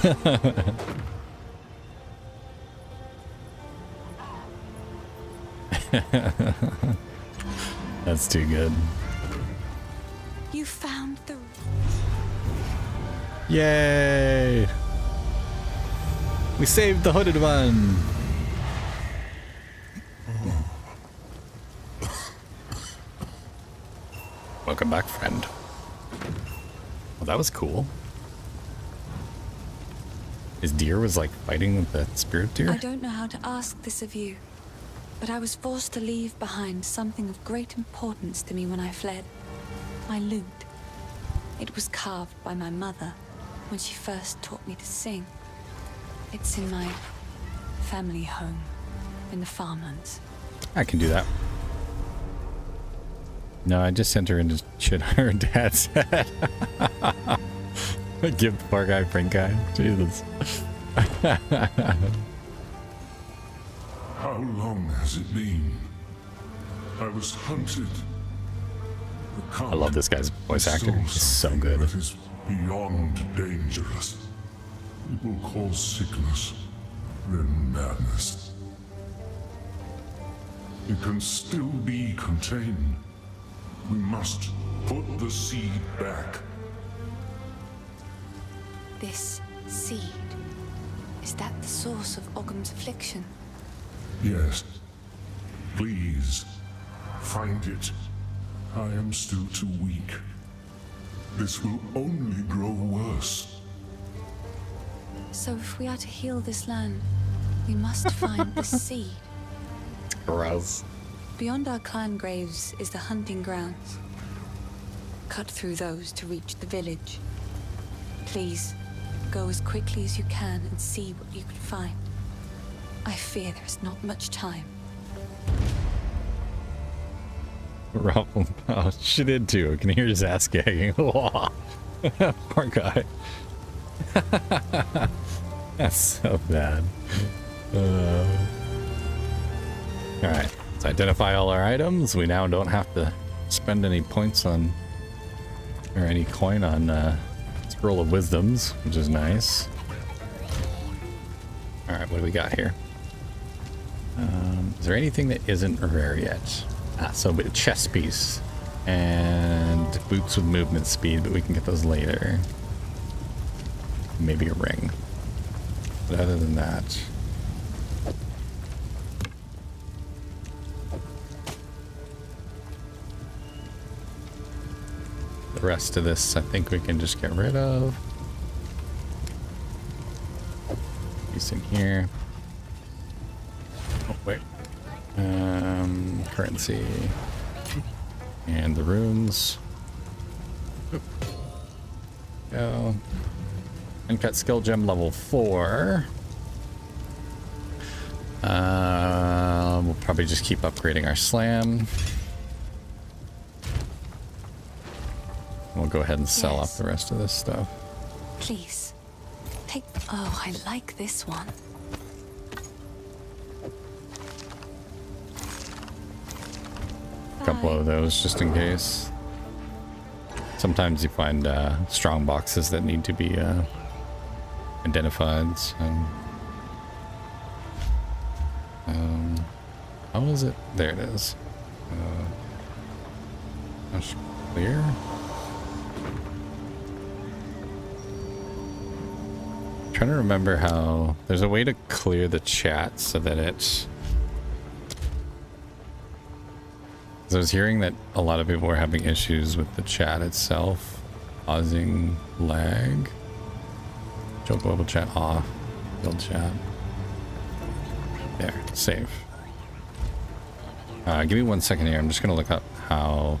Speaker 1: That's too good.
Speaker 8: You found the...
Speaker 1: Yay! We saved the hooded one! Welcome back, friend. Well, that was cool. His deer was like fighting with the spirit deer?
Speaker 8: I don't know how to ask this of you, but I was forced to leave behind something of great importance to me when I fled. My lute. It was carved by my mother when she first taught me to sing. It's in my family home in the farmlands.
Speaker 1: I can do that. No, I just sent her into shit her dad said. Give the poor guy print guy. Jesus.
Speaker 18: How long has it been? I was hunted.
Speaker 1: I love this guy's voice actor. He's so good.
Speaker 18: That is beyond dangerous. It will cause sickness, then madness. It can still be contained. We must put the seed back.
Speaker 8: This seed, is that the source of Ogham's affliction?
Speaker 18: Yes. Please, find it. I am still too weak. This will only grow worse.
Speaker 8: So if we are to heal this land, we must find the seed.
Speaker 1: Gross.
Speaker 8: Beyond our clan graves is the hunting grounds. Cut through those to reach the village. Please, go as quickly as you can and see what you can find. I fear there's not much time.
Speaker 1: Ramen. Oh, shit into. I can hear his ass gagging. Poor guy. That's so bad. Alright, let's identify all our items. We now don't have to spend any points on, or any coin on Scroll of Wisdoms, which is nice. Alright, what do we got here? Is there anything that isn't rare yet? So a chess piece and boots with movement speed, but we can get those later. Maybe a ring. But other than that, the rest of this I think we can just get rid of. Piece in here. Oh wait. Currency and the runes. Oop. Go. Uncut skill gem level 4. We'll probably just keep upgrading our slam. We'll go ahead and sell off the rest of this stuff.
Speaker 8: Please, take... Oh, I like this one.
Speaker 1: Couple of those just in case. Sometimes you find strong boxes that need to be identified. So. How is it? There it is. That's clear. I'm trying to remember how there's a way to clear the chat so that it's. I was hearing that a lot of people were having issues with the chat itself, causing lag. Show global chat off. Build chat. There, save. Give me 1 second here. I'm just gonna look up how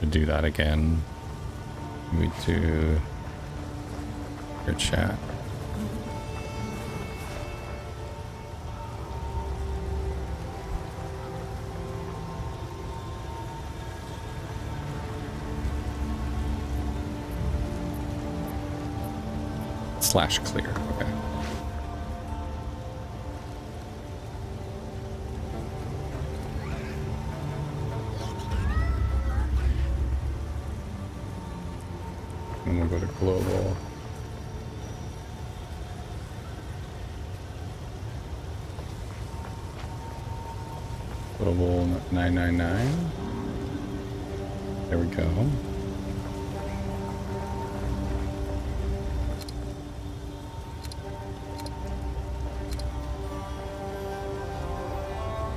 Speaker 1: to do that again. Maybe to your chat. Slash clear, okay. And we'll go to global. Global 999. There we go.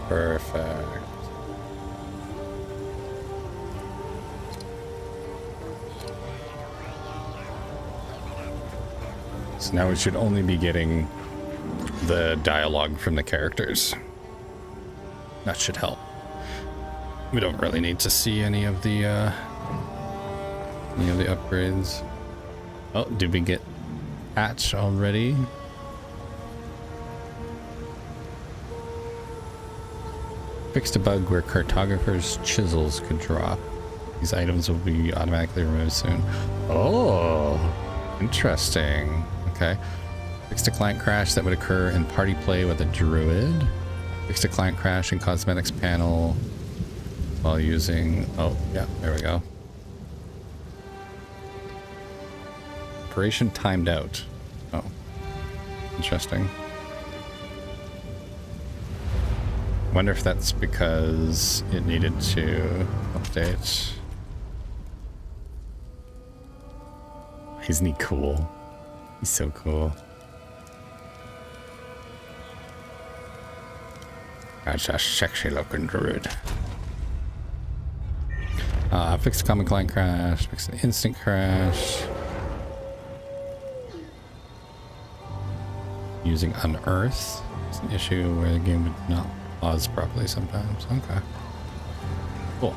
Speaker 1: Perfect. So now we should only be getting the dialogue from the characters. That should help. We don't really need to see any of the upgrades. Oh, did we get patch already? Fixed a bug where cartographers' chisels could drop. These items will be automatically removed soon. Oh, interesting. Okay. Fixed a client crash that would occur in party play with a druid. Fixed a client crash in cosmetics panel while using... Oh, yeah, there we go. Operation timed out. Oh, interesting. Wonder if that's because it needed to update. Isn't he cool? He's so cool. That's a sexy looking druid. Fixed common client crash, fixed an instant crash. Using Unearth. It's an issue where the game would not pause properly sometimes. Okay. Cool.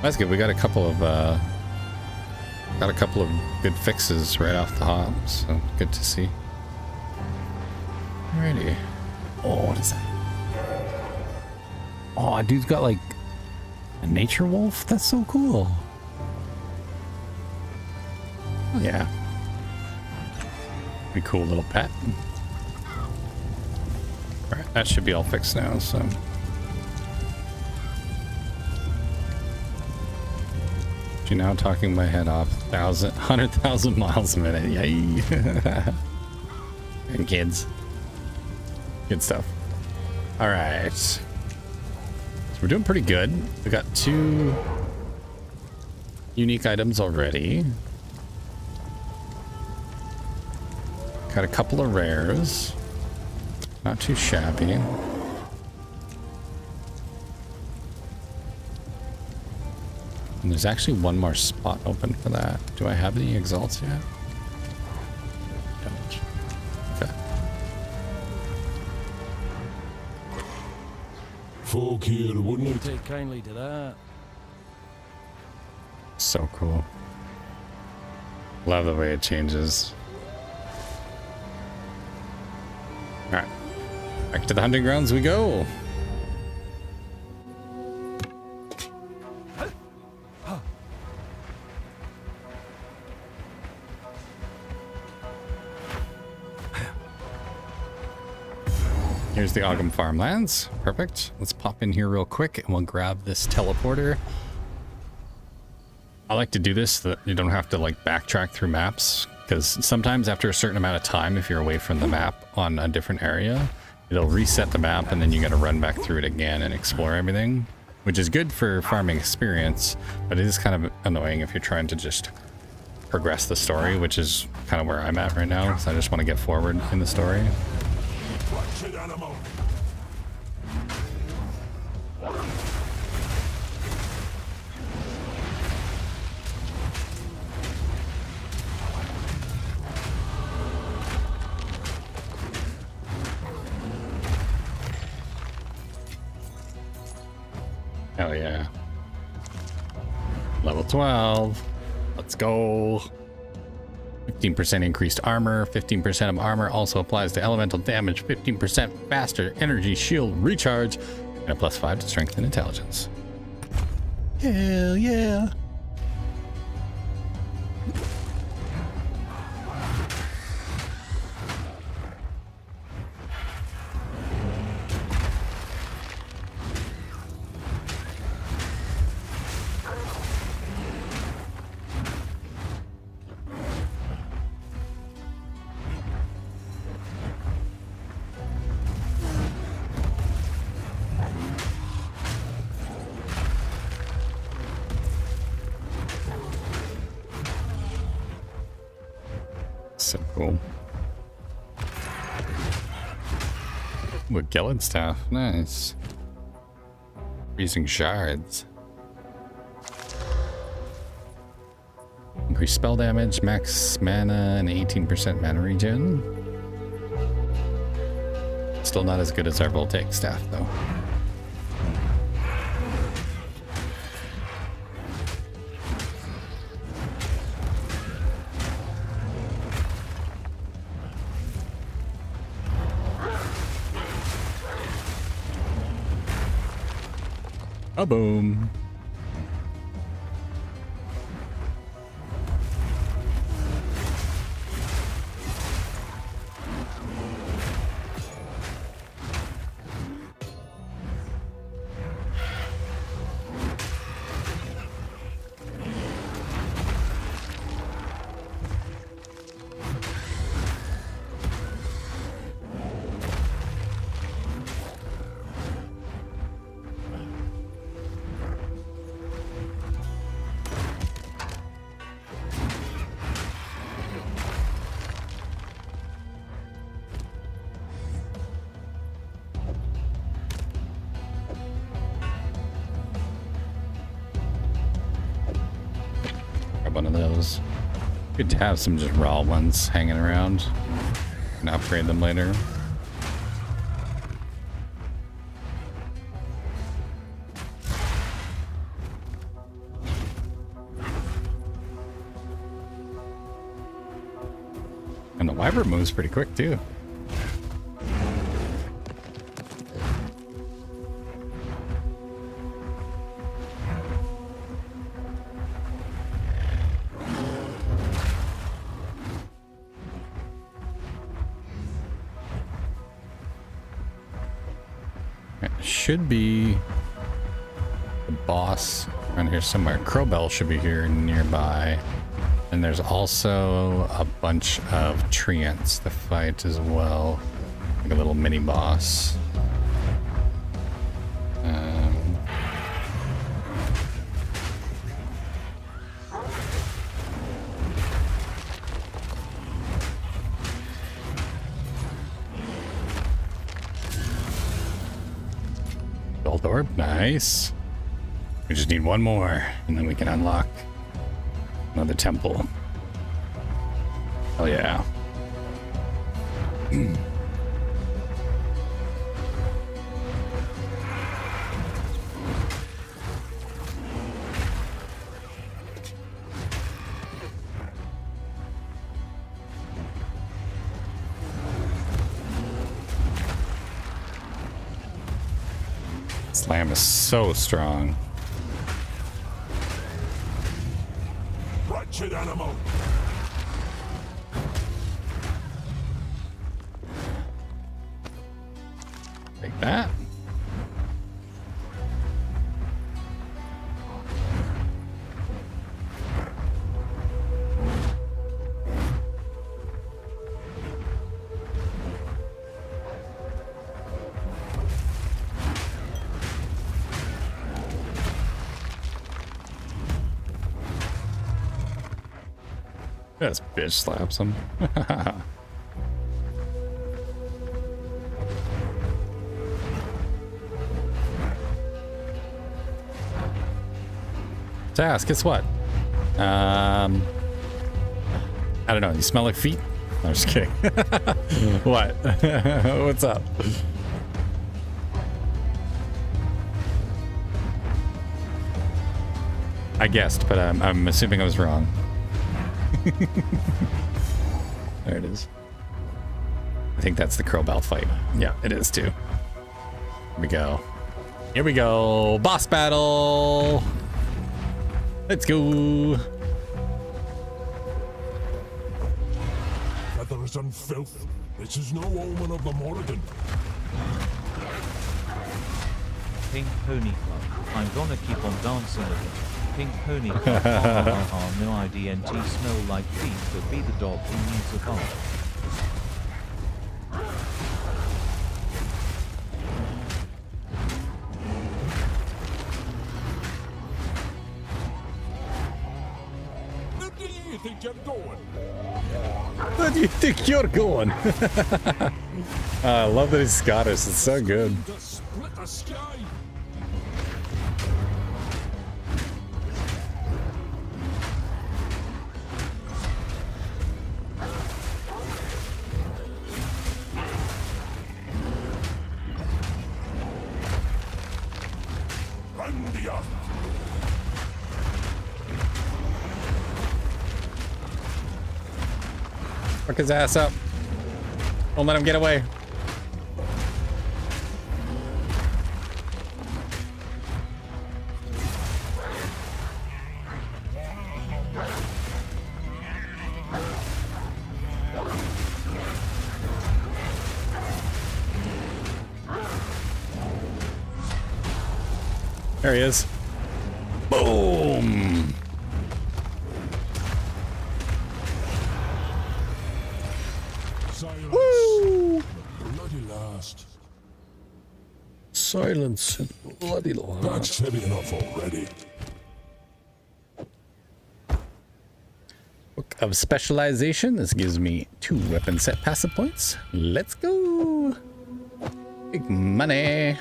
Speaker 1: That's good. We got a couple of good fixes right off the hop, so good to see. Alrighty. Oh, what is that? Oh, dude's got like a nature wolf? That's so cool. Oh, yeah. Pretty cool little pet. Alright, that should be all fixed now, so. You're now talking my head off 100,000 miles a minute. Yay. And kids. Good stuff. Alright. So we're doing pretty good. We got 2 unique items already. Got a couple of rares. Not too shabby. And there's actually one more spot open for that. Do I have any exalts yet? Don't. Okay.
Speaker 18: Folk here wouldn't
Speaker 10: take kindly to that.
Speaker 1: So cool. Love the way it changes. Alright. Back to the hunting grounds we go. Here's the Ogum farmlands. Perfect. Let's pop in here real quick and we'll grab this teleporter. I like to do this so that you don't have to like backtrack through maps, because sometimes after a certain amount of time, if you're away from the map on a different area, it'll reset the map and then you got to run back through it again and explore everything, which is good for farming experience, but it is kind of annoying if you're trying to just progress the story, which is kind of where I'm at right now, so I just want to get forward in the story. Hell yeah. Level 12. Let's go. 15% increased armor. 15% of armor also applies to elemental damage. 15% faster energy shield recharge. And a +5 to strength and intelligence. Hell yeah. So cool. With Gillen staff, nice. Freezing shards. Increase spell damage, max mana, and 18% mana regen. Still not as good as our Voltaic staff, though. A boom. One of those. Good to have some just raw ones hanging around and upgrade them later. And the wyvern moves pretty quick too. Should be the boss around here somewhere. Crowbell should be here nearby. And there's also a bunch of treants to fight as well. Like a little mini boss. Orb, nice. We just need one more, and then we can unlock another temple. Oh yeah. Slam is so strong.
Speaker 5: Wretched animal.
Speaker 1: Take that. This bitch slaps him. SASS, guess what? I don't know. You smell like feet? I'm just kidding. What? What's up? I guessed, but I'm assuming I was wrong. There it is. I think that's the Crowbell fight. Yeah, it is too. Here we go. Here we go. Boss battle. Let's go.
Speaker 5: Feathers and filth. This is no omen of the Morrigan.
Speaker 15: Pink Pony Club. I'm gonna keep on dancing with it. Pink Pony Club. No IDNT smell like feet, but be the dog who needs a bath.
Speaker 5: Where do you think you're going?
Speaker 1: Where do you think you're going? I love that he's Scottish. It's so good.
Speaker 5: To split the sky. ya.
Speaker 1: Fuck his ass up. Don't let him get away. There he is. Boom. Woo!
Speaker 5: Bloody last.
Speaker 1: Silence and bloody last.
Speaker 5: That's heavy enough already.
Speaker 1: Book of Specialization. This gives me 2 weapon set passive points. Let's go. Big money.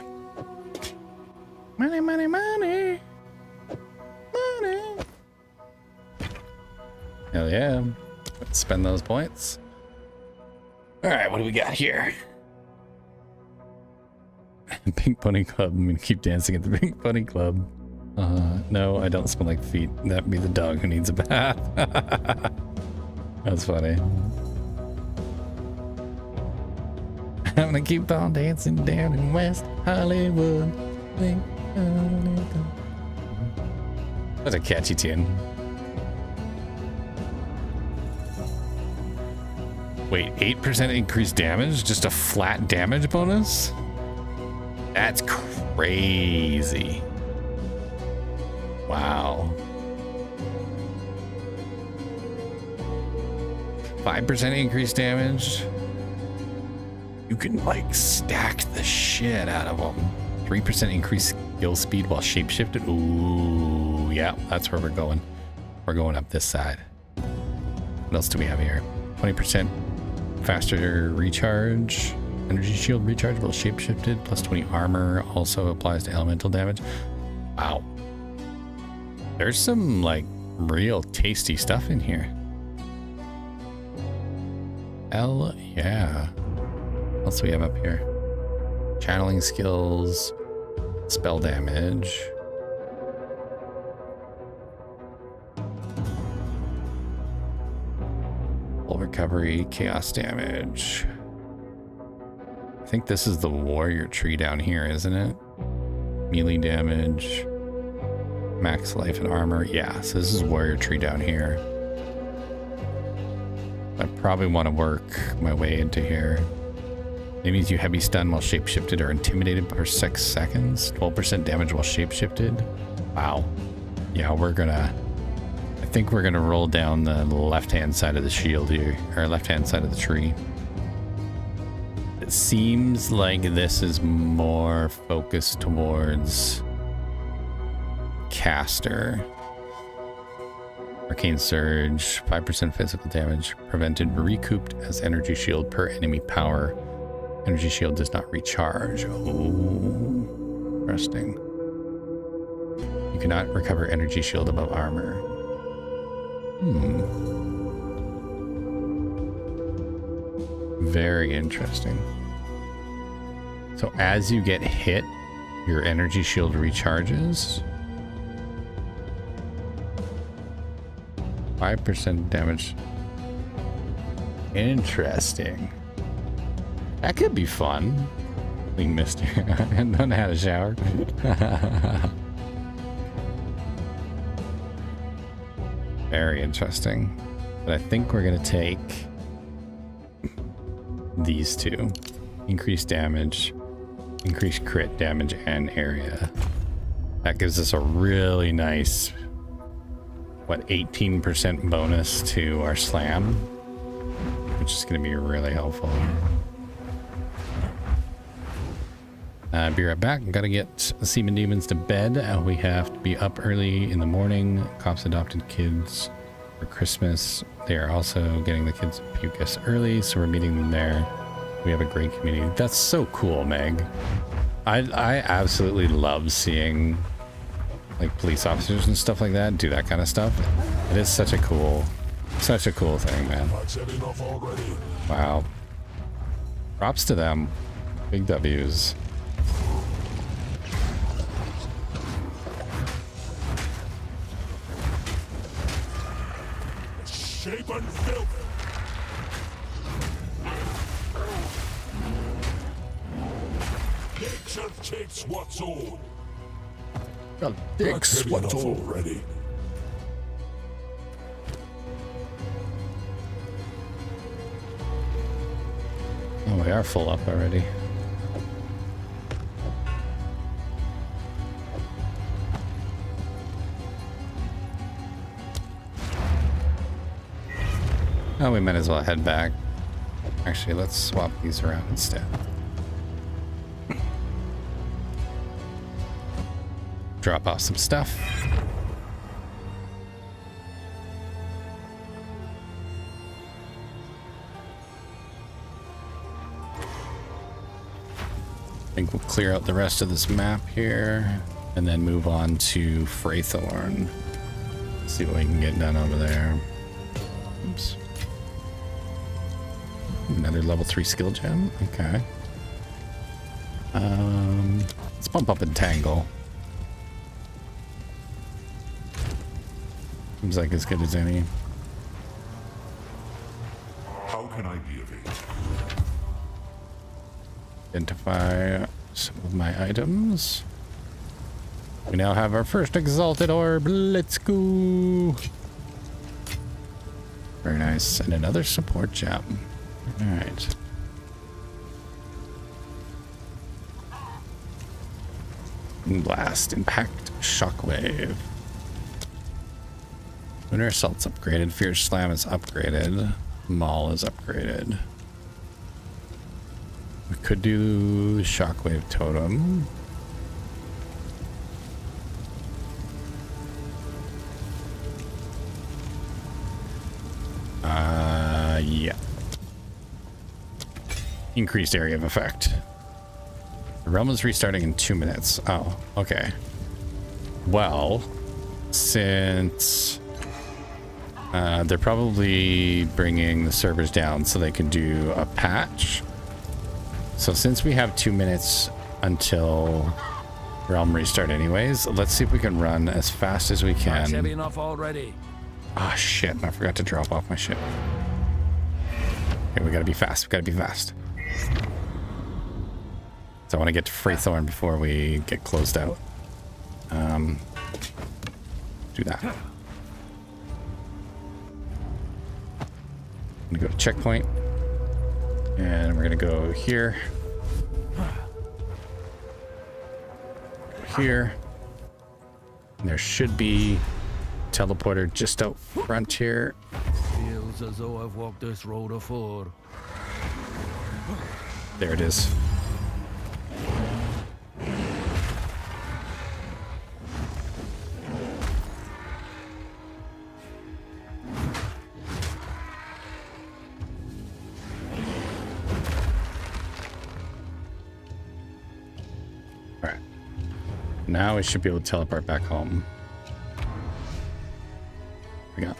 Speaker 1: Money, money, money. Money. Hell yeah. Let's spend those points. All right, what do we got here? Pink Pony Club. I'm gonna keep dancing at the Pink Pony Club. No, I don't smell like feet. That'd be the dog who needs a bath. That's funny. I'm gonna keep on dancing down in West Hollywood. That's a catchy tune. Wait, 8% increased damage? Just a flat damage bonus? That's crazy. Wow. 5% increased damage. You can like stack the shit out of them. 3% increased skill speed while shapeshifted. Ooh, yeah, that's where we're going. We're going up this side. What else do we have here? 20% faster recharge. Energy shield recharge while shapeshifted. Plus 20 armor. Also applies to elemental damage. Wow. There's some like real tasty stuff in here. Hell yeah. What else do we have up here? Channeling skills, spell damage. Full recovery, chaos damage. I think this is the warrior tree down here, isn't it? Melee damage, max life and armor. Yeah, so this is warrior tree down here. I probably want to work my way into here. Enemies you heavy stun while shapeshifted are intimidated per 6 seconds. 12% damage while shapeshifted. Wow. Yeah, I think we're gonna roll down the left-hand side of the shield here, or left-hand side of the tree. It seems like this is more focused towards caster. Arcane Surge, 5% physical damage, prevented recouped as energy shield per enemy power. Energy shield does not recharge. Oh, interesting. You cannot recover energy shield above armor. Very interesting. So as you get hit, your energy shield recharges. 5% damage. Interesting. That could be fun. We missed it. I don't know how to shower. Very interesting. But I think we're going to take these two. Increased damage, increased crit damage and area. That gives us a really nice, 18% bonus to our slam, which is going to be really helpful. Be right back. Gotta get Seaman Demons to bed. We have to be up early in the morning. Cops adopted kids for Christmas. They are also getting the kids Pucus early, so we're meeting them there. We have a great community. That's so cool, Meg. I absolutely love seeing like police officers and stuff like that do that kind of stuff. It is such a cool thing, man. Wow. Props to them. Big W's.
Speaker 5: Ramen filth! Nature takes what's old.
Speaker 1: God, dicks, what's old
Speaker 5: already?
Speaker 1: Oh, we are full up already. Oh, we might as well head back. Actually, let's swap these around instead. Drop off some stuff. I think we'll clear out the rest of this map here and then move on to Fraythorn. See what we can get done over there. Oops. Another level 3 skill gem. Okay. Let's bump up Entangle. Seems like as good as any.
Speaker 18: How can I be of aid?
Speaker 1: Identify some of my items. We now have our first exalted orb. Let's go. Very nice. And another support gem. All right. Blast, impact, shockwave. Lunar Assault's upgraded. Fierce Slam is upgraded. Maul is upgraded. We could do Shockwave Totem. Yeah. Increased area of effect. The realm is restarting in 2 minutes. Oh, okay. Well, since they're probably bringing the servers down so they can do a patch. So since we have 2 minutes until realm restart anyways, let's see if we can run as fast as we
Speaker 10: That's heavy
Speaker 1: can.
Speaker 10: enough already.
Speaker 1: Ah, shit. I forgot to drop off my ship. Okay, we gotta be fast. We gotta be fast. So I want to get to Fraythorn before we get closed out. Do that. I'm gonna go to checkpoint. And we're gonna go here. Here. And there should be a teleporter just out front here.
Speaker 4: Feels as though I've walked this road before.
Speaker 1: There it is. Alright. Now we should be able to teleport back home. We got.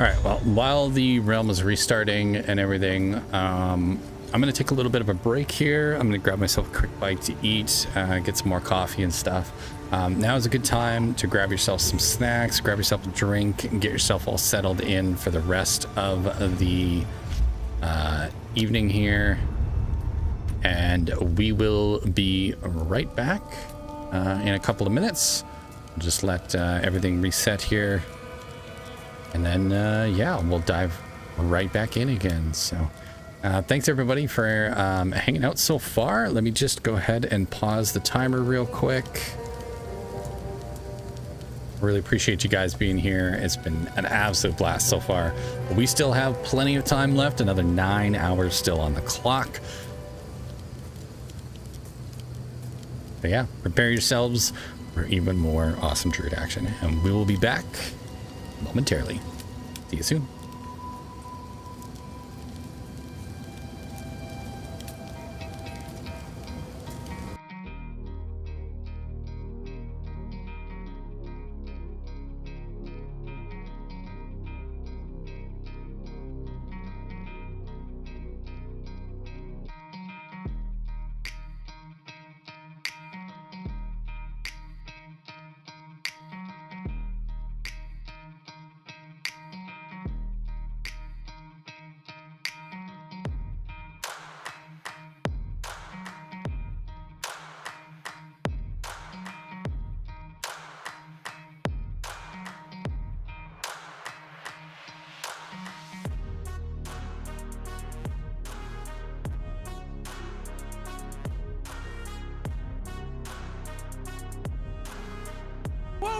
Speaker 1: Alright, well, while the realm is restarting and everything, I'm going to take a little bit of a break here. I'm going to grab myself a quick bite to eat, get some more coffee and stuff. Now is a good time to grab yourself some snacks, grab yourself a drink, and get yourself all settled in for the rest of the evening here. And we will be right back in a couple of minutes. Just let everything reset here. And then, yeah, we'll dive right back in again. So thanks everybody for hanging out so far. Let me just go ahead and pause the timer real quick. Really appreciate you guys being here. It's been an absolute blast so far. But we still have plenty of time left, another 9 hours still on the clock. But yeah, prepare yourselves for even more awesome Druid action. And we will be back momentarily. See you soon.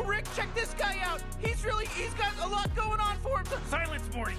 Speaker 19: Rick, check this guy out. He's got a lot going on for him.
Speaker 16: Silence, Morty.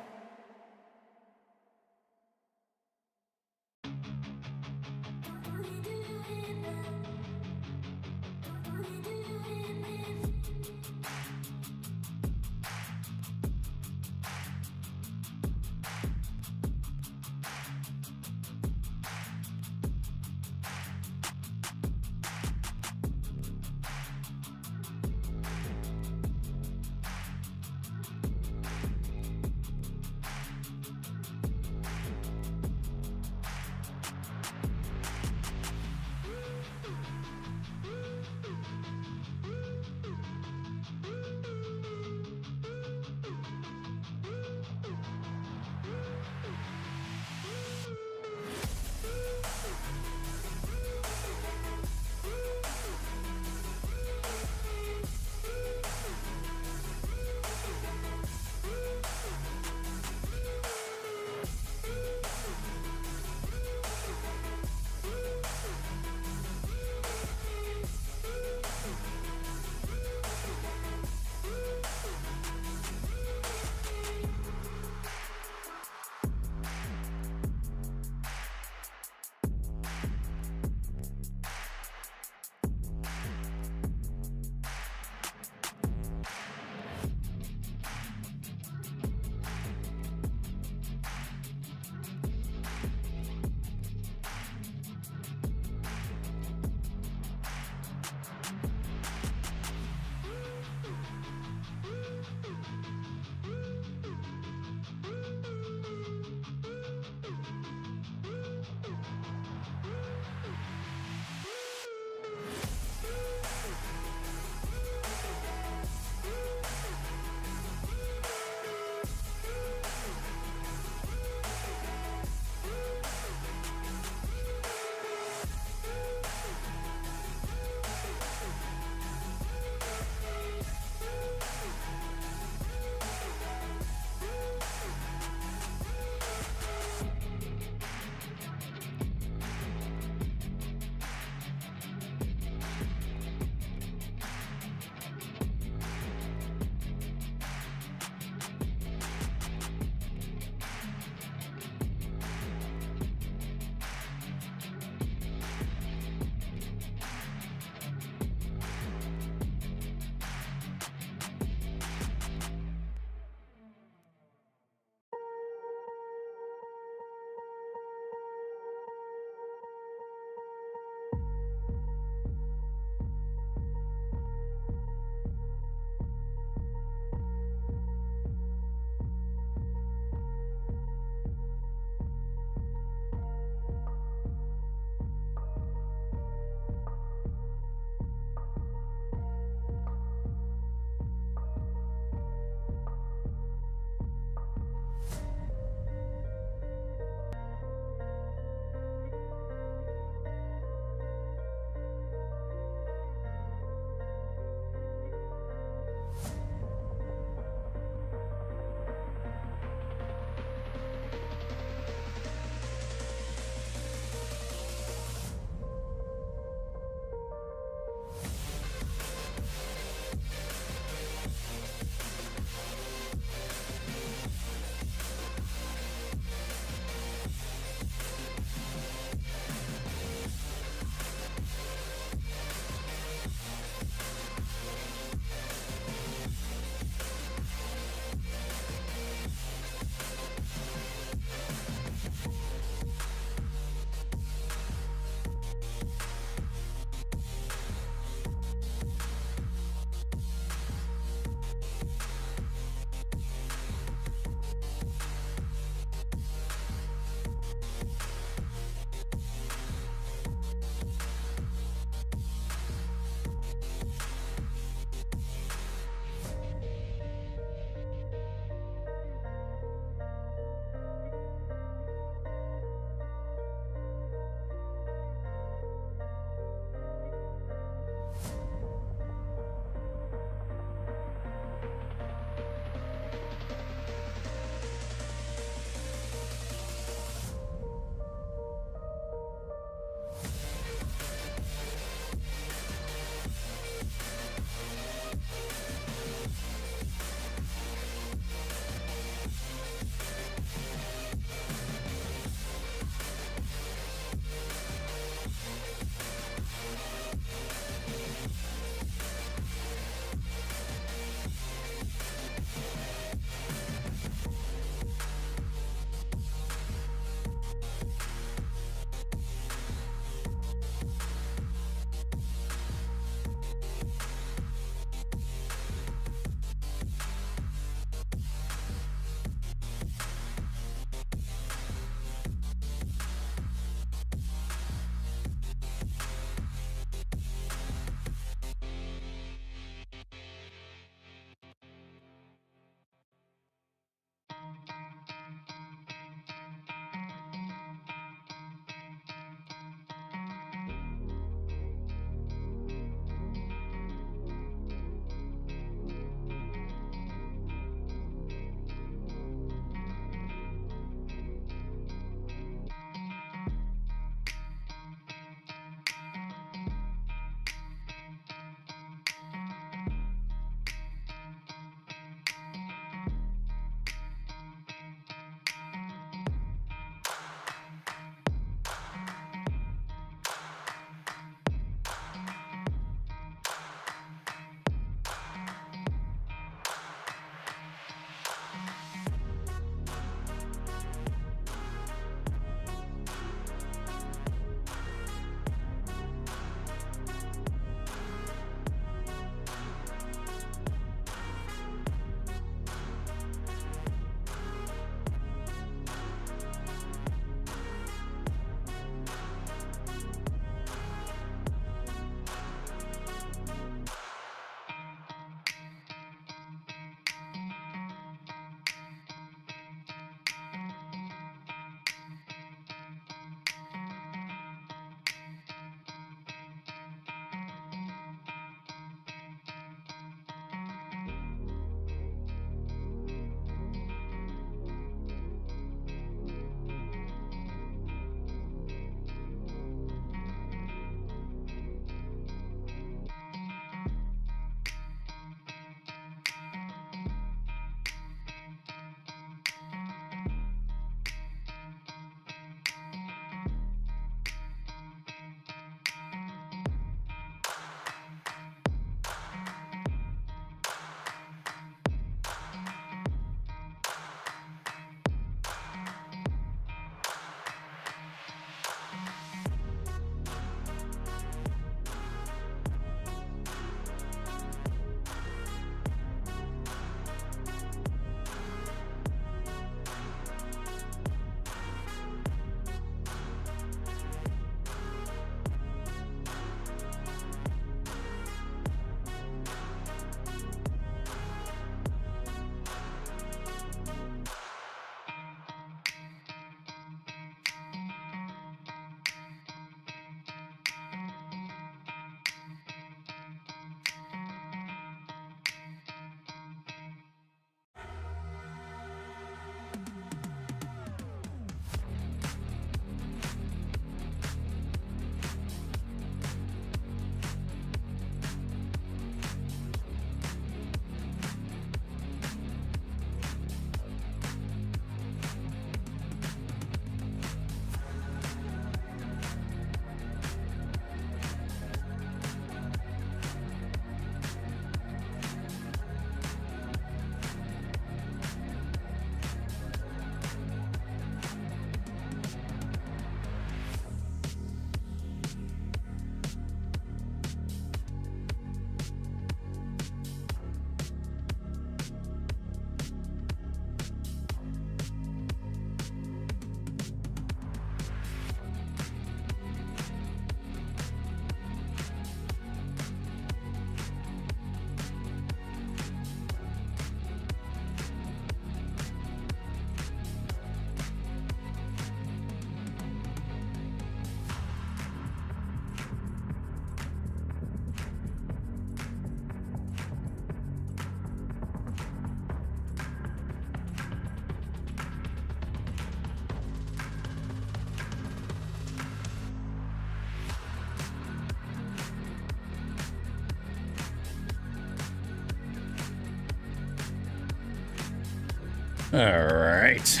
Speaker 1: All right.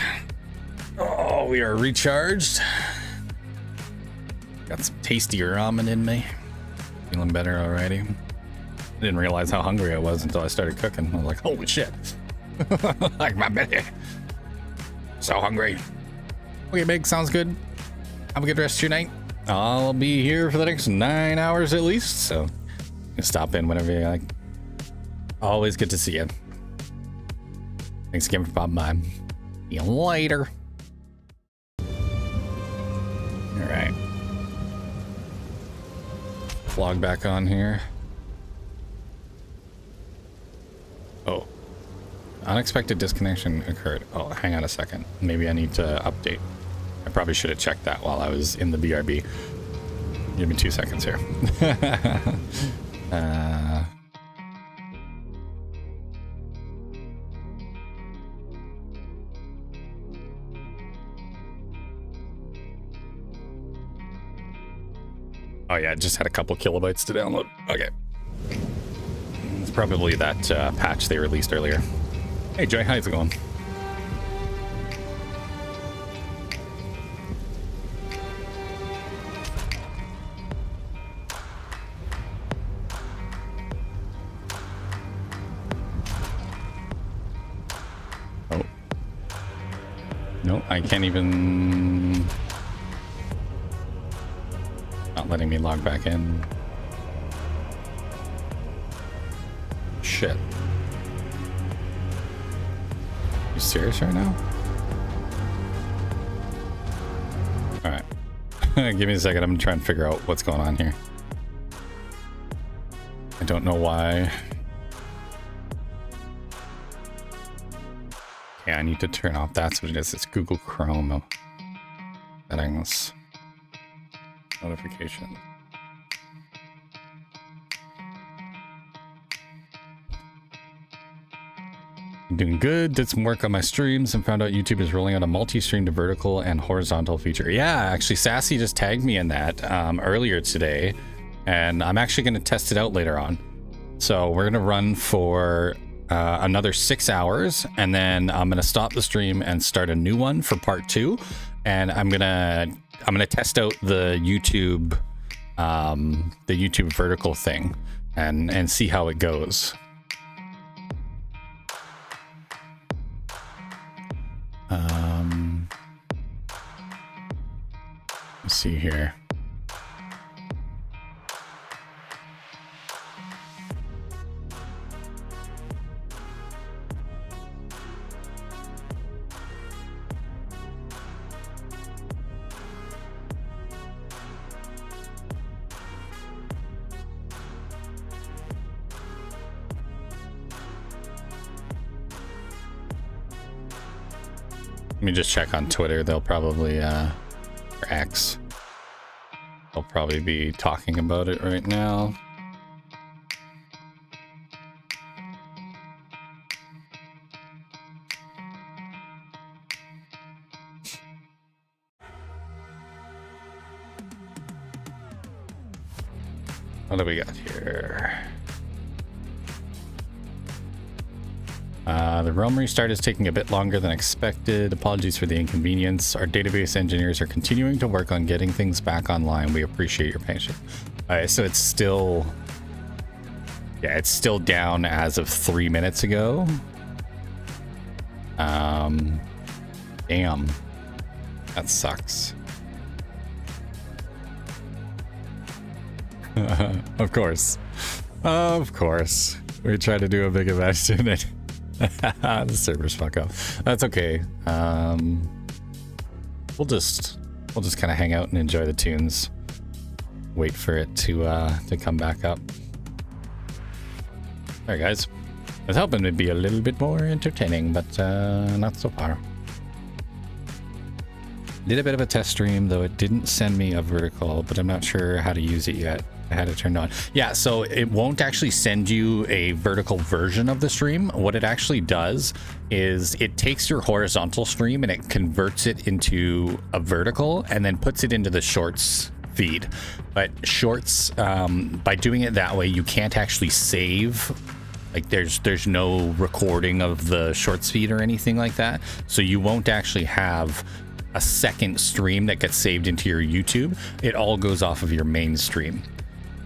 Speaker 1: Oh, we are recharged. Got some tasty ramen in me. Feeling better already. I didn't realize how hungry I was until I started cooking. I was like, holy shit. Like my belly. So hungry. Okay, Big, sounds good. Have a good rest of your night. I'll be here for the next 9 hours at least, so you can stop in whenever you like. Always good to see you. Thanks again for popping by. See you later. All right. Log back on here. Oh. Unexpected disconnection occurred. Oh, hang on a second. Maybe I need to update. I probably should have checked that while I was in the BRB. Give me 2 seconds here. Oh yeah, just had a couple kilobytes to download. Okay. It's probably that patch they released earlier. Hey Joy, how's it going? Oh. No, I can't even... Not letting me log back in. Shit. You serious right now? Alright. Give me a second. I'm trying to figure out what's going on here. I don't know why. Okay, I need to turn off. That's what it is. It's Google Chrome settings. Notification. I'm doing good. Did some work on my streams and found out YouTube is rolling out a multi-stream to vertical and horizontal feature. Yeah, actually Sassy just tagged me in that earlier today, and I'm actually going to test it out later on. So we're going to run for another 6 hours, and then I'm going to stop the stream and start a new one for part 2. And I'm gonna test out the YouTube vertical thing and see how it goes. Let's see here. Let me just check on Twitter. They'll probably, or X. They'll probably be talking about it right now. What do we got here? The Realm restart is taking a bit longer than expected. Apologies for the inconvenience. Our database engineers are continuing to work on getting things back online. We appreciate your patience. Alright, so it's still... Yeah, it's still down as of 3 minutes ago. Damn. That sucks. Of course. Of course. We tried to do a big event in it. The servers fuck up. That's okay. We'll just kind of hang out and enjoy the tunes. Wait for it to come back up. Alright guys. I was hoping it'd be a little bit more entertaining, but not so far. Did a bit of a test stream, though it didn't send me a vertical, but I'm not sure how to use it yet. I had it turned on. Yeah, so it won't actually send you a vertical version of the stream. What it actually does is it takes your horizontal stream and it converts it into a vertical and then puts it into the shorts feed. But shorts, by doing it that way, you can't actually save Like there's no recording of the short speed or anything like that. So you won't actually have a second stream that gets saved into your YouTube. It all goes off of your main stream.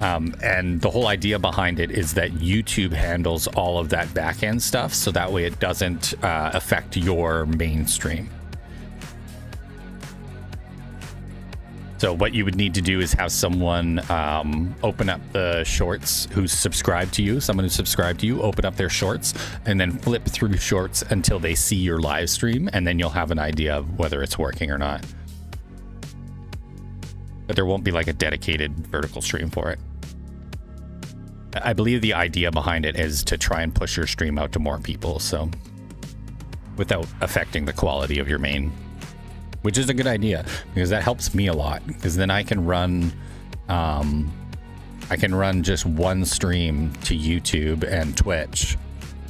Speaker 1: And the whole idea behind it is that YouTube handles all of that back end stuff, so that way it doesn't affect your main stream. So what you would need to do is have someone open up the shorts who's subscribed to you, someone who's subscribed to you, open up their shorts, and then flip through shorts until they see your live stream, and then you'll have an idea of whether it's working or not. But there won't be like a dedicated vertical stream for it. I believe the idea behind it is to try and push your stream out to more people, so without affecting the quality of your main. Which is a good idea, because that helps me a lot, because then I can run just one stream to YouTube and Twitch,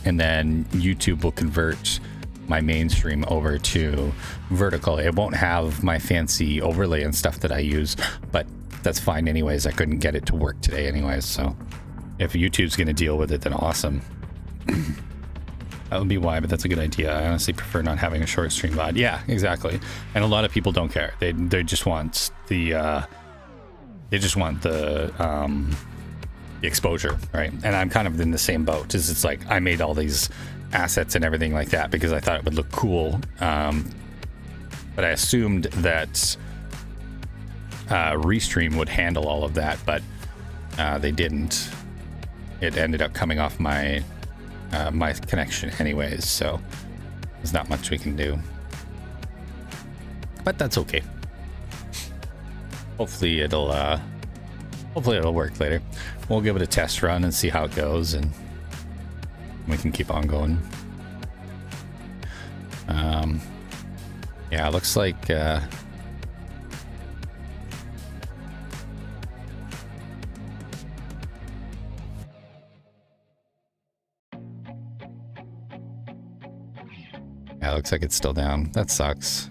Speaker 1: and then YouTube will convert my main stream over to vertical. It won't have my fancy overlay and stuff that I use, but that's fine anyways. I couldn't get it to work today anyways, so if YouTube's going to deal with it, then awesome. That would be why, but that's a good idea. I honestly prefer not having a short stream VOD. Yeah, exactly. And a lot of people don't care. They just want the exposure, right? And I'm kind of in the same boat. It's like I made all these assets and everything like that because I thought it would look cool. But I assumed that Restream would handle all of that, but they didn't. It ended up coming off my my connection anyways, so there's not much we can do, but that's okay. Hopefully it'll work later. We'll give it a test run and see how it goes, and we can keep on going. Yeah, it looks like yeah, it looks like it's still down. That sucks.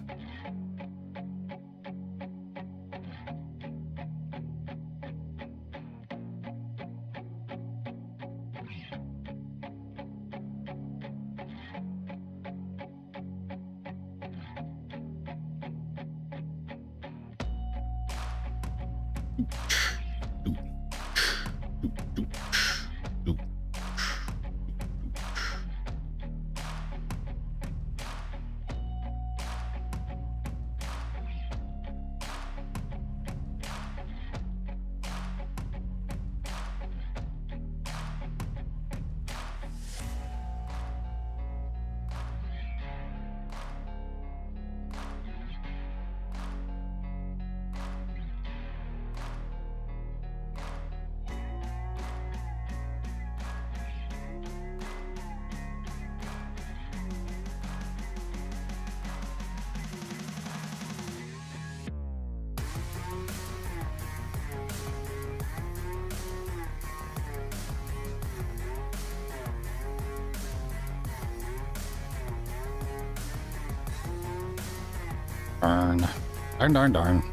Speaker 1: Darn.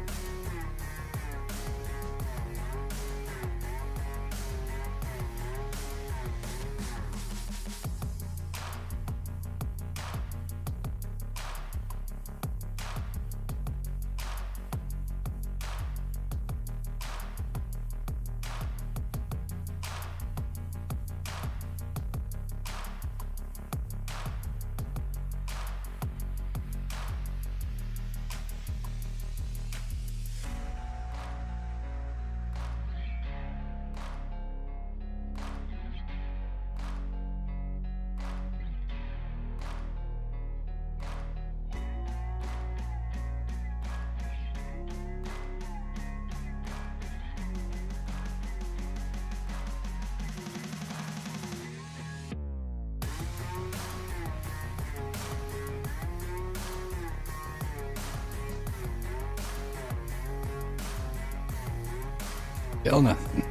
Speaker 1: Still nothing.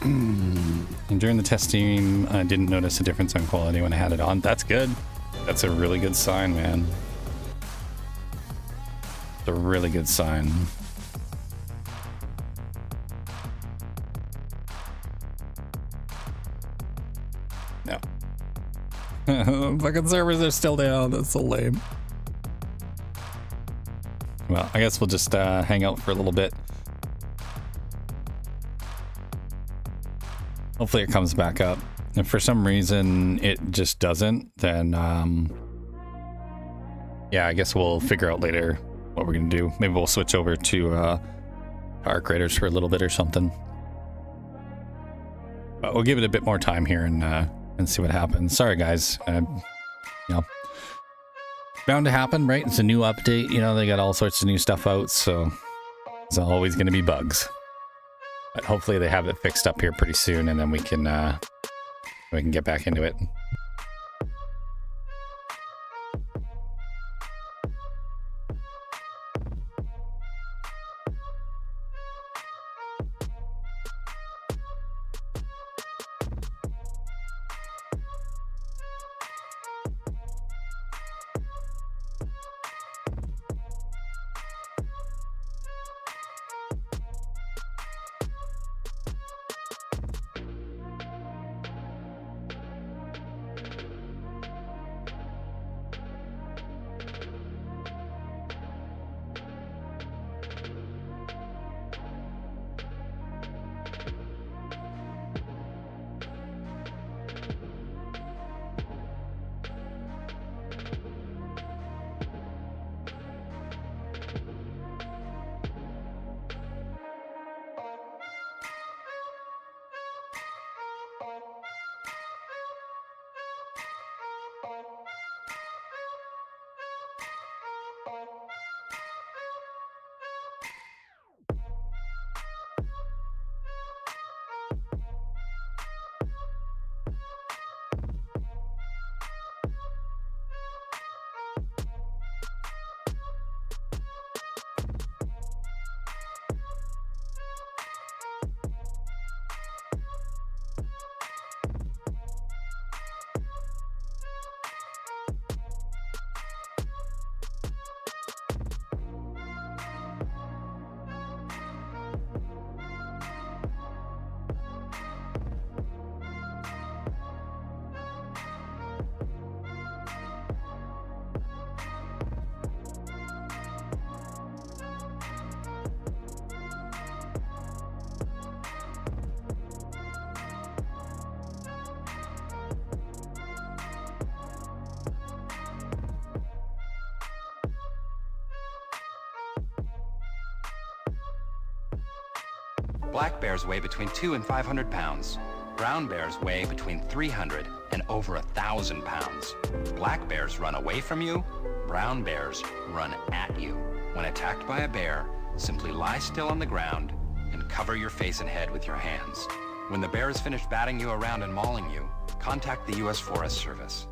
Speaker 1: And during the testing, I didn't notice a difference on quality when I had it on. That's good. That's a really good sign, man. It's a really good sign. No. Fucking servers are still down. That's so lame. Well, I guess we'll just hang out for a little bit. Hopefully it comes back up. If for some reason it just doesn't, then yeah, I guess we'll figure out later what we're gonna do. Maybe we'll switch over to Arc Raiders for a little bit or something. But we'll give it a bit more time here and see what happens. Sorry guys, you know, bound to happen, right? It's a new update, you know, they got all sorts of new stuff out, so there's always gonna be bugs. But hopefully they have it fixed up here pretty soon, and then we can get back into it.
Speaker 11: Black bears weigh between 200 and 500 pounds. Brown bears weigh between 300 and over 1,000 pounds. Black bears run away from you. Brown bears run at you. When attacked by a bear, simply lie still on the ground and cover your face and head with your hands. When the bear is finished batting you around and mauling you, contact the U.S. Forest Service.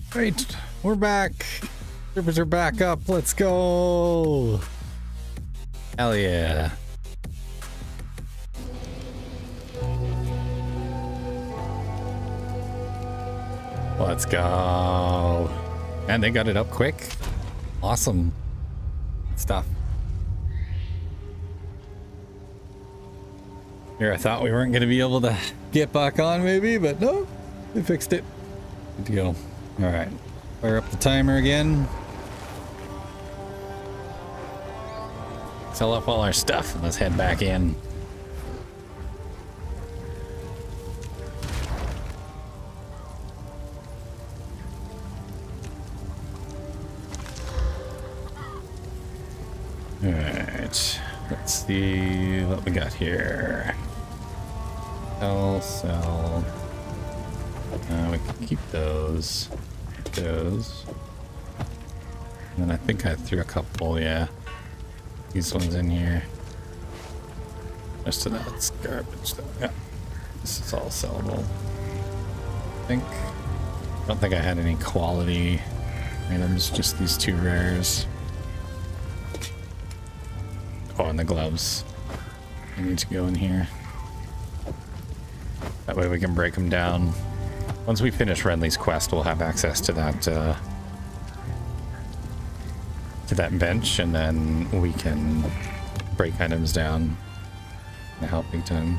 Speaker 1: Great, we're back. Servers are back up. Let's go. Hell yeah. Let's go. And they got it up quick. Awesome stuff. Here, I thought we weren't going to be able to get back on maybe, but no, they fixed it. Good to go. All right, fire up the timer again. Sell up all our stuff and let's head back in. All right, let's see what we got here. Sell. We can keep those. Those. And I think I threw a couple, yeah. These ones in here. Most of that's garbage though. Yeah. This is all sellable. I don't think I had any quality items, just these two rares. Oh, and the gloves. I need to go in here. That way we can break them down. Once we finish Renly's quest, we'll have access to that bench, and then we can break items down and help big time.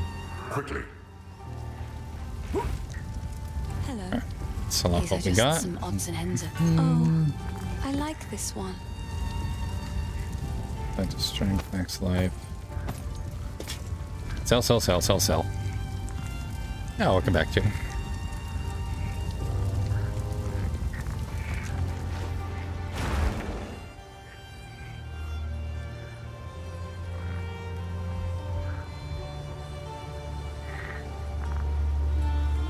Speaker 18: Quickly.
Speaker 8: Hello.
Speaker 1: Right. Sell off
Speaker 8: These
Speaker 1: what
Speaker 8: are
Speaker 1: we
Speaker 8: just
Speaker 1: got.
Speaker 8: some odds and ends of. Oh, I like this one.
Speaker 1: Back to strength, max life. Sell, sell, sell, sell, sell. Yeah, welcome back, Jim.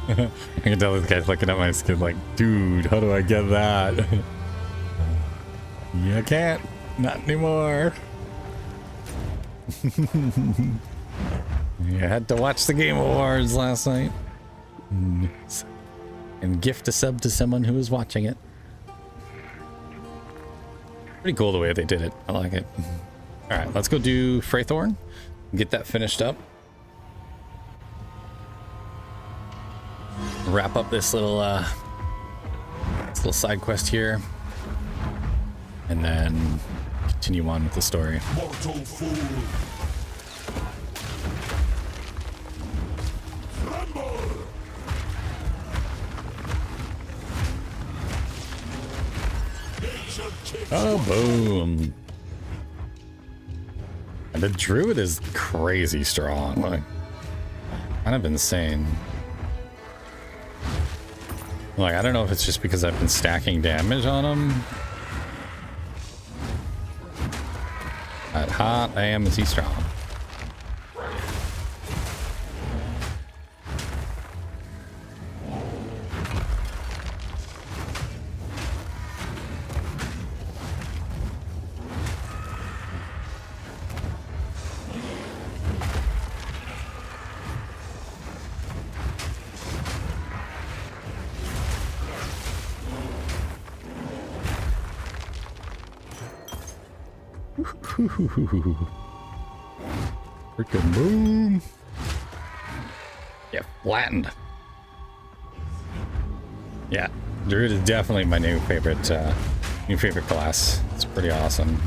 Speaker 1: I can tell this guy's looking at my skin like, dude, how do I get that? You can't. Not anymore. You had to watch the Game Awards last night. And gift a sub to someone who was watching it. Pretty cool the way they did it. I like it. Alright, let's go do Freythorn. Get that finished up. Wrap up this little side quest here. And then continue on with the story.
Speaker 18: Mortal fool.
Speaker 1: Oh, boom. And the Druid is crazy strong. Like, kind of insane. Like, I don't know if it's just because I've been stacking damage on him. But hot damn is he strong. Freaking boom. Yeah, flattened. Yeah, Druid is definitely my new favorite class. It's pretty awesome.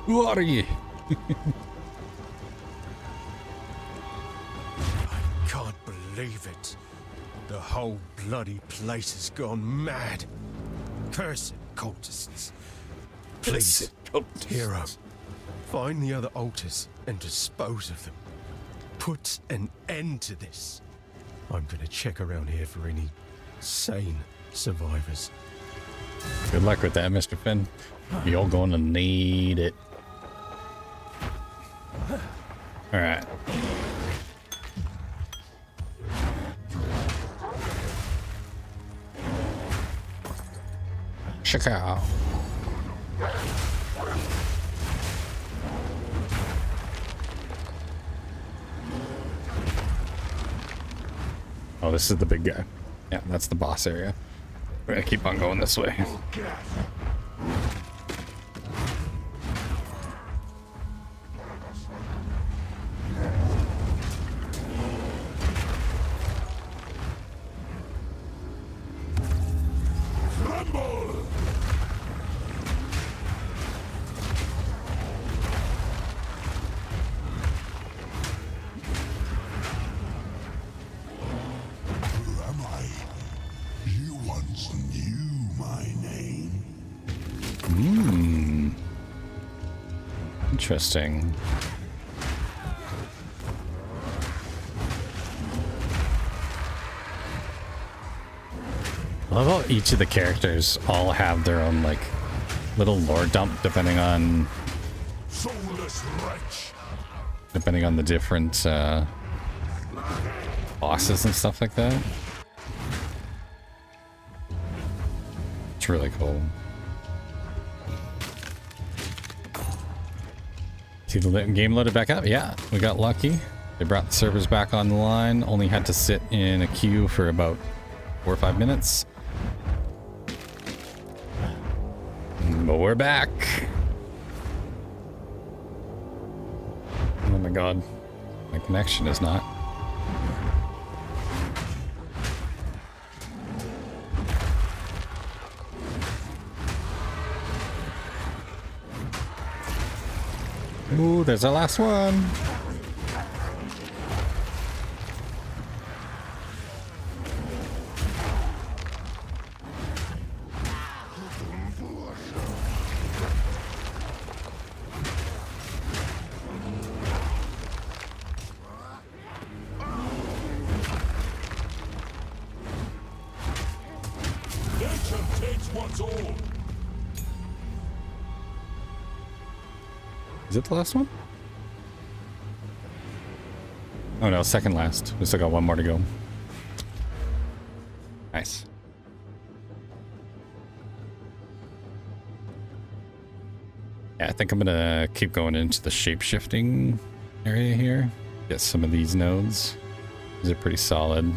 Speaker 1: Who are you?
Speaker 9: I can't believe it. The whole bloody place has gone mad. Cursed cultists. Please, hero, find the other altars and dispose of them. Put an end to this. I'm gonna check around here for any sane survivors.
Speaker 1: Good luck with that, Mr. Finn. You're gonna need it. Alright. Check out. Oh, this is the big guy. Yeah, that's the boss area. We're gonna keep on going this way. Interesting. I love how each of the characters all have their own like little lore dump depending on the different bosses and stuff like that. It's really cool. See the game loaded back up? Yeah, we got lucky. They brought the servers back on the line. Only had to sit in a queue for about 4 or 5 minutes. But we're back. Oh my god. My connection is not. Ooh, there's our last one. Is it the last one? Oh no, second last. We still got one more to go. Nice. Yeah, I think I'm gonna keep going into the shape-shifting area here. Get some of these nodes. These are pretty solid.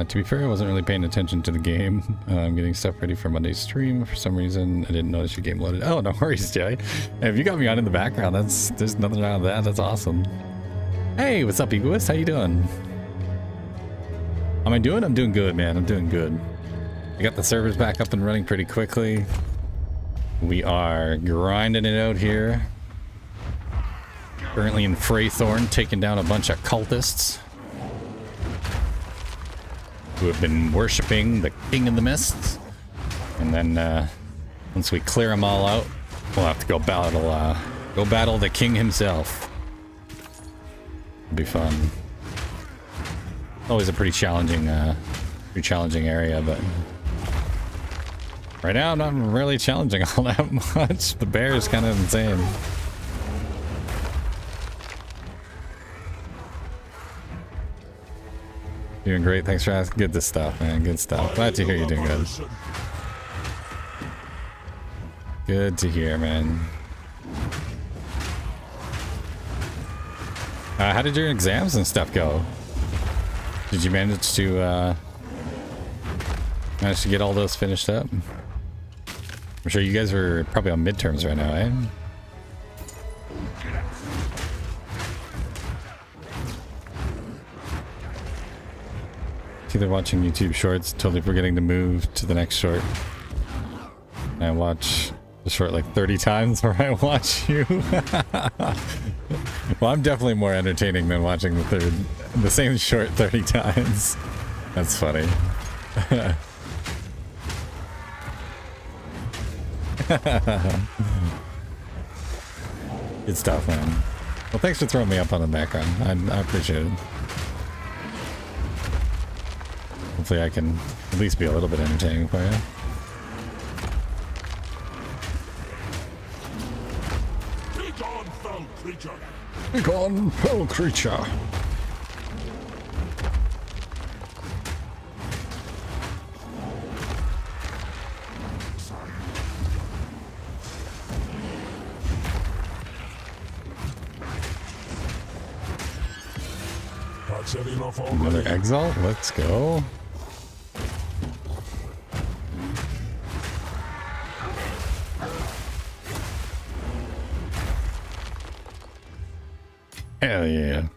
Speaker 1: To be fair, I wasn't really paying attention to the game. I'm getting stuff ready for Monday's stream. For some reason, I didn't notice your game loaded. Oh, no worries, Jay. Hey, if you got me on in the background, there's nothing wrong with that. That's awesome. Hey, what's up, Egoist? How you doing? How am I doing? I'm doing good, man. I'm doing good. I got the servers back up and running pretty quickly. We are grinding it out here. Currently in Freythorn, taking down a bunch of cultists who have been worshipping the King of the Mists. And then once we clear them all out, we'll have to go battle the king himself. It'll be fun. Always a pretty challenging area, but right now I'm not really challenging all that much. The bear is kind of insane. Doing great. Thanks for asking. Good stuff, man. Good stuff. Glad to hear you're doing good. Good to hear, man. How did your exams and stuff go? Did you manage to get all those finished up? I'm sure you guys are probably on midterms right now, eh? Either watching YouTube shorts, totally forgetting to move to the next short. I watch the short like 30 times where I watch you. Well, I'm definitely more entertaining than watching the same short 30 times. That's funny. Good stuff, man. Well, thanks for throwing me up on the background. I appreciate it. Hopefully I can At least be a little bit entertaining for you.
Speaker 18: Be gone, foul creature!
Speaker 1: Be gone, foul creature! Another Exile? Let's go. Hell yeah.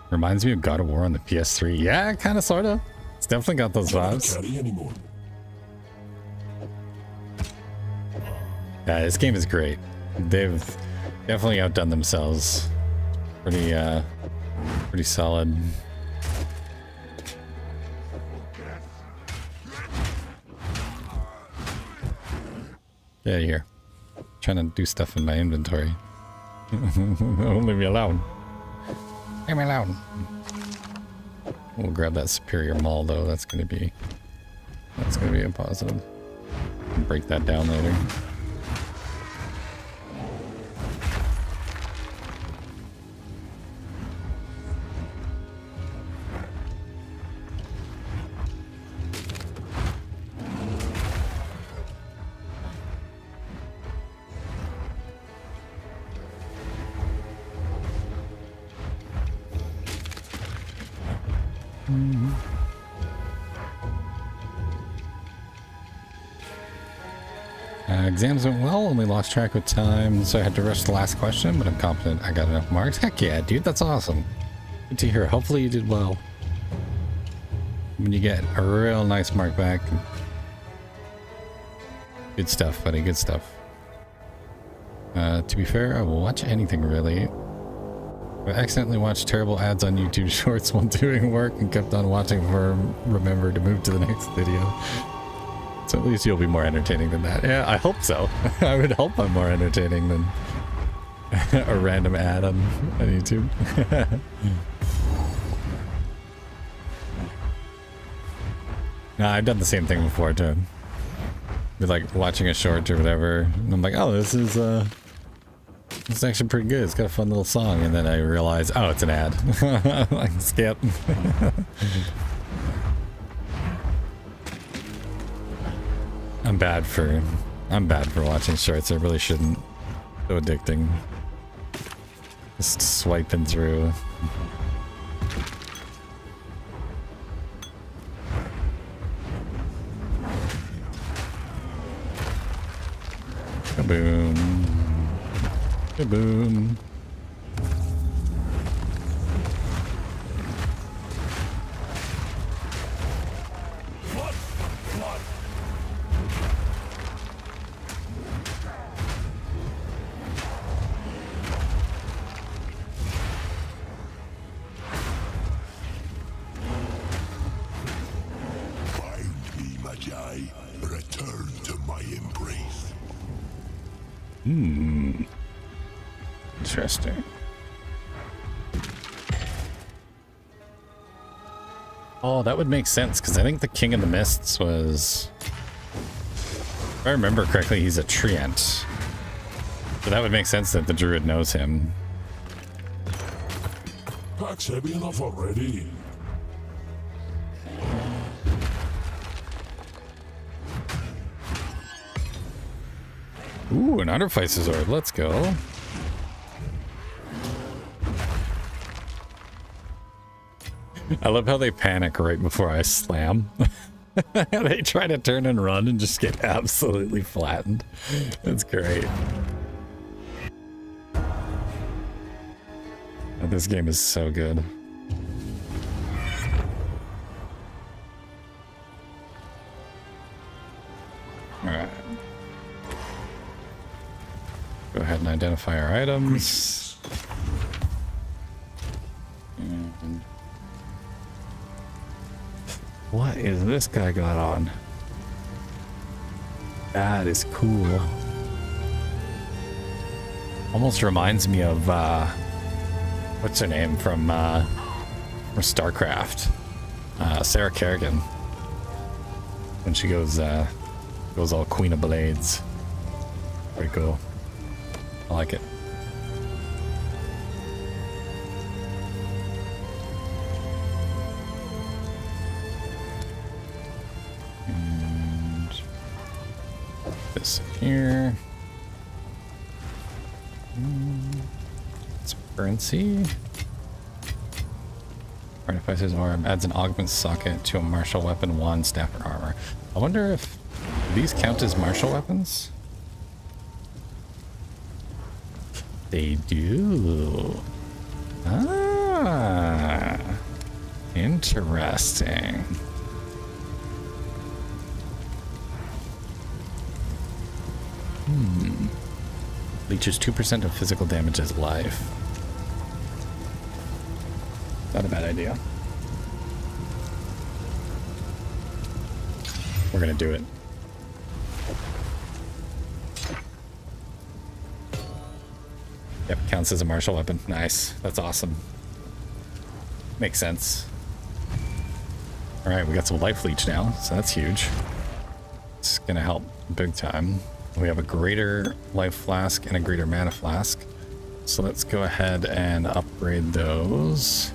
Speaker 1: Reminds me of God of War on the PS3. Yeah, kind of, sort of. It's definitely got those vibes. Yeah, this game is great. They've definitely outdone themselves. Pretty solid. Get out of here. Trying to do stuff in my inventory. Don't leave me alone. Leave me alone. We'll grab that superior maul though. That's gonna be a positive. Break that down later. Exams went well, only lost track of time, so I had to rush the last question, but I'm confident I got enough marks. Heck yeah, dude, that's awesome. Good to hear. Hopefully you did well. When you get a real nice mark back. Good stuff, buddy, good stuff. To be fair, I will watch anything really. I accidentally watched terrible ads on YouTube Shorts while doing work and kept on watching before I remembered to move to the next video. So at least you'll be more entertaining than that. Yeah, I hope so. I would hope I'm more entertaining than a random ad on YouTube. No, I've done the same thing before too. Be like watching a short or whatever, and I'm like, oh, this is actually pretty good. It's got a fun little song, and then I realize, oh, it's an ad. Like, skip. I'm bad for watching shorts. I really shouldn't. So addicting. Just swiping through. Kaboom. Kaboom.
Speaker 5: Return to my embrace.
Speaker 1: Interesting. Oh, that would make sense, because I think the King of the Mists was... If I remember correctly, he's a treant. So that would make sense that the Druid knows him.
Speaker 18: Pack's heavy enough already.
Speaker 1: Ooh, an Underfice Sword. Let's go. I love how they panic right before I slam. They try to turn and run and just get absolutely flattened. That's great. Oh, this game is so good. Alright. Go ahead and identify our items. And what is this guy got on? That is cool. Almost reminds me of what's her name from StarCraft? Sarah Kerrigan. When she goes all Queen of Blades. Pretty cool. I like it. And this here. It's currency. Artificer's Orb adds an augment socket to a martial weapon, wand, staff, or armor. I wonder if these count as martial weapons? They do. Ah, interesting. Leeches 2% of physical damage as life. Not a bad idea. We're gonna do it. Yep, counts as a martial weapon. Nice. That's awesome. Makes sense. Alright, we got some life leech now, so that's huge. It's gonna help big time. We have a greater life flask and a greater mana flask. So let's go ahead and upgrade those.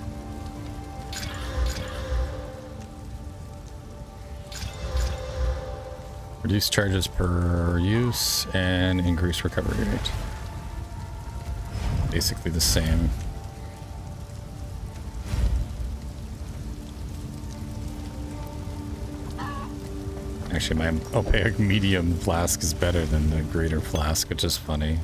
Speaker 1: Reduce charges per use and increase recovery rate. Basically the same. Actually, my opaque medium flask is better than the greater flask, which is funny.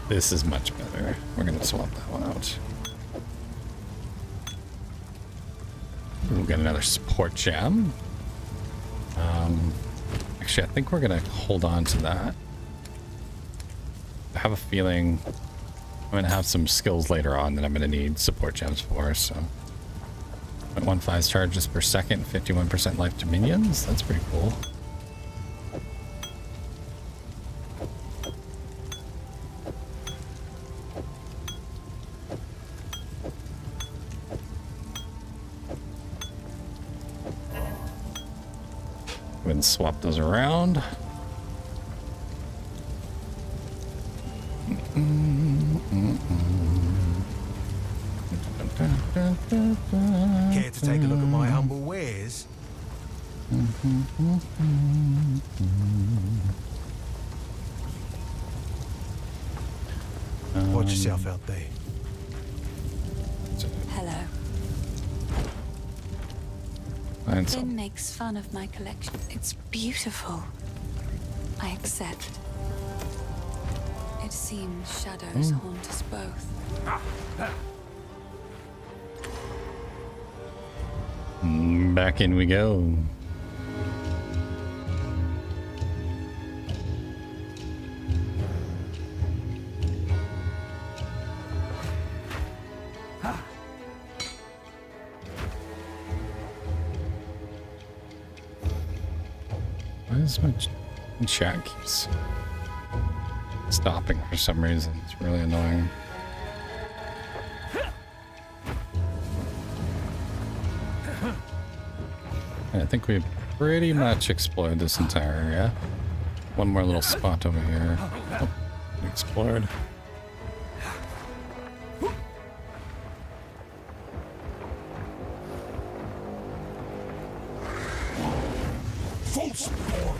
Speaker 1: This is much better. We're gonna swap that one out. We'll get another support gem. Actually, I think we're gonna hold on to that. I have a feeling I'm gonna have some skills later on that I'm gonna need support gems for, so. 0.15 charges per second, 51% life to minions. That's pretty cool. Go ahead and swap those around.
Speaker 9: Care to take a look at my humble wares? Watch yourself out there.
Speaker 8: Hello. Finn makes fun of my collection. It's beautiful. I accept. It seems shadows haunt us both.
Speaker 1: Back in we go. Why is my chat keeps stopping for some reason? It's really annoying. I think we've pretty much explored this entire area. One more little spot over here. Oh, explored.
Speaker 5: Full support.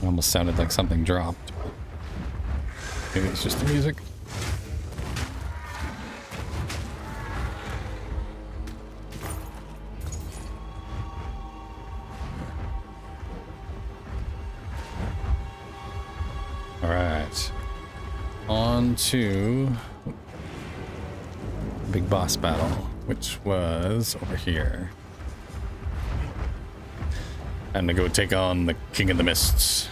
Speaker 1: Almost sounded like something dropped. Maybe it's just the music. All right. On to big boss battle, which was over here. Time to go take on the King of the Mists.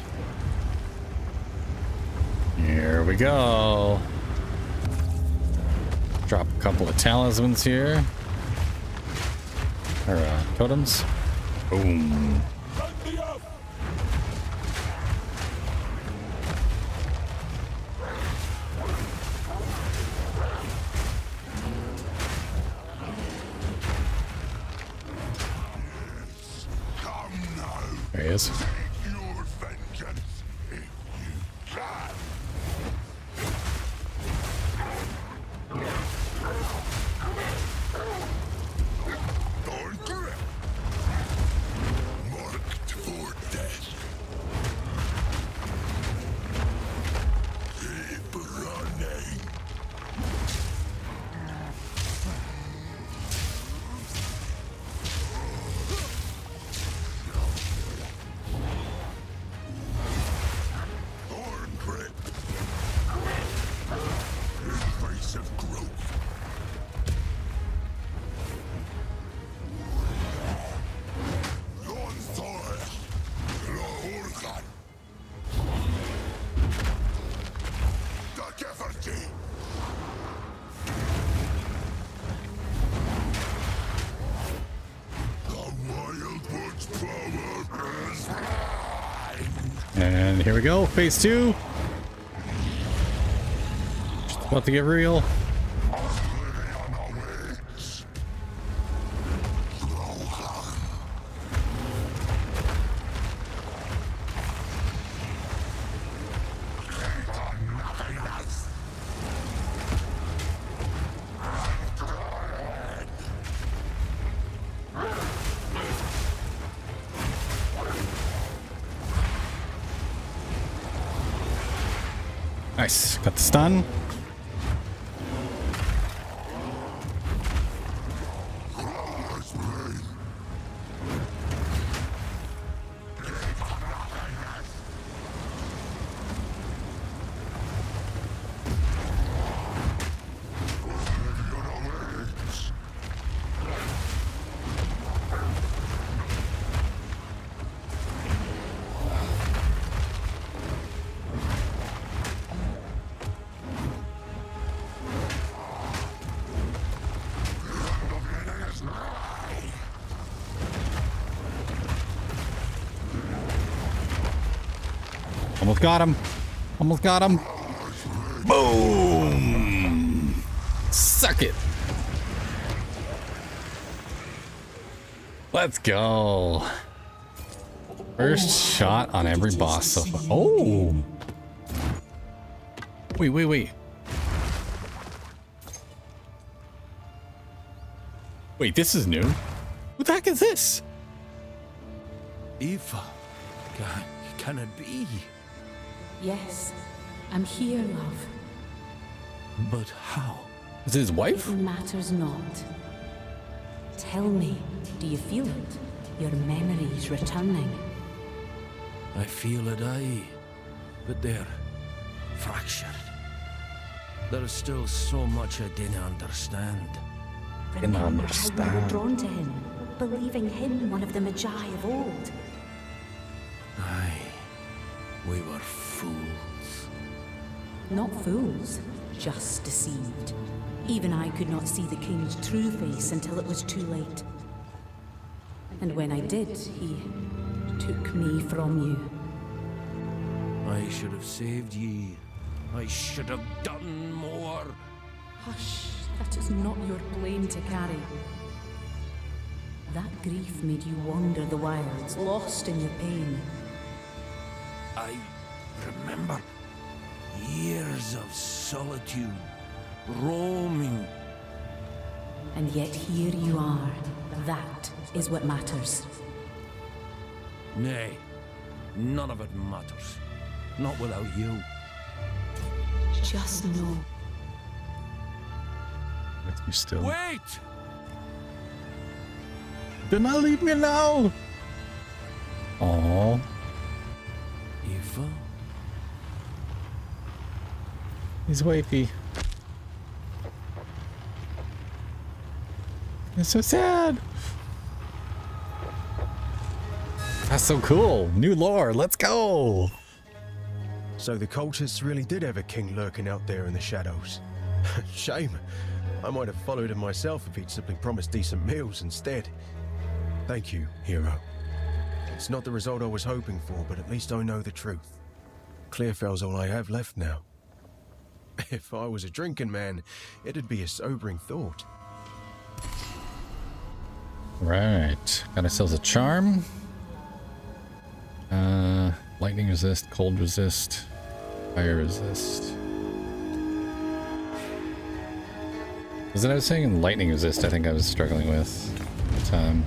Speaker 1: Here we go. Drop a couple of talismans here. Or totems. Boom. There he is. And here we go, phase 2. Just about to get real. Nice, got the stun. Almost got him. Almost got him. Boom! Suck it. Let's go. First shot on every boss so far. Oh! Wait. Wait, this is new? Who the heck is this?
Speaker 10: Eva, can it be?
Speaker 13: Yes, I'm here, love.
Speaker 10: But how?
Speaker 1: Is it his wife?
Speaker 13: It matters not. Tell me, do you feel it? Your memories returning.
Speaker 10: I feel it, aye. But they're fractured. There is still so much I didn't understand.
Speaker 13: Remember how you were drawn to him, believing him one of the Magi of old.
Speaker 10: Aye. We were fools.
Speaker 13: Not fools, just deceived. Even I could not see the king's true face until it was too late. And when I did, he took me from you.
Speaker 10: I should have saved ye. I should have done more.
Speaker 13: Hush, that is not your blame to carry. That grief made you wander the wilds, lost in your pain.
Speaker 10: I remember years of solitude, roaming.
Speaker 13: And yet here you are. That is what matters.
Speaker 10: Nay, none of it matters. Not without you.
Speaker 13: Just know.
Speaker 1: With you still.
Speaker 10: Wait!
Speaker 1: Do not leave me now! Aww.
Speaker 10: Eva?
Speaker 1: He's wifey. It's so sad. That's so cool. New lore. Let's go.
Speaker 9: So the cultists really did have a king lurking out there in the shadows. Shame. I might have followed him myself if he'd simply promised decent meals instead. Thank you, hero. It's not the result I was hoping for, but at least I know the truth. Clearfell's all I have left now. If I was a drinking man, it'd be a sobering thought.
Speaker 1: Right. Got ourselves a charm. Lightning resist, cold resist, fire resist. Was it I was saying lightning resist I think I was struggling with at the time.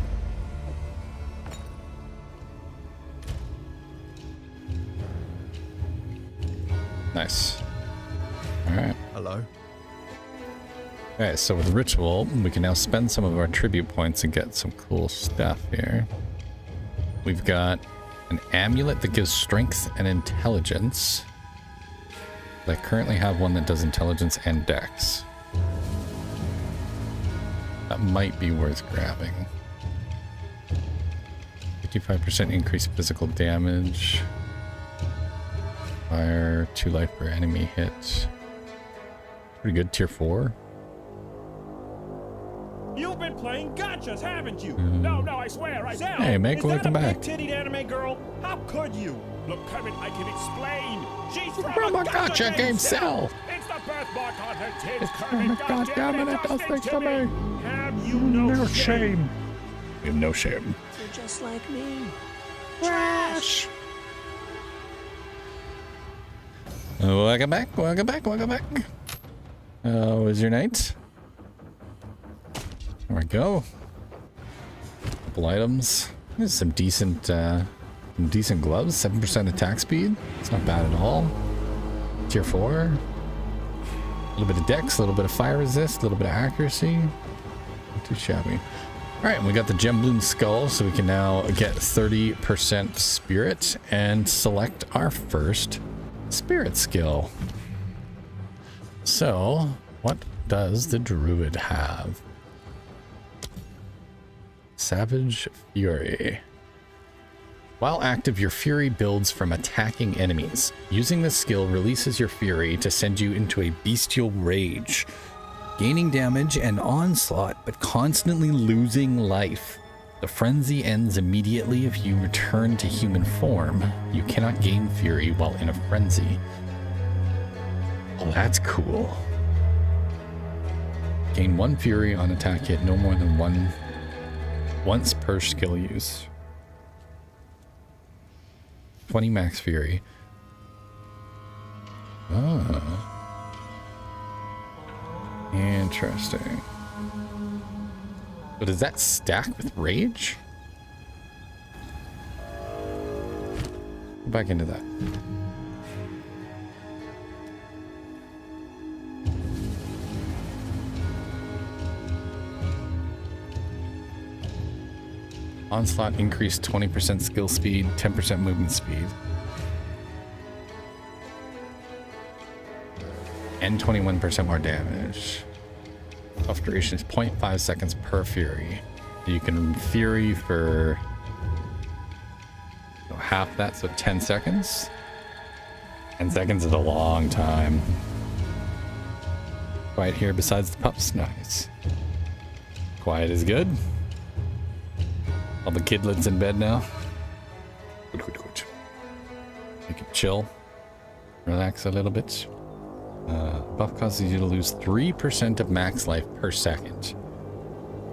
Speaker 1: Nice. Alright.
Speaker 9: Hello.
Speaker 1: Alright, so with Ritual, we can now spend some of our tribute points and get some cool stuff here. We've got an amulet that gives strength and intelligence. I currently have one that does intelligence and dex. That might be worth grabbing. 55% increase physical damage. Fire, 2 life per enemy hit. Pretty good, tier 4.
Speaker 16: You've been playing gotchas, haven't you? No, I swear, Exile.
Speaker 1: Hey, Meg, welcome back.
Speaker 16: Is that a big-tittied anime girl? How could you? Look, Kermit, I can explain. She's
Speaker 1: from a gotcha game cell.
Speaker 16: It's the birthmark on her tits,
Speaker 1: Kermit. Goddammit, it does things to me.
Speaker 16: Have you no shame?
Speaker 1: You have no shame.
Speaker 10: You're just like me.
Speaker 1: Trash. Welcome back, welcome back, welcome back. How was your night? There we go. Couple items. There's some decent gloves. 7% attack speed. It's not bad at all. Tier 4. A little bit of dex, a little bit of fire resist, a little bit of accuracy. Not too shabby. Alright, and we got the Gem-Bloom Skull, so we can now get 30% spirit and select our first spirit skill. So, what does the Druid have? Savage Fury. While active, your Fury builds from attacking enemies. Using this skill releases your Fury to send you into a bestial rage, gaining damage and onslaught, but constantly losing life. The frenzy ends immediately if you return to human form. You cannot gain Fury while in a frenzy. Oh, that's cool. Gain 1 Fury on attack hit, no more than once per skill use. 20 max Fury. Interesting. But does that stack with rage? Go back into that. Onslaught increased 20% skill speed, 10% movement speed. And 21% more damage. Buff duration is 0.5 seconds per Fury. You can Fury for half that, so 10 seconds. 10 seconds is a long time. Quiet here besides the pups. Nice. Quiet is good. All the kidlets in bed now. Good. Make it chill. Relax a little bit. Buff causes you to lose 3% of max life per second.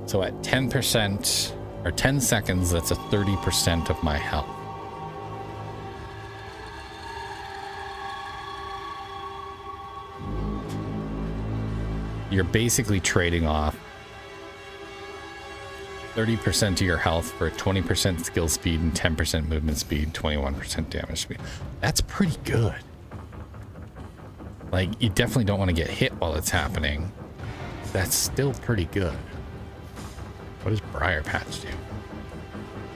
Speaker 1: So at 10% or 10 seconds, that's a 30% of my health. You're basically trading off 30% of your health for 20% skill speed and 10% movement speed, 21% damage speed. That's pretty good. Like, you definitely don't want to get hit while it's happening. That's still pretty good. What does Briar Patch do?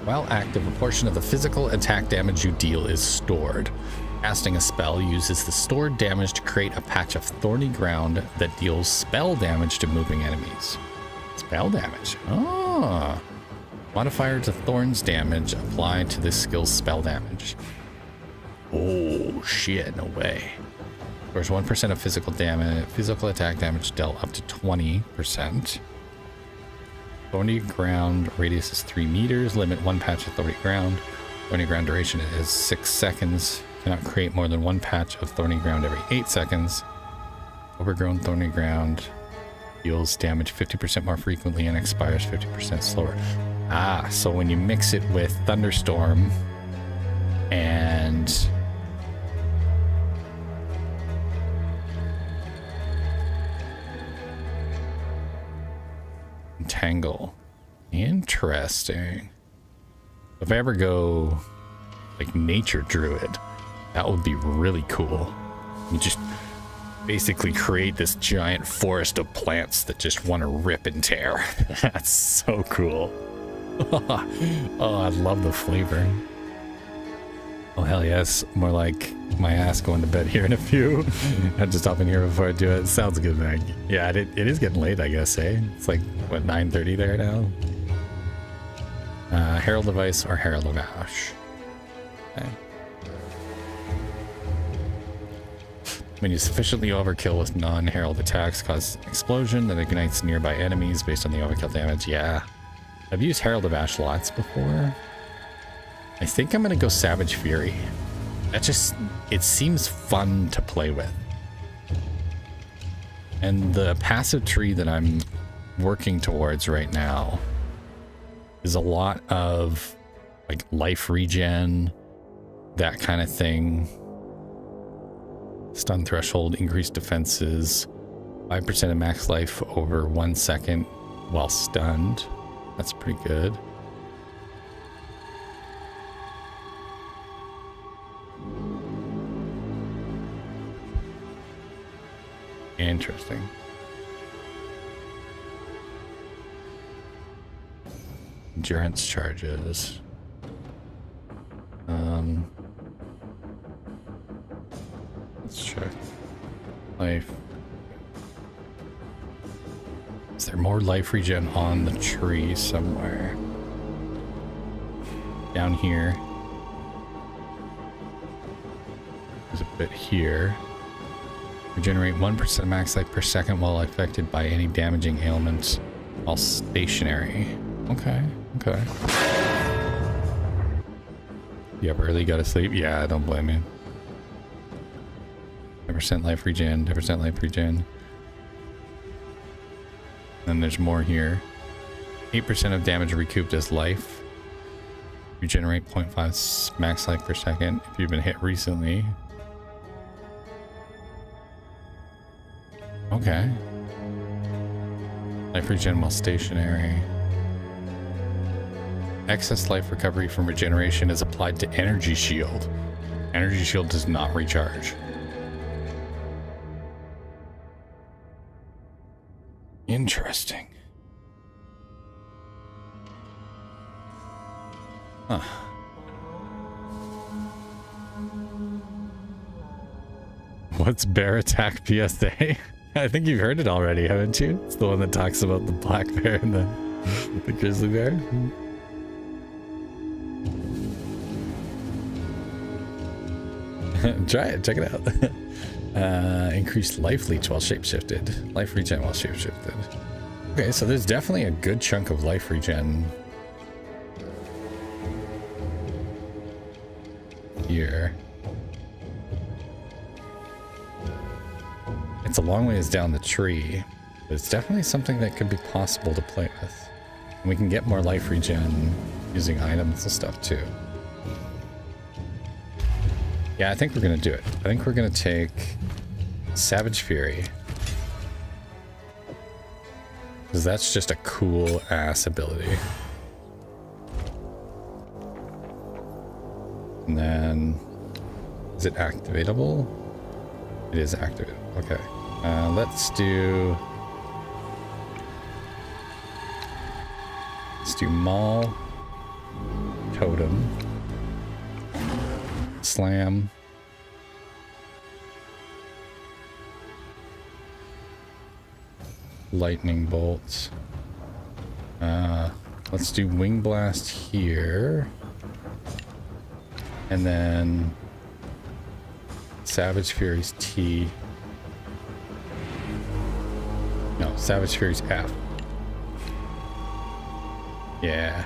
Speaker 1: While active, a portion of the physical attack damage you deal is stored. Casting a spell uses the stored damage to create a patch of thorny ground that deals spell damage to moving enemies. Spell damage. Oh. Modifier to Thorns damage applied to this skill's spell damage. Oh shit, no way. There's 1% of physical damage, physical attack damage dealt up to 20%. Thorny ground radius is 3 meters. Limit 1 patch of thorny ground. Thorny ground duration is 6 seconds. Cannot create more than 1 patch of thorny ground every 8 seconds. Overgrown thorny ground deals damage 50% more frequently and expires 50% slower. Ah, so when you mix it with Thunderstorm and Tangle. Interesting. If I ever go like nature druid, that would be really cool. You just basically create this giant forest of plants that just want to rip and tear. That's so cool. Oh, I love the flavor. Oh hell yes, more like my ass going to bed here in a few. I just hop in here before I do it. Sounds good, man. Yeah, it is getting late, I guess, eh? It's like, what, 9:30 there now? Herald Device or Herald of Ash. Okay. When you sufficiently overkill with non-herald attacks, cause explosion that ignites nearby enemies based on the overkill damage. Yeah. I've used Herald of Ash lots before. I think I'm gonna go Savage Fury. That just, it seems fun to play with. And the passive tree that I'm working towards right now is a lot of like life regen, that kind of thing. Stun threshold, increased defenses, 5% of max life over 1 second while stunned. That's pretty good. Interesting. Endurance charges. Let's check. Life. Is there more life regen on the tree somewhere? Down here. There's a bit here. Regenerate 1% max life per second while affected by any damaging ailments while stationary. Okay, okay. You up early, gotta sleep? Yeah, don't blame me. 10% life regen, 10% life regen. Then there's more here. 8% of damage recouped as life. Regenerate 0.5 max life per second if you've been hit recently. Okay. Life regen while stationary. Excess life recovery from regeneration is applied to Energy Shield. Energy Shield does not recharge. Interesting. Huh. What's Bear Attack PSA? I think you've heard it already, haven't you? It's the one that talks about the black bear and the grizzly bear. Try it, check it out. Increased life leech while shapeshifted. Life regen while shapeshifted. Okay, so there's definitely a good chunk of life regen here. It's a long ways down the tree, but it's definitely something that could be possible to play with. And we can get more life regen using items and stuff too. Yeah, I think we're gonna do it. I think we're gonna take Savage Fury, because that's just a cool ass ability. And then, is it activatable? It is activated. Okay. Let's do Maul, Totem, Slam, Lightning Bolts, Let's do Wing Blast here. And then Savage Fury's T. No, Savage Fury's F. Yeah.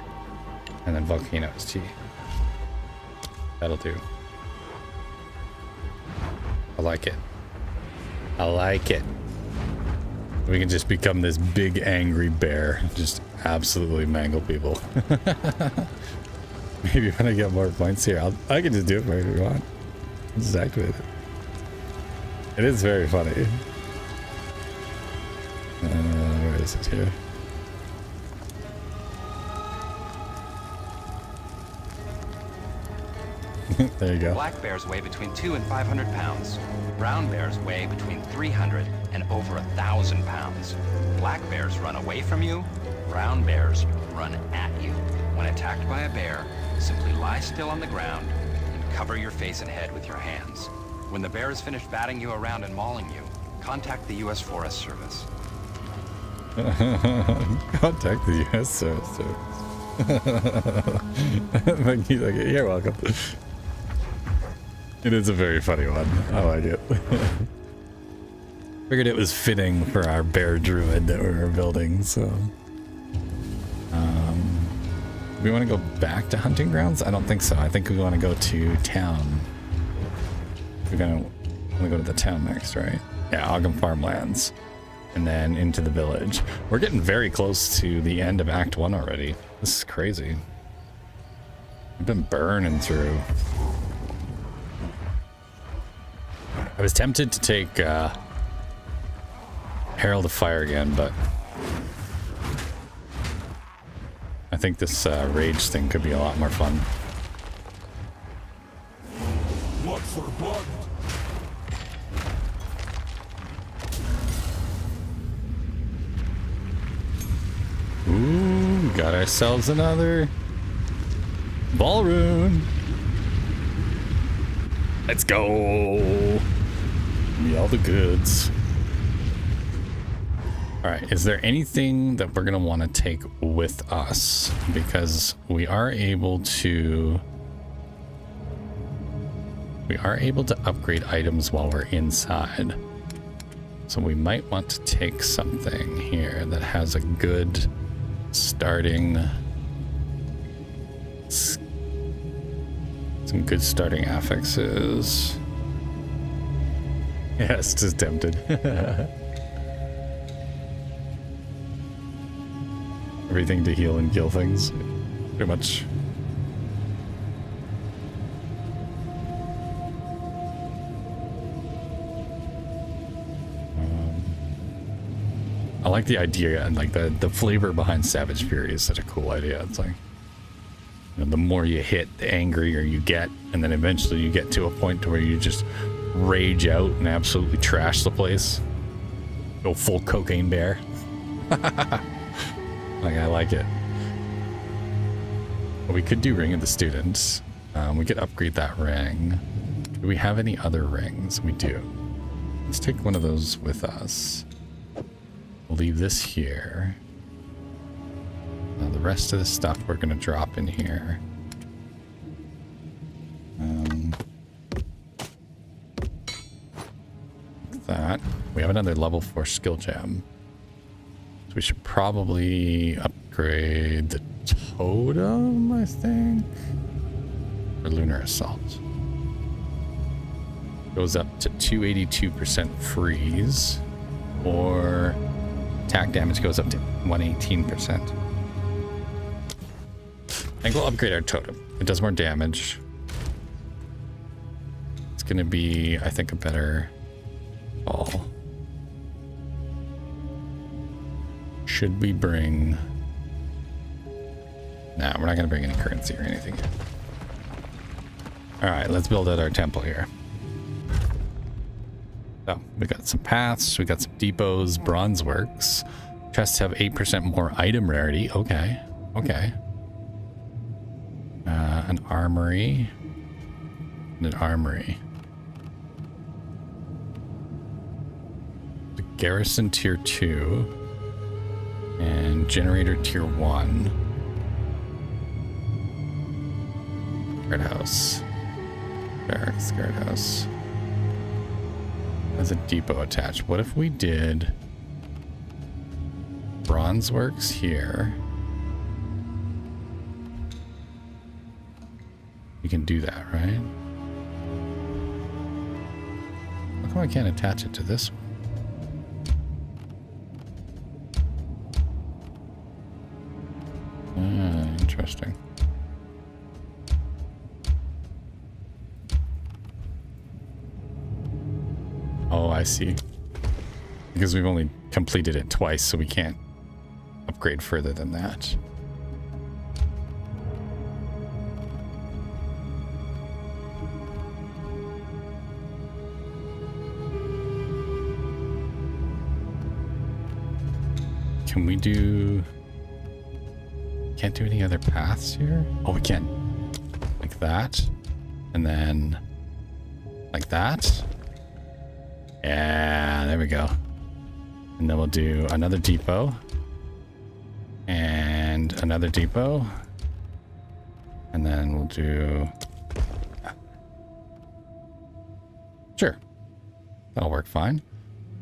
Speaker 1: And then Volcano's T. That'll do. I like it. I like it. We can just become this big angry bear. Just absolutely mangle people. Maybe when I get more points here, I can just do it wherever you want. Just activate it. It is very funny. Where is it here? There you go.
Speaker 11: Black bears weigh between 200 and 500 pounds. Brown bears weigh between 300 and over 1,000 pounds. Black bears run away from you. Brown bears run at you. When attacked by a bear, simply lie still on the ground and cover your face and head with your hands. When the bear is finished batting you around and mauling you, contact the U.S. Forest Service.
Speaker 1: Contact the U.S. Service. Thank you. You're welcome. It is a very funny one. I like it. Figured it was fitting for our bear druid that we were building, so. We want to go back to hunting grounds? I don't think so. I think we want to go to town. We're gonna go to the town next, right? Yeah, Ogden Farmlands. And then into the village. We're getting very close to the end of Act 1 already. This is crazy. We've been burning through. I was tempted to take Herald of Fire again, but I think this rage thing could be a lot more fun.
Speaker 5: Blood for blood.
Speaker 1: Ooh, got ourselves another ballroom. Let's go. Give me all the goods. All right, is there anything that we're gonna want to take with us? Because we are able to upgrade items while we're inside. So we might want to take something here that has a good starting, some good starting affixes. Yes, just tempted. Everything to heal and kill things, pretty much. I like the idea and like the flavor behind Savage Fury is such a cool idea. It's like, you know, the more you hit, the angrier you get, and then eventually you get to a point to where you just rage out and absolutely trash the place. Go full cocaine bear. Like, I like it. But we could do Ring of the Students. We could upgrade that ring. Do we have any other rings? We do. Let's take one of those with us. We'll leave this here. The rest of the stuff we're going to drop in here. Like that. We have another level 4 skill gem. So we should probably upgrade the totem, I think. Or Lunar Assault. Goes up to 282% freeze. Or attack damage goes up to 118%. I think we'll upgrade our totem. It does more damage. It's going to be, I think, a better ball. Should we bring... Nah, we're not going to bring any currency or anything. Alright, let's build out our temple here. So, we got some paths, we got some depots, bronze works. Chests have 8% more item rarity. Okay, okay. An armory. And an armory. The garrison tier 2. And generator tier 1. Guardhouse. Barracks, guardhouse. There's a depot attached. What if we did Bronze Works here? You can do that, right? How come I can't attach it to this one? Interesting. Oh, I see. Because we've only completed it twice, so we can't upgrade further than that. Can we do... Can't do any other paths here? Oh, we can. Like that. And then... like that. Yeah, there we go. And then we'll do another depot. And another depot. And then we'll do... Sure. That'll work fine.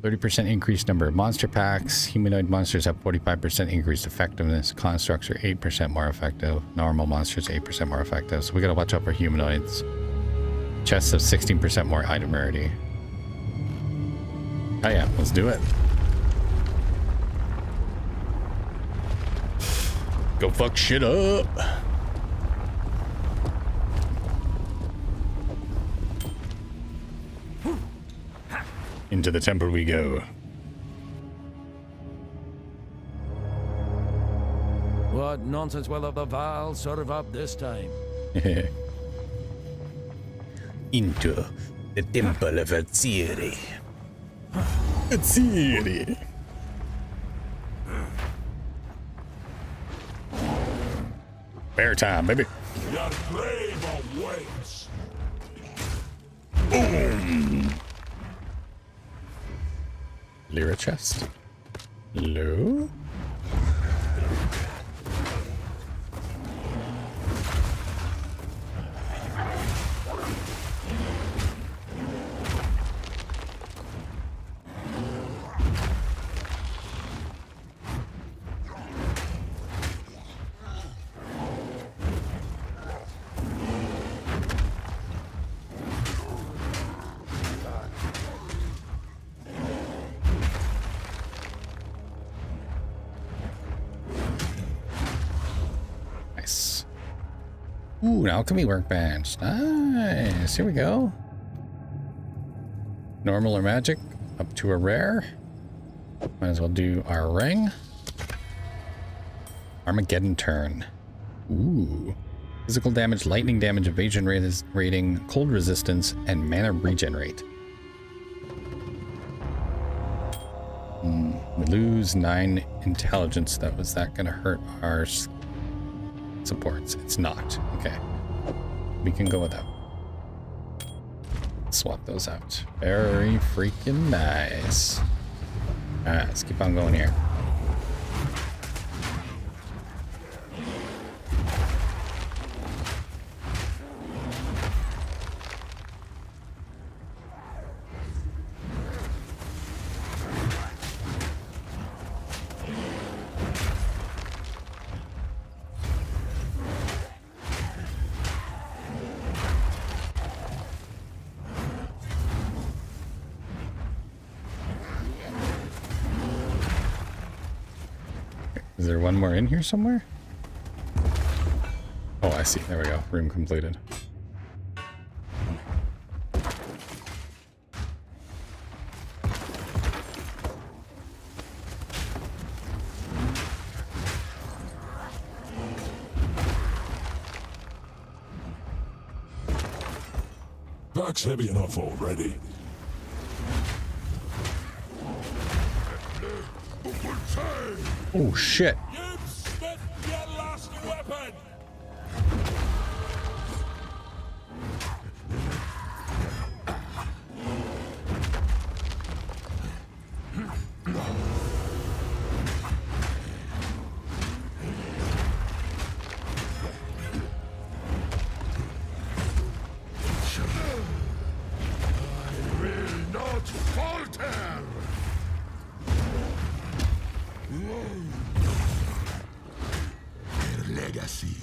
Speaker 1: 30% increased number of monster packs. Humanoid monsters have 45% increased effectiveness. Constructs are 8% more effective. Normal monsters 8% more effective. So we gotta watch out for humanoids. Chests have 16% more item rarity. Oh yeah, let's do it. Go fuck shit up. Into the temple we go.
Speaker 10: What nonsense will the Val serve up this time?
Speaker 1: Into the temple of Atziri. Atziri. Bear time, baby.
Speaker 5: Your grave awaits.
Speaker 1: Boom. Lyra chest. Hello? Ooh, an alchemy workbench. Nice. Here we go. Normal or magic, up to a rare. Might as well do our ring. Armageddon turn. Ooh. Physical damage, lightning damage, evasion rating, cold resistance, and mana regenerate. We lose 9 intelligence. Was that gonna hurt our supports? It's not. Okay. We can go without. Swap those out. Very freaking nice. Alright, let's keep on going here. Is there one more in here somewhere? Oh, I see. There we go. Room completed.
Speaker 5: Back's heavy enough already.
Speaker 1: Oh shit.
Speaker 5: You've spent your last weapon. legacy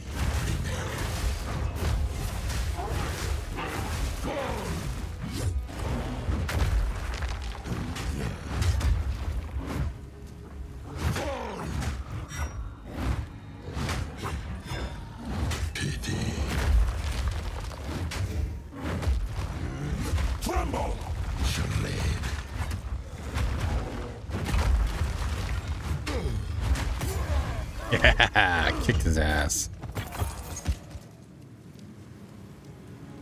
Speaker 18: Tremble!
Speaker 1: Yeah, kicked his ass.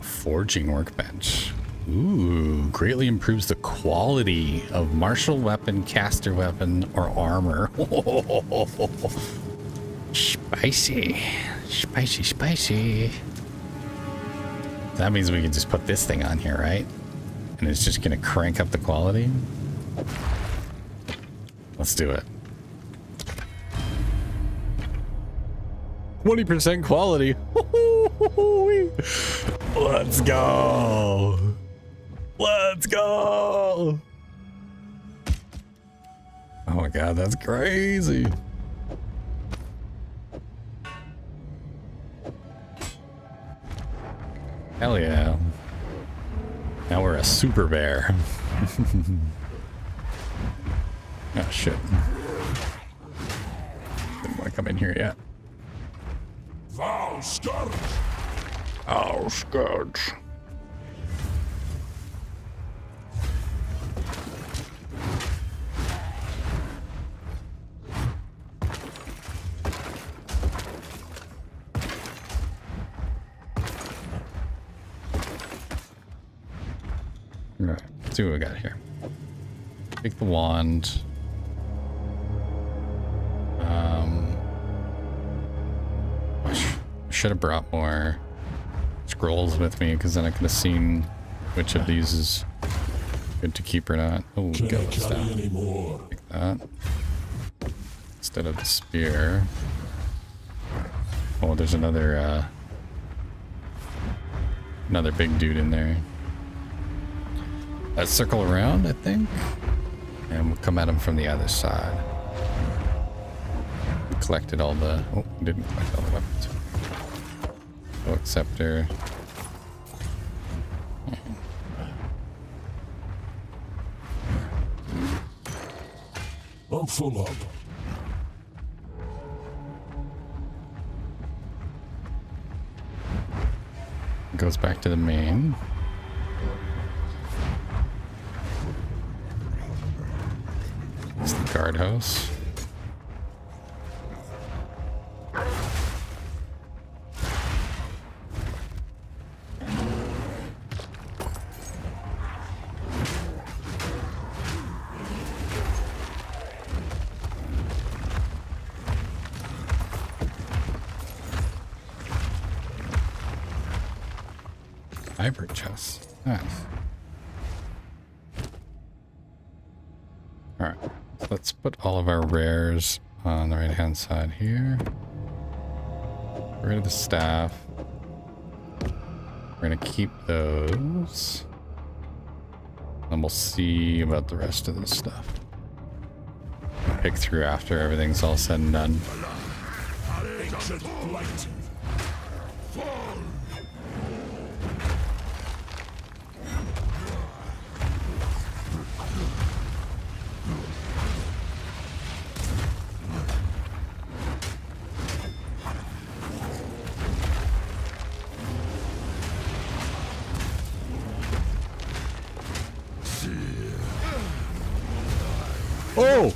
Speaker 1: Forging workbench. Ooh, greatly improves the quality of martial weapon, caster weapon, or armor. Spicy. Spicy, spicy. That means we can just put this thing on here, right? And it's just gonna crank up the quality. Let's do it. 20% quality. Let's go. Let's go. Oh my god, that's crazy. Hell yeah. Now we're a super bear. Oh shit. Didn't want to come in here yet.
Speaker 18: Thou scourge!
Speaker 1: Oh, scourge. Alright, let's see what we got here. Take the wand. Should have brought more scrolls with me, because then I could have seen which of these is good to keep or not. Oh,
Speaker 18: Can't
Speaker 1: go
Speaker 18: carry anymore.
Speaker 1: like that instead of the spear. Oh, there's another big dude in there. Let's circle around, I think, and we'll come at him from the other side. We collected all the... Oh, we didn't collect all the weapons. Oh, scepter.
Speaker 18: I'm full up.
Speaker 1: Goes back to the main. It's the guardhouse. Hybrid chest. Nice. Alright. Let's put all of our rares on the right hand side here. Get rid of the staff. We're gonna keep those. And we'll see about the rest of this stuff. Pick through after everything's all said and done. Oh!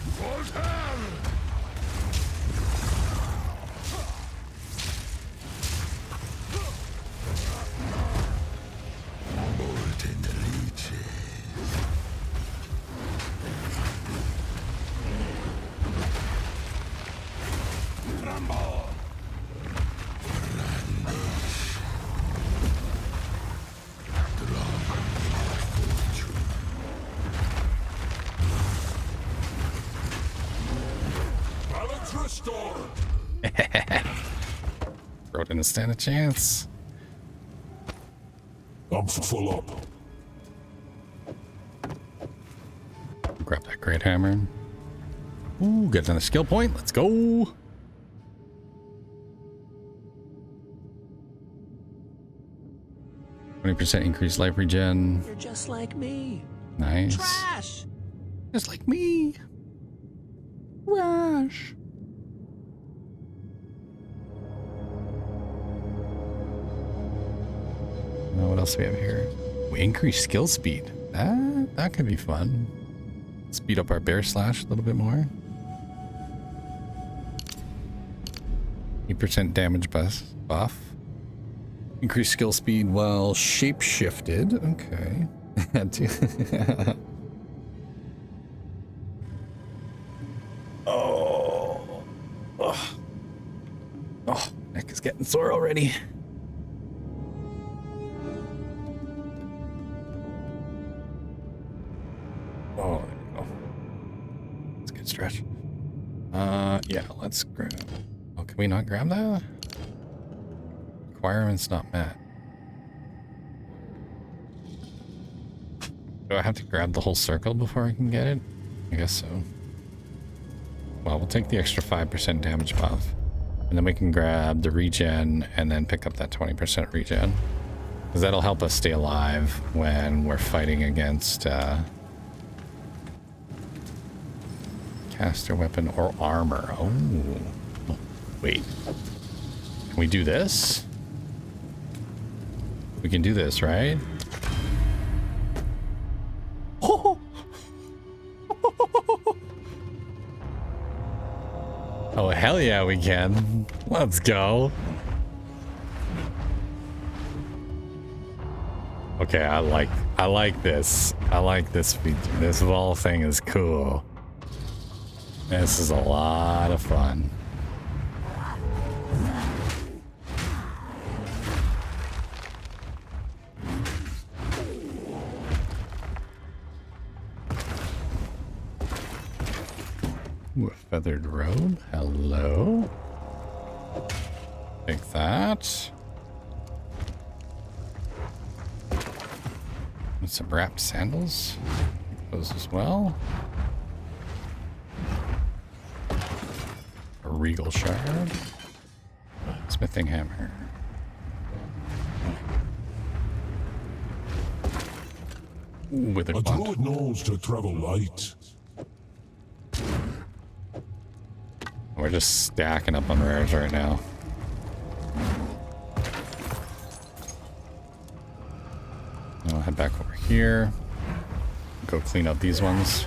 Speaker 1: Bro didn't stand a chance.
Speaker 18: I'm full up.
Speaker 1: Grab that great hammer. Ooh, get another skill point. Let's go. 20% increased life regen.
Speaker 10: You're just like me.
Speaker 1: Nice.
Speaker 10: Trash.
Speaker 1: Just like me. Trash. Now what else do we have here? We increase skill speed. That could be fun. Speed up our bear slash a little bit more. 8% damage buff. Increase skill speed while shape shifted. Okay. Oh. Oh, neck is getting sore already. Oh, there we go. That's a good stretch. Yeah, let's grab. Oh, can we not grab that? Requirements not met. Do I have to grab the whole circle before I can get it? I guess so. Well, we'll take the extra 5% damage buff. And then we can grab the regen and then pick up that 20% regen. Because that'll help us stay alive when we're fighting against caster weapon or armor. Oh. Wait. Can we do this? We can do this, right? Oh, hell yeah, we can. Let's go. Okay, I like this. I like this feature. This whole thing is cool. This is a lot of fun. Ooh, a feathered robe. Hello. Take that. And some wrapped sandals. Take those as well. A regal shard. Smithing hammer. Ooh, with
Speaker 18: a druid knows to travel light.
Speaker 1: We're just stacking up on rares right now. I'll head back over here. Go clean up these ones.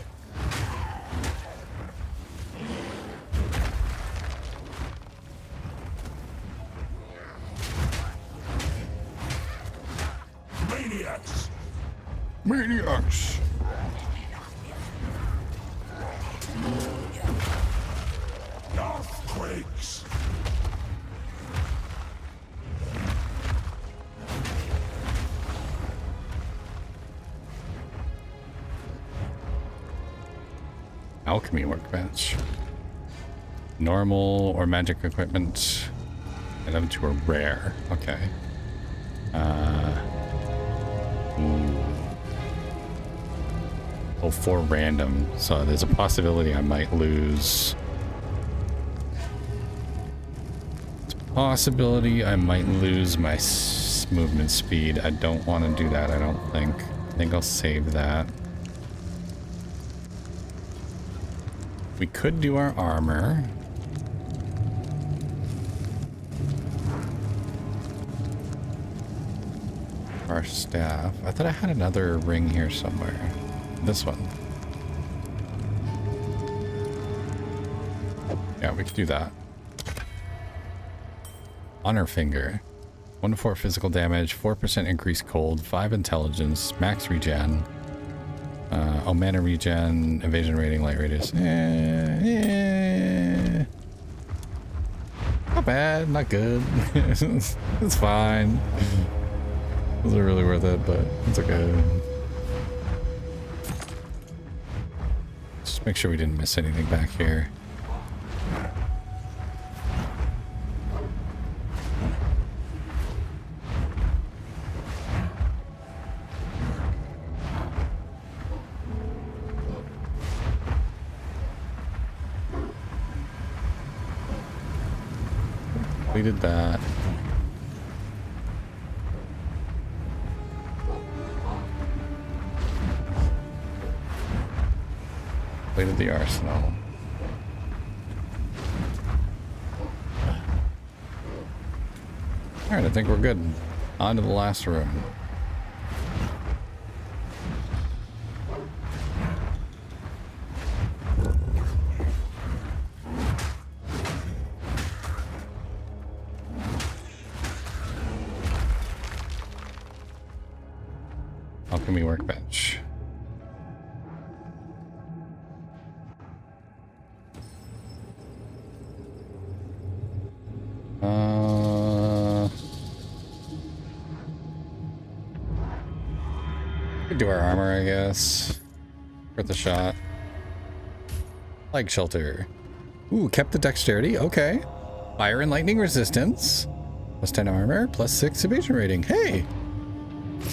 Speaker 18: Maniacs!
Speaker 1: Maniacs!
Speaker 18: Earthquakes!
Speaker 1: Alchemy workbench. Normal or magic equipment. Item to a rare. Okay. Ooh. Oh, for random. So there's a possibility I might lose. Possibility I might lose my movement speed. I don't want to do that, I don't think. I think I'll save that. We could do our armor. Our staff. I thought I had another ring here somewhere. This one. Yeah, we could do that. Honor finger. 1 to 4 physical damage, 4% increased cold, 5 intelligence, max regen. Mana regen, evasion rating, light radius. Not bad, not good. It's fine. Those are really worth it, but it's okay. Just make sure we didn't miss anything back here. Completed that. completed the arsenal. Alright, I think we're good. On to the last room. Alchemy workbench. Could do our armor, I guess. Worth a shot. Leg shelter. Ooh, kept the dexterity. Okay. Fire and lightning resistance. Plus 10 armor, plus 6 evasion rating. Hey!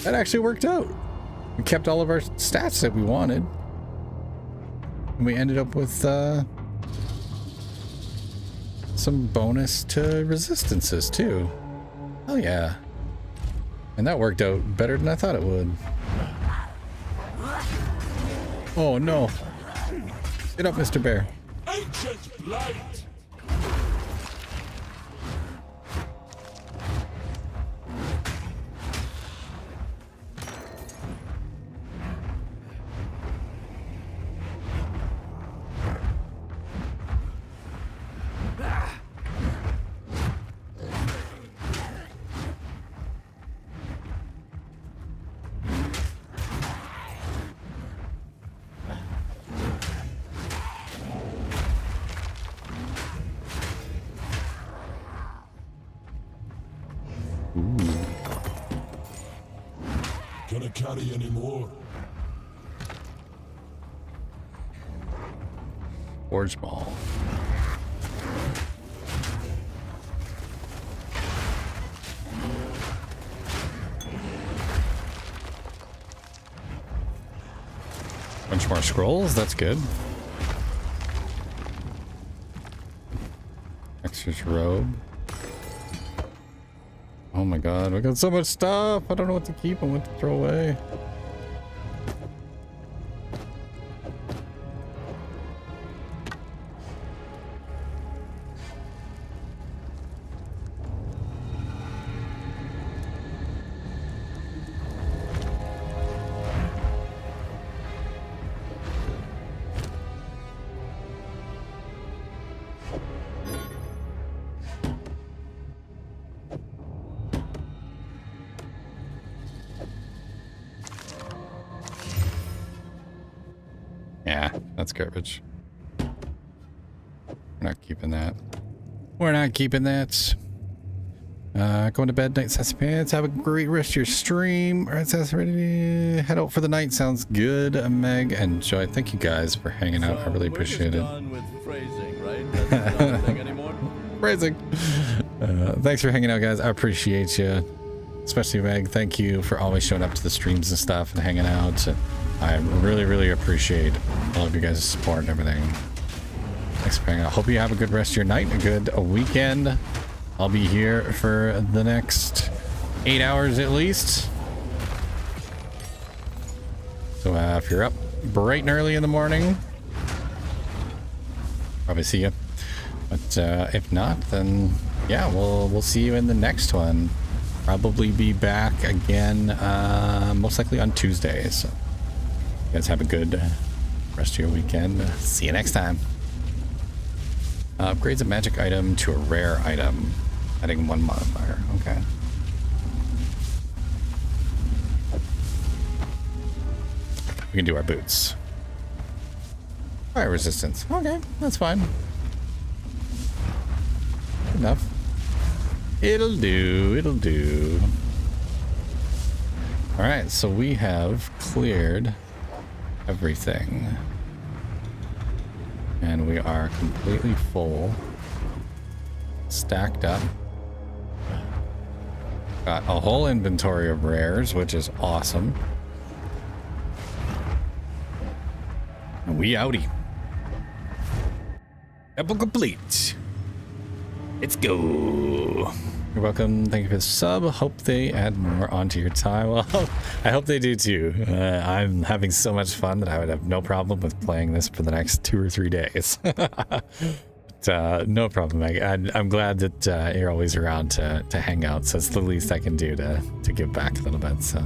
Speaker 1: That actually worked out. We kept all of our stats that we wanted. And we ended up with some bonus to resistances too. Oh yeah. And that worked out better than I thought it would. Oh no. Get up, Mr. Bear.
Speaker 5: Ancient blight! Can I carry any more?
Speaker 1: Forge ball. Bunch more scrolls, that's good. Extra's robe. Oh my god, we got so much stuff. I don't know what to keep and what to throw away. Yeah, that's garbage. We're not keeping that. We're not keeping that. Going to bed, night sassy pants. Have a great rest of your stream. Alright, sassy ready to head out for the night. Sounds good, Meg and Joy. Thank you guys for hanging out. I really appreciate it.
Speaker 10: Done with phrasing, right? That's not a thing anymore.
Speaker 1: Phrasing. Thanks for hanging out, guys. I appreciate you. Especially Meg. Thank you for always showing up to the streams and stuff and hanging out. I really, really appreciate all of you guys' support and everything. Thanks for hanging out. Hope you have a good rest of your night, a good weekend. I'll be here for the next 8 hours at least. So if you're up bright and early in the morning, probably see you. But if not, then yeah, we'll see you in the next one. Probably be back again, most likely on Tuesday. So you guys have a good rest of your weekend. See you next time. Upgrades a magic item to a rare item, adding 1 modifier. Okay. We can do our boots. Fire resistance. Okay, that's fine. Good enough. It'll do. It'll do. All right, so we have cleared everything. And we are completely full. Stacked up. Got a whole inventory of rares, which is awesome. And we outie. Epic complete. Let's go. You're welcome. Thank you for the sub. Hope they add more onto your time. Well, I hope they do too. I'm having so much fun that I would have no problem with playing this for the next 2 or 3 days. But, no problem. I'm glad that you're always around to hang out. So it's the least I can do to give back a little bit. So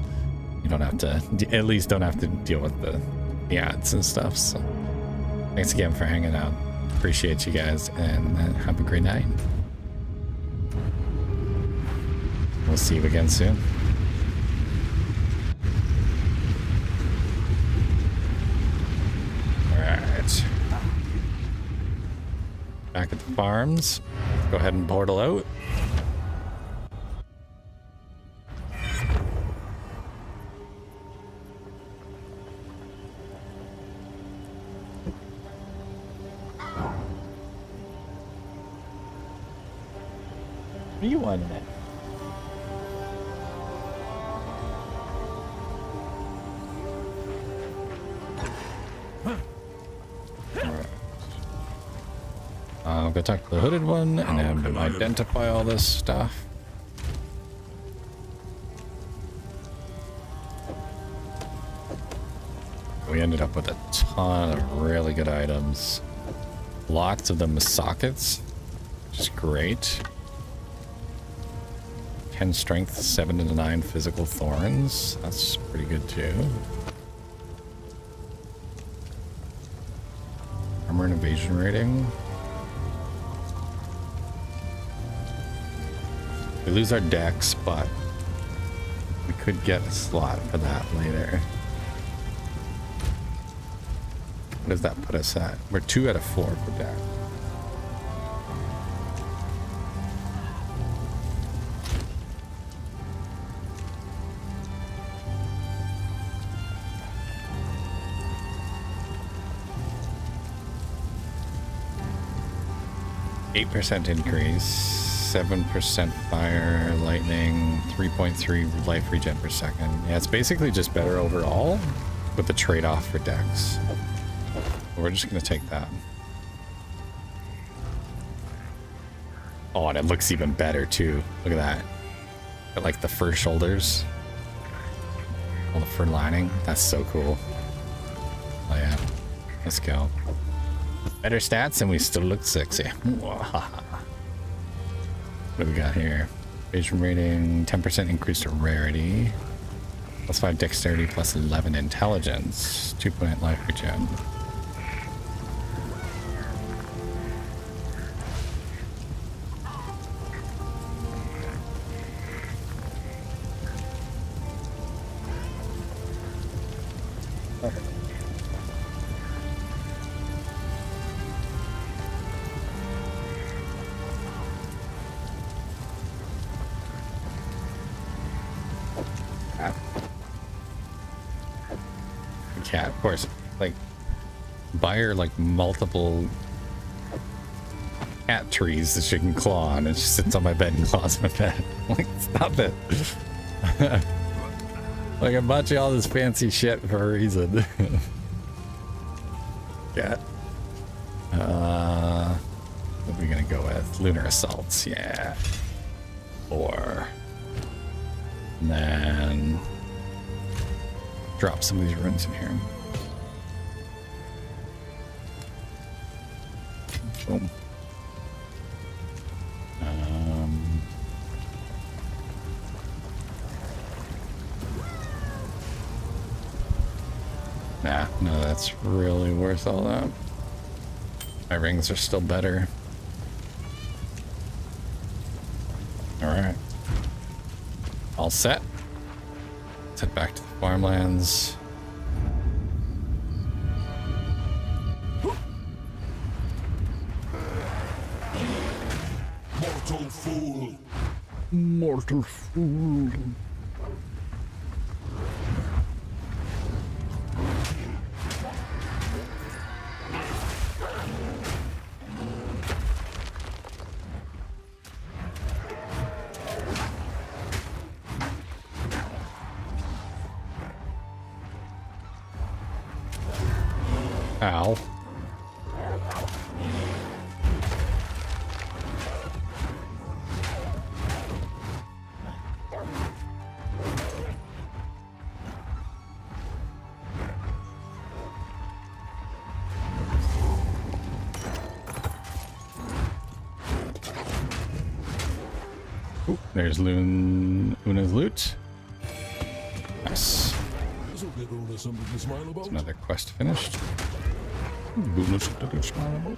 Speaker 1: you don't have to, at least don't have to deal with the ads and stuff. So thanks again for hanging out. Appreciate you guys, and have a great night. We'll see you again soon. Alright. Back at the farms. Go ahead and portal out. What are you wanting at? I'll go talk to the hooded one and have him identify all this stuff. We ended up with a ton of really good items. Lots of them with sockets, which is great. 10 strength, 7 to 9 physical thorns. That's pretty good too. Armor and evasion rating. We lose our dex, but we could get a slot for that later. What does that put us at? We're 2 out of 4 for dex. %8 increase. 7% fire, lightning, 3.3 life regen per second. Yeah, it's basically just better overall with the trade-off for dex. We're just gonna take that. Oh, and it looks even better too. Look at that. Got like the fur shoulders. All the fur lining. That's so cool. Oh yeah. Let's go. Better stats and we still look sexy. What do we got here? Evasion rating, 10% increase to rarity. Plus 5 dexterity, plus 11 intelligence. 2.8 life regen. Cat, of course, like buy her like multiple cat trees that she can claw on, and she sits on my bed and claws my bed. Like, stop it. Like, I bought you all this fancy shit for a reason. Cat. What are we gonna go with? Lunar assaults, yeah. 4. And then drop some of these runes in here. Boom. Nah, no, that's really worth all that. My rings are still better. All right. All set. Let's head back to the farmlands.
Speaker 18: Mortal fool!
Speaker 1: Mortal fool. Ow. There's Una's loot. Nice.
Speaker 5: This'll give Una something to smile about.
Speaker 1: Another quest finished. Una's something to smile about.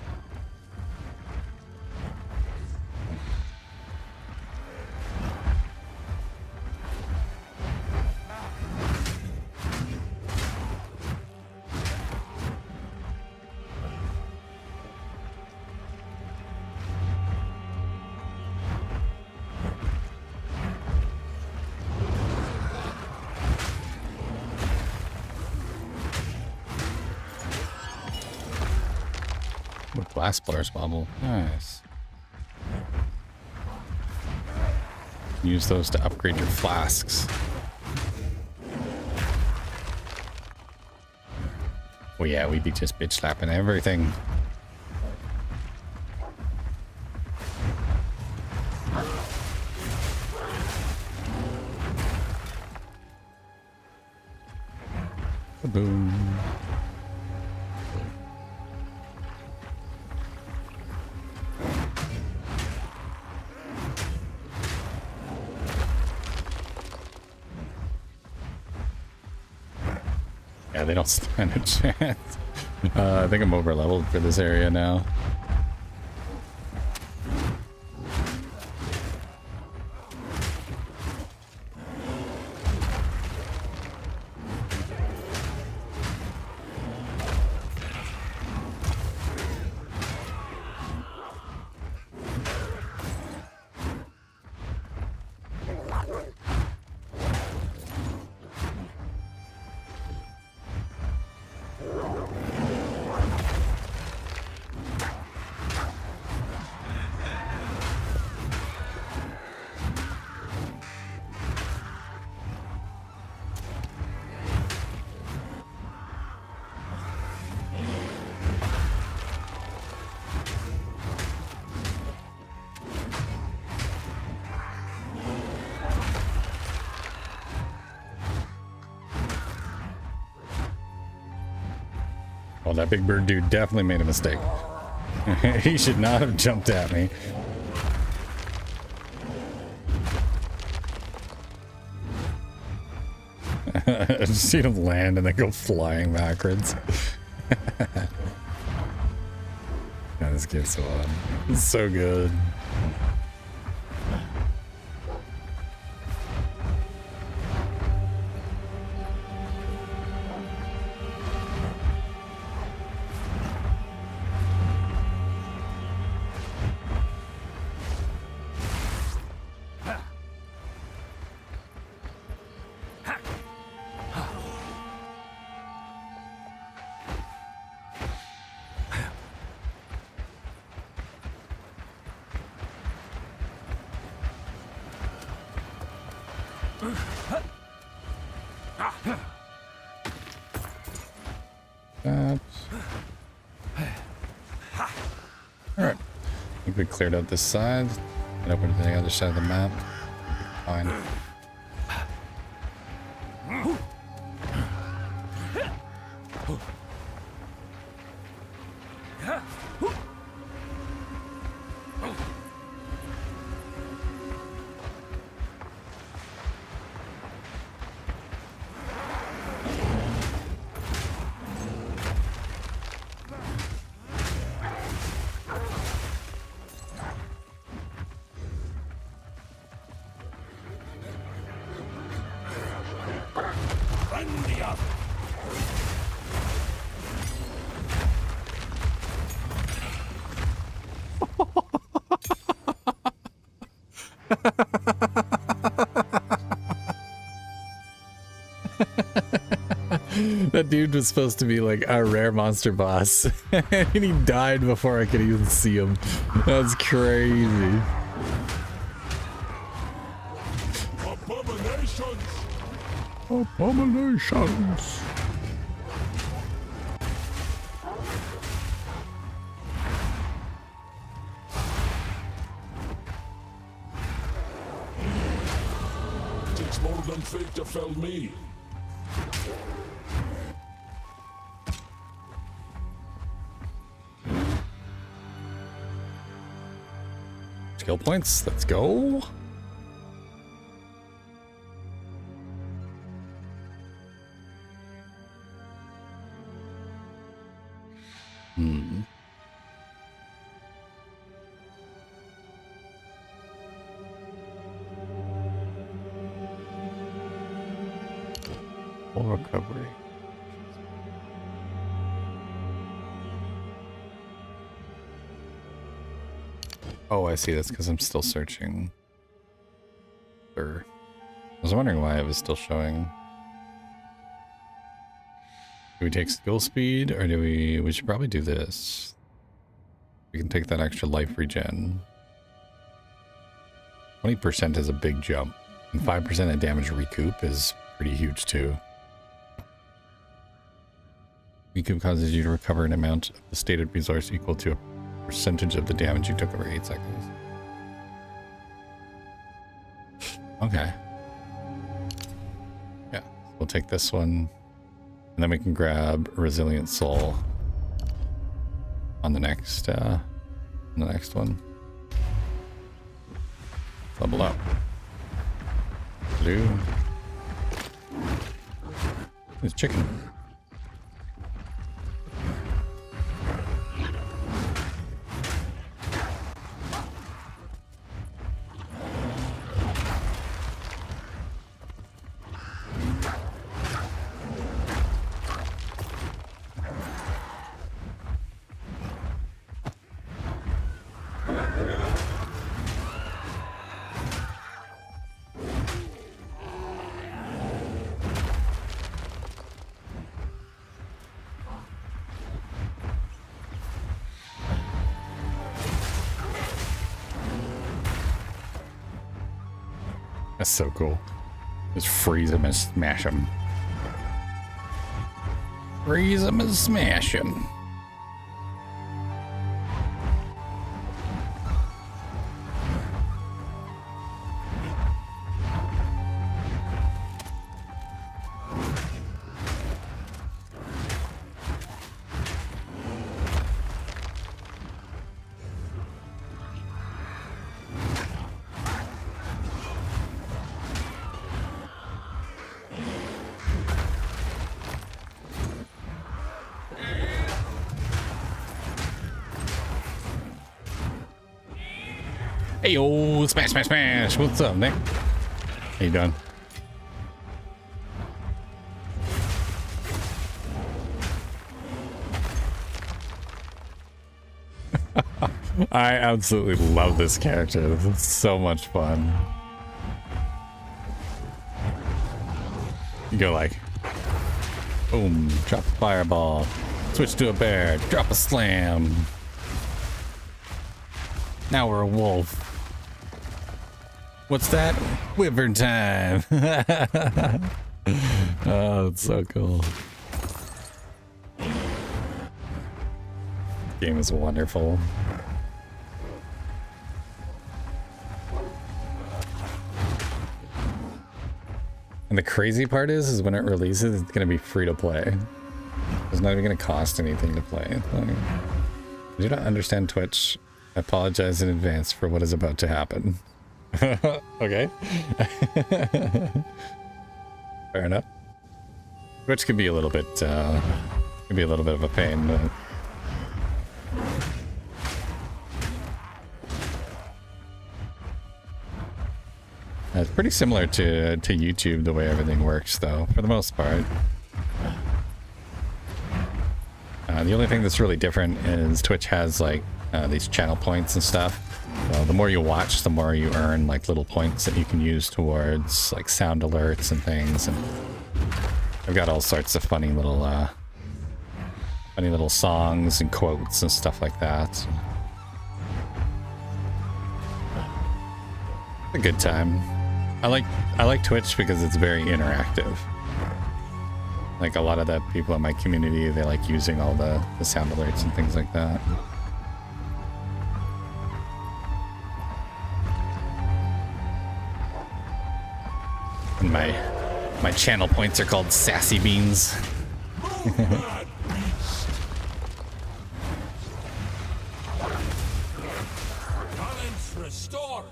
Speaker 1: Glass blur's bubble. Nice. Use those to upgrade your flasks. Oh yeah, we be just bitch slapping everything. Boom. Yeah, they don't stand a chance. I think I'm over leveled for this area now. Well, that big bird dude definitely made a mistake. He should not have jumped at me. I just seen him land and then go flying backwards. Yeah, this game's so odd. It's so good. Alright. I think we cleared out this side. Get over to the other side of the map. Fine. That dude was supposed to be like our rare monster boss, and he died before I could even see him. That's crazy.
Speaker 5: Abominations!
Speaker 1: Abominations!
Speaker 5: Takes more than fate to fell me.
Speaker 1: Skill points, let's go. Full recovery. Oh, I see. That's because I'm still searching. I was wondering why it was still showing. Do we take skill speed, or do we should probably do this. We can take that extra life regen. 20% is a big jump, and 5% of damage recoup is pretty huge too. Recoup causes you to recover an amount of the stated resource equal to a percentage of the damage you took over 8 seconds. Okay. Yeah, we'll take this one, and then we can grab Resilient Soul on the next one. Level up. Blue. There's chicken. That's so cool. Just freeze him and smash him. Freeze him and smash him. Hey yo, smash, smash, smash. What's up, Nick? How you doing? I absolutely love this character. This is so much fun. You go like, boom, drop a fireball, switch to a bear, drop a slam. Now we're a wolf. What's that? Wyvern time. Oh, it's so cool. Game is wonderful. And the crazy part is when it releases, it's gonna be free to play. It's not even gonna cost anything to play. Like, I do not understand Twitch. I apologize in advance for what is about to happen. Okay. Fair enough. Twitch can be a little bit, of a pain, but it's pretty similar to YouTube, the way everything works, though, for the most part. The only thing that's really different is Twitch has like these channel points and stuff. So the more you watch, the more you earn like little points that you can use towards like sound alerts and things. And I've got all sorts of funny little songs and quotes and stuff like that. It's a good time. I like Twitch because it's very interactive. Like a lot of the people in my community, they like using all the sound alerts and things like that. And my channel points are called Sassy Beans.
Speaker 5: Balance restored.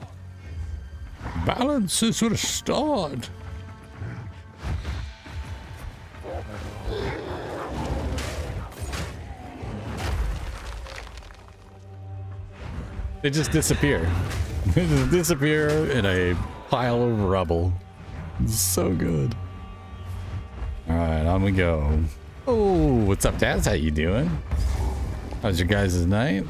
Speaker 1: Balance is restored. They just disappear. They just disappear in a pile of rubble. It's so good. All on we go. Oh, what's up, Daz? How you doing? How's your guys' night?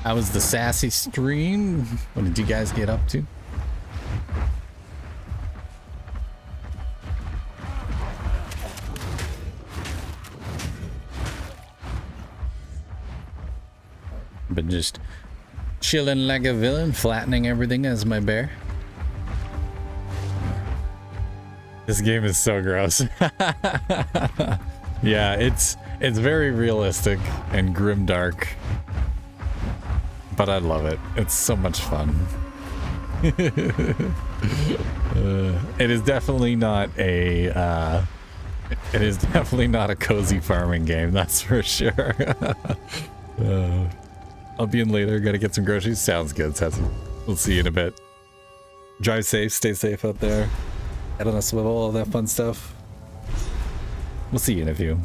Speaker 1: How was the sassy stream? What did you guys get up to? Been just chilling like a villain, flattening everything as my bear. This game is so gross. Yeah, it's very realistic and grimdark, but I love it. It's so much fun. It is definitely not a cozy farming game, that's for sure. I'll be in later. Gotta get some groceries. Sounds good, Sassy. We'll see you in a bit. Drive safe, stay safe out there. Head on a swivel, all that fun stuff. We'll see you in a few.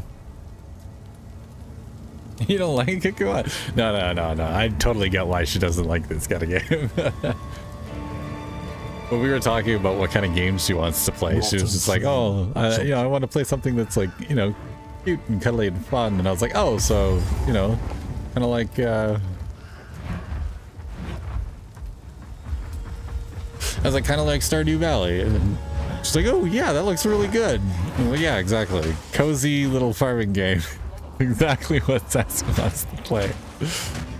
Speaker 1: You don't like it? Come on. No. I totally get why she doesn't like this kind of game. When we were talking about what kind of games she wants to play, she was just like, oh, I want to play something that's like, cute and cuddly and fun. And I was like, oh, so, kind of like, kind of like Stardew Valley. And she's like, oh yeah, that looks really good. Well, yeah, exactly. Cozy little farming game. Exactly what Sass wants to play. I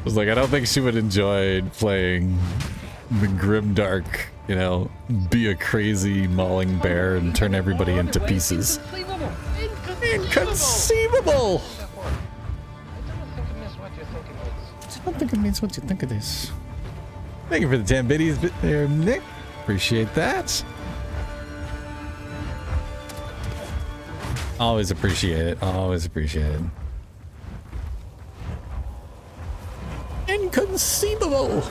Speaker 1: was like, I don't think she would enjoy playing the grimdark, be a crazy mauling bear and turn everybody into pieces. Inconceivable! I don't think it means what you think it is. Thank you for the 10 biddies there, Nick. Appreciate that. Always appreciate it. Always appreciate it. Inconceivable!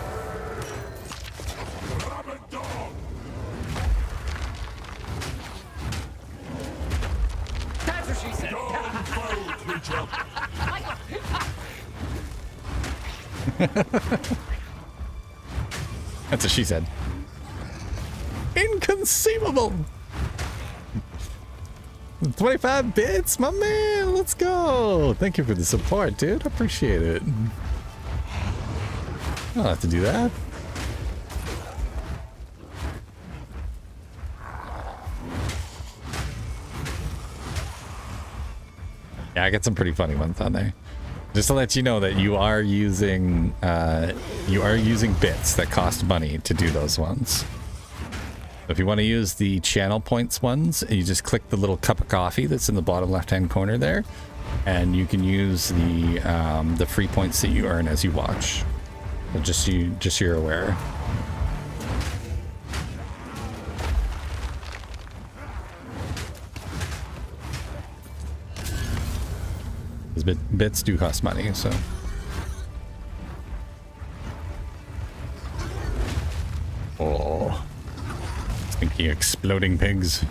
Speaker 19: That's what she said.
Speaker 1: That's what she said. Inconceivable! 25 bits, my man! Let's go! Thank you for the support, dude. Appreciate it. I'll have to do that. Yeah, I got some pretty funny ones on there. Just to let you know that you are using bits that cost money to do those ones. If you want to use the channel points ones, you just click the little cup of coffee that's in the bottom left-hand corner there, and you can use the free points that you earn as you watch. So just so you're aware. Because bits do cost money, so. Oh. Stinky exploding pigs.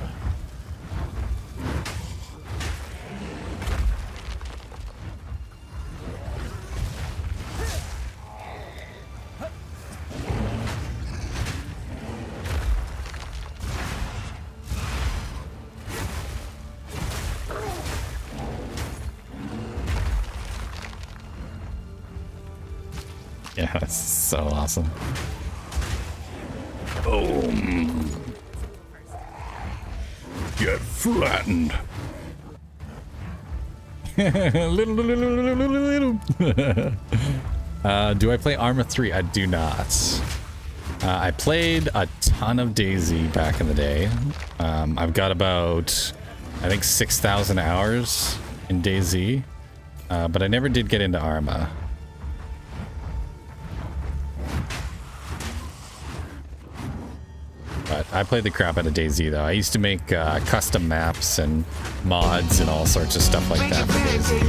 Speaker 1: Yeah, that's so awesome. Boom. Get flattened. Do I play Arma 3? I do not. I played a ton of DayZ back in the day. I've got about, I think, 6,000 hours in DayZ, but I never did get into Arma. But I played the crap out of DayZ though. I used to make custom maps and mods and all sorts of stuff like that for DayZ.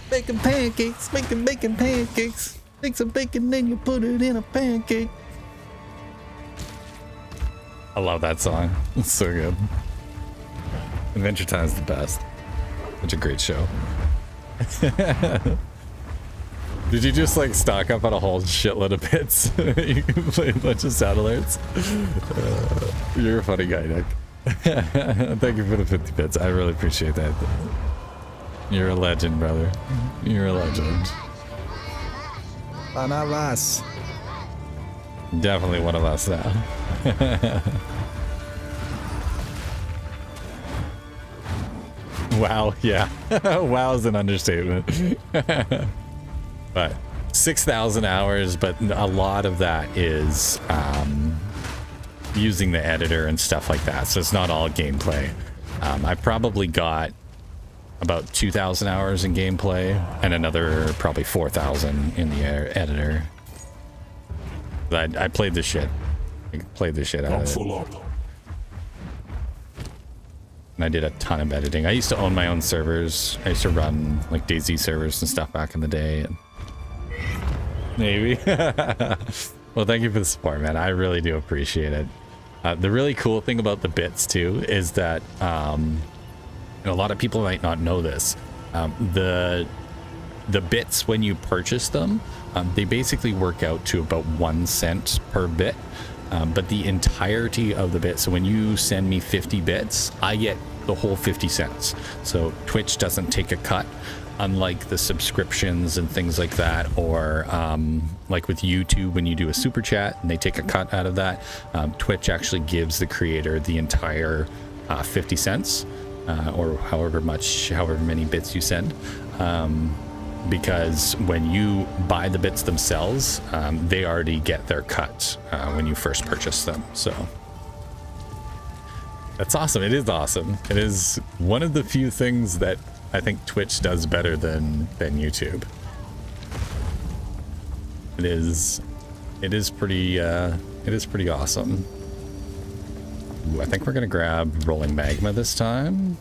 Speaker 1: Making pancakes, making pancakes. Make some bacon, then you put it in a pancake. I love that song. It's so good. Adventure Time's the best. Such a great show. Did you just like stock up on a whole shitload of bits? You can play a bunch of sound alerts. You're a funny guy, Nick. Thank you for the 50 bits. I really appreciate that. You're a legend, brother. You're a legend. One of us. Definitely one of us now. Wow, yeah. Wow is an understatement. But 6,000 hours, but a lot of that is using the editor and stuff like that. So it's not all gameplay. I probably got about 2,000 hours in gameplay and another probably 4,000 in the editor. I played this shit. I played this shit out of it. And I did a ton of editing. I used to own my own servers. I used to run like DayZ servers and stuff back in the day. And maybe. Well, thank you for the support, man. I really do appreciate it. The really cool thing about the bits too is that and a lot of people might not know this. The bits, when you purchase them, they basically work out to about 1 cent per bit. But the entirety of the bit, so when you send me 50 bits, I get the whole 50 cents. So Twitch doesn't take a cut, unlike the subscriptions and things like that, or like with YouTube when you do a super chat and they take a cut out of that. Twitch actually gives the creator the entire 50 cents or however many bits you send. Because when you buy the bits themselves, they already get their cut when you first purchase them. So that's awesome. It is awesome. It is one of the few things that I think Twitch does better than YouTube. It is pretty awesome. Ooh, I think we're gonna grab Rolling Magma this time.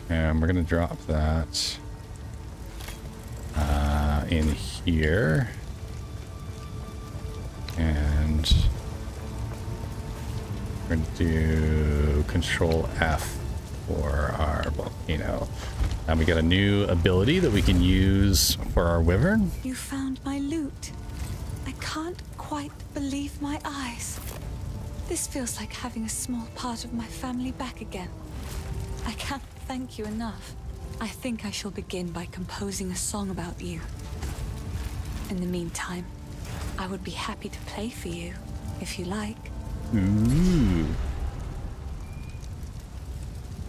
Speaker 1: And we're gonna drop that in here, and we're gonna do Control F for our volcano. And we got a new ability that we can use for our wyvern.
Speaker 8: You found my loot. I can't quite believe my eyes. This feels like having a small part of my family back again. I can't thank you enough. I think I shall begin by composing a song about you. In the meantime, I would be happy to play for you, if you like.
Speaker 1: Ooh.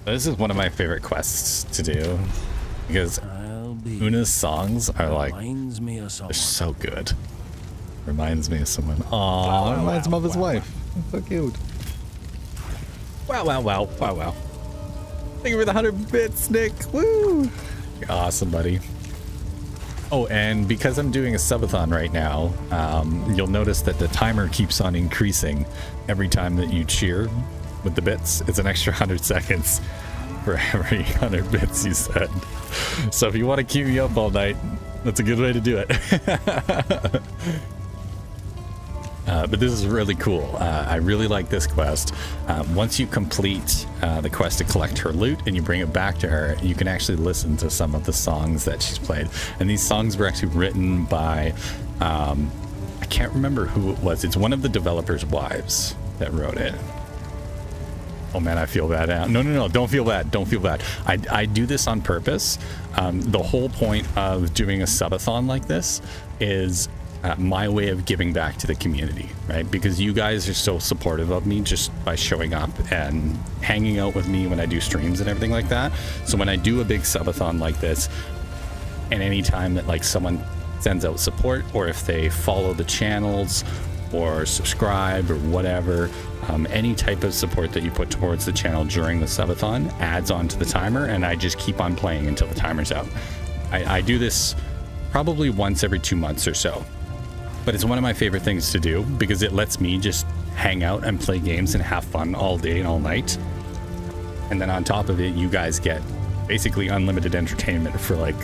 Speaker 1: This is one of my favorite quests to do, because Una's songs are like, they're so good. Reminds me of someone. Aww, reminds him of his wife. So cute. Wow, wow, wow, wow, wow. Thank you for the 100 bits, Nick. Woo! You're awesome, buddy. Oh, and because I'm doing a subathon right now, you'll notice that the timer keeps on increasing every time that you cheer with the bits. It's an extra 100 seconds for every 100 bits you send. So if you want to keep me up all night, that's a good way to do it. But this is really cool. I really like this quest. Once you complete the quest to collect her loot and you bring it back to her, you can actually listen to some of the songs that she's played. And these songs were actually written by, I can't remember who it was. It's one of the developers' wives that wrote it. Oh man, I feel bad now. No, don't feel bad. Don't feel bad. I do this on purpose. The whole point of doing a subathon like this is my way of giving back to the community, right? Because you guys are so supportive of me just by showing up and hanging out with me when I do streams and everything like that. So when I do a big subathon like this, and any time that like someone sends out support, or if they follow the channels or subscribe or whatever, any type of support that you put towards the channel during the subathon adds on to the timer, and I just keep on playing until the timer's out. I do this probably once every 2 months or so. But it's one of my favorite things to do because it lets me just hang out and play games and have fun all day and all night. And then on top of it, you guys get basically unlimited entertainment for like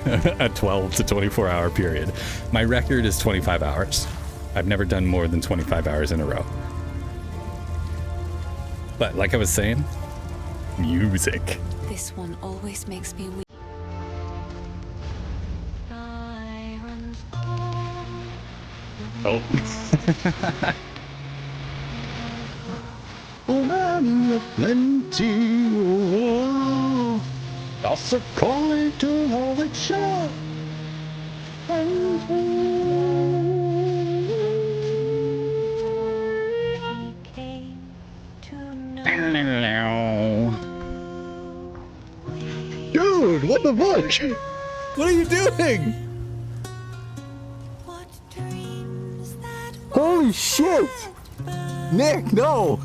Speaker 1: a 12 to 24 hour period. My record is 25 hours. I've never done more than 25 hours in a row. But like I was saying, music.
Speaker 8: This one always makes me weak.
Speaker 1: Oh. Plenty. That's a call to all the show. Dude, what the fuck? What are you doing? Holy shit! Nick, no!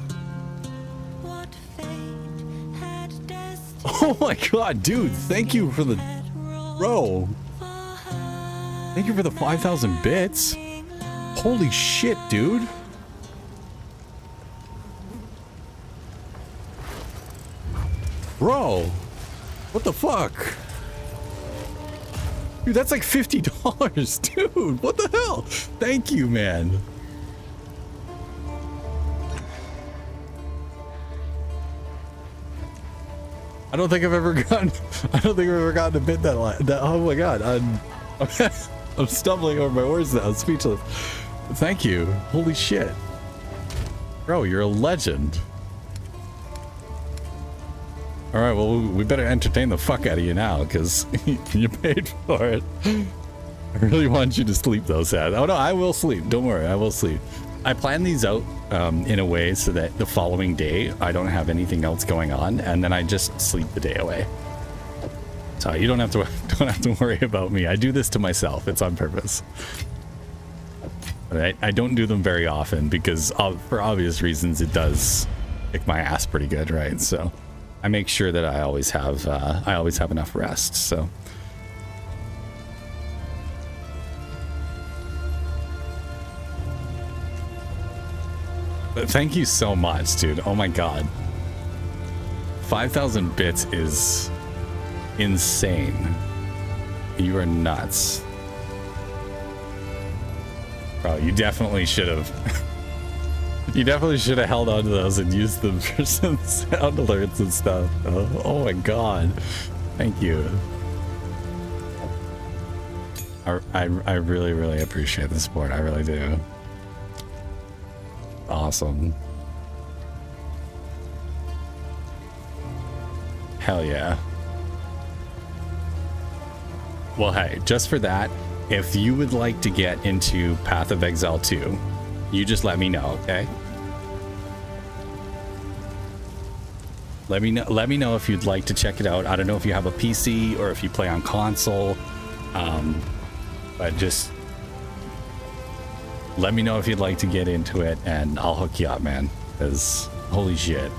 Speaker 1: Oh my god, dude, thank you for the... Bro. Thank you for the 5,000 bits. Holy shit, dude. Bro. What the fuck? Dude, that's like $50, dude. What the hell? Thank you, man. I don't think I've ever gotten a bit that oh my god, I'm stumbling over my words now. I'm speechless. Thank you. Holy shit. Bro, you're a legend. All right, well, we better entertain the fuck out of you now, because you paid for it. I really want you to sleep, though, Sad. Oh, no, I will sleep. Don't worry, I will sleep. I plan these out in a way so that the following day, I don't have anything else going on, and then I just sleep the day away. So you don't have to worry about me. I do this to myself. It's on purpose. But I don't do them very often, because for obvious reasons, it does kick my ass pretty good, right? So I make sure that I always have enough rest. So but thank you so much, dude. Oh my god, 5,000 bits is insane. You are nuts, bro. You definitely should have. You definitely should have held on to those and used them for some sound alerts and stuff. Oh my god. Thank you. I really, really appreciate the support. I really do. Awesome. Hell yeah. Well, hey, just for that, if you would like to get into Path of Exile 2, you just let me know, okay? Let me know if you'd like to check it out. I don't know if you have a PC or if you play on console, but just let me know if you'd like to get into it, and I'll hook you up, man. Because holy shit,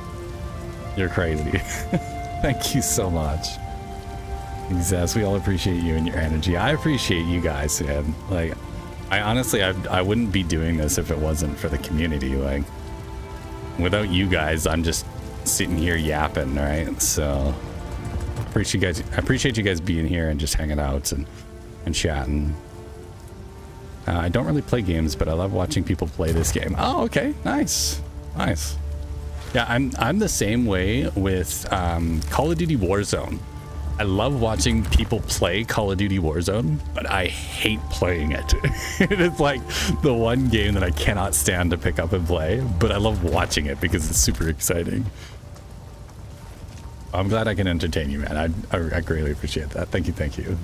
Speaker 1: you're crazy. Thank you so much. Yes, we all appreciate you and your energy. I appreciate you guys, man. Like, I honestly, I wouldn't be doing this if it wasn't for the community. Like, without you guys, I'm just sitting here yapping, right? So, I appreciate you guys being here and just hanging out and chatting. I don't really play games, but I love watching people play this game. Oh, okay, nice, nice. Yeah, I'm the same way with Call of Duty Warzone. I love watching people play Call of Duty Warzone, but I hate playing it. It is like the one game that I cannot stand to pick up and play, but I love watching it because it's super exciting. I'm glad I can entertain you, man. I greatly appreciate that. Thank you, thank you.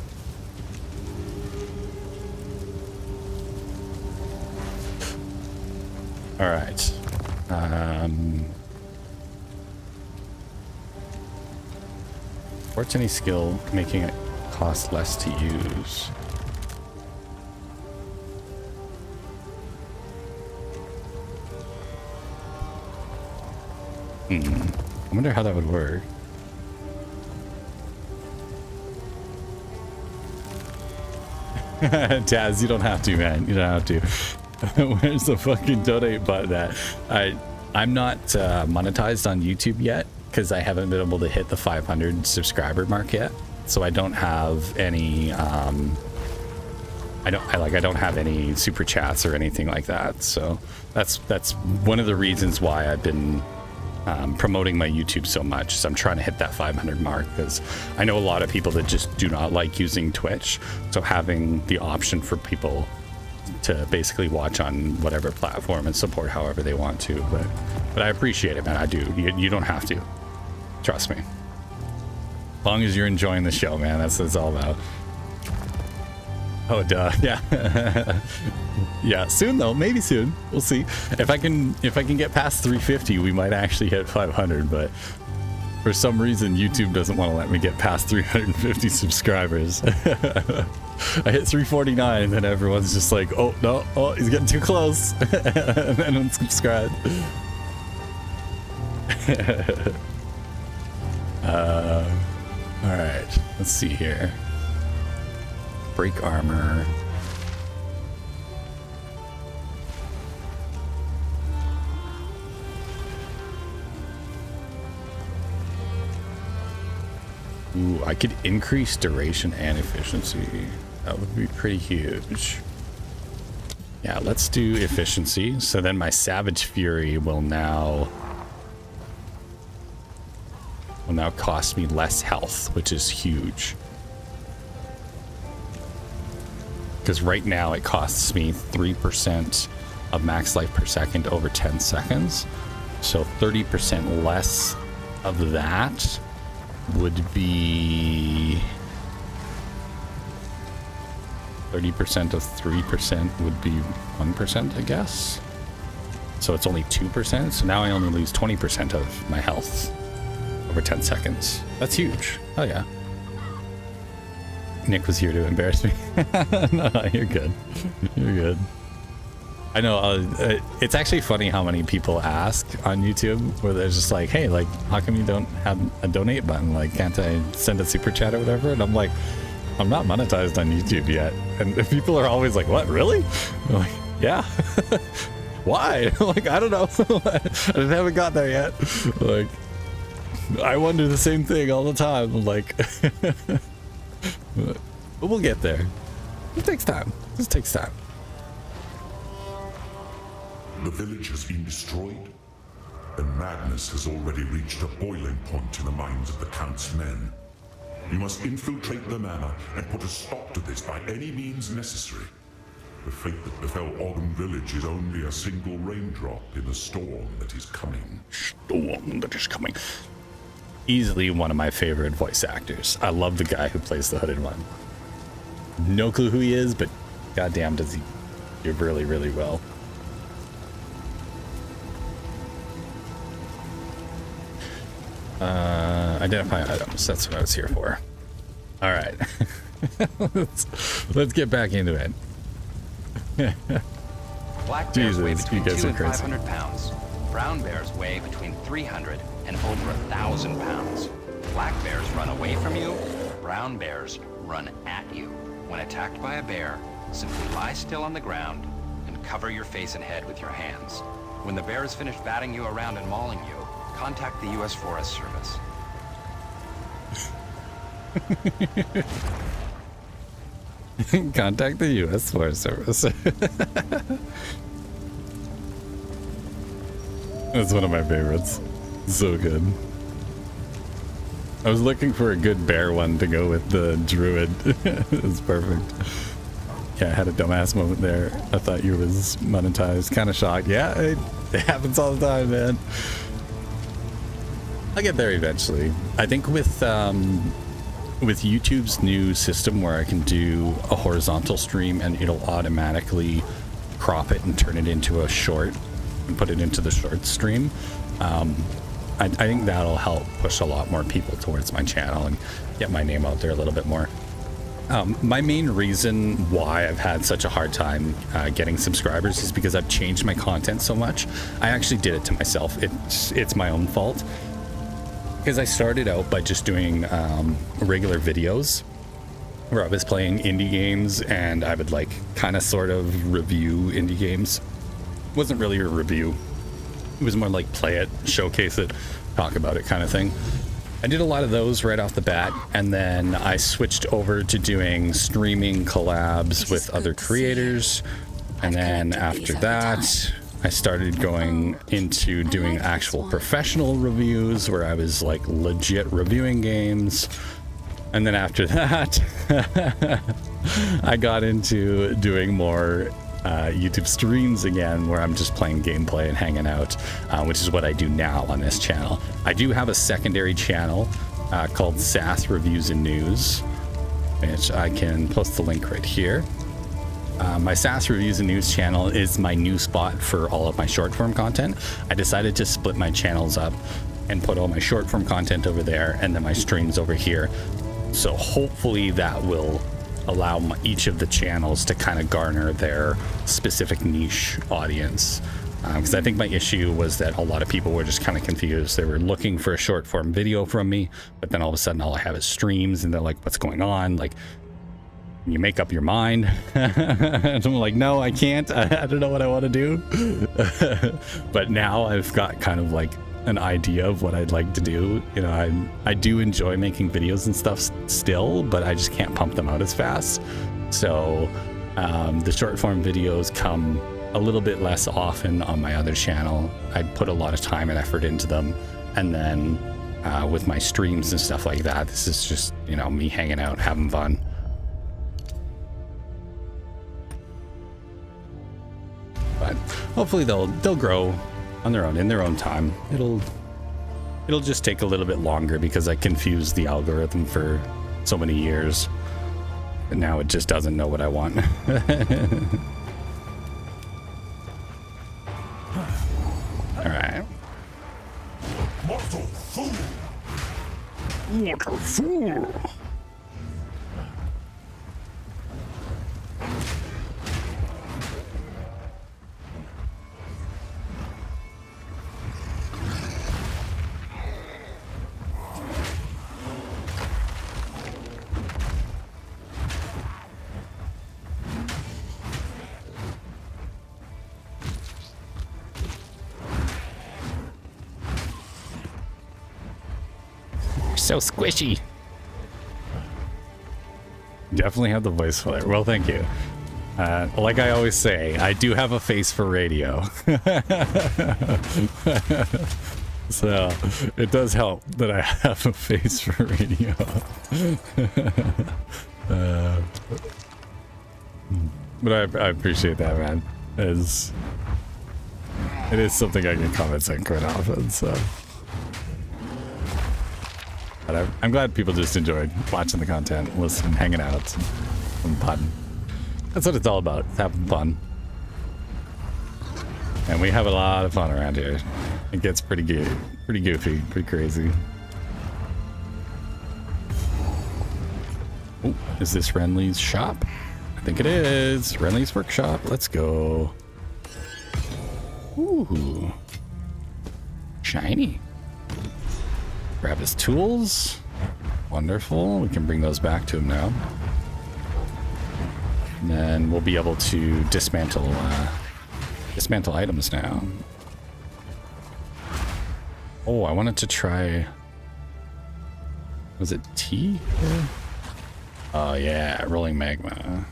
Speaker 1: All right. What's any skill making it cost less to use? I wonder how that would work. Taz, you don't have to, man. You don't have to. Where's the fucking donate button at? I'm not monetized on YouTube yet because I haven't been able to hit the 500 subscriber mark yet. So I don't have any I don't have any super chats or anything like that. So that's one of the reasons why I've been promoting my YouTube so much. So I'm trying to hit that 500 mark because I know a lot of people that just do not like using Twitch. So having the option for people to basically watch on whatever platform and support however they want to. But I appreciate it, man. I do. You don't have to. Trust me. As long as you're enjoying the show, man. That's what it's all about. Oh, duh. Yeah. Yeah, soon though. Maybe soon. We'll see. If I can get past 350, we might actually hit 500, but for some reason YouTube doesn't want to let me get past 350 subscribers. I hit 349 and then everyone's just like, oh no, oh, he's getting too close. And then unsubscribe. All right, let's see here. Break armor. Ooh, I could increase duration and efficiency. That would be pretty huge. Yeah, let's do efficiency. So then my Savage Fury will now cost me less health, which is huge. Because right now it costs me 3% of max life per second over 10 seconds. So 30% less of that would be 30% of 3% would be 1%, I guess. So it's only 2%. So now I only lose 20% of my health over 10 seconds. That's huge. Oh yeah. Nick was here to embarrass me. No, you're good. You're good. I know. It's actually funny how many people ask on YouTube where they're just like, hey, like, how come you don't have a donate button? Like, can't I send a super chat or whatever? And I'm like, I'm not monetized on YouTube yet. And people are always like, what, really? I'm like, yeah. Why? Like, I don't know. I haven't got there yet. Like, I wonder the same thing all the time. I'm like, but we'll get there. It takes time. This takes time.
Speaker 18: The village has been destroyed, and madness has already reached a boiling point in the minds of the Count's men. You must infiltrate the manor and put a stop to this by any means necessary. The fate that befell Ogden Village is only a single raindrop in the storm that is coming.
Speaker 1: Storm that is coming. Easily one of my favorite voice actors. I love the guy who plays the Hooded One. No clue who he is, but goddamn does he do really, really well. Identify items. That's what I was here for. All right. let's get back into it.
Speaker 11: Black bears weigh
Speaker 1: Jesus, you
Speaker 11: between
Speaker 1: guys
Speaker 11: 2
Speaker 1: are
Speaker 11: and
Speaker 1: crazy.
Speaker 11: 500 pounds. Brown bears weigh between 300 and over 1,000 pounds. Black bears run away from you. Brown bears run at you. When attacked by a bear, simply lie still on the ground and cover your face and head with your hands. When the bear is finished batting you around and mauling you, contact the U.S. Forest Service.
Speaker 1: Contact the U.S. Forest Service. That's one of my favorites. So good. I was looking for a good bear one to go with the Druid. It's perfect. Yeah, I had a dumbass moment there. I thought you was monetized. Kind of shocked. Yeah, it happens all the time, man. I'll get there eventually. I think with YouTube's new system where I can do a horizontal stream and it'll automatically crop it and turn it into a short and put it into the short stream. I think that'll help push a lot more people towards my channel and get my name out there a little bit more. My main reason why I've had such a hard time getting subscribers is because I've changed my content so much. I actually did it to myself. It's my own fault. Because I started out by just doing regular videos where I was playing indie games and I would like kind of sort of review indie games. It wasn't really a review. It was more like play it, showcase it, talk about it kind of thing. I did a lot of those right off the bat, and then I switched over to doing streaming collabs with other creators. And then after that, I started going into doing actual professional reviews where I was like legit reviewing games. And then after that, I got into doing more YouTube streams again, where I'm just playing gameplay and hanging out, which is what I do now on this channel. I do have a secondary channel called SASS Reviews and News, which I can post the link right here. My SASS Reviews and News channel is my new spot for all of my short form content. I decided to split my channels up and put all my short form content over there and then my streams over here. So hopefully that will allow each of the channels to kind of garner their specific niche audience. Because I think my issue was that a lot of people were just kind of confused. They were looking for a short form video from me, but then all of a sudden all I have is streams and they're like, what's going on? Like, you make up your mind. And I'm like, no, I can't. I don't know what I want to do. But now I've got kind of like an idea of what I'd like to do. You know, I do enjoy making videos and stuff still, but I just can't pump them out as fast. So the short form videos come a little bit less often on my other channel. I put a lot of time and effort into them. And then with my streams and stuff like that, this is just, you know, me hanging out, having fun. But hopefully they'll grow on their own, in their own time. It'll just take a little bit longer because I confused the algorithm for so many years, and now it just doesn't know what I want. All right.
Speaker 5: Mortal fool!
Speaker 1: Mortal fool! So squishy. Definitely have the voice for it. Well, thank you. Like I always say, I do have a face for radio. So it does help that I have a face for radio. But I appreciate that, man. It is something I get comments on quite often, so. But I'm glad people just enjoyed watching the content, listening, hanging out, and fun. That's what it's all about, it's having fun. And we have a lot of fun around here. It gets pretty good, pretty goofy, pretty crazy. Oh, is this Renly's shop? I think it is. Renly's workshop. Let's go. Ooh. Shiny. Grab his tools. Wonderful. We can bring those back to him now. And then we'll be able to dismantle items now. Oh, I wanted to try... Was it tea? Oh yeah, rolling magma.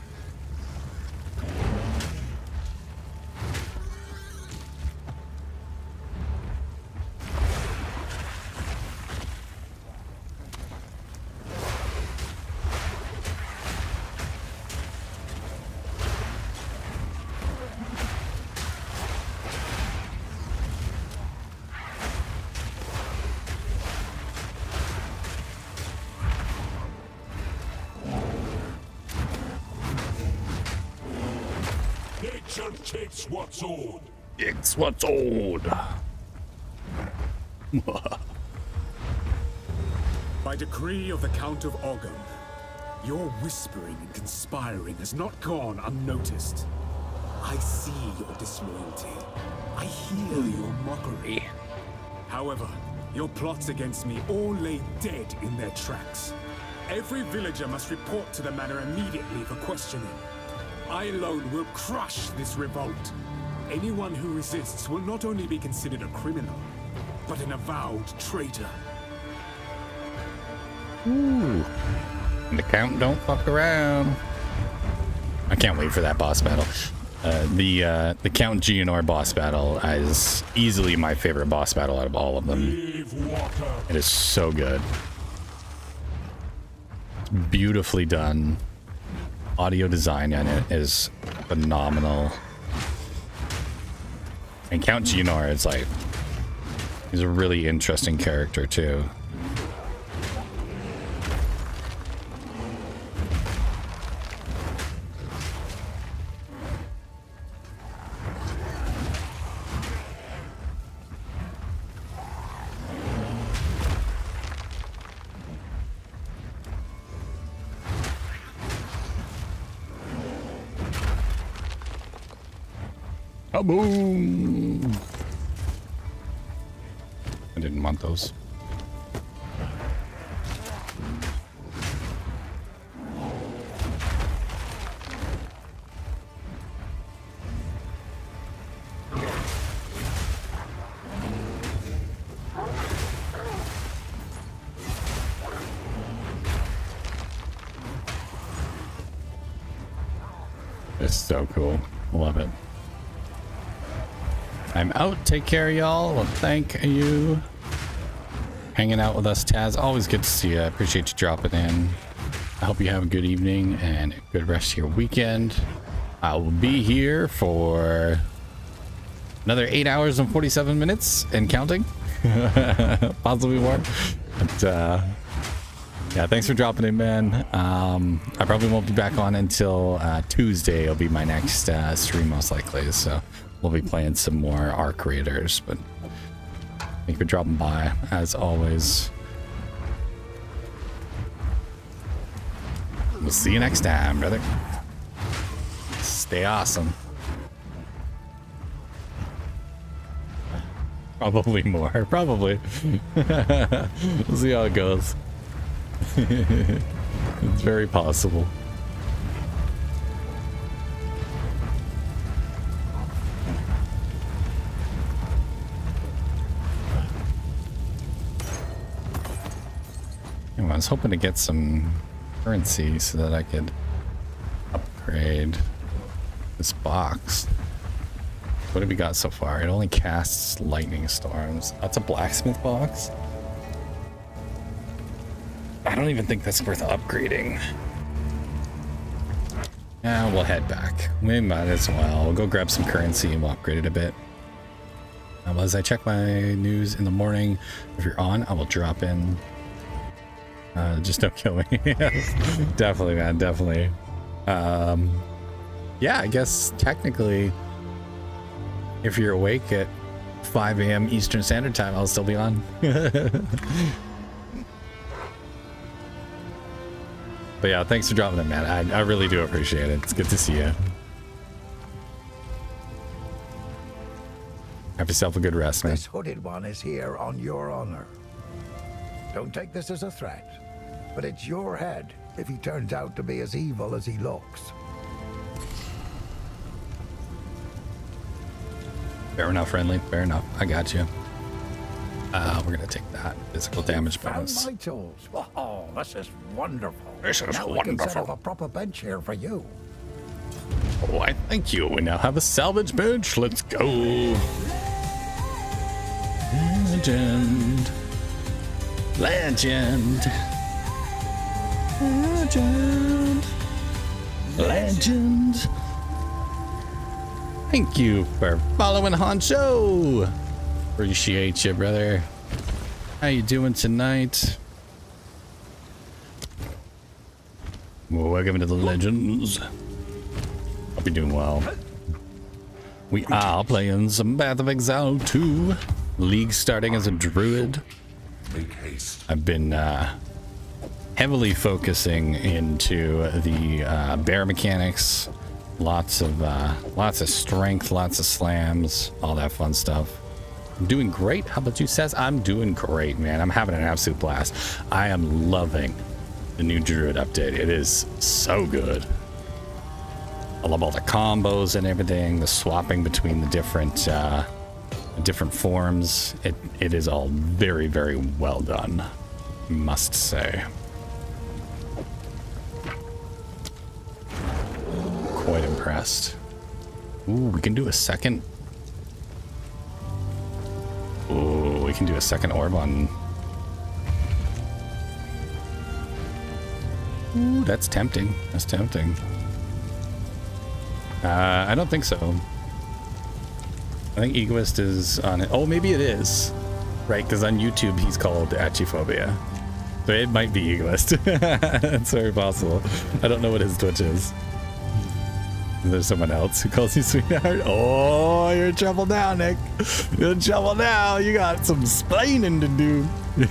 Speaker 5: It's what's old.
Speaker 1: It's what's old.
Speaker 2: By decree of the Count of Ogham, your whispering and conspiring has not gone unnoticed. I see your disloyalty. I hear your mockery. However, your plots against me all lay dead in their tracks. Every villager must report to the manor immediately for questioning. I alone will crush this revolt. Anyone who resists will not only be considered a criminal, but an avowed traitor.
Speaker 1: Ooh. The Count don't fuck around. I can't wait for that boss battle. The Count Geonor boss battle is easily my favorite boss battle out of all of them. It is so good. It's beautifully done. Audio design in it is phenomenal. And Count Geonor is like, he's a really interesting character too. Boom! I didn't want those. It's so cool. Love it. I'm out. Take care, y'all. Well, thank you. Hanging out with us, Taz. Always good to see you. I appreciate you dropping in. I hope you have a good evening and a good rest of your weekend. I will be here for another 8 hours and 47 minutes and counting. Possibly more. But, yeah, thanks for dropping in, man. I probably won't be back on until Tuesday. It'll be my next stream, most likely. So we'll be playing some more Arc Raiders, but thank you for dropping by, as always. We'll see you next time, brother. Stay awesome. Probably more. Probably. We'll see how it goes. It's very possible. Anyway, I was hoping to get some currency so that I could upgrade this box. What have we got so far? It only casts lightning storms. That's a blacksmith box. I don't even think that's worth upgrading. Yeah, we'll head back. We might as well. We'll go grab some currency and we'll upgrade it a bit. As I check my news in the morning, if you're on, I will drop in. Just don't kill me. Definitely, man, definitely. Yeah, I guess technically, if you're awake at 5 a.m. Eastern Standard Time, I'll still be on. But yeah, thanks for dropping it, man. I really do appreciate it. It's good to see you. Have yourself a good rest, man.
Speaker 6: This hooded one is here on your honor. Don't take this as a threat, but it's your head if he turns out to be as evil as he looks.
Speaker 1: Fair enough, friendly. Fair enough. I got you. We're gonna take that physical damage bonus.
Speaker 6: My tools. Oh, this is wonderful.
Speaker 1: This is
Speaker 6: now we can set
Speaker 1: wonderful.
Speaker 6: up a proper bench here for you.
Speaker 1: Why, thank you. We now have a salvage bench. Let's go. Legend. Legend. Legend. Legend. Thank you for following Honcho. Appreciate you, brother. How you doing tonight? Welcome to the Legends. Hope you're doing well. We are playing some Path of Exile 2. League starting as a druid.
Speaker 18: Make haste.
Speaker 1: I've been heavily focusing into the bear mechanics. Lots of strength, lots of slams, all that fun stuff. I'm doing great. How about you, Says? I'm doing great, man. I'm having an absolute blast. I am loving the new Druid update. It is so good. I love all the combos and everything, the swapping between the different forms. It is all very, very well done, must say. Quite impressed. Ooh, we can do a second. Ooh, we can do a second orb on. Ooh, that's tempting. That's tempting. I don't think so. I think Egoist is on it. Oh, maybe it is. Right, because on YouTube he's called Achiphobia. So it might be Egoist. It's very possible. I don't know what his Twitch is. There's someone else who calls you sweetheart. Oh, you're in trouble now, Nick. You're in trouble now. You got some splaining to do.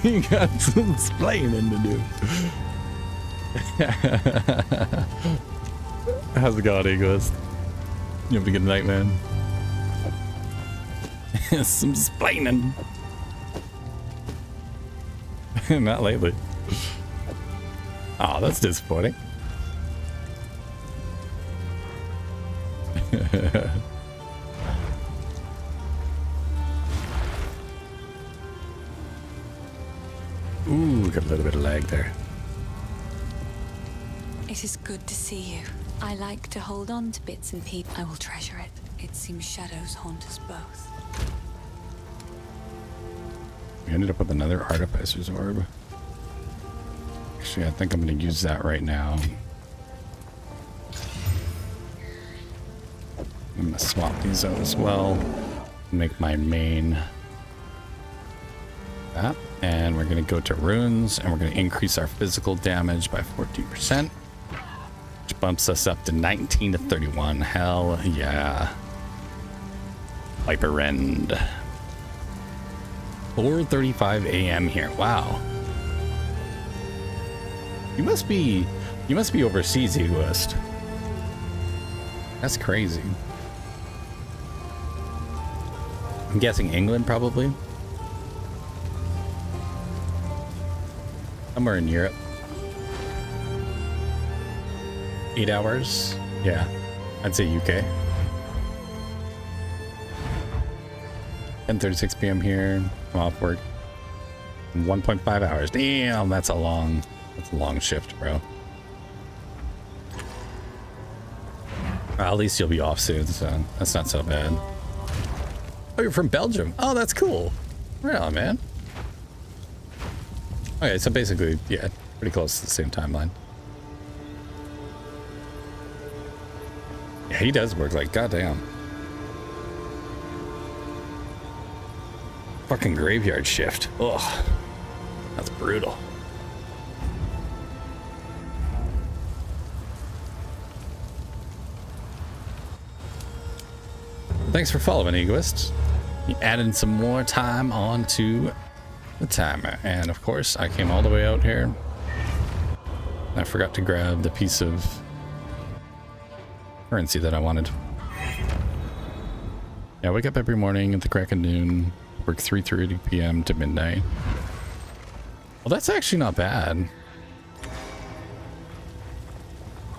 Speaker 1: You got some splaining to do. How's it going, Egoist? You have a good night, man. Some splaining. Not lately. Oh, that's disappointing. Ooh, got a little bit of lag there.
Speaker 8: It is good to see you. I like to hold on to bits and pieces. I will treasure it. It seems shadows haunt us both.
Speaker 1: We ended up with another Artificer's Orb. Actually, I think I'm going to use that right now. I'm going to swap these out as well. Make my main that. And we're going to go to runes, and we're going to increase our physical damage by 14%. Which bumps us up to 19 to 31. Hell yeah. Viper Rend. 4:35 a.m. here. Wow. You must be overseas, Egoist. That's crazy. I'm guessing England, probably. Somewhere in Europe. 8 hours? Yeah, I'd say UK. 10:36 p.m. here. I'm off work. 1.5 hours. Damn, that's a long shift, bro. Well, at least you'll be off soon, so that's not so bad. Oh, you're from Belgium. Oh, that's cool. Right on, man. Okay, so basically, yeah, pretty close to the same timeline. Yeah, he does work like goddamn. Fucking graveyard shift. Ugh. That's brutal. Thanks for following, Egoist. You added some more time onto the timer. And of course, I came all the way out here. I forgot to grab the piece of currency that I wanted. Yeah, I wake up every morning at the crack of noon, work 3:30 p.m. to midnight. Well, that's actually not bad.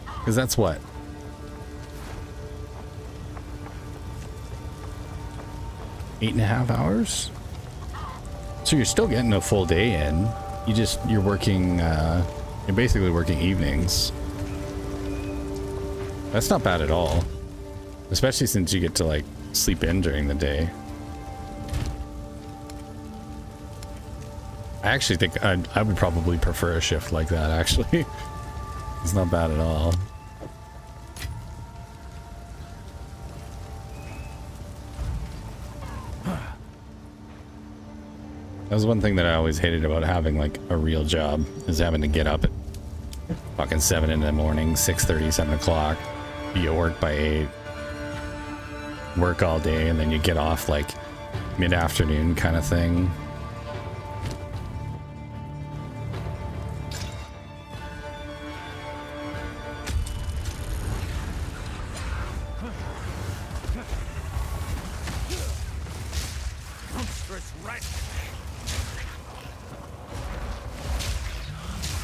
Speaker 1: Because that's what? 8.5 hours? So you're still getting a full day in. You're working, you're basically working evenings. That's not bad at all. Especially since you get to like sleep in during the day. I actually think I would probably prefer a shift like that, actually. It's not bad at all. That was one thing that I always hated about having like a real job, is having to get up at fucking 7 in the morning, 6:30, 7 o'clock, be at work by 8, work all day, and then you get off like mid-afternoon kind of thing.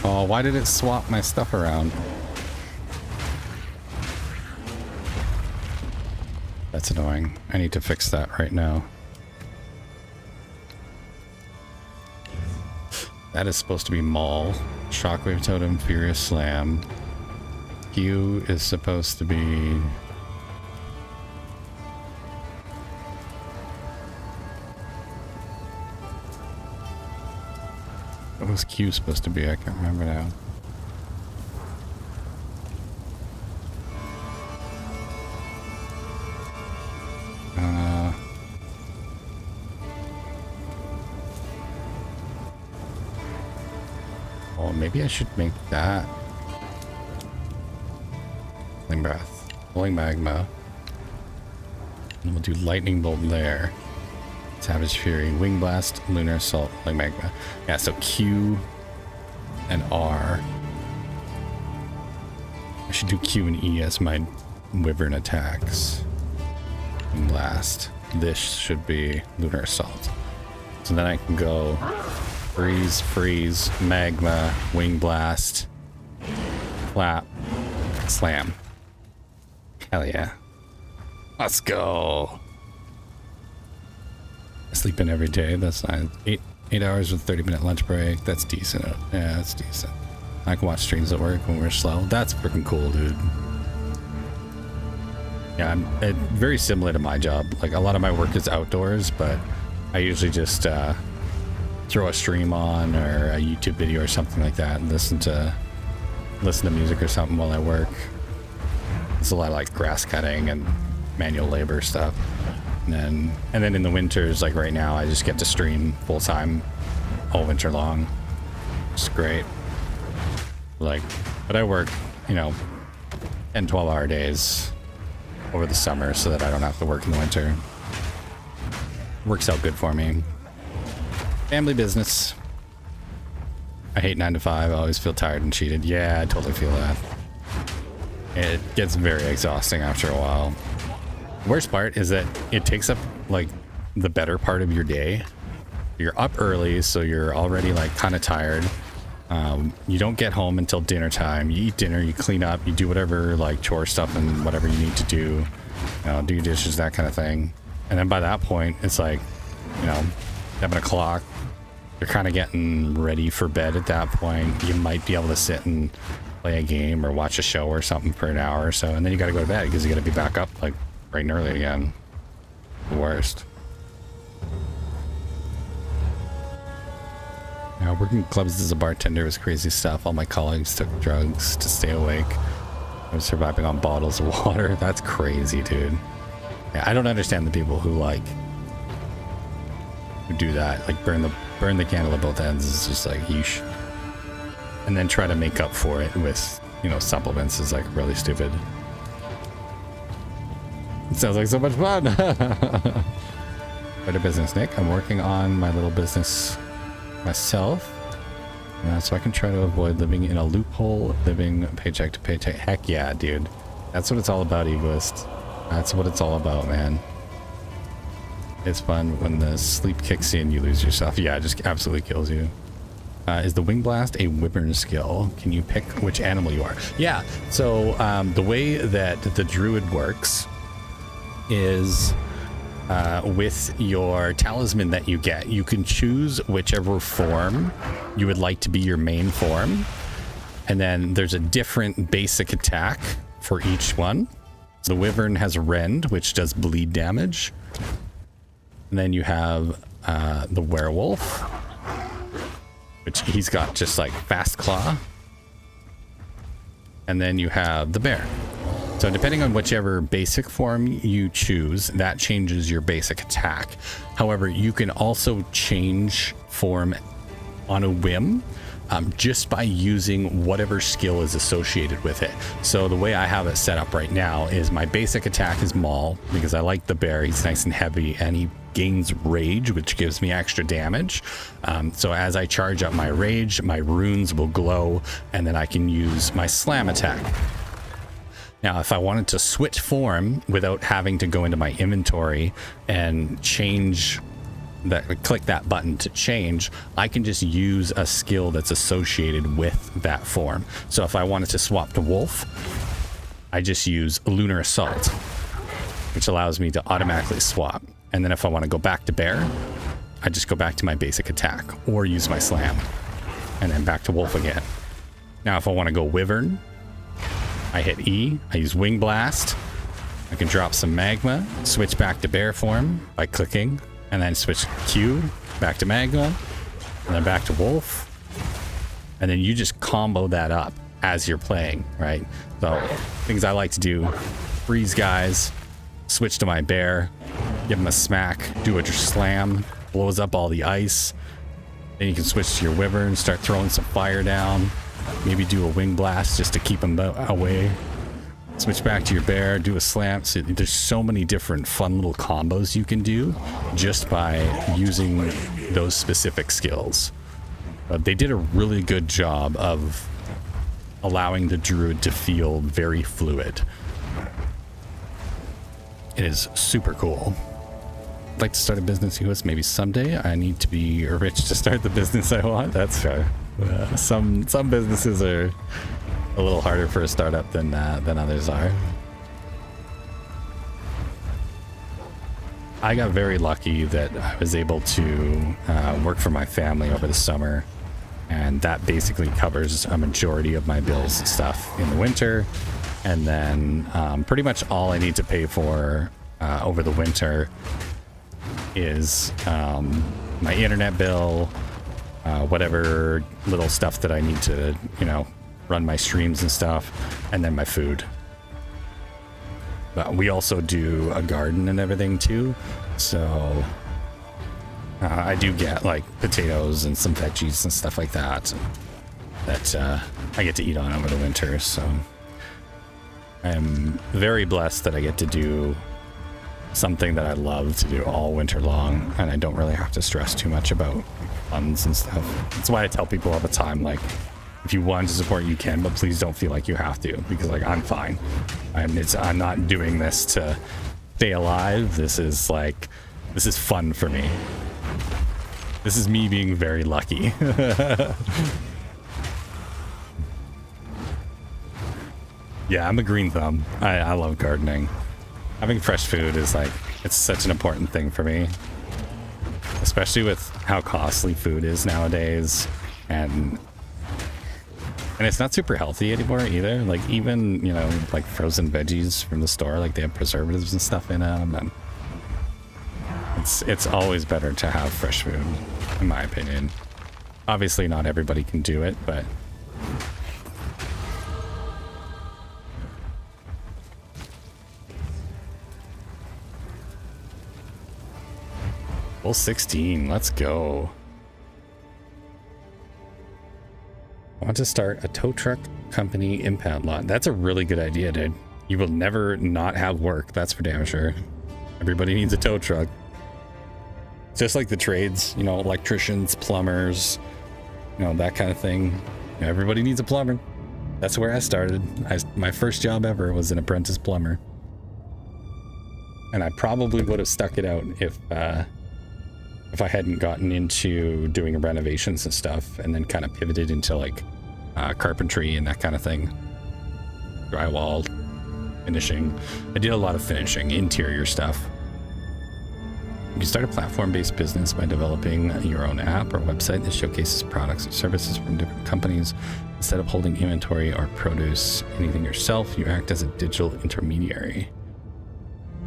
Speaker 1: Oh, why did it swap my stuff around? That's annoying. I need to fix that right now. That is supposed to be Maul. Shockwave Totem, Furious Slam. Q is supposed to be was Q supposed to be? I can't remember now. Oh, maybe I should make that. Flame breath, rolling magma. And we'll do lightning bolt there. Savage Fury, Wing Blast, Lunar Assault, like magma. Yeah, so Q and R. I should do Q and E as my Wyvern attacks. Wing Blast. This should be Lunar Assault. So then I can go freeze, magma, Wing Blast, flap, slam. Hell yeah. Let's go. I sleep in every day. That's nice. 8 hours with 30-minute lunch break. That's decent. Yeah, that's decent. I can watch streams at work when we're slow. That's freaking cool, dude. Yeah, I'm very similar to my job. Like, a lot of my work is outdoors, but I usually just throw a stream on or a YouTube video or something like that and listen to music or something while I work. It's a lot of like grass cutting and manual labor stuff. And then in the winters, like right now, I just get to stream full time all winter long. It's great. Like, but I work, 10, 12-hour days over the summer so that I don't have to work in the winter. Works out good for me. Family business. I hate 9 to 5. I always feel tired and cheated. Yeah, I totally feel that. It gets very exhausting after a while. The worst part is that it takes up like the better part of your day. You're up early, so you're already like kind of tired. You don't get home until dinner time. You eat dinner, you clean up, you do whatever like chore stuff and whatever you need to do. Do your dishes, that kind of thing. And then by that point, it's like, 7 o'clock. You're kind of getting ready for bed at that point. You might be able to sit and play a game or watch a show or something for an hour or so, and then you got to go to bed because you got to be back up like bright and early again. The worst. Now, working clubs as a bartender was crazy stuff. All my colleagues took drugs to stay awake. I was surviving on bottles of water. That's crazy, dude. Yeah, I don't understand the people who do that. Like burn the candle at both ends. It's just like yeesh. And then try to make up for it with, supplements is like really stupid. It sounds like so much fun. Better business, Nick. I'm working on my little business myself. So I can try to avoid living in a loophole, living paycheck to paycheck. Heck yeah, dude. That's what it's all about, Egoist. That's what it's all about, man. It's fun when the sleep kicks in, you lose yourself. Yeah, it just absolutely kills you. Is the Wing Blast a Wyvern skill? Can you pick which animal you are? Yeah, so the way that the Druid works is with your talisman that you get, you can choose whichever form you would like to be your main form. And then there's a different basic attack for each one. So the Wyvern has Rend, which does bleed damage. And then you have the Werewolf, which he's got just like Fast Claw. And then you have the Bear. So depending on whichever basic form you choose, that changes your basic attack. However, you can also change form on a whim just by using whatever skill is associated with it. So the way I have it set up right now is my basic attack is Maul, because I like the Bear. He's nice and heavy, and he gains Rage, which gives me extra damage. So as I charge up my Rage, my runes will glow, and then I can use my Slam attack. Now, if I wanted to switch form without having to go into my inventory and change that, click that button to change, I can just use a skill that's associated with that form. So if I wanted to swap to Wolf, I just use Lunar Assault, which allows me to automatically swap. And then if I want to go back to Bear, I just go back to my basic attack or use my Slam, and then back to Wolf again. Now, if I want to go Wyvern, I hit E, I use Wing Blast, I can drop some Magma, switch back to Bear form by clicking, and then switch Q, back to Magma, and then back to Wolf, and then you just combo that up as you're playing, right? So things I like to do: freeze guys, switch to my bear, give him a smack, do a slam, blows up all the ice. Then you can switch to your wyvern, start throwing some fire down, maybe do a wing blast just to keep him away. Switch back to your bear, do a slam. So there's so many different fun little combos you can do just by using those specific skills. They did a really good job of allowing the druid to feel very fluid. It is super cool. I'd like to start a business, US, maybe someday. I need to be rich to start the business I want. That's fair. Some businesses are a little harder for a startup than others are. I got very lucky that I was able to work for my family over the summer, and that basically covers a majority of my bills and stuff in the winter. And then pretty much all I need to pay for over the winter is my internet bill, whatever little stuff that I need to, run my streams and stuff, and then my food. But we also do a garden and everything too, so I do get like potatoes and some veggies and stuff like that I get to eat on over the winter. So I'm very blessed that I get to do something that I love to do all winter long, and I don't really have to stress too much about funds and stuff. That's why I tell people all the time, like, if you want to support, you can, but please don't feel like you have to, because like I'm fine. I'm not doing this to stay alive. This is fun for me. This is me being very lucky. Yeah, I'm a green thumb. I love gardening. Having fresh food is it's such an important thing for me, especially with how costly food is nowadays, and it's not super healthy anymore either. Like even, like frozen veggies from the store, like they have preservatives and stuff in them, and it's always better to have fresh food, in my opinion. Obviously not everybody can do it, but full 16, let's go. I want to start a tow truck company impound lot. That's a really good idea, dude. You will never not have work, that's for damn sure. Everybody needs a tow truck. It's just like the trades, electricians, plumbers, that kind of thing. Everybody needs a plumber. That's where I started. My first job ever was an apprentice plumber. And I probably would have stuck it out if I hadn't gotten into doing renovations and stuff, and then kind of pivoted into carpentry and that kind of thing. Drywall, finishing. I did a lot of finishing, interior stuff. You can start a platform-based business by developing your own app or website that showcases products or services from different companies. Instead of holding inventory or produce anything yourself, you act as a digital intermediary.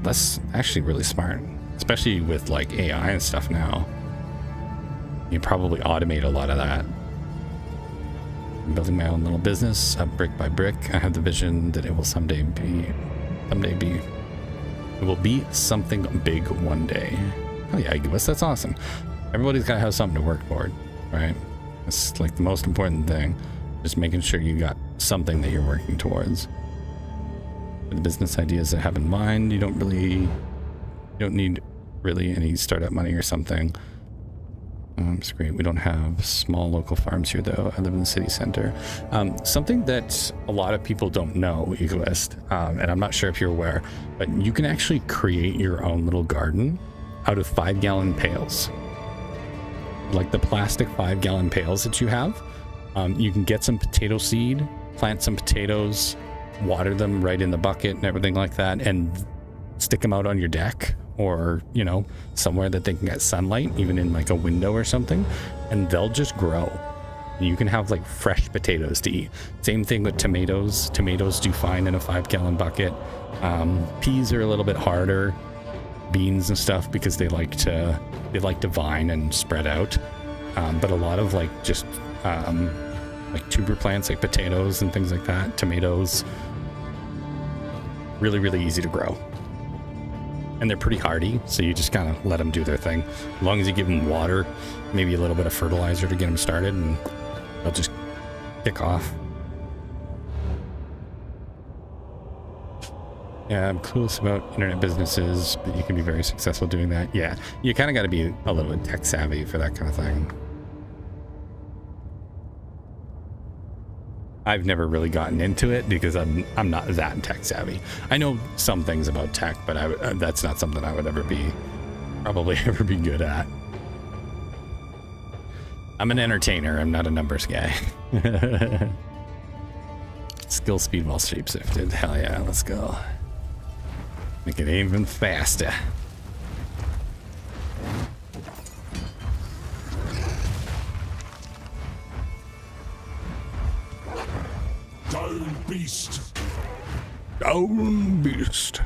Speaker 1: That's actually really smart, especially with AI and stuff now. You probably automate a lot of that. I'm building my own little business up brick by brick. I have the vision that it will someday be, it will be something big one day. Oh yeah, that's awesome. Everybody's got to have something to work toward, right? It's the most important thing. Just making sure you got something that you're working towards. For the business ideas I have in mind, you don't need really any startup money or something. It's great. We don't have small local farms here though. I live in the city center. Something that a lot of people don't know, Egoist, and I'm not sure if you're aware, but you can actually create your own little garden out of 5-gallon pails. Like the plastic 5-gallon pails that you have. You can get some potato seed, plant some potatoes, water them right in the bucket and everything like that, and stick them out on your deck, or somewhere that they can get sunlight, even in a window or something, and they'll just grow. You can have fresh potatoes to eat. Same thing with tomatoes. Tomatoes do fine in a 5-gallon bucket. Peas are a little bit harder, beans and stuff, because they like to vine and spread out. But a lot of just like tuber plants, like potatoes and things like that, tomatoes. Really, really easy to grow. And they're pretty hardy, so you just kind of let them do their thing. As long as you give them water, maybe a little bit of fertilizer to get them started, and they'll just kick off. Yeah, I'm clueless about internet businesses, but you can be very successful doing that. Yeah, you kind of got to be a little bit tech savvy for that kind of thing. I've never really gotten into it because I'm not that tech savvy. I know some things about tech, but that's not something I would probably ever be good at. I'm an entertainer. I'm not a numbers guy. Skill speed while shapeshifted. Hell yeah, let's go. Make it even faster.
Speaker 5: Down, beast!
Speaker 1: Down, beast!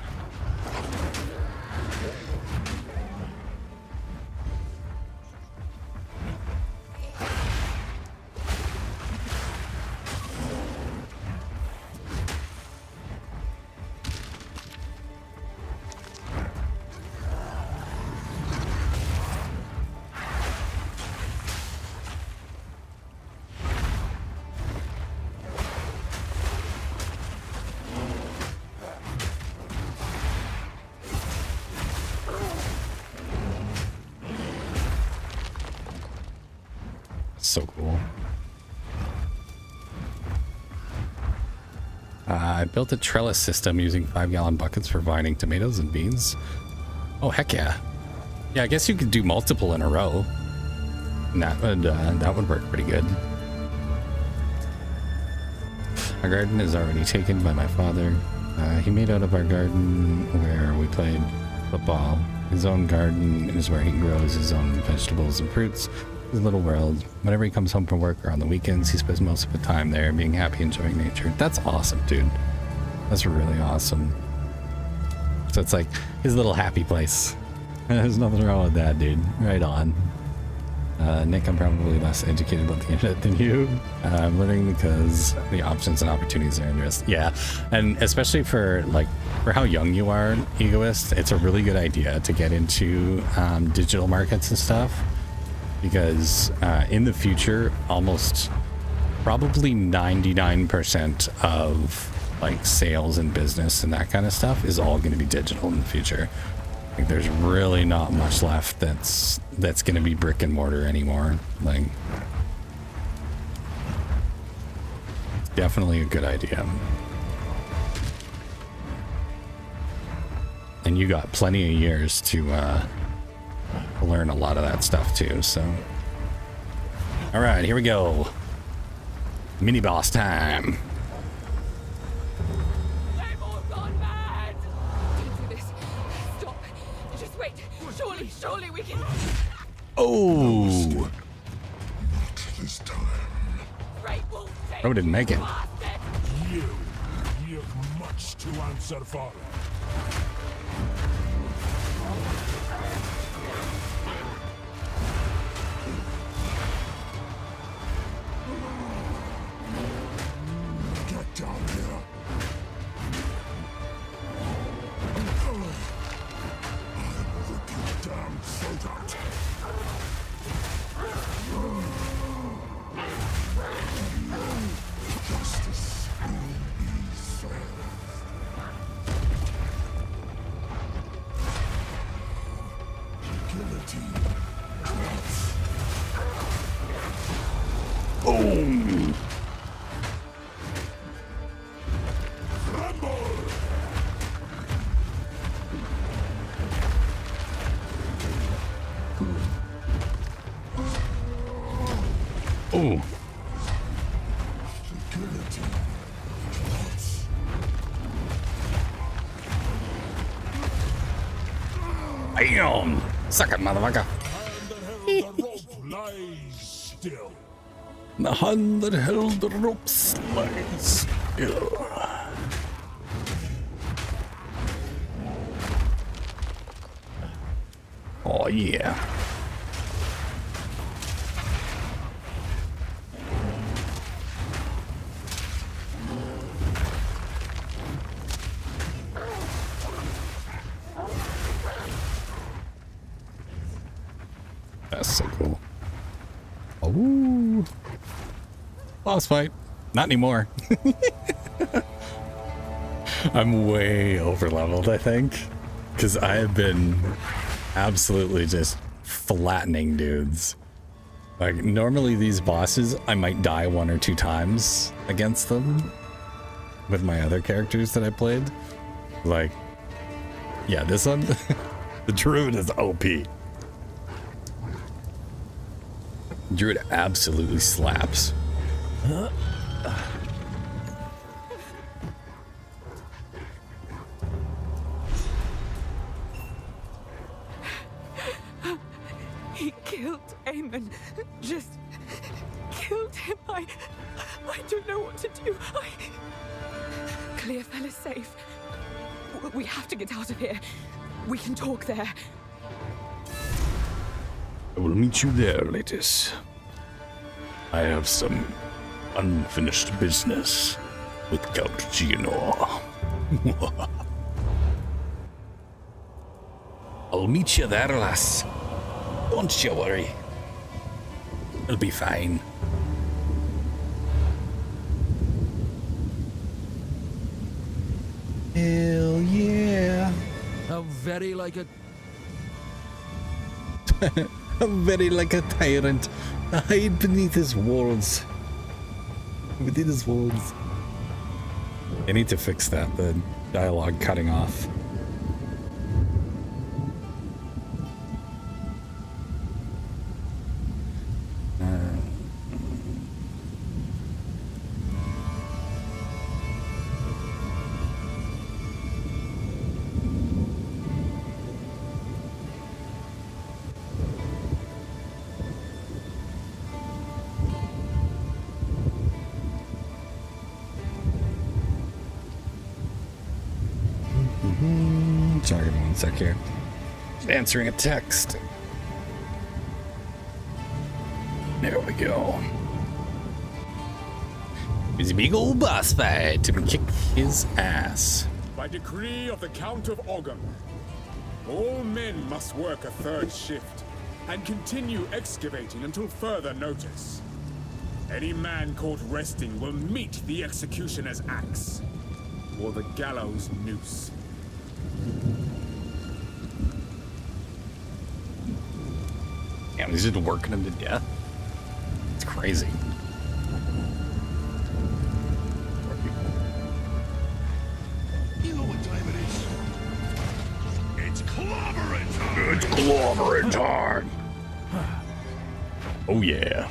Speaker 1: So cool. I built a trellis system using 5-gallon buckets for vining tomatoes and beans. Oh, heck yeah. Yeah, I guess you could do multiple in a row. And that would work pretty good. Our garden is already taken by my father. He made out of our garden where we played football. His own garden is where he grows his own vegetables and fruits. His little world. Whenever he comes home from work or on the weekends, he spends most of the time there, being happy, enjoying nature. That's awesome, dude. That's really awesome. So it's like his little happy place. There's nothing wrong with that, dude. Right on. Nick, I'm probably less educated about the internet than you. I'm learning because the options and opportunities are interesting. Yeah, and especially for how young you are, Egoist, it's a really good idea to get into digital markets and stuff. Because in the future, almost probably 99% of like sales and business and that kind of stuff is all going to be digital in the future. Like, there's really not much left that's going to be brick and mortar anymore. Like, it's definitely a good idea. And you got plenty of years to learn a lot of that stuff too, so. All right, here we go. Mini boss time.
Speaker 21: They've all gone mad. Don't do this. Stop. Just wait. Surely we can.
Speaker 1: Oh.
Speaker 5: Not this time.
Speaker 1: Oh, didn't make it.
Speaker 5: You've much to answer for. Down here. I'll rip your damn throat out. Justice will be served. Guillotine.
Speaker 1: Boom. Ooh. Bam! Suck it, motherfucker. The hand that held the rope lies still. Oh yeah. boss fight. Not anymore. I'm way over leveled, I think, because I have been absolutely just flattening dudes. Like, normally these bosses, I might die 1 or 2 times against them with my other characters that I played. Like, yeah, this one, the Druid is OP. Druid absolutely slaps.
Speaker 21: He killed Eamon. Just killed him. I don't know what to do. Clearfell is safe. We have to get out of here. We can talk there.
Speaker 1: I will meet you there, Latis. I have some unfinished business with Count Gianor. I'll meet you there, lass. Don't you worry. It'll be fine. Hell yeah.
Speaker 10: How very like a...
Speaker 1: Very like a tyrant. Hide beneath his walls. Within his walls. I need to fix that, the dialogue cutting off. Sorry, give me 1 sec here. Just answering a text. There we go. He's a big old boss fight to kick his ass.
Speaker 2: By decree of the Count of Ogham, all men must work a 3rd shift and continue excavating until further notice. Any man caught resting will meet the executioner's axe or the gallows noose.
Speaker 1: Damn, he's just working him to death. It's crazy.
Speaker 5: You know what time it is? It's clobbering time!
Speaker 1: It's clobbering time! Oh yeah.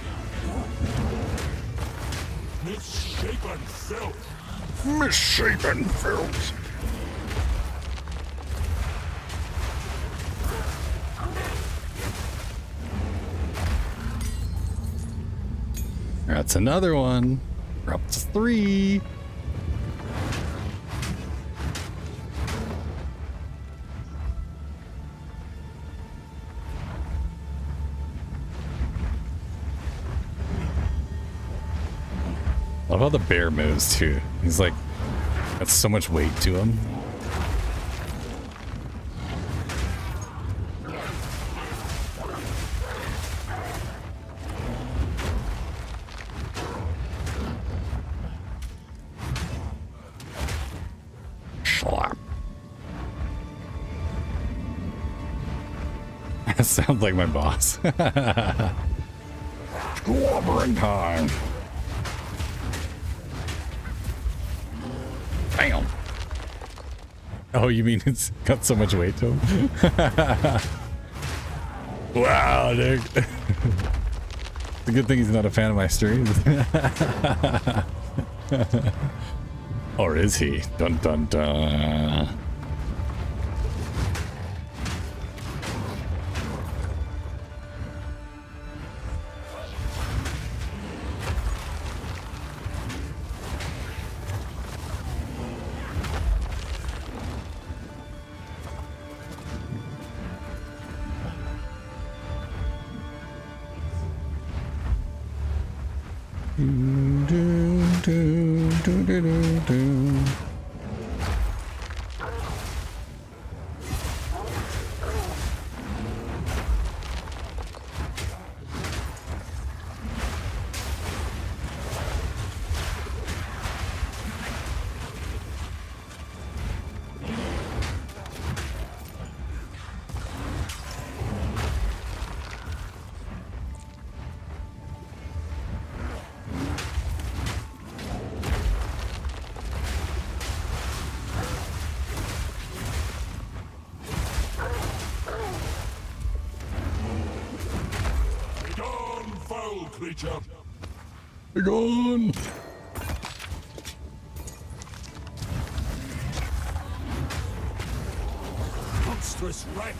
Speaker 5: Misshapen filth!
Speaker 1: Misshapen filth! That's another one. We're up to 3. Love how the bear moves too. He's like, got so much weight to him. That sounds like my boss. Clobbering time. Bam. Oh, you mean it's got so much weight to him? Wow, dude. It's a good thing he's not a fan of my streams. Or is he? Dun dun dun.
Speaker 5: creature.
Speaker 1: Be gone.
Speaker 5: Monstrous wretch.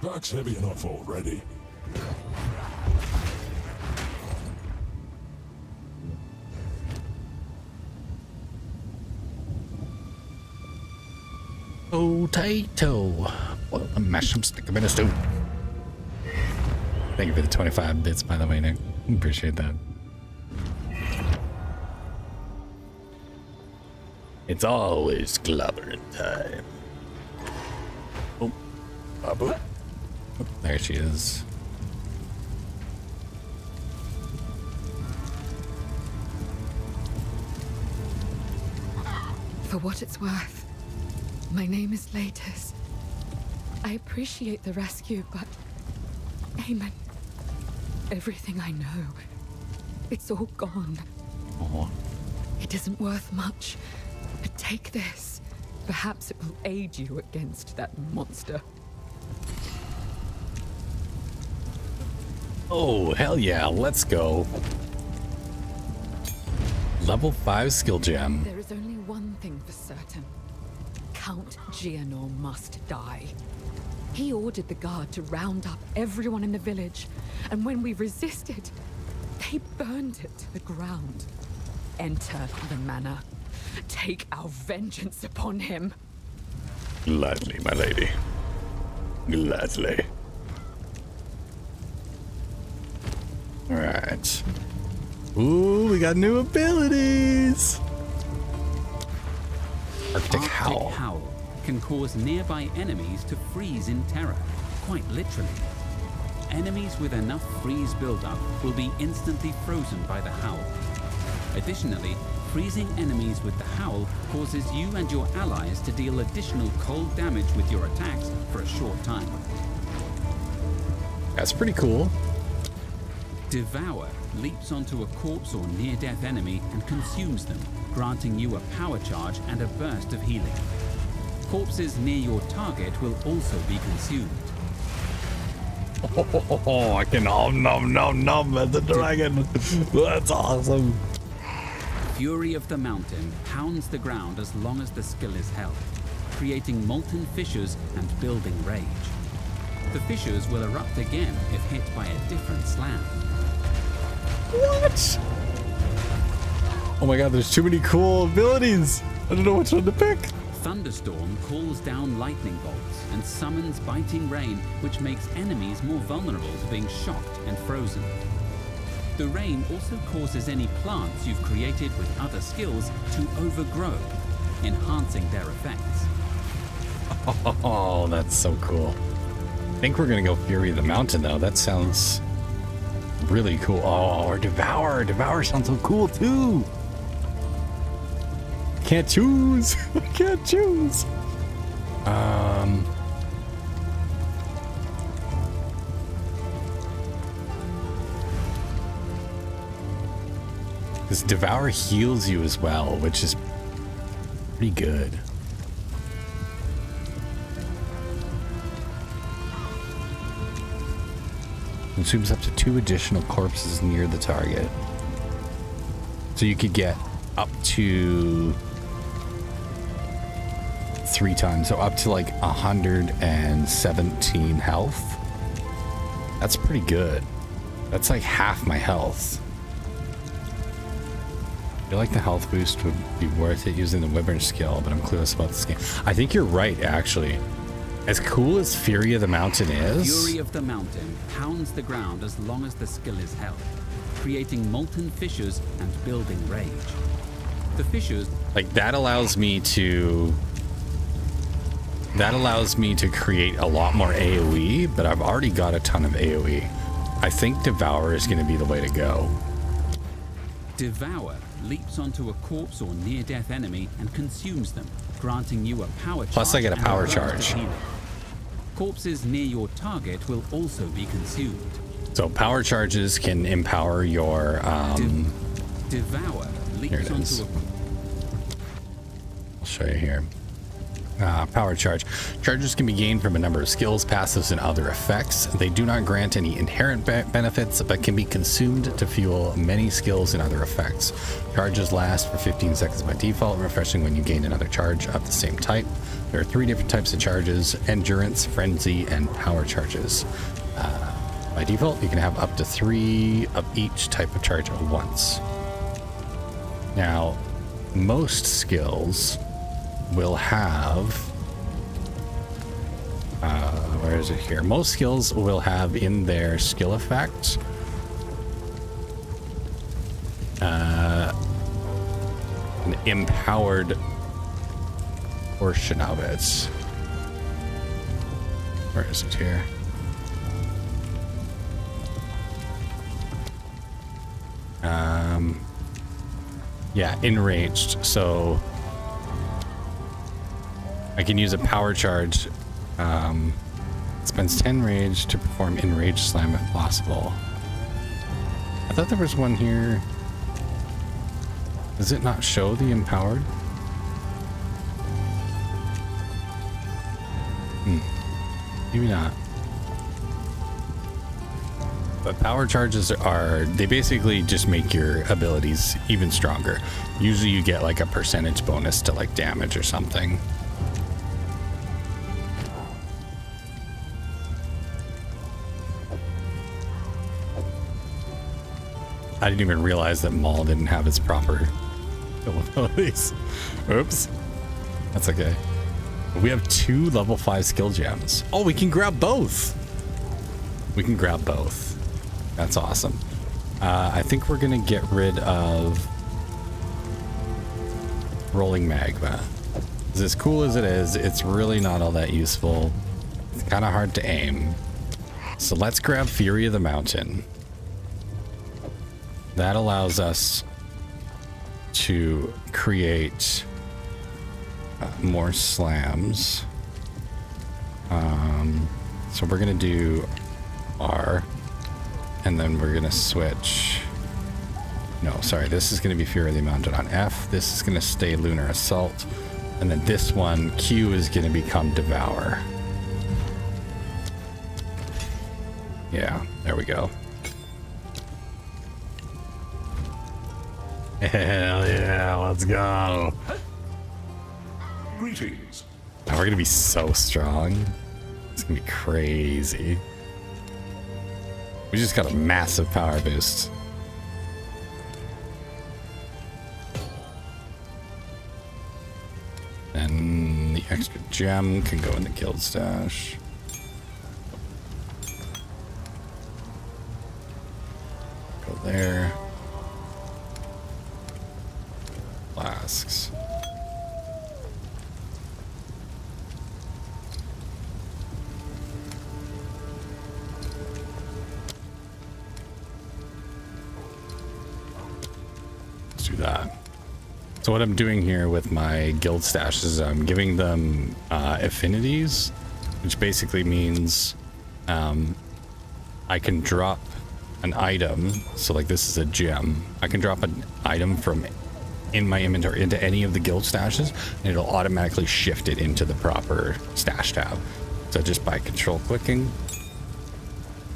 Speaker 5: Back's heavy enough already.
Speaker 1: Potato. Well, a mash them, stick them in a stew. Thank you for the 25 bits, by the way, Nick. Appreciate that. It's always clobbering time. Oh, Babu. Oh, there she is.
Speaker 21: For what it's worth, my name is Latus. I appreciate the rescue, but... Aemon, everything I know, it's all gone.
Speaker 1: Oh.
Speaker 21: It isn't worth much, but take this. Perhaps it will aid you against that monster.
Speaker 1: Oh, hell yeah, let's go. Level 5 skill gem.
Speaker 21: There is only one thing for certain. Count Gianor must die. He ordered the guard to round up everyone in the village, and when we resisted, they burned it to the ground. Enter the manor. Take our vengeance upon him.
Speaker 1: Gladly, my lady. Gladly. Alright. Ooh, we got new abilities! Arctic Howl.
Speaker 7: Howl can cause nearby enemies to freeze in terror, quite literally. Enemies with enough freeze buildup will be instantly frozen by the howl. Additionally, freezing enemies with the howl causes you and your allies to deal additional cold damage with your attacks for a short time.
Speaker 1: That's pretty cool.
Speaker 7: Devour leaps onto a corpse or near-death enemy and consumes them, granting you a power charge and a burst of healing. Corpses near your target will also be consumed.
Speaker 1: Oh, I can nom as a dragon. That's awesome.
Speaker 7: Fury of the Mountain pounds the ground as long as the skill is held, creating molten fissures and building rage. The fissures will erupt again if hit by a different slam.
Speaker 1: What? Oh my god, there's too many cool abilities. I don't know which one to pick.
Speaker 7: Thunderstorm calls down lightning bolts and summons biting rain, which makes enemies more vulnerable to being shocked and frozen. The rain also causes any plants you've created with other skills to overgrow, enhancing their effects.
Speaker 1: Oh, that's so cool. I think we're gonna go Fury of the Mountain though. That sounds really cool. Oh, or Devour. Devour sounds so cool too. Can't choose. I can't choose. Because Devour heals you as well, which is pretty good. Consumes up to 2 additional corpses near the target. So you could get up to 3 times, so up to like 117 health. That's pretty good. That's like half my health. I feel like the health boost would be worth it using the Wyvern skill, but I'm clueless about this game. I think you're right, actually. As cool as Fury of the Mountain is...
Speaker 7: Fury of the Mountain pounds the ground as long as the skill is held, creating molten fissures and building rage. The fissures...
Speaker 1: Like, that allows me to create a lot more AoE, but I've already got a ton of AoE. I think Devour is going to be the way to go.
Speaker 7: Devour leaps onto a corpse or near-death enemy and consumes them, granting you a power charge.
Speaker 1: Plus I get a
Speaker 7: and
Speaker 1: power
Speaker 7: burst of
Speaker 1: charge.
Speaker 7: healing. Corpses near your target will also be consumed.
Speaker 1: So power charges can empower your
Speaker 7: Devour
Speaker 1: here it
Speaker 7: leaps
Speaker 1: is.
Speaker 7: onto
Speaker 1: I'll show you here. Power charge. Charges can be gained from a number of skills, passives, and other effects. They do not grant any inherent benefits, but can be consumed to fuel many skills and other effects. Charges last for 15 seconds by default, refreshing when you gain another charge of the same type. There are 3 different types of charges: endurance, frenzy, and power charges. By default, you can have up to 3 of each type of charge at once. Now, most skills will have where is it here? Most skills will have in their skill effect an empowered portion of it. Where is it here? Yeah, enraged. So I can use a power charge. Spends 10 rage to perform enraged slam if possible. I thought there was one here. Does it not show the empowered? Maybe not. But power charges they basically just make your abilities even stronger. Usually you get like a percentage bonus to like damage or something. I didn't even realize that Maul didn't have its proper abilities. Oops. That's okay. We have 2 level 5 skill gems. Oh, we can grab both. We can grab both. That's awesome. I think we're gonna get rid of rolling magma. As cool as it is, it's really not all that useful. It's kind of hard to aim. So let's grab Fury of the Mountain. That allows us to create more slams. So we're gonna do R, and then we're gonna switch. No, sorry, this is gonna be Fury of the Mountain on F. This is gonna stay Lunar Assault, and then this one, Q, is gonna become Devour. Yeah, there we go. Hell yeah, let's go.
Speaker 18: Greetings.
Speaker 1: Oh, we're gonna be so strong. It's gonna be crazy. We just got a massive power boost. And the extra gem can go in the guild stash. Go there. Flasks. Let's do that. So what I'm doing here with my guild stash is I'm giving them affinities, which basically means I can drop an item. So like this is a gem. I can drop an item from in my inventory into any of the guild stashes, and it'll automatically shift it into the proper stash tab. So just by control clicking,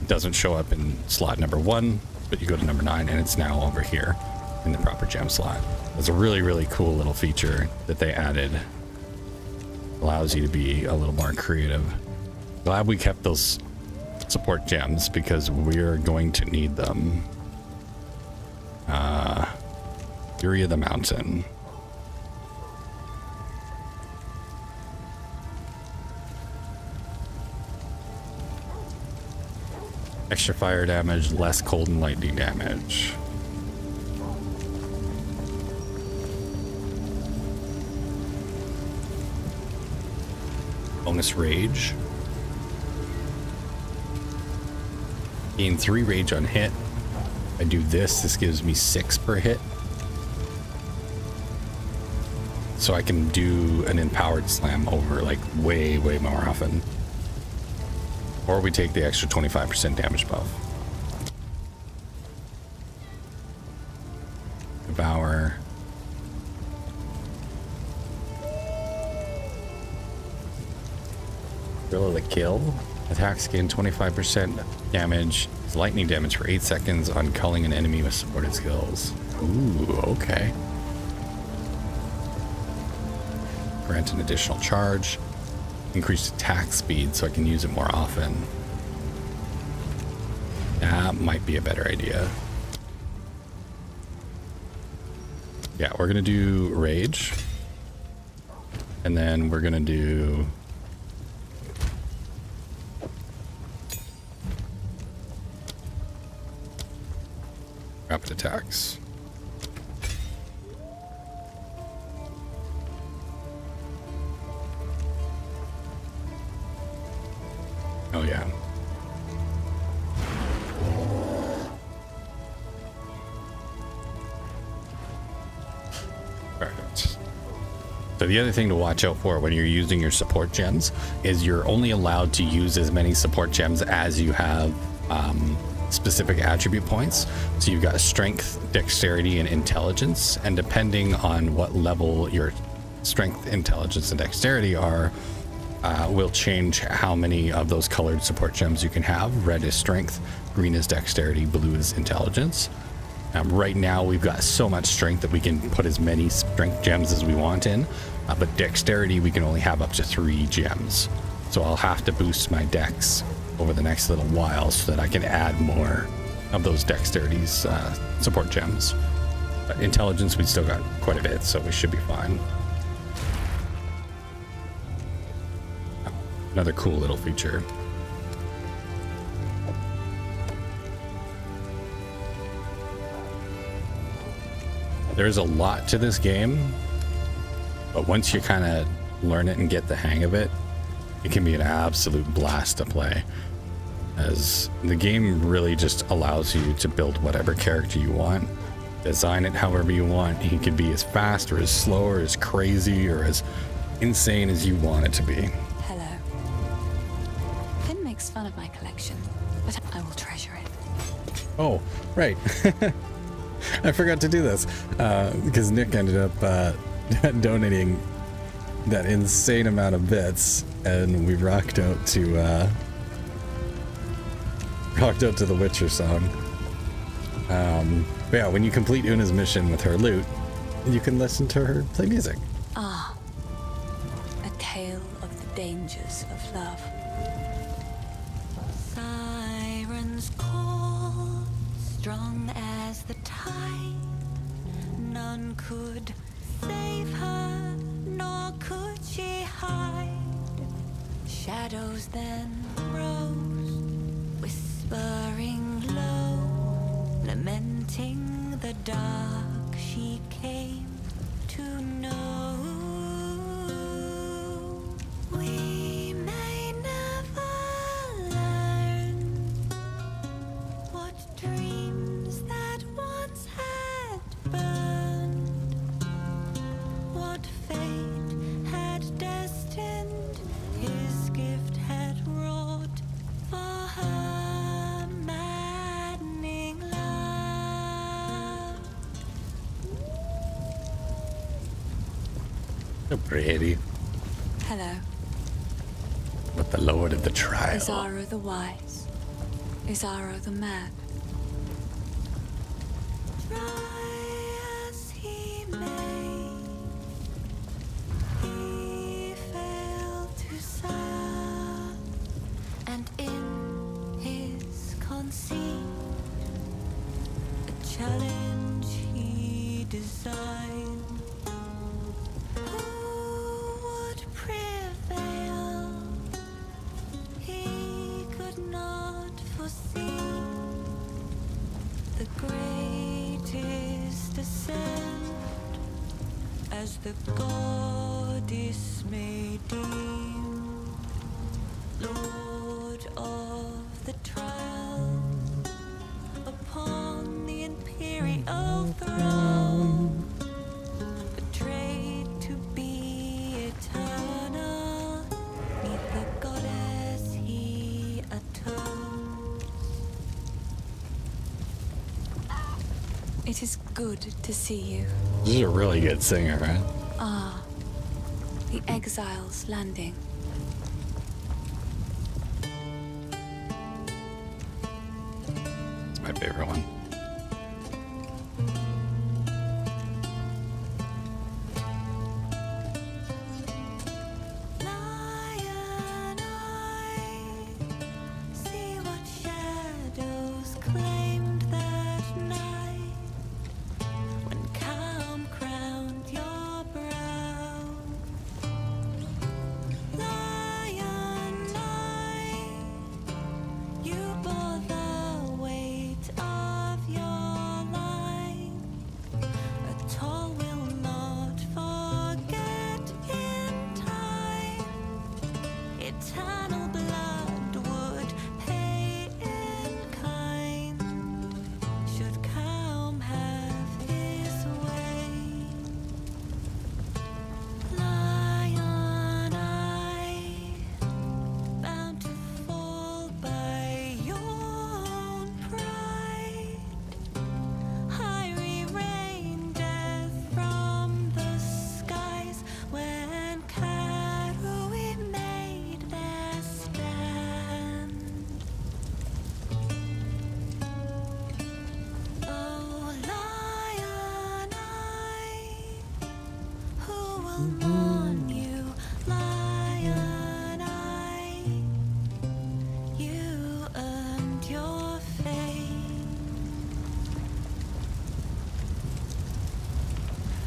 Speaker 1: it doesn't show up in slot number 1, but you go to number 9 and it's now over here in the proper gem slot. It's a really, really cool little feature that they added. Allows you to be a little more creative. Glad we kept those support gems because we're going to need them. Fury of the Mountain. Extra fire damage, less cold and lightning damage. Bonus rage. Gain 3 rage on hit. I do this gives me 6 per hit. so I can do an empowered slam over like way more often. Or we take the extra 25% damage buff. Devour. Thrill of the kill. Attacks gain 25% damage. Lightning damage for 8 seconds on culling an enemy with supported skills. Ooh, okay. Grant an additional charge. Increased attack speed so I can use it more often. That might be a better idea. Yeah, we're gonna do rage. And then we're gonna do rapid attacks. Oh yeah. Perfect. So the other thing to watch out for when you're using your support gems is you're only allowed to use as many support gems as you have specific attribute points. So you've got strength, dexterity, and intelligence, and depending on what level your strength, intelligence, and dexterity are, will change how many of those colored support gems you can have. Red is strength, green is dexterity, blue is intelligence. Right now we've got so much strength that we can put as many strength gems as we want in, but dexterity we can only have up to 3 gems. So I'll have to boost my dex over the next little while so that I can add more of those dexterities support gems. But intelligence we still got quite a bit, so we should be fine. Another cool little feature. There's a lot to this game, but once you kind of learn it and get the hang of it, it can be an absolute blast to play, as the game really just allows you to build whatever character you want, design it however you want. He could be as fast or as slow or as crazy or as insane as you want it to be.
Speaker 8: Hello. Finn makes fun of my collection, but I will treasure it.
Speaker 1: Oh, right. I forgot to do this because Nick ended up donating that insane amount of bits, and we rocked out to the Witcher song. But yeah, when you complete Una's mission with her loot, you can listen to her play music.
Speaker 8: Ah, a tale of the dangers of love. Sirens call, strong as the tide. None could save her, nor could she hide. Shadows then rose, whispering low, lamenting the dark she came to know. We may never learn what dreams that once had burned, what fate had destined, his gift had wrought for her maddening love.
Speaker 1: So pretty.
Speaker 8: Hello.
Speaker 1: With the Lord of the Trial.
Speaker 8: Izaro the wise, Izaro the mad. Try as he may, he failed to serve, and in his conceit, a challenge he designed. Who would prevail? He could not foresee the greatest ascent, as the goddess may deem, Lord of the trial, upon the imperial throne, betrayed to be It is good to see you.
Speaker 1: This is a really good singer, right?
Speaker 8: Ah, the Exile's landing.
Speaker 1: It's my favorite one.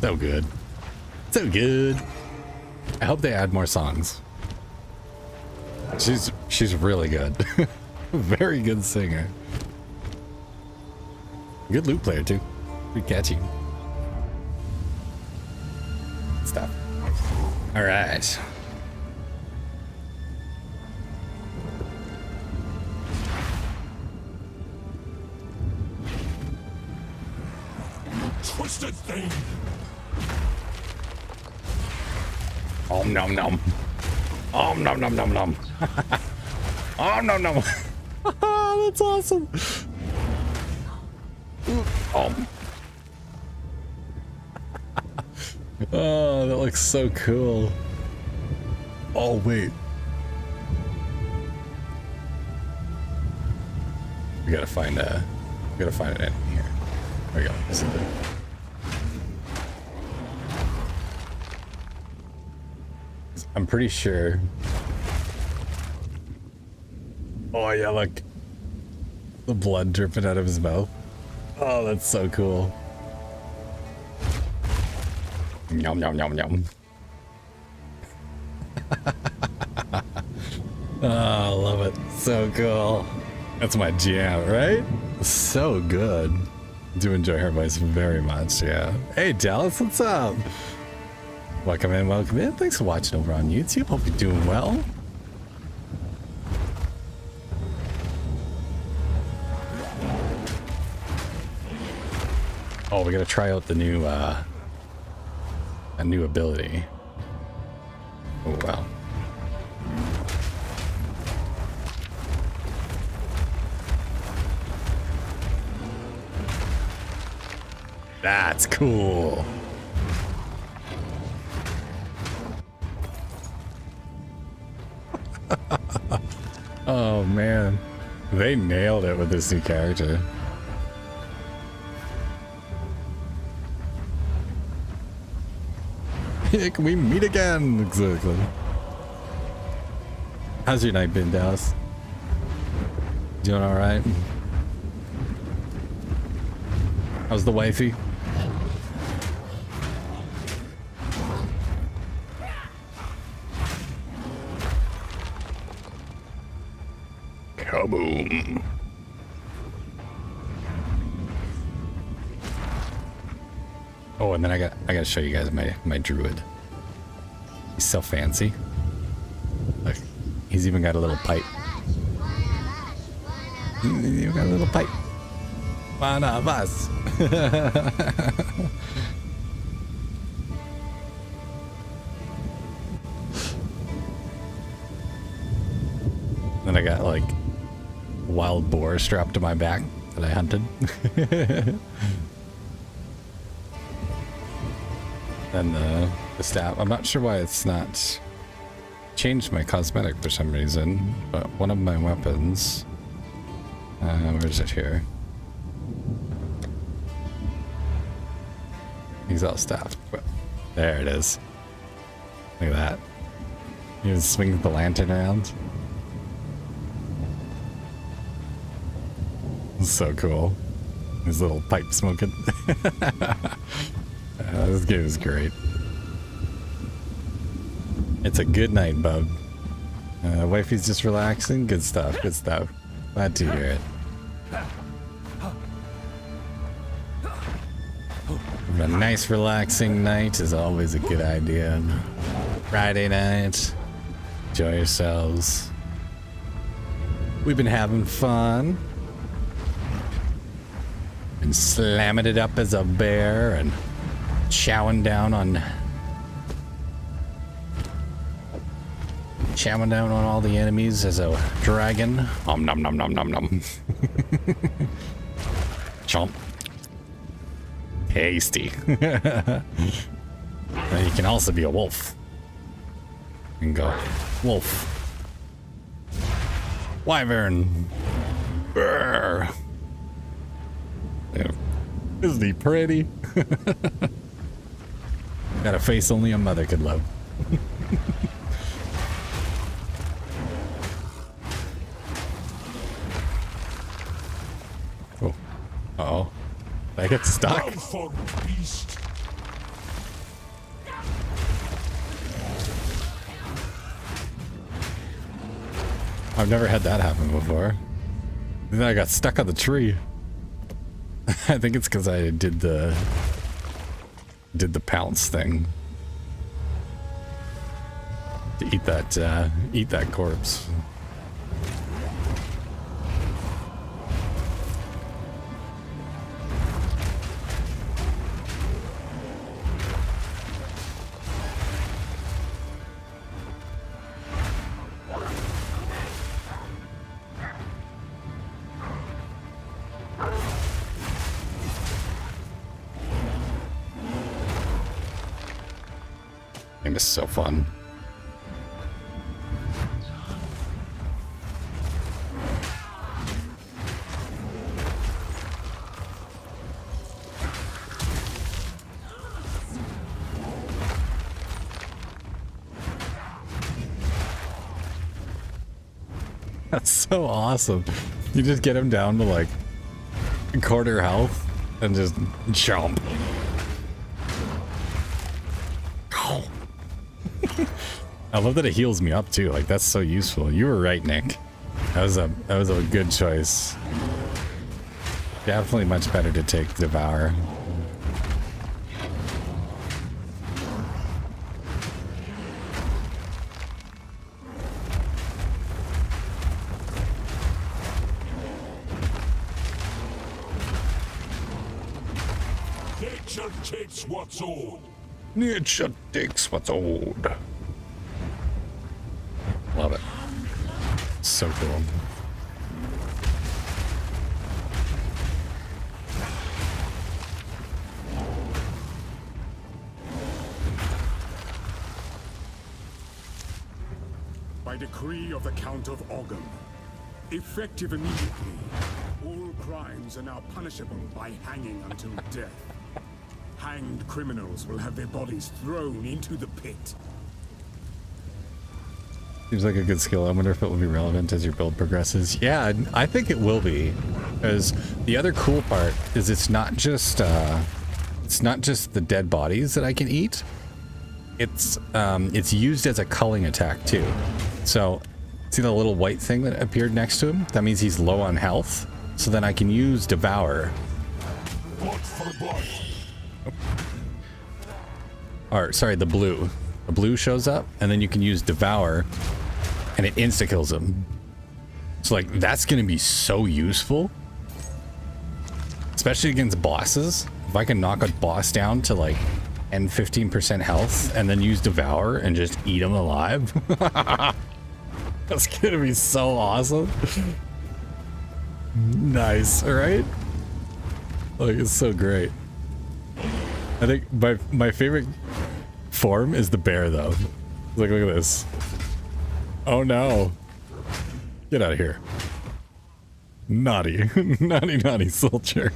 Speaker 1: So good. So good. I hope they add more songs. She's really good. Very good singer. Good loot player too. Pretty catchy. Stuff. All right.
Speaker 5: Twisted thing.
Speaker 1: Om nom nom. Om nom nom nom nom. Om nom nom. That's awesome. Om. Oh, that looks so cool. Oh wait. We gotta find an enemy here. There we go. This is it. I'm pretty sure. Oh yeah, look. The blood dripping out of his mouth. Oh, that's so cool. Yum yum yum yum. Oh, I love it. So cool. That's my jam, right? So good. Do enjoy her voice very much, yeah. Hey Dallas, what's up? Welcome in, welcome in. Thanks for watching over on YouTube. Hope you're doing well. Oh, we gotta try out the new a new ability. Oh wow. That's cool. Oh man, they nailed it with this new character. Can we meet again? Exactly. How's your night been, Dallas? Doing all right? How's the wifey? Kaboom. Oh, and then I gotta show you guys my druid. He's so fancy. Look, he's even got a little pipe. He's even got a little pipe. One of us. Then I got like wild boar strapped to my back that I hunted. than the staff. I'm not sure why it's not changed my cosmetic for some reason, but one of my weapons, where is it here? Exile staff. There it is. Look at that. You can swing the lantern around. It's so cool. His little pipe smoking. This game is great. It's a good night, bub. Wifey's just relaxing. Good stuff. Good stuff. Glad to hear it. A nice relaxing night is always a good idea. Friday night. Enjoy yourselves. We've been having fun. Been slamming it up as a bear and chowing down on all the enemies as a dragon. Nom nom nom nom nom nom. Chomp. Tasty. And you can also be a wolf. You can go wolf. Wyvern. Brr. Isn't he pretty? Got a face only a mother could love. Oh. Uh-oh. I get stuck. I've never had that happen before. And then I got stuck on the tree. I think it's because I did the pounce thing to eat that corpse. Game is so fun. That's so awesome. You just get him down to like quarter health and just jump. I love that it heals me up too. Like, that's so useful. You were right, Nick. That was a good choice. Definitely much better to take Devour.
Speaker 5: Nature takes what's old.
Speaker 1: Nature takes what's old. Love it. So cool.
Speaker 2: By decree of the Count of Ogham, effective immediately, all crimes are now punishable by hanging until death. Hanged criminals will have their bodies thrown into the pit.
Speaker 1: Seems like a good skill. I wonder if it will be relevant as your build progresses. Yeah, I think it will be, because the other cool part is it's not just the dead bodies that I can eat. It's used as a culling attack too. So see the little white thing that appeared next to him? That means he's low on health. So then I can use Devour. Or sorry, the blue. The blue shows up, and then you can use Devour, and it insta-kills him. So, like, that's gonna be so useful. Especially against bosses. If I can knock a boss down to, like, 10-15% health, and then use Devour and just eat him alive. That's gonna be so awesome. Nice, right? Like, it's so great. I think my favorite form is the bear, though. Look at this. Oh no. Get out of here. Naughty. naughty soldier.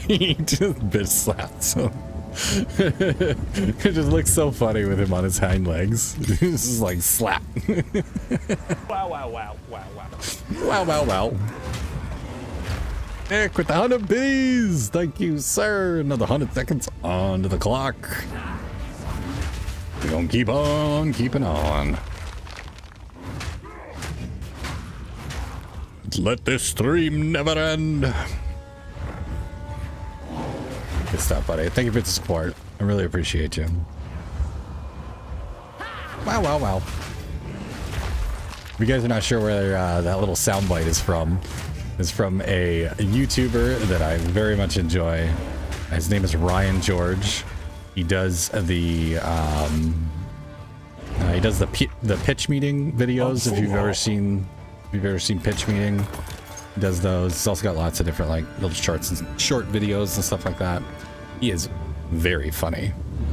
Speaker 1: He just bitch slaps him. It just looks so funny with him on his hind legs. This is like slap. Wow. Nick with the 100 bees. Thank you, sir. Another 100 seconds onto the clock. We're gonna keep on keeping on. Let this stream never end. Good stuff, buddy. Thank you for the support. I really appreciate you. Wow. If you guys are not sure where that little soundbite is from a YouTuber that I very much enjoy. His name is Ryan George. He does the pitch meeting videos. If you've ever seen pitch meeting, he does those. He's also got lots of different like little short videos and stuff like that. He is very funny,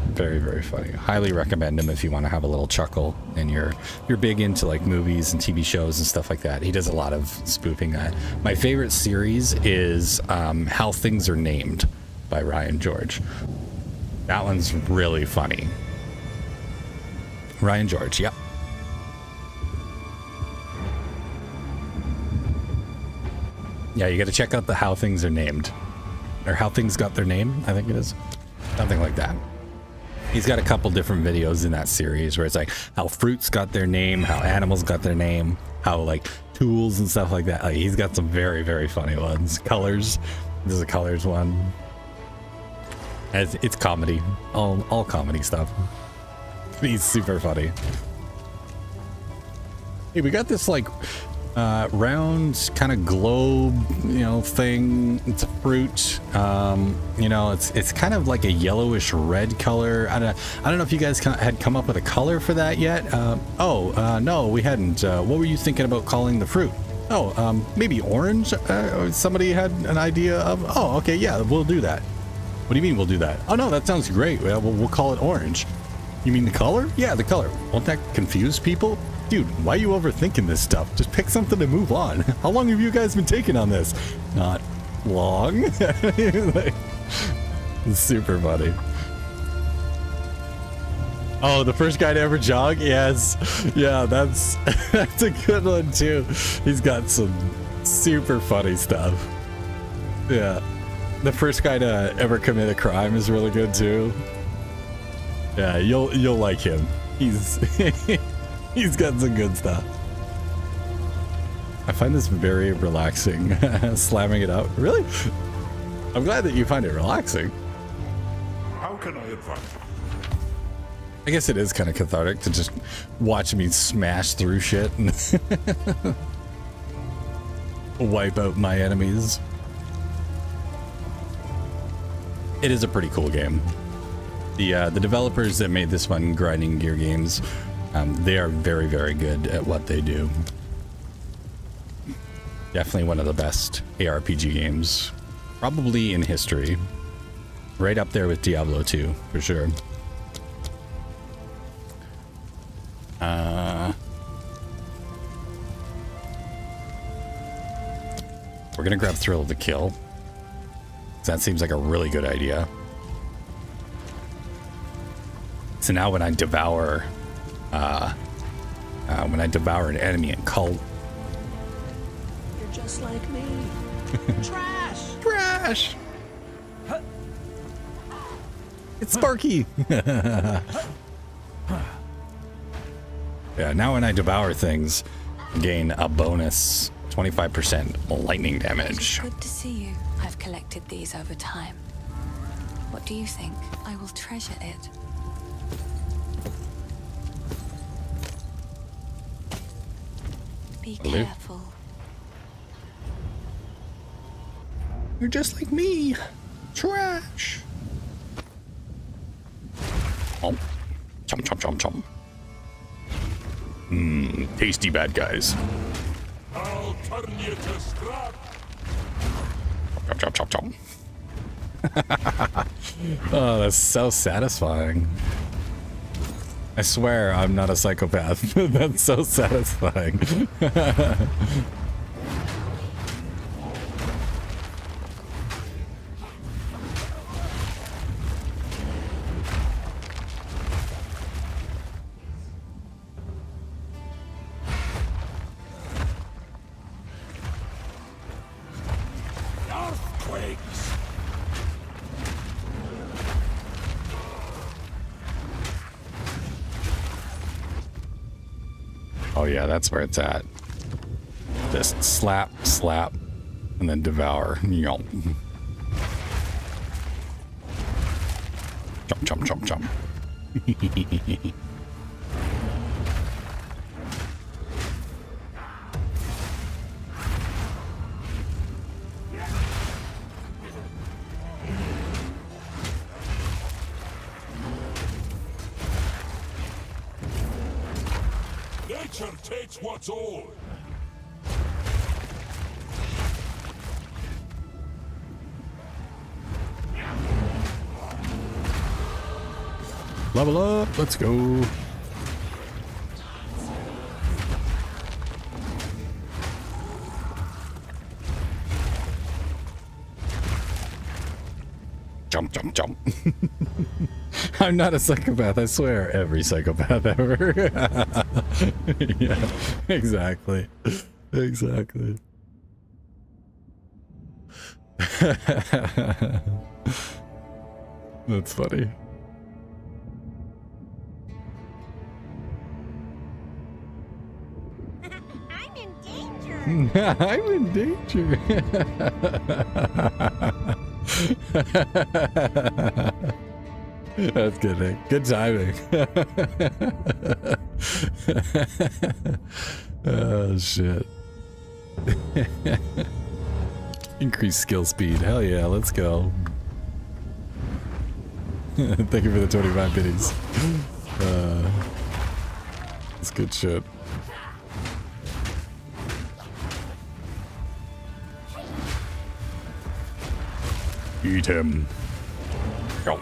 Speaker 1: very funny. Highly recommend him if you want to have a little chuckle and you're big into like movies and TV shows and stuff like that. He does a lot of spoofing. My favorite series is How Things Are Named by Ryan George. That one's really funny. Ryan George, yep. Yeah, you got to check out the How Things Are Named. Or How Things Got Their Name, I think it is. Something like that. He's got a couple different videos in that series where it's like how fruits got their name, how animals got their name, how like tools and stuff like that. Like, he's got some very funny ones. Colors. There's a colors one. It's comedy. All comedy stuff. He's super funny. Hey, we got this like round kind of globe, thing. It's a fruit. It's kind of like a yellowish red color. I don't know if you guys had come up with a color for that yet. No, we hadn't. What were you thinking about calling the fruit? Maybe orange. Somebody had an idea of. Oh, okay, yeah, we'll do that. What do you mean we'll do that? Oh no, that sounds great. We'll call it orange. You mean the color? Yeah, the color. Won't that confuse people? Dude, why are you overthinking this stuff? Just pick something to move on. How long have you guys been taking on this? Not long. Like, super funny. Oh, the first guy to ever jog? Yes. Yeah, that's a good one too. He's got some super funny stuff. Yeah. The first guy to ever commit a crime is really good too. Yeah, you'll like him. He's got some good stuff. I find this very relaxing, slamming it out. Really? I'm glad that you find it relaxing.
Speaker 18: How can I advise?
Speaker 1: I guess it is kind of cathartic to just watch me smash through shit and wipe out my enemies. It is a pretty cool game. The developers that made this one, Grinding Gear Games, they are very good at what they do. Definitely one of the best ARPG games, probably in history. Right up there with Diablo 2, for sure. We're gonna grab Thrill of the Kill. That seems like a really good idea. So now when I devour an enemy in cult,
Speaker 10: You're just like me.
Speaker 1: Trash. It's Sparky. Yeah, now when I devour things, I gain a bonus 25% lightning damage.
Speaker 8: Good to see you. I've collected these over time. What do you think? I will treasure it. Be careful.
Speaker 1: You're just like me. Trash. Oh. Chomp, chomp, chomp, chomp. Mmm, tasty bad guys.
Speaker 5: I'll turn you to scrap.
Speaker 1: Chomp, chomp, chomp, chomp. Oh, that's so satisfying. I swear I'm not a psychopath. That's so satisfying.
Speaker 5: Earthquakes!
Speaker 1: Oh yeah, that's where it's at. Just slap, slap, and then devour. Yomp. Jump, jump, jump, jump.
Speaker 5: Nature takes what's old.
Speaker 1: Level up, let's go. Jump, jump, jump. I'm not a psychopath, I swear. Every psychopath ever. Yeah, exactly. Exactly. That's funny. I'm in danger. That's good, Nick. Good timing. Oh, shit. Increase skill speed. Hell yeah, let's go. Thank you for the 25 biddies. That's good shit. Eat him. Go.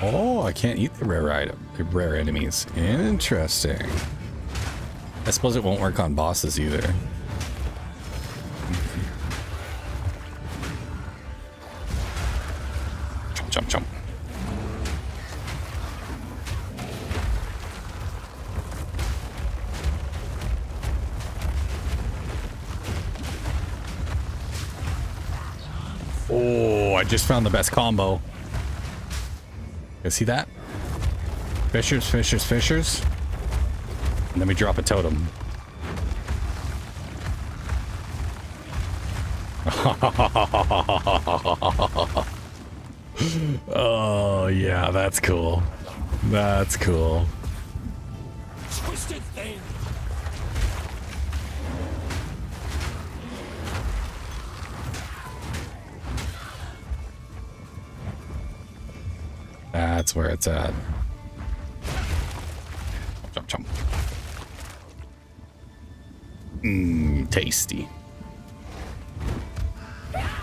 Speaker 1: Oh, I can't eat the rare item, the rare enemies. Interesting. I suppose it won't work on bosses either. Jump, jump, jump. Oh, I just found the best combo. You see that? Fishers, fishers, fishers. And then we drop a totem. Oh, yeah, that's cool. That's cool.
Speaker 5: Twisted thing.
Speaker 1: That's where it's at. Jump, jump. Mmm, tasty.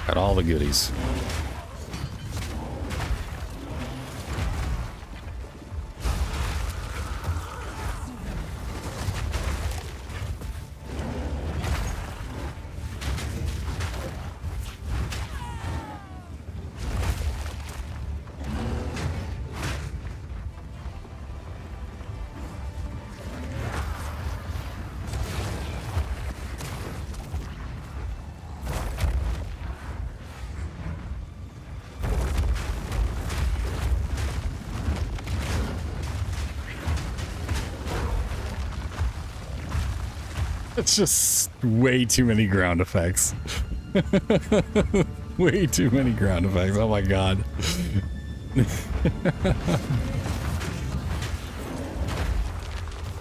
Speaker 1: Got all the goodies. It's just way too many ground effects. Way too many ground effects. Oh my god.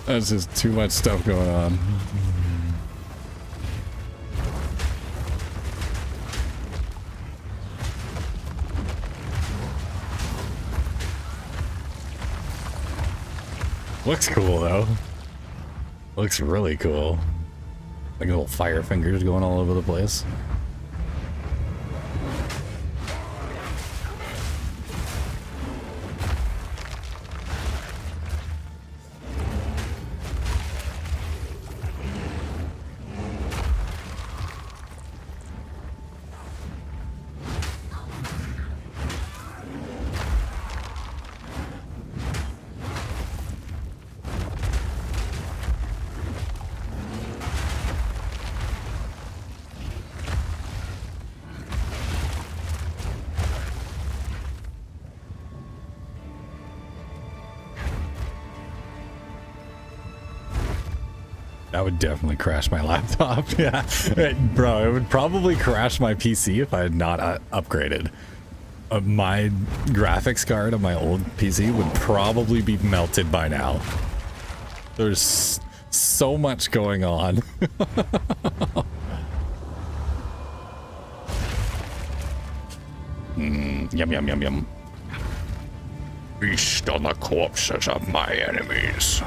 Speaker 1: That's just too much stuff going on. Looks cool though. Looks really cool. Like little fire fingers going all over the place. That would definitely crash my laptop. Yeah, bro, it would probably crash my PC if I had not upgraded. My graphics card on my old PC would probably be melted by now. There's so much going on. Yum, yum, yum, yum. Feast on the corpses of my enemies.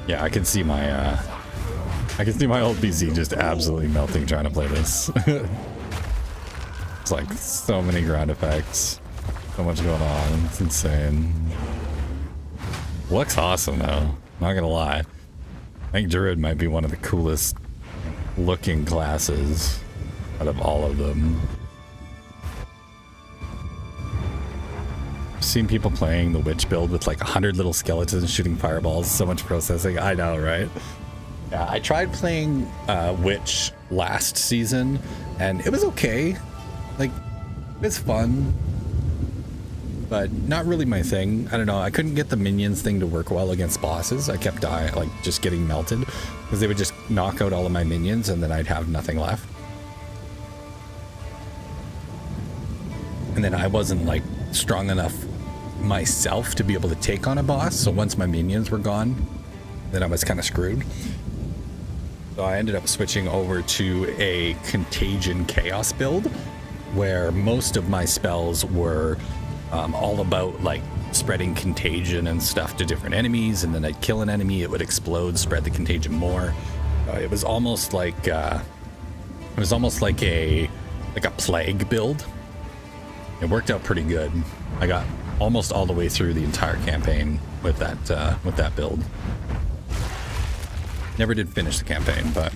Speaker 1: Yeah, I can see my old PC just absolutely melting trying to play this. It's like so many ground effects, so much going on. It's insane. Looks awesome though, not gonna lie. I think Druid might be one of the coolest looking classes out of all of them. I've seen people playing the witch build with like 100 little skeletons shooting fireballs. So much processing. I know, right? Yeah, I tried playing witch last season and it was okay. Like, it's fun, but not really my thing. I don't know. I couldn't get the minions thing to work well against bosses. I kept dying, like just getting melted because they would just knock out all of my minions and then I'd have nothing left. And then I wasn't like strong enough myself to be able to take on a boss. So once my minions were gone, then I was kind of screwed. So I ended up switching over to a Contagion Chaos build, where most of my spells were all about like spreading contagion and stuff to different enemies, and then I'd kill an enemy, it would explode, spread the contagion more. It was almost like a plague build. It worked out pretty good. I got almost all the way through the entire campaign with that build. Never did finish the campaign, but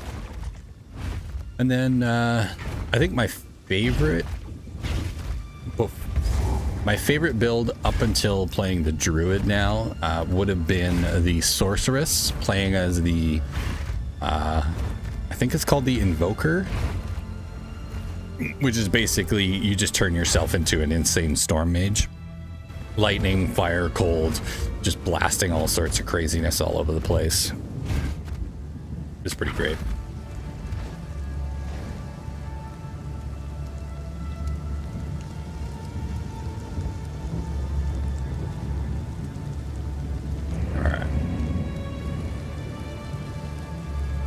Speaker 1: and then I think my favorite build up until playing the Druid now would have been the Sorceress, playing as the I think it's called the Invoker, which is basically you just turn yourself into an insane storm mage. Lightning, fire, cold, just blasting all sorts of craziness all over the place. It's pretty great.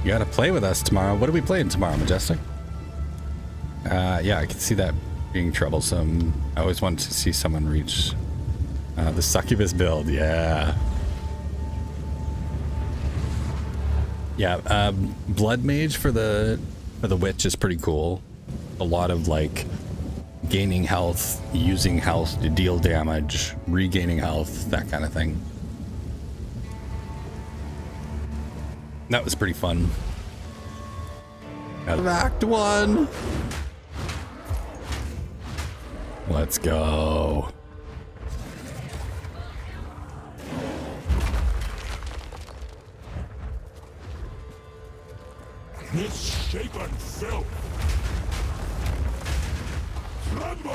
Speaker 1: You gotta play with us tomorrow. What are we playing tomorrow, Majestic? Yeah, I can see that being troublesome. I always wanted to see someone reach the Succubus build. Yeah. Yeah, Blood Mage for the Witch is pretty cool. A lot of like gaining health, using health to deal damage, regaining health, that kind of thing. That was pretty fun. Out of Act 1. Let's go.
Speaker 5: Misshapen filth. Tremble.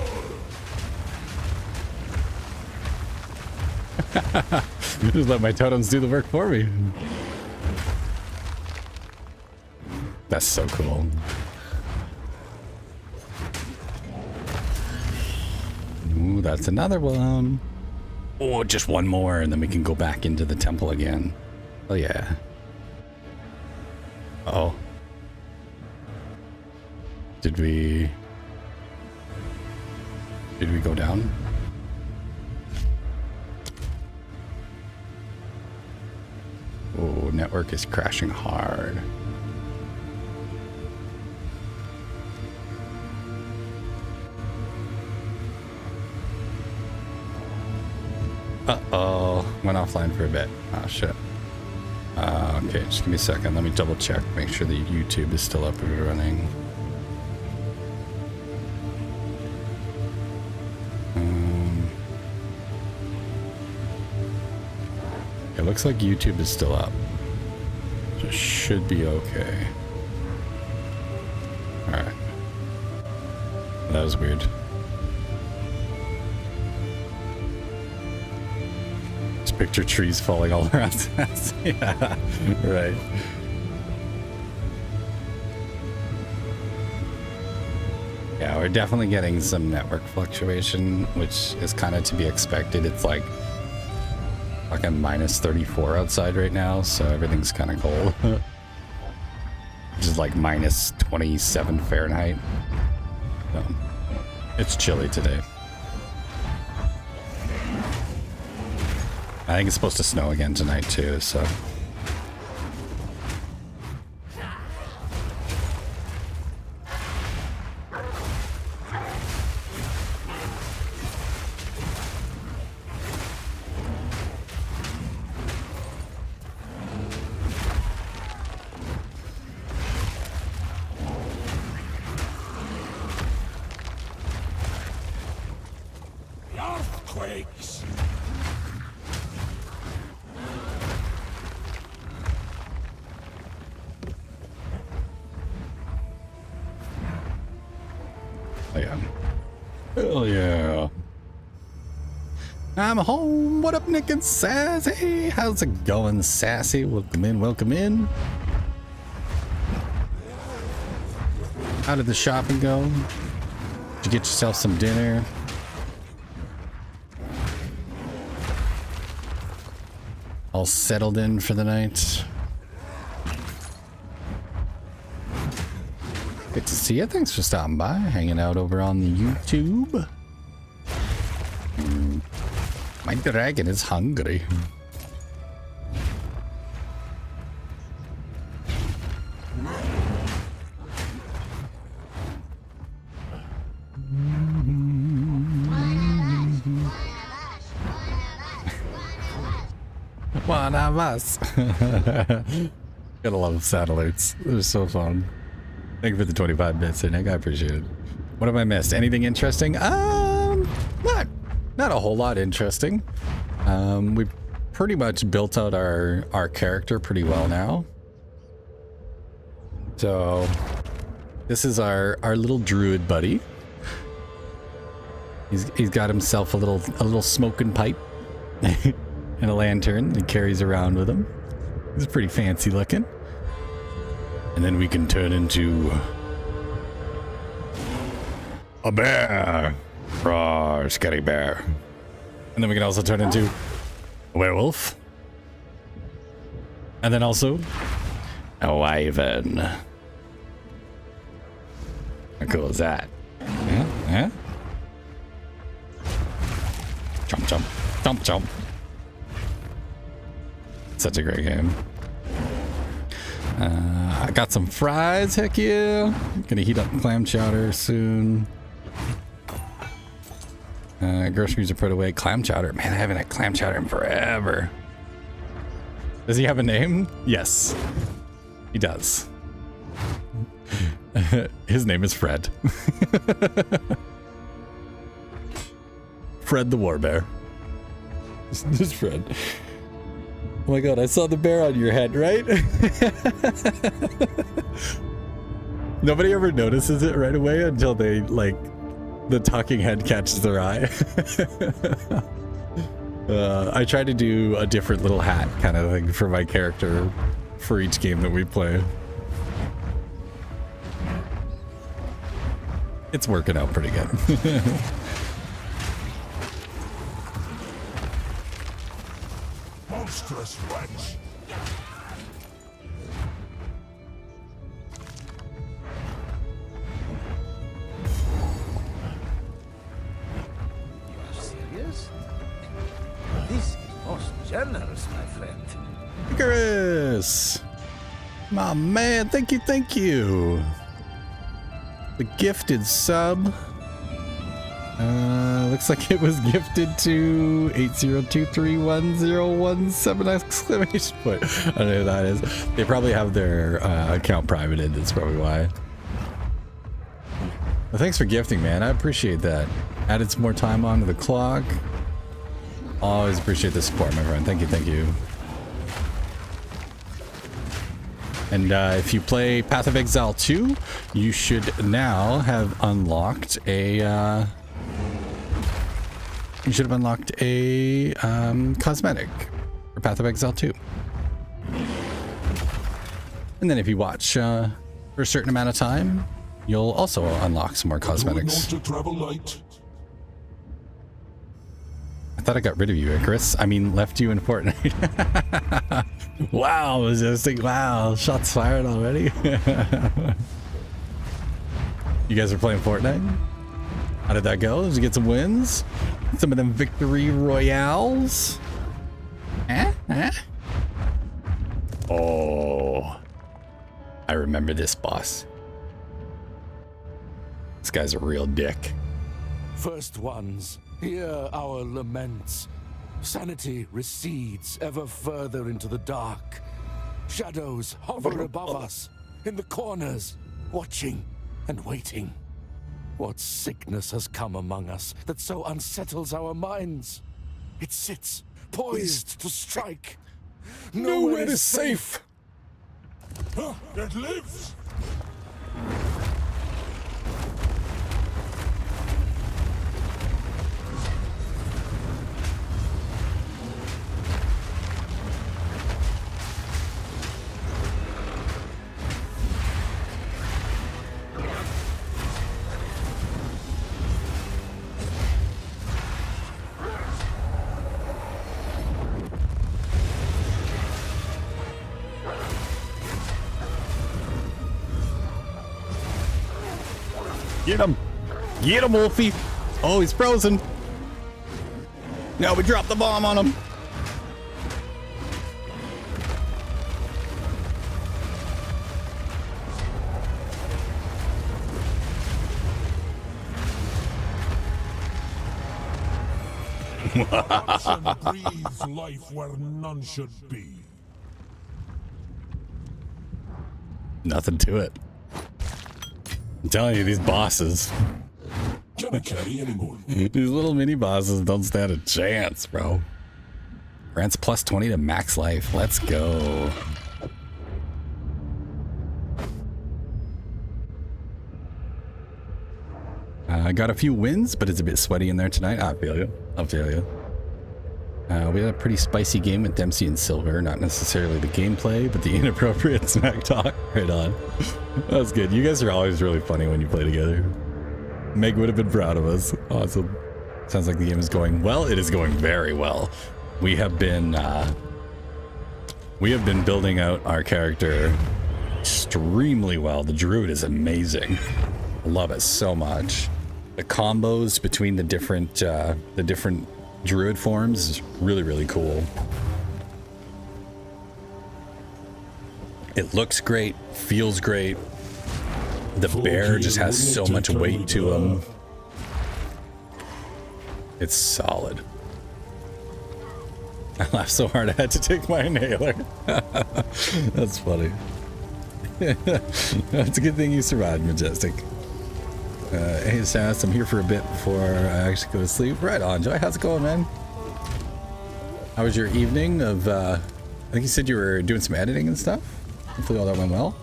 Speaker 1: You just let my totems do the work for me. That's so cool. Ooh, that's another one. Oh, just one more, and then we can go back into the temple again. Oh yeah. Uh-oh. Did we go down? Oh, network is crashing hard. Uh-oh, went offline for a bit. Oh, shit. Okay, just give me a second. Let me double check, make sure the YouTube is still up and running. It looks like YouTube is still up. Just should be okay. Alright. That was weird. Just picture trees falling all around us. Yeah, right. Yeah, we're definitely getting some network fluctuation, which is kind of to be expected. It's like fucking minus 34 outside right now, so everything's kind of cold. Which is like minus 27 Fahrenheit. So, it's chilly today. I think it's supposed to snow again tonight too, so.
Speaker 5: Earthquakes!
Speaker 1: Oh yeah. Hell yeah. I'm home. What up, Nick and Sassy? How's it going, Sassy? Welcome in, welcome in. How did the shopping go? Did you get yourself some dinner? All settled in for the night? Good to see you. Thanks for stopping by, hanging out over on the YouTube. My dragon is hungry. One of us. Gotta love sad alerts. They're so fun. Thank you for the 25 bits, Nick. I appreciate it. What have I missed? Anything interesting? Not a whole lot interesting. We pretty much built out our character pretty well now. So this is our little druid buddy. He's got himself a little smoking pipe and a lantern he carries around with him. He's pretty fancy looking. And then we can turn into a bear. Roar, scary bear. And then we can also turn into a werewolf. And then also a wyvern. How cool is that? Yeah, yeah. Jump, jump, jump, jump. Such a great game. I got some fries, heck yeah. Gonna heat up clam chowder soon. Groceries are put away. Clam chowder. Man, I haven't had clam chowder in forever. Does he have a name? Yes, he does. His name is Fred. Fred the War Bear. This is Fred. Oh my god, I saw the bear on your head, right? Nobody ever notices it right away until they, like, the talking head catches their eye. I try to do a different little hat kind of thing for my character for each game that we play. It's working out pretty good.
Speaker 5: Monstrous wretch!
Speaker 10: You are serious? This is most generous, my friend.
Speaker 1: Icarus! My man, thank you, thank you. The gifted sub. Looks like it was gifted to 80231017 exclamation point. I don't know who that is. They probably have their account privated. That's probably why. Well, thanks for gifting, man. I appreciate that. Added some more time onto the clock. Always appreciate the support, my friend. Thank you, thank you. And if you play Path of Exile 2, you should now have unlocked a cosmetic for Path of Exile 2. And then if you watch for a certain amount of time, you'll also unlock some more cosmetics.
Speaker 5: To travel light.
Speaker 1: I thought I got rid of you, Icarus. I mean, left you in Fortnite. Wow, Majestic. Wow, shots fired already. You guys are playing Fortnite? How did that go? Did you get some wins? Some of them victory royales? Oh, I remember this boss. This guy's a real dick.
Speaker 5: First ones, hear our laments. Sanity recedes ever further into the dark. Shadows hover above us, in the corners, watching and waiting. What sickness has come among us that so unsettles our minds? It sits, poised to strike. Nowhere is safe. It lives!
Speaker 1: Get him! Get him, Wolfie! Oh, he's frozen! Now we drop the bomb on him!
Speaker 5: Corruption breathes life where none should be.
Speaker 1: Nothing to it. I'm telling you, these bosses.
Speaker 5: Can't carry anymore.
Speaker 1: These little mini bosses don't stand a chance, bro. Grants plus 20 to max life. Let's go. I got a few wins, but it's a bit sweaty in there tonight. I feel you. I'll tell you. We had a pretty spicy game with Dempsey and Silver. Not necessarily the gameplay, but the inappropriate smack talk. Right on. That was good. You guys are always really funny when you play together. Meg would have been proud of us. Awesome. Sounds like the game is going well. It is going very well. We have been building out our character extremely well. The Druid is amazing. I love it so much. The combos between the different Druid forms is really, really cool. It looks great, feels great. The bear just has so much weight to him. It's solid. I laughed so hard I had to take my inhaler. That's funny. It's a good thing you survived, Majestic. Hey Sass, I'm here for a bit before I actually go to sleep. Right on, Joy. How's it going, man? How was your evening of, I think you said you were doing some editing and stuff? Hopefully all that went well.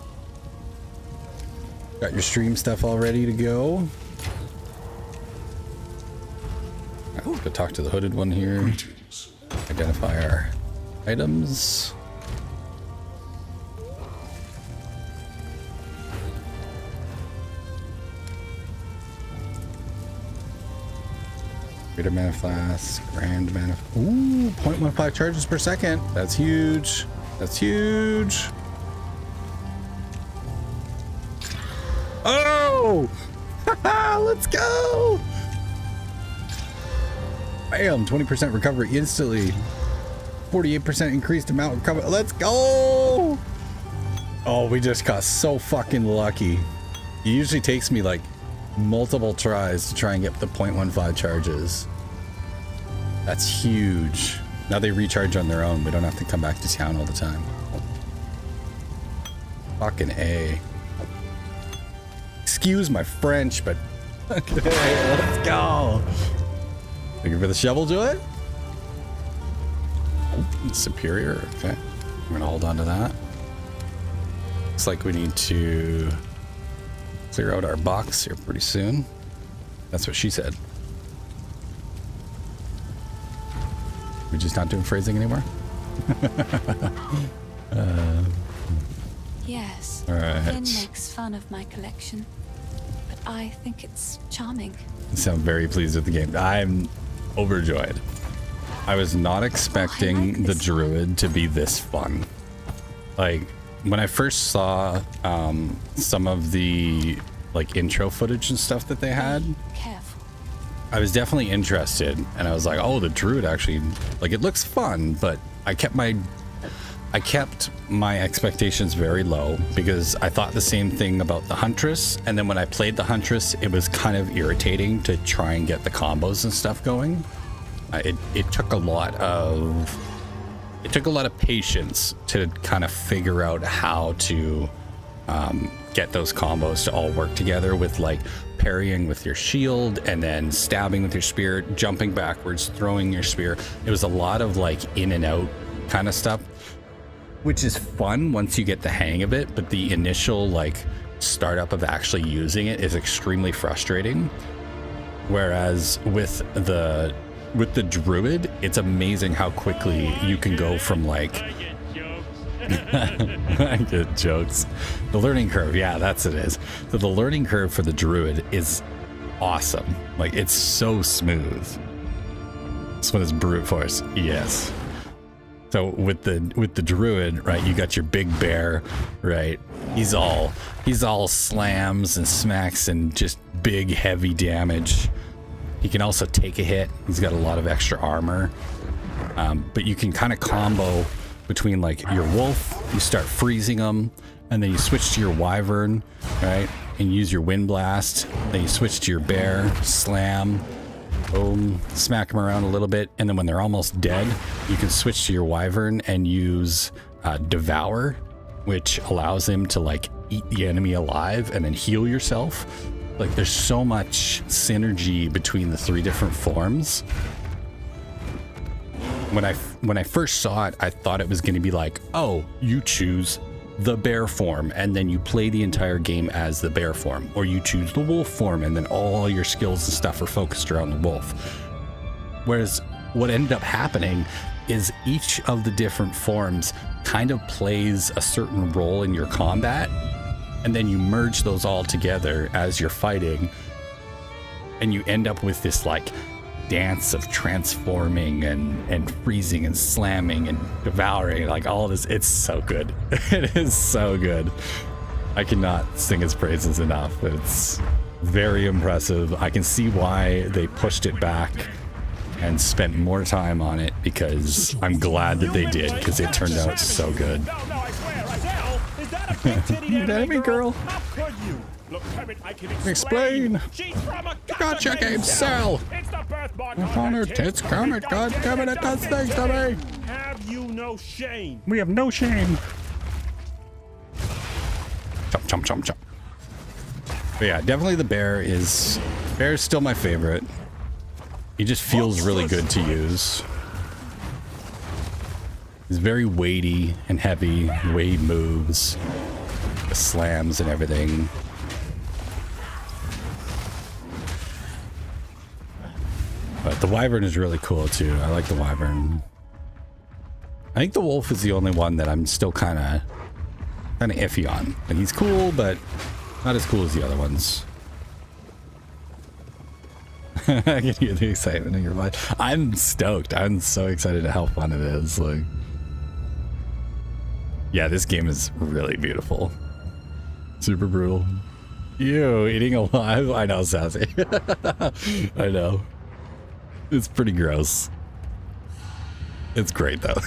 Speaker 1: Got your stream stuff all ready to go. Let's go talk to the hooded one here. Identify our items. Greater mana flask, grand mana. Ooh, 0.15 charges per second. That's huge. That's huge. Oh! Let's go! Bam! 20% recovery instantly. 48% increased amount of recovery. Let's go! Oh, we just got so fucking lucky. It usually takes me like multiple tries to try and get the 0.15 charges. That's huge. Now they recharge on their own. We don't have to come back to town all the time. Fucking A. Excuse my French, but okay, let's go. Looking for the shovel, Joy? Oh, superior. Okay, I'm gonna hold on to that. Looks like we need to clear out our box here pretty soon. That's what she said. We're just not doing phrasing anymore?
Speaker 8: Yes.
Speaker 1: All right.
Speaker 8: Finn makes fun of my collection, but I think it's charming.
Speaker 1: I sound very pleased with the game. I'm overjoyed. I was not expecting the Druid to be this fun. Like, when I first saw some of the like intro footage and stuff that they had,
Speaker 8: Careful.
Speaker 1: I was definitely interested, and I was like, oh, the Druid actually, like, it looks fun, but I kept my expectations very low because I thought the same thing about the Huntress, and then when I played the Huntress, it was kind of irritating to try and get the combos and stuff going. It took a lot of patience to kind of figure out how to get those combos to all work together, with like parrying with your shield and then stabbing with your spear, jumping backwards, throwing your spear. It was a lot of like in and out kind of stuff, which is fun once you get the hang of it, but the initial like startup of actually using it is extremely frustrating. Whereas with the Druid, it's amazing how quickly you can go from like I get jokes. The learning curve, yeah, that's it is. So the learning curve for the Druid is awesome. Like, it's so smooth. This one is brute force, yes. So with the Druid, right, you got your big bear, right? He's all slams and smacks and just big heavy damage. He can also take a hit. He's got a lot of extra armor. But you can kind of combo between like your wolf, you start freezing them, and then you switch to your wyvern, right? And use your wind blast. Then you switch to your bear, slam, boom, smack them around a little bit, and then when they're almost dead, you can switch to your wyvern and use devour, which allows him to like eat the enemy alive and then heal yourself. Like, there's so much synergy between the three different forms. When I first saw it, I thought it was going to be like, oh, you choose the bear form and then you play the entire game as the bear form, or you choose the wolf form and then all your skills and stuff are focused around the wolf. Whereas what ended up happening is each of the different forms kind of plays a certain role in your combat, and then you merge those all together as you're fighting, and you end up with this like dance of transforming and freezing and slamming and devouring, like all this. It's so good. It is so good. I cannot sing its praises enough. It's very impressive. I can see why they pushed it back and spent more time on it, because I'm glad that they did, because it turned out so good. Enemy girl. Explain. Gotcha game sell. On her tits, Kermit. God damn it, it does things to me.
Speaker 16: Have you no shame?
Speaker 1: We have no shame. Chomp, chomp, chomp, chomp. But yeah, definitely the bear is still my favorite. He just feels really good to use. He's very weighty and heavy, the way he moves, the slams and everything. But the wyvern is really cool too. I like the wyvern. I think the wolf is the only one that I'm still kind of iffy on. Like, he's cool, but not as cool as the other ones. I can hear the excitement in your voice. I'm stoked. I'm so excited at how fun it is. Like, yeah, this game is really beautiful. Super brutal. Ew, eating alive? I know, Sassy. I know. It's pretty gross. It's great, though.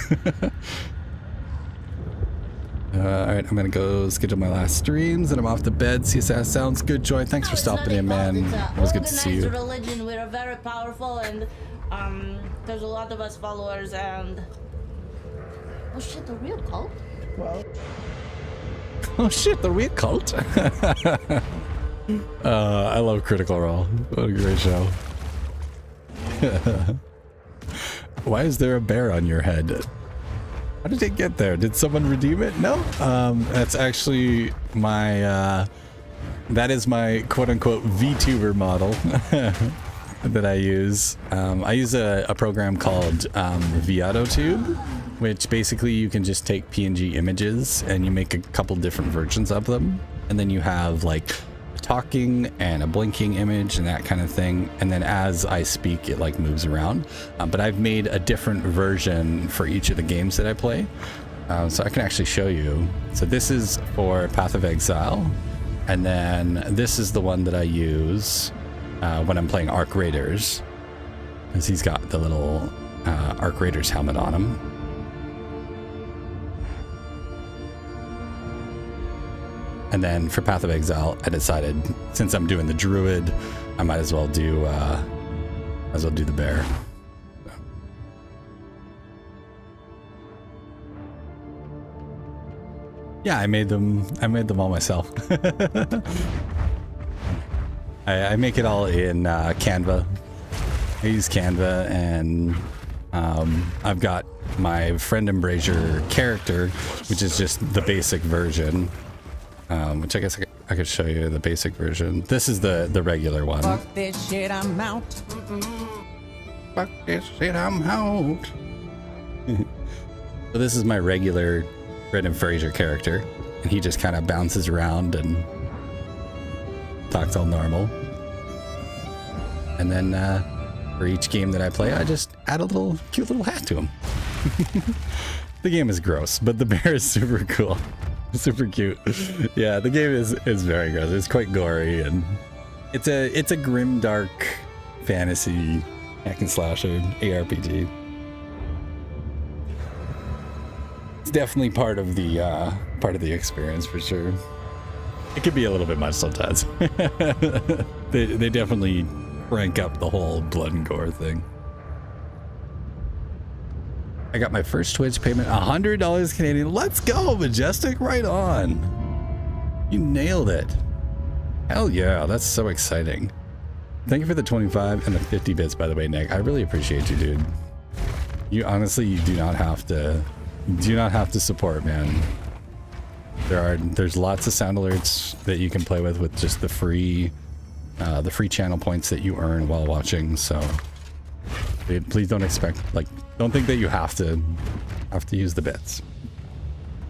Speaker 1: Alright, I'm gonna go schedule my last streams, and I'm off to bed. CSS sounds good, Joy. Thanks for stopping in, man. It was good to see you.
Speaker 12: Religion. We're very powerful, and there's a lot of us followers, and oh shit, the real cult. Well.
Speaker 1: Oh shit, the real cult. I love Critical Role. What a great show. Why is there a bear on your head? How did it get there? Did someone redeem it? No. That's actually my that is my quote-unquote VTuber model that I use. I use a program called ViatoTube, which basically you can just take PNG images and you make a couple different versions of them, and then you have like a talking and a blinking image and that kind of thing, and then as I speak it like moves around. But I've made a different version for each of the games that I play, so I can actually show you. So this is for Path of Exile, and then this is the one that I use when I'm playing Arc Raiders, because he's got the little Arc Raiders helmet on him. And then for Path of Exile, I decided since I'm doing the Druid, I might as well do the bear. Yeah, I made them all myself. I make it all in Canva. I use Canva, and I've got my Friend Embrasure character, which is just the basic version. Which I guess I could show you the basic version. This is the regular one.
Speaker 14: Fuck this shit, I'm out.
Speaker 1: Fuck this shit, I'm out. So this is my regular Brendan Fraser character, and he just kind of bounces around and talks all normal. And then for each game that I play, I just add a little cute little hat to him. The game is gross, but the bear is super cool. Super cute. Yeah, the game is very gross. It's quite gory, and it's a grim, dark fantasy hack and slasher ARPG. It's definitely part of the experience for sure. It could be a little bit much sometimes. They definitely rank up the whole blood and gore thing. I got my first Twitch payment, $100 Canadian. Let's go, Majestic, right on. You nailed it. Hell yeah, that's so exciting. Thank you for the 25 and the 50 bits, by the way, Nick. I really appreciate you, dude. You honestly, you do not have to support, man. There's lots of sound alerts that you can play with just the free channel points that you earn while watching, so please don't don't think that you have to use the bits.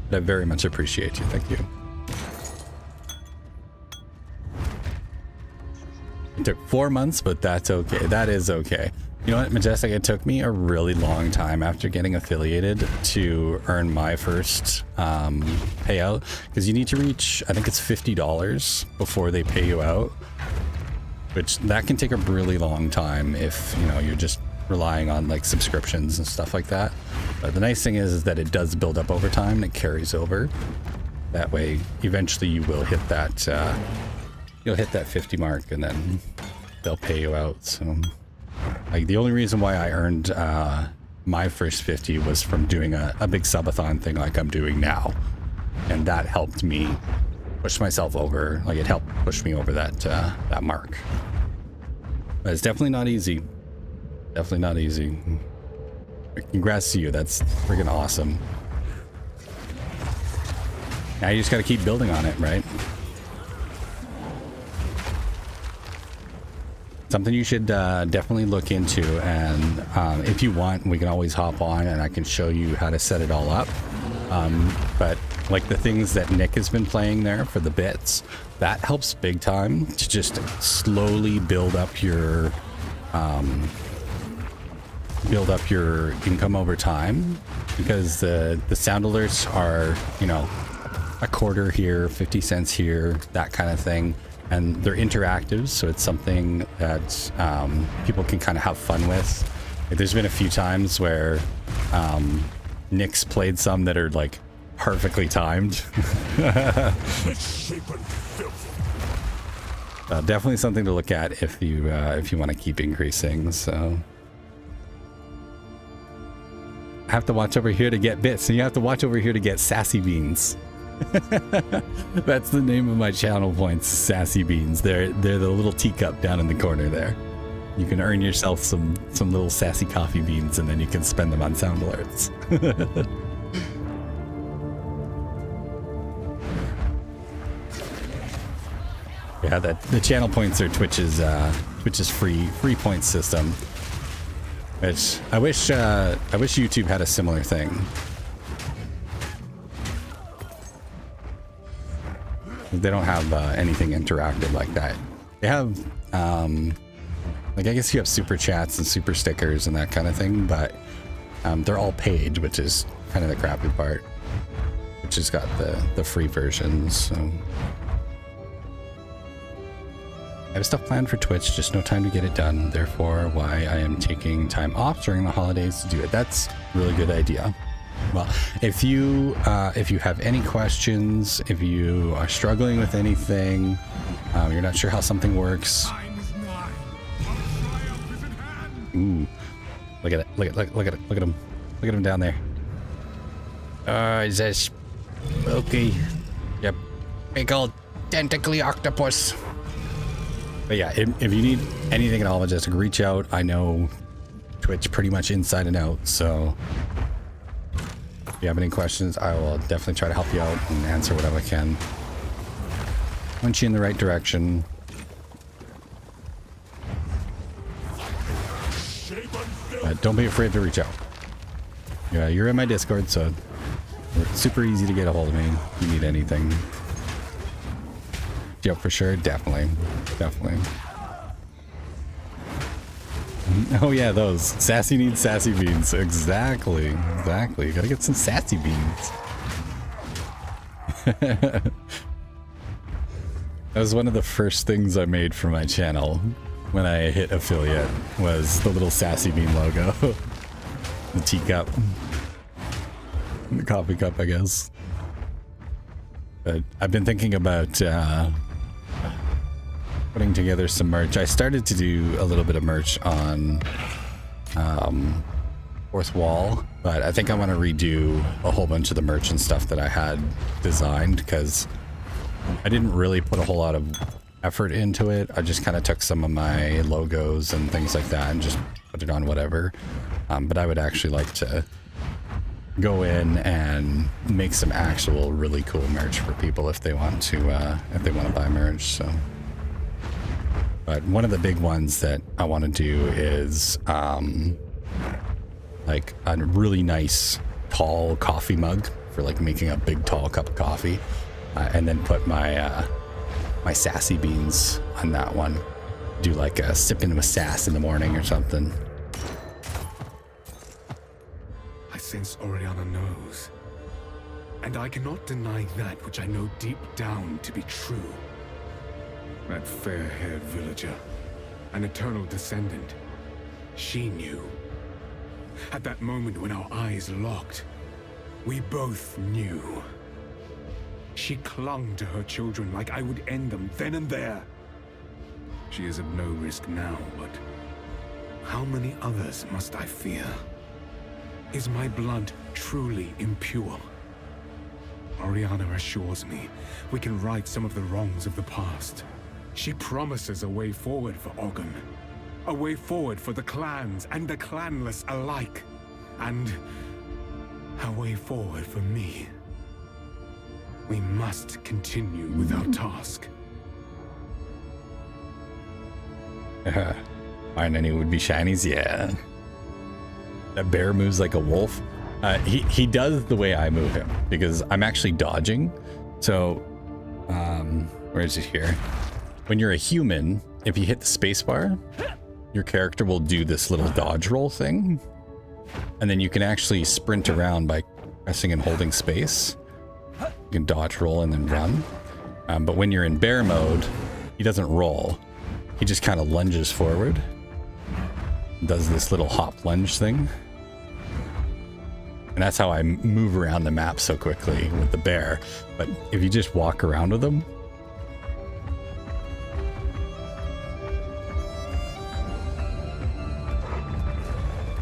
Speaker 1: But I very much appreciate you. Thank you. It took 4 months, but that's okay. That is okay. You know what, Majestic? It took me a really long time after getting affiliated to earn my first payout, because you need to reach, I think it's $50 before they pay you out, which that can take a really long time if you're just relying on like subscriptions and stuff like that. But the nice thing is that it does build up over time and it carries over. That way, eventually you will hit that. You'll hit that 50 mark, and then they'll pay you out. So, like, the only reason why I earned my first 50 was from doing a big subathon thing like I'm doing now, and that helped me push myself over. Like, it helped push me over that mark. But it's definitely not easy. Definitely not easy. Congrats to you. That's freaking awesome. Now you just got to keep building on it, right? Something you should definitely look into, and if you want, we can always hop on and I can show you how to set it all up. But like the things that Nick has been playing there for the bits, that helps big time to just slowly build up your income over time, because the sound alerts are, a quarter here, 50 cents here, that kind of thing. And they're interactive, so it's something that people can kind of have fun with. Like, there's been a few times where Nick's played some that are like perfectly timed. Definitely something to look at if you want to keep increasing. So I have to watch over here to get bits, and you have to watch over here to get sassy beans. That's the name of my channel points, Sassy Beans. They're the little teacup down in the corner there. You can earn yourself some little sassy coffee beans, and then you can spend them on sound alerts. Yeah, the channel points are Twitch's free point system. Which I wish YouTube had a similar thing. They don't have anything interactive like that. They have like, I guess you have super chats and super stickers and that kind of thing, but they're all paid, which is kind of the crappy part. Which has got the free versions. So I have stuff planned for Twitch, just no time to get it done. Therefore, why I am taking time off during the holidays to do it. That's a really good idea. Well, if you have any questions, if you are struggling with anything, you're not sure how something works. Ooh, look at it! Look at him! Look at him down there. Is that spooky? Yep, big old tentacly octopus. But yeah, if you need anything at all, Majestic, reach out. I know Twitch pretty much inside and out, so if you have any questions, I will definitely try to help you out and answer whatever I can. Point you in the right direction. But don't be afraid to reach out. Yeah, you're in my Discord, so it's super easy to get a hold of me if you need anything. Yep, for sure. Definitely. Oh yeah, those. Sassy needs sassy beans. Exactly. You gotta get some sassy beans. That was one of the first things I made for my channel when I hit affiliate, was the little sassy bean logo. The teacup. The coffee cup, I guess. But I've been thinking about putting together some merch. I started to do a little bit of merch on Fourth Wall, but I think I want to redo a whole bunch of the merch and stuff that I had designed, because I didn't really put a whole lot of effort into it. I just kind of took some of my logos and things like that and just put it on whatever. But I would actually like to go in and make some actual really cool merch for people if they want to buy merch. So, but one of the big ones that I want to do is like a really nice tall coffee mug for like making a big tall cup of coffee, and then put my my sassy beans on that one. Do like a sipping with sass in the morning or something.
Speaker 2: I sense Oriana knows, and I cannot deny that which I know deep down to be true. That fair-haired villager, an eternal descendant, she knew. At that moment when our eyes locked, we both knew. She clung to her children like I would end them then and there. She is of no risk now, but how many others must I fear? Is my blood truly impure? Oriana assures me we can right some of the wrongs of the past. She promises a way forward for Ogden. A way forward for the clans and the clanless alike. And a way forward for me. We must continue with our task.
Speaker 1: Find any would-be shinies? Yeah. That bear moves like a wolf. He does the way I move him, because I'm actually dodging. So, where is it here? When you're a human, if you hit the spacebar, your character will do this little dodge roll thing. And then you can actually sprint around by pressing and holding space. You can dodge roll and then run. But when you're in bear mode, he doesn't roll. He just kind of lunges forward. Does this little hop lunge thing. And that's how I move around the map so quickly with the bear. But if you just walk around with him,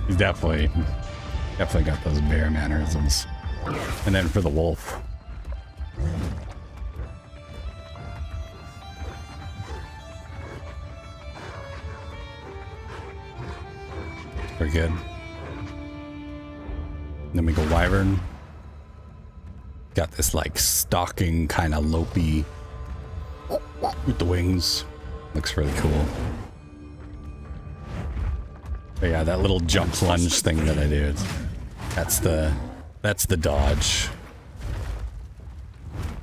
Speaker 1: he's definitely got those bear mannerisms. And then for the wolf, pretty good. Then we go wyvern. Got this like stalking kind of lopey with the wings. Looks really cool. But yeah, that little jump lunge thing that I did. That's the dodge.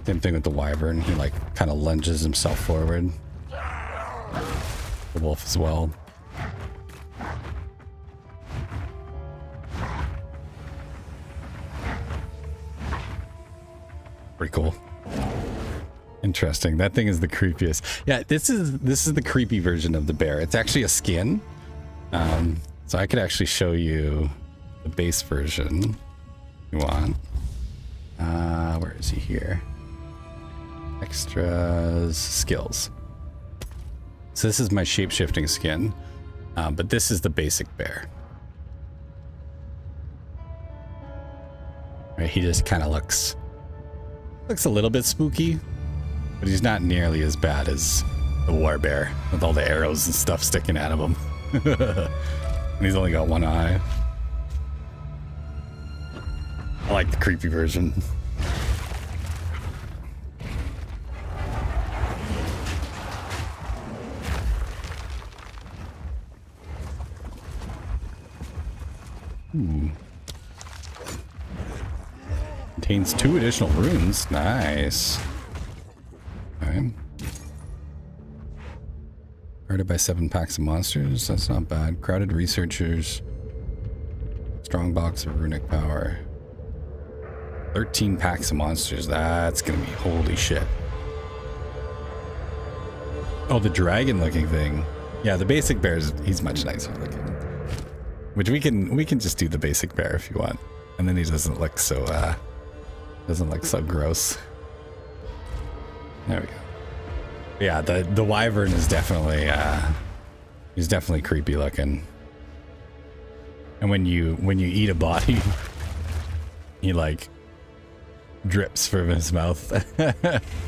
Speaker 1: Same thing with the wyvern. He like kind of lunges himself forward. The wolf as well. Pretty cool. Interesting. That thing is the creepiest. Yeah, this is the creepy version of the bear. It's actually a skin. So I could actually show you the base version if you want. Where is he here? Extras, skills. So this is my shape-shifting skin, but this is the basic bear. Right, he just kind of looks a little bit spooky, but he's not nearly as bad as the war bear with all the arrows and stuff sticking out of him. And he's only got one eye. I like the creepy version. Ooh. Contains 2 additional runes. Nice. Okay. Guarded by 7 packs of monsters. That's not bad. Crowded researchers. Strong box of runic power. 13 packs of monsters. That's gonna be holy shit. Oh, the dragon looking thing. Yeah, the basic bear he's much nicer looking. Which we can just do the basic bear if you want. And then he doesn't look so gross. There we go. Yeah, the wyvern is definitely he's definitely creepy looking. And when you eat a body, he like drips from his mouth.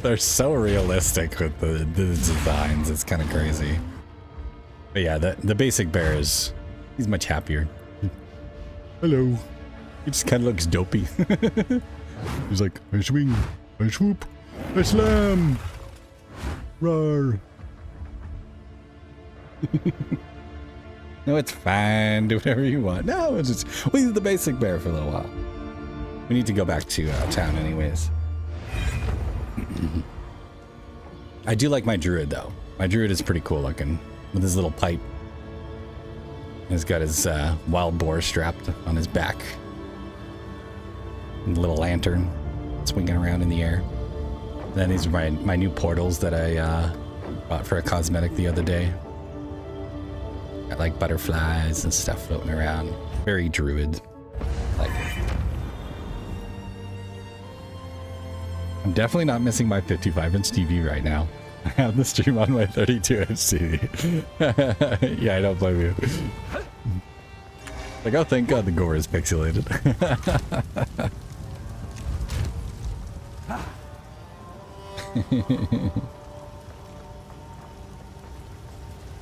Speaker 1: They're so realistic with the designs. It's kind of crazy. But yeah, the basic bear he's much happier. Hello. He just kind of looks dopey. He's like, I swing, I swoop, I slam. Roar. No, it's fine. Do whatever you want. No, we'll do the basic bear for a little while. We need to go back to town anyways. I do like my druid though. My druid is pretty cool looking with his little pipe. He's got his wild boar strapped on his back. And a little lantern swinging around in the air. Then these are my new portals that I bought for a cosmetic the other day. Got like butterflies and stuff floating around. Very druid. Like it. I'm definitely not missing my 55-inch TV right now. I have the stream on my 32-inch TV. Yeah, I don't blame you. Like, oh, thank God the gore is pixelated.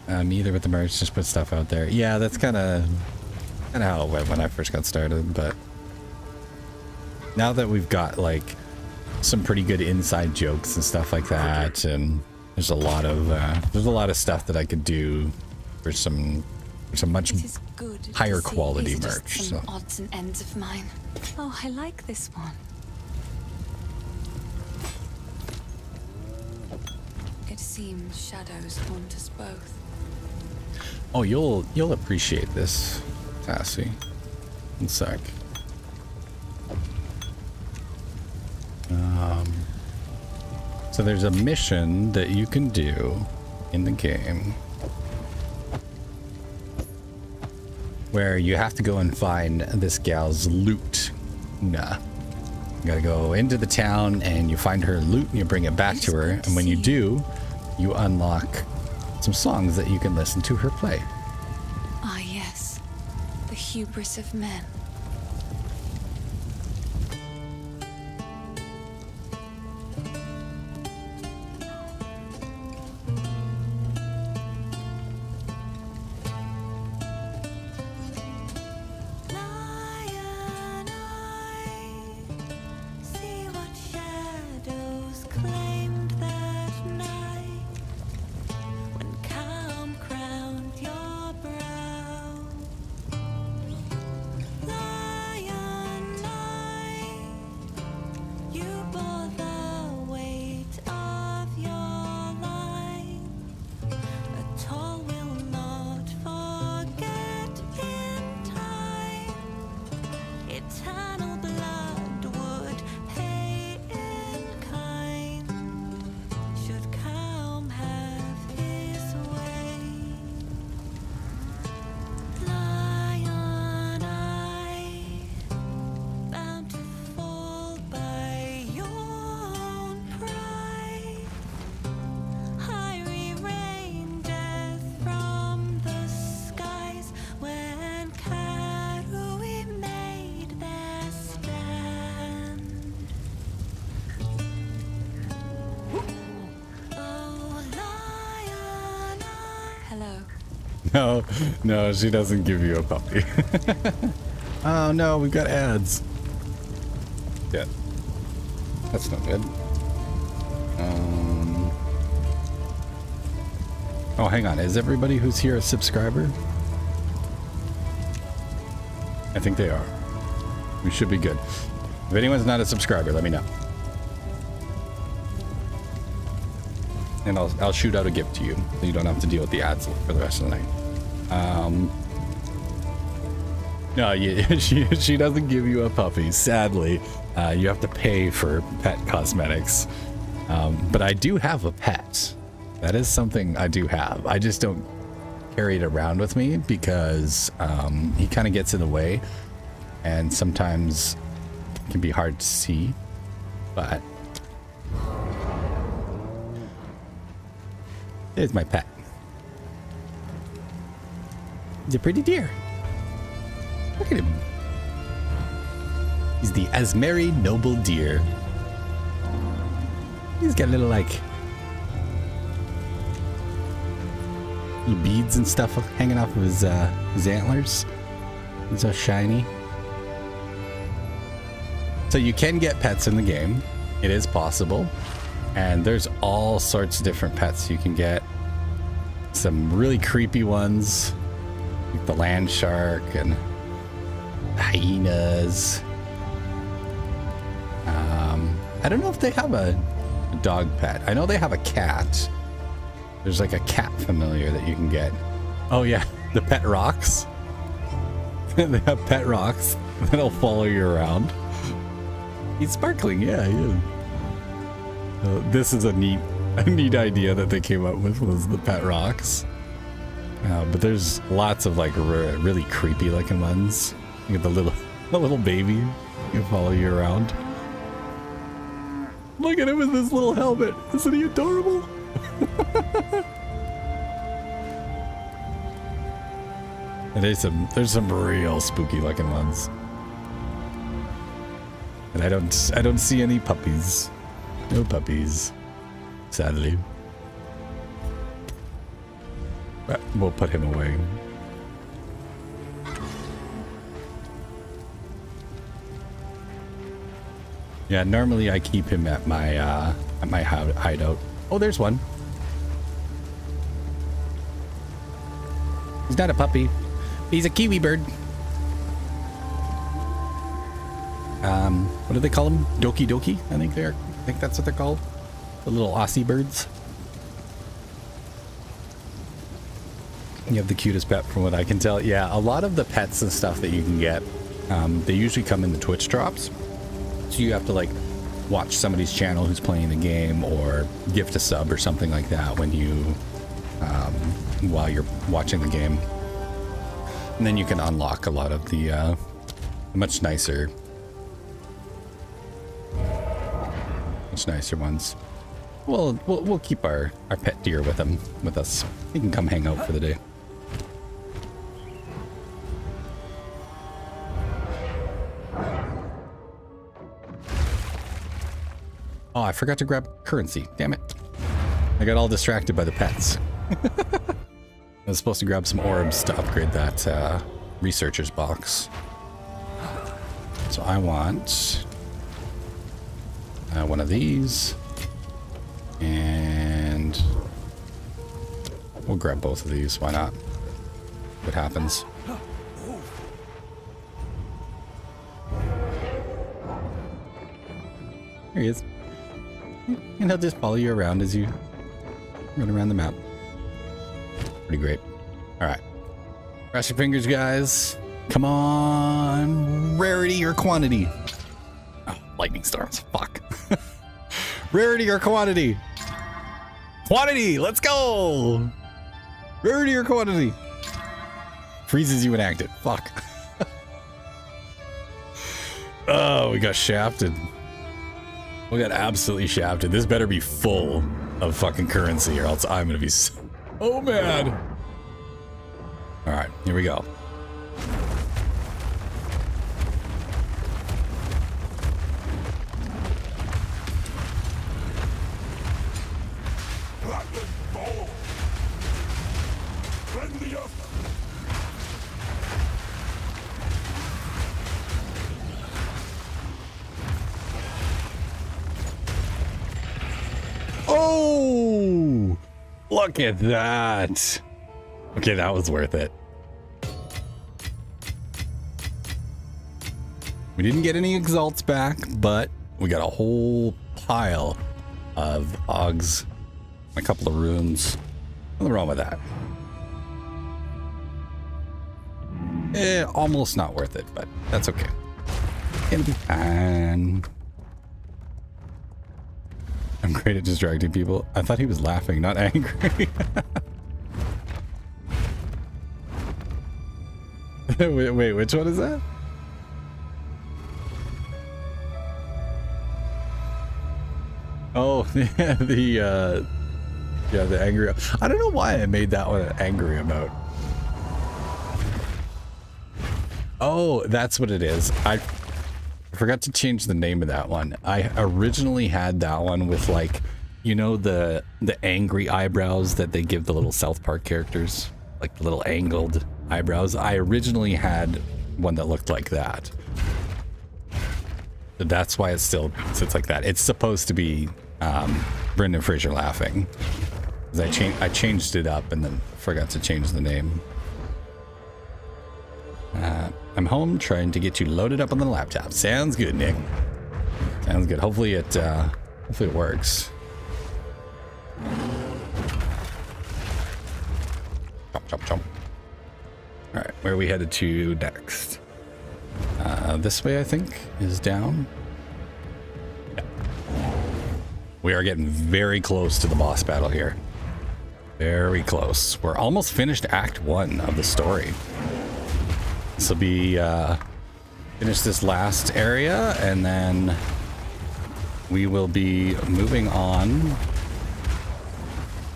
Speaker 1: Neither with the merch, just put stuff out there. Yeah, that's kind of how it went when I first got started, but now that we've got like some pretty good inside jokes and stuff like that, and there's a lot of stuff that I could do for some much higher quality merch.
Speaker 8: Some odds and ends of mine. Oh, I like this one. It seems shadows haunt us both.
Speaker 1: Oh, you'll appreciate this, Tassie. One sec. So there's a mission that you can do in the game where you have to go and find this gal's loot. Nah. You gotta go into the town and you find her loot and you bring it back to her, and when you do, you unlock some songs that you can listen to her play.
Speaker 8: Ah, yes. The hubris of men.
Speaker 14: See what shadows claimed that night.
Speaker 1: No, no, she doesn't give you a puppy. Oh no, we've got ads. Yeah. That's not good. Oh, hang on. Is everybody who's here a subscriber? I think they are. We should be good. If anyone's not a subscriber, let me know. And I'll shoot out a gift to you, so you don't have to deal with the ads for the rest of the night. No, she doesn't give you a puppy. Sadly, you have to pay for pet cosmetics. But I do have a pet. That is something I do have. I just don't carry it around with me because he kind of gets in the way, and sometimes it can be hard to see. But there's my pet. He's a pretty deer. Look at him. He's the Asmeri Noble Deer. He's got little, like, little beads and stuff hanging off of his antlers. He's so shiny. So you can get pets in the game. It is possible. And there's all sorts of different pets you can get. Some really creepy ones, like the land shark and hyenas. I don't know if they have a dog pet. I know they have a cat. There's like a cat familiar that you can get. Oh yeah, the pet rocks. They have pet rocks that'll follow you around. He's sparkling, yeah, he is. This is a neat idea that they came up with, was the pet rocks. But there's lots of like really creepy looking ones. You get the little baby can follow you around. Look at him with this little helmet. Isn't he adorable? And there's some real spooky looking ones. And I don't see any puppies. No puppies, sadly. But we'll put him away. Yeah, normally I keep him at my hideout. Oh, there's one. He's not a puppy. He's a kiwi bird. What do they call them? Doki Doki? I think that's what they're called. The little Aussie birds. You have the cutest pet from what I can tell. Yeah, a lot of the pets and stuff that you can get, they usually come in the Twitch drops. So you have to like watch somebody's channel who's playing the game or gift a sub or something like that when you, while you're watching the game. And then you can unlock a lot of the much nicer ones. We'll keep our pet deer with us. He can come hang out for the day. Oh, I forgot to grab currency. Damn it. I got all distracted by the pets. I was supposed to grab some orbs to upgrade that researcher's box. So I want one of these. And we'll grab both of these. Why not? What happens? There he is. And he'll just follow you around as you run around the map. Pretty great. All right. Cross your fingers, guys. Come on. Rarity or quantity? Oh, lightning storms. Fuck. Rarity or quantity? Quantity. Let's go. Rarity or quantity? Freezes you inactive. Fuck. Oh, we got shafted. We got absolutely shafted. This better be full of fucking currency or else I'm gonna be so mad. All right, here we go.
Speaker 3: Rend the earth
Speaker 1: Look at that. Okay, that was worth it. We didn't get any exalts back, but we got a whole pile of Ogs, a couple of runes. Nothing wrong with that. Almost not worth it, but that's okay. Gonna be fine. I'm great at distracting people. I thought he was laughing, not angry. wait, which one is that? Oh, the angry. I don't know why I made that one an angry emote. Oh, that's what it is. I forgot to change the name of that one. I originally had that one with, like, you know, the angry eyebrows that they give the little South Park characters, like the little angled eyebrows. I originally had one that looked like that. So that's why it still sits like that. It's supposed to be Brendan Fraser laughing. I changed it up and then forgot to change the name. I'm home trying to get you loaded up on the laptop. Sounds good, Nick. Sounds good. Hopefully it works. Chomp. All right, where are we headed to next? This way, I think, is down. Yeah. We are getting very close to the boss battle here. Very close. We're almost finished Act 1 of the story. This will be finish this last area, and then we will be moving on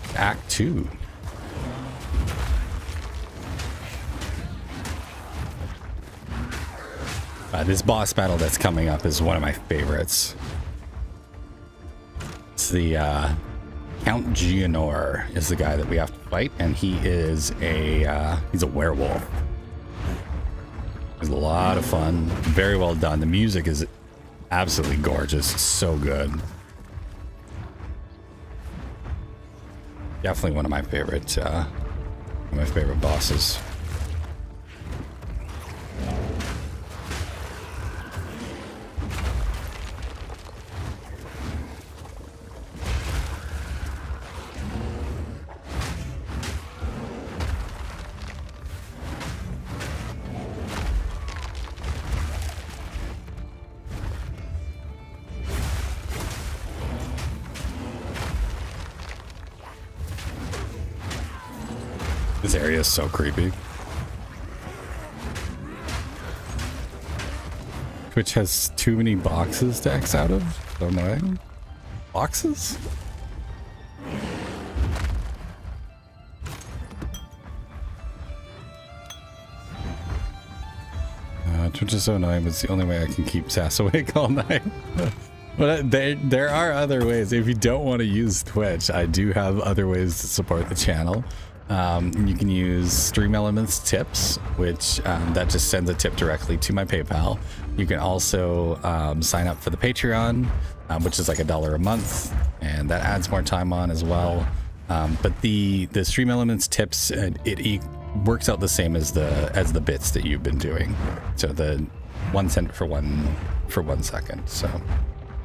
Speaker 1: to Act 2. This boss battle that's coming up is one of my favorites. It's the Count Geonor is the guy that we have to fight, and he is he's a werewolf. It's a lot of fun, very well done. The music is absolutely gorgeous, so good. Definitely one of my favorite bosses. This area is so creepy. Twitch has too many boxes to X out of? So annoying. Boxes? Twitch is so annoying, but it's the only way I can keep Sass awake all night. But there are other ways. If you don't want to use Twitch, I do have other ways to support the channel. You can use Stream Elements tips, which that just sends a tip directly to my PayPal. You can also sign up for the Patreon, which is like $1 a month, and that adds more time on as well. But the Stream Elements tips, it works out the same as the bits that you've been doing. So the 1 cent for 1 second. So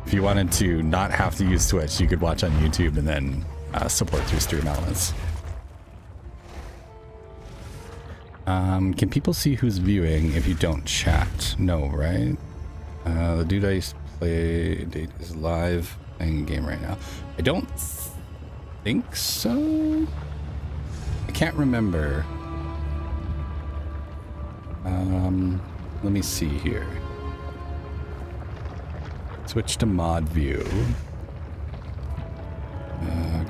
Speaker 1: if you wanted to not have to use Twitch, you could watch on YouTube and then support through Stream Elements. Can people see who's viewing if you don't chat? No, right? The dude I used to play date is live playing a game right now. I don't think so. I can't remember. Let me see here. Switch to mod view.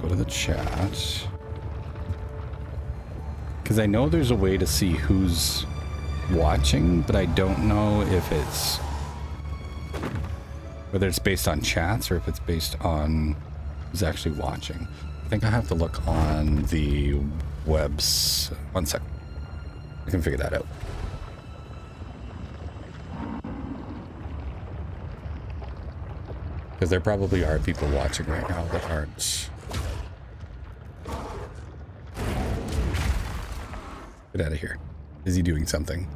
Speaker 1: Go to the chat. Because I know there's a way to see who's watching, but I don't know if it's whether it's based on chats or if it's based on who's actually watching. I think I have to look on the webs. 1 second. I can figure that out. Because there probably are people watching right now that aren't Get out of here. Is he doing something?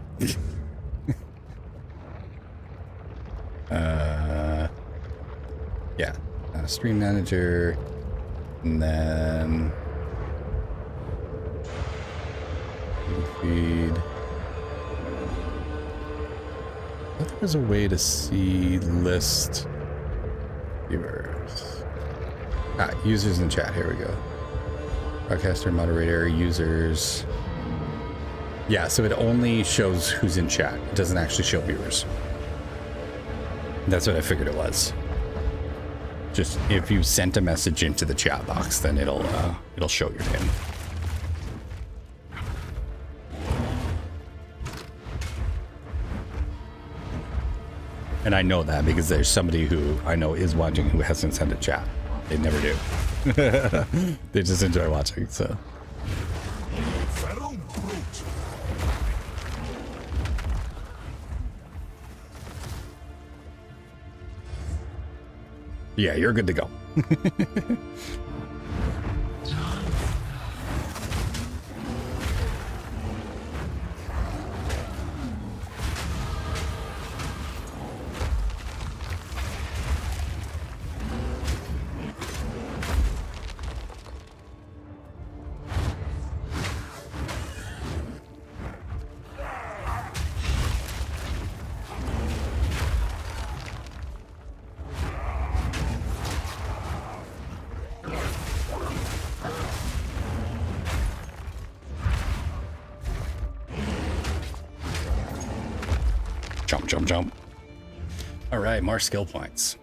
Speaker 1: Yeah. Stream manager. And then feed. I thought there was a way to see list viewers. Users in chat. Here we go. Broadcaster, moderator, users. Yeah, so it only shows who's in chat. It doesn't actually show viewers. That's what I figured it was. Just if you sent a message into the chat box, then it'll show your name. And I know that because there's somebody who I know is watching who hasn't sent a chat. They never do. They just enjoy watching, so. Yeah, you're good to go. Jump. All right, more skill points.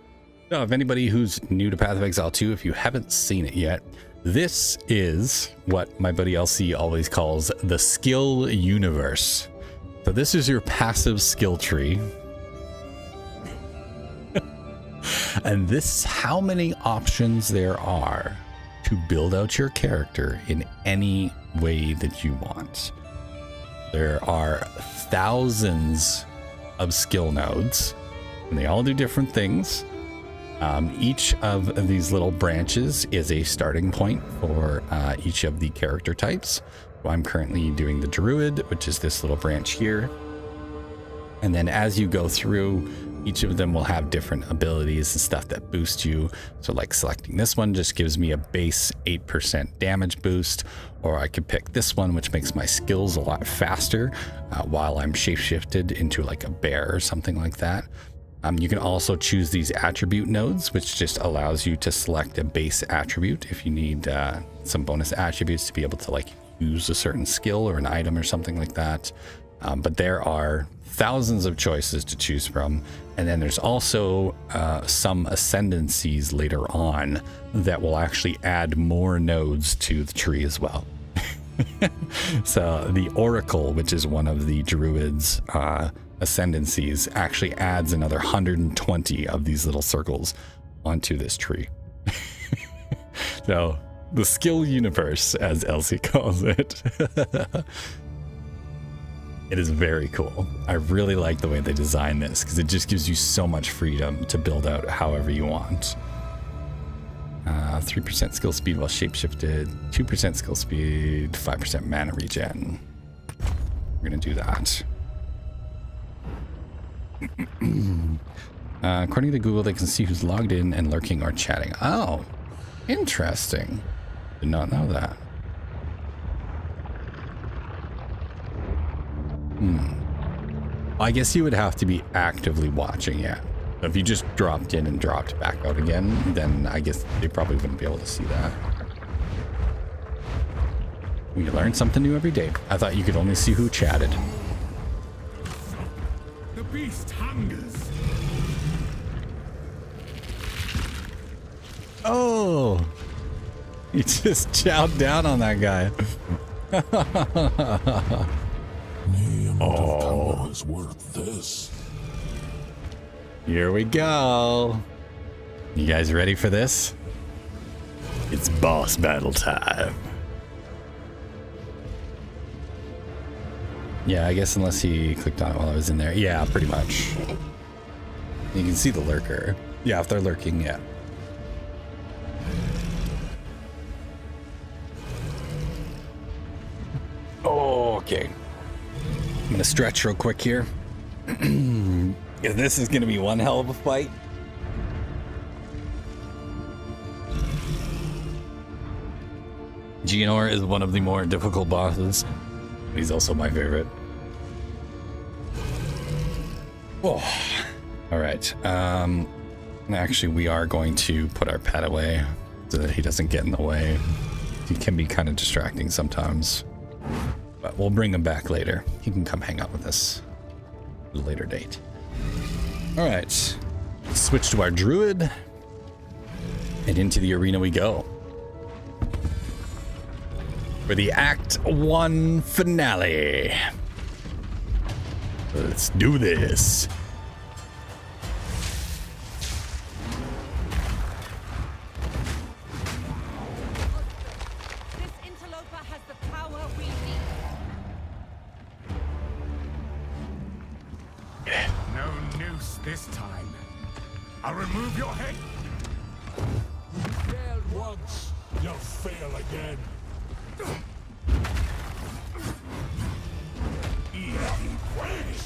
Speaker 1: So if anybody who's new to Path of Exile 2, if you haven't seen it yet, this is what my buddy LC always calls the skill universe. So this is your passive skill tree. And this is how many options there are to build out your character in any way that you want. There are thousands of skill nodes, and they all do different things. Each of these little branches is a starting point for each of the character types. So I'm currently doing the Druid, which is this little branch here. And then as you go through, each of them will have different abilities and stuff that boost you. So like selecting this one just gives me a base 8% damage boost, or I could pick this one, which makes my skills a lot faster while I'm shapeshifted into like a bear or something like that. You can also choose these attribute nodes, which just allows you to select a base attribute if you need some bonus attributes to be able to like use a certain skill or an item or something like that. But there are thousands of choices to choose from. And then there's also some ascendancies later on that will actually add more nodes to the tree as well. So the Oracle, which is one of the Druids' ascendancies, actually adds another 120 of these little circles onto this tree. So the skill universe, as Elsie calls it. It is very cool. I really like the way they design this because it just gives you so much freedom to build out however you want. 3% skill speed while shapeshifted, 2% skill speed, 5% mana regen. We're gonna do that. According to Google, they can see who's logged in and lurking or chatting. Oh, interesting. Did not know that. I guess you would have to be actively watching, yeah. If you just dropped in and dropped back out again, then I guess they probably wouldn't be able to see that. We learn something new every day. I thought you could only see who chatted.
Speaker 2: The beast hungers.
Speaker 1: Oh, he just chowed down on that guy.
Speaker 18: Oh, is worth this.
Speaker 1: Here we go. You guys ready for this? It's boss battle time. Yeah, I guess unless he clicked on it while I was in there. Yeah, pretty much. You can see the lurker. Yeah, if they're lurking, yeah. Oh, Okay. I'm gonna stretch real quick here. This is gonna be one hell of a fight. Geonor is one of the more difficult bosses. He's also my favorite. Oh. All right. Actually, we are going to put our pet away so that he doesn't get in the way. He can be kind of distracting sometimes, but we'll bring him back later. He can come hang out with us at a later date. All right. Switch to our druid, and into the arena we go for the Act 1 finale. Let's do this.
Speaker 14: This interloper has the power we need.
Speaker 2: No noose this time. I'll remove your head.
Speaker 5: You failed once, you'll fail again.
Speaker 2: Easy place.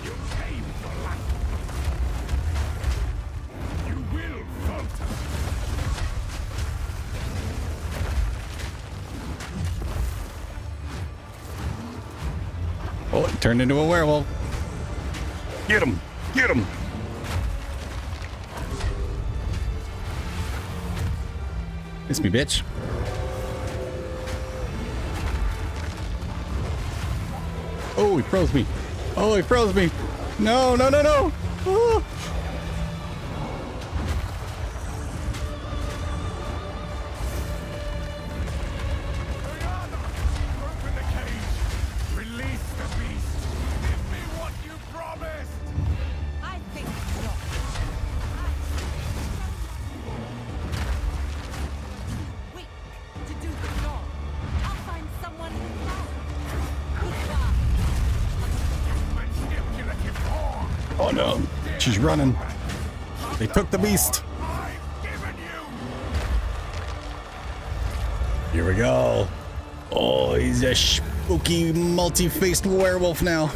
Speaker 2: You came for life. You will falter.
Speaker 1: Oh, it turned into a werewolf. Get him! Get him! Miss me, bitch. Oh, he froze me. Oh, he froze me. No, no, no, no. Oh.
Speaker 2: Open the cage. Release the beast. Give me what you promised.
Speaker 14: I think not. Weak to do the job. I'll find someone who can.
Speaker 2: Manipulative whore.
Speaker 1: Oh no, she's running. They took the beast. Here we go. Oh, he's a spooky, multi-faced werewolf now.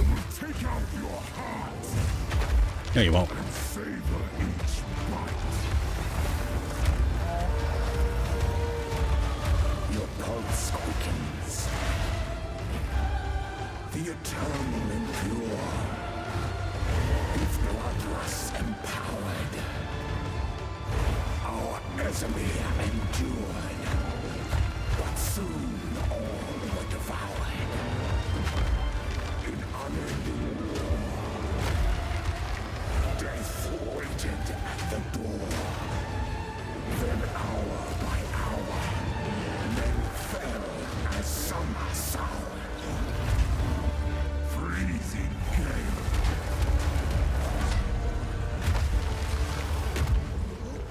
Speaker 1: No, you won't.
Speaker 3: Your pulse quickens. The eternal impure. His bloodlust empowered. Our Ezemir endured. But soon all were devoured. In unending war. Death waited at the door. Then hour by hour, men fell as summer soured. Freezing gale.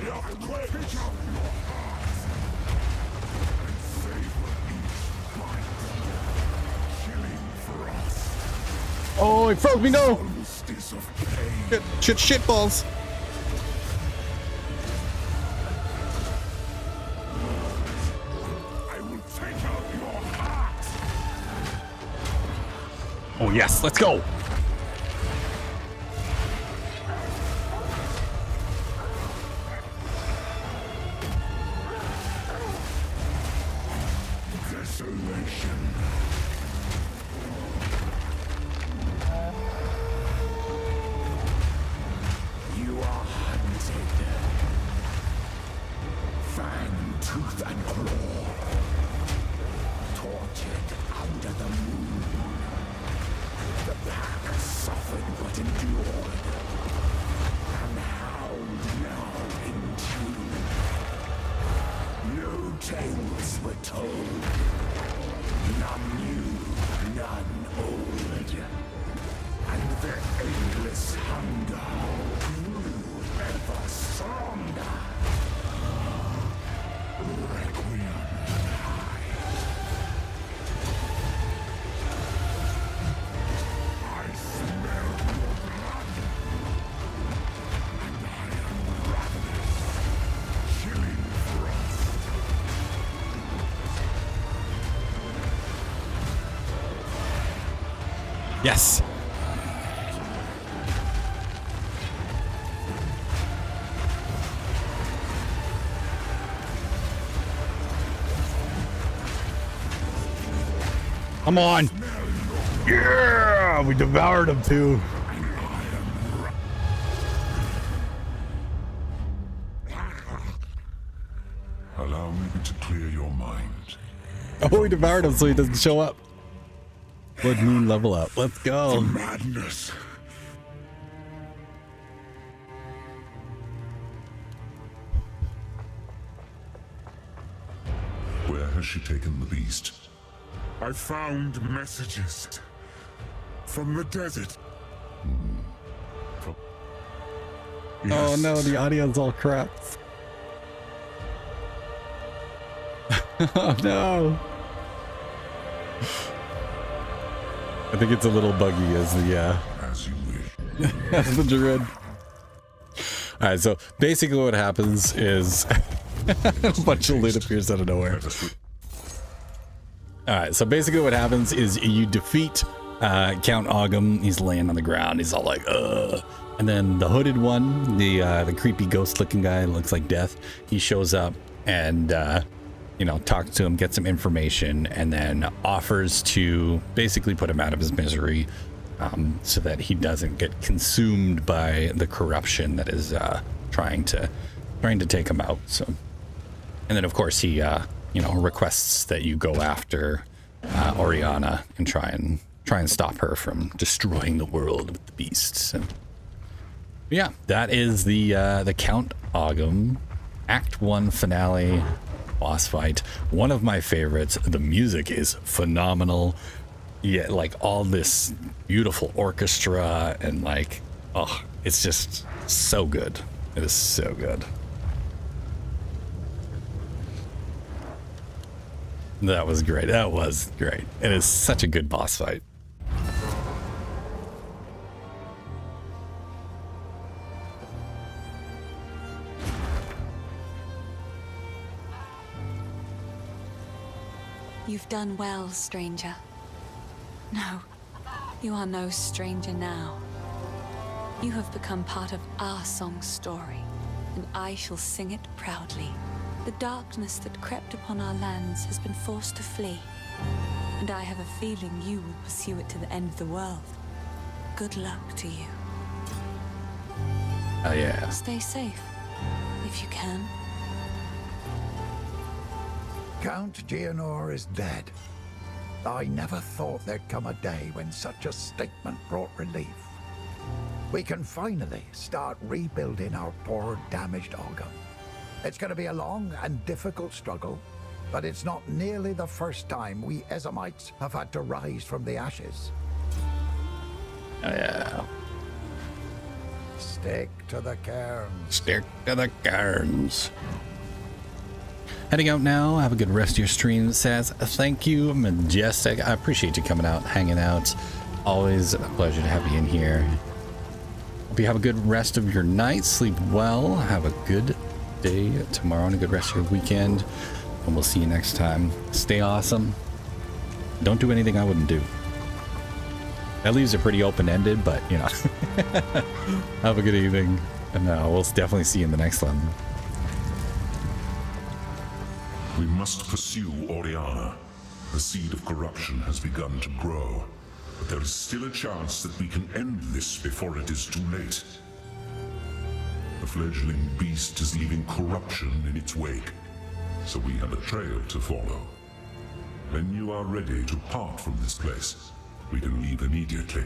Speaker 3: Your quake out your hearts and savor each bite. Killing frost.
Speaker 1: Oh, he froze me, no.
Speaker 3: Solstice of pain.
Speaker 1: Shit balls.
Speaker 2: I will take out your heart.
Speaker 1: Oh yes, let's go.
Speaker 3: Desolation. You are hunted. Fang, tooth, and claw. Tortured under the moon. The pack suffered but endured. And howled now in tune. No tales were told. None new, none old. And their endless hunger grew ever stronger. Requiem I smell your blood. And I am ravenous, chilling frost.
Speaker 1: Yes. Come on. Yeah, we devoured him too.
Speaker 18: Allow me to clear your mind.
Speaker 1: Oh, we devoured him so he doesn't show up. Blood Moon level up. Let's go.
Speaker 18: The madness. Where has she taken the beast?
Speaker 2: I found messages from the desert.
Speaker 1: Oh no, the audio's all crap. Oh no. I think it's a little buggy as the
Speaker 18: as you wish.
Speaker 1: as the druid. Alright, so basically what happens is a bunch of loot appears out of nowhere. Alright, so basically what happens is you defeat Count Ogham. He's laying on the ground. He's all like, ugh. And then the hooded one, the creepy ghost looking guy, looks like death. He shows up and you know, talks to him, gets some information, and then offers to basically put him out of his misery, so that he doesn't get consumed by the corruption that is trying to take him out. So, and then of course he you know, requests that you go after Oriana and try and stop her from destroying the world with the beast. So, yeah, that is the Count Ogham Act 1 finale boss fight. One of my favorites. The music is phenomenal. Yeah, like all this beautiful orchestra and like, oh, it's just so good. It is so good. That was great. That was great. It is such a good boss fight.
Speaker 8: You've done well, stranger. No, you are no stranger now. You have become part of our song story, and I shall sing it proudly. The darkness that crept upon our lands has been forced to flee, and I have a feeling you will pursue it to the end of the world. Good luck to you.
Speaker 1: Oh yeah.
Speaker 8: Stay safe, if you can.
Speaker 6: Count Geonor is dead. I never thought there'd come a day when such a statement brought relief. We can finally start rebuilding our poor, damaged Ogham. It's going to be a long and difficult struggle, but it's not nearly the first time we Ezamites have had to rise from the ashes.
Speaker 1: Oh yeah.
Speaker 6: Stick to the cairns.
Speaker 1: Stick to the cairns. Heading out now. Have a good rest of your stream, Says. Thank you, Majestic. I appreciate you coming out, hanging out. Always a pleasure to have you in here. Hope you have a good rest of your night. Sleep well. Have a good day tomorrow and a good rest of your weekend. And we'll see you next time. Stay awesome. Don't do anything I wouldn't do. That leaves it pretty open-ended, but, you know. Have a good evening. And we'll definitely see you in the next one.
Speaker 18: We must pursue Oriana. The seed of corruption has begun to grow, but there is still a chance that we can end this before it is too late. The fledgling beast is leaving corruption in its wake, so we have a trail to follow. When you are ready to part from this place, we can leave immediately.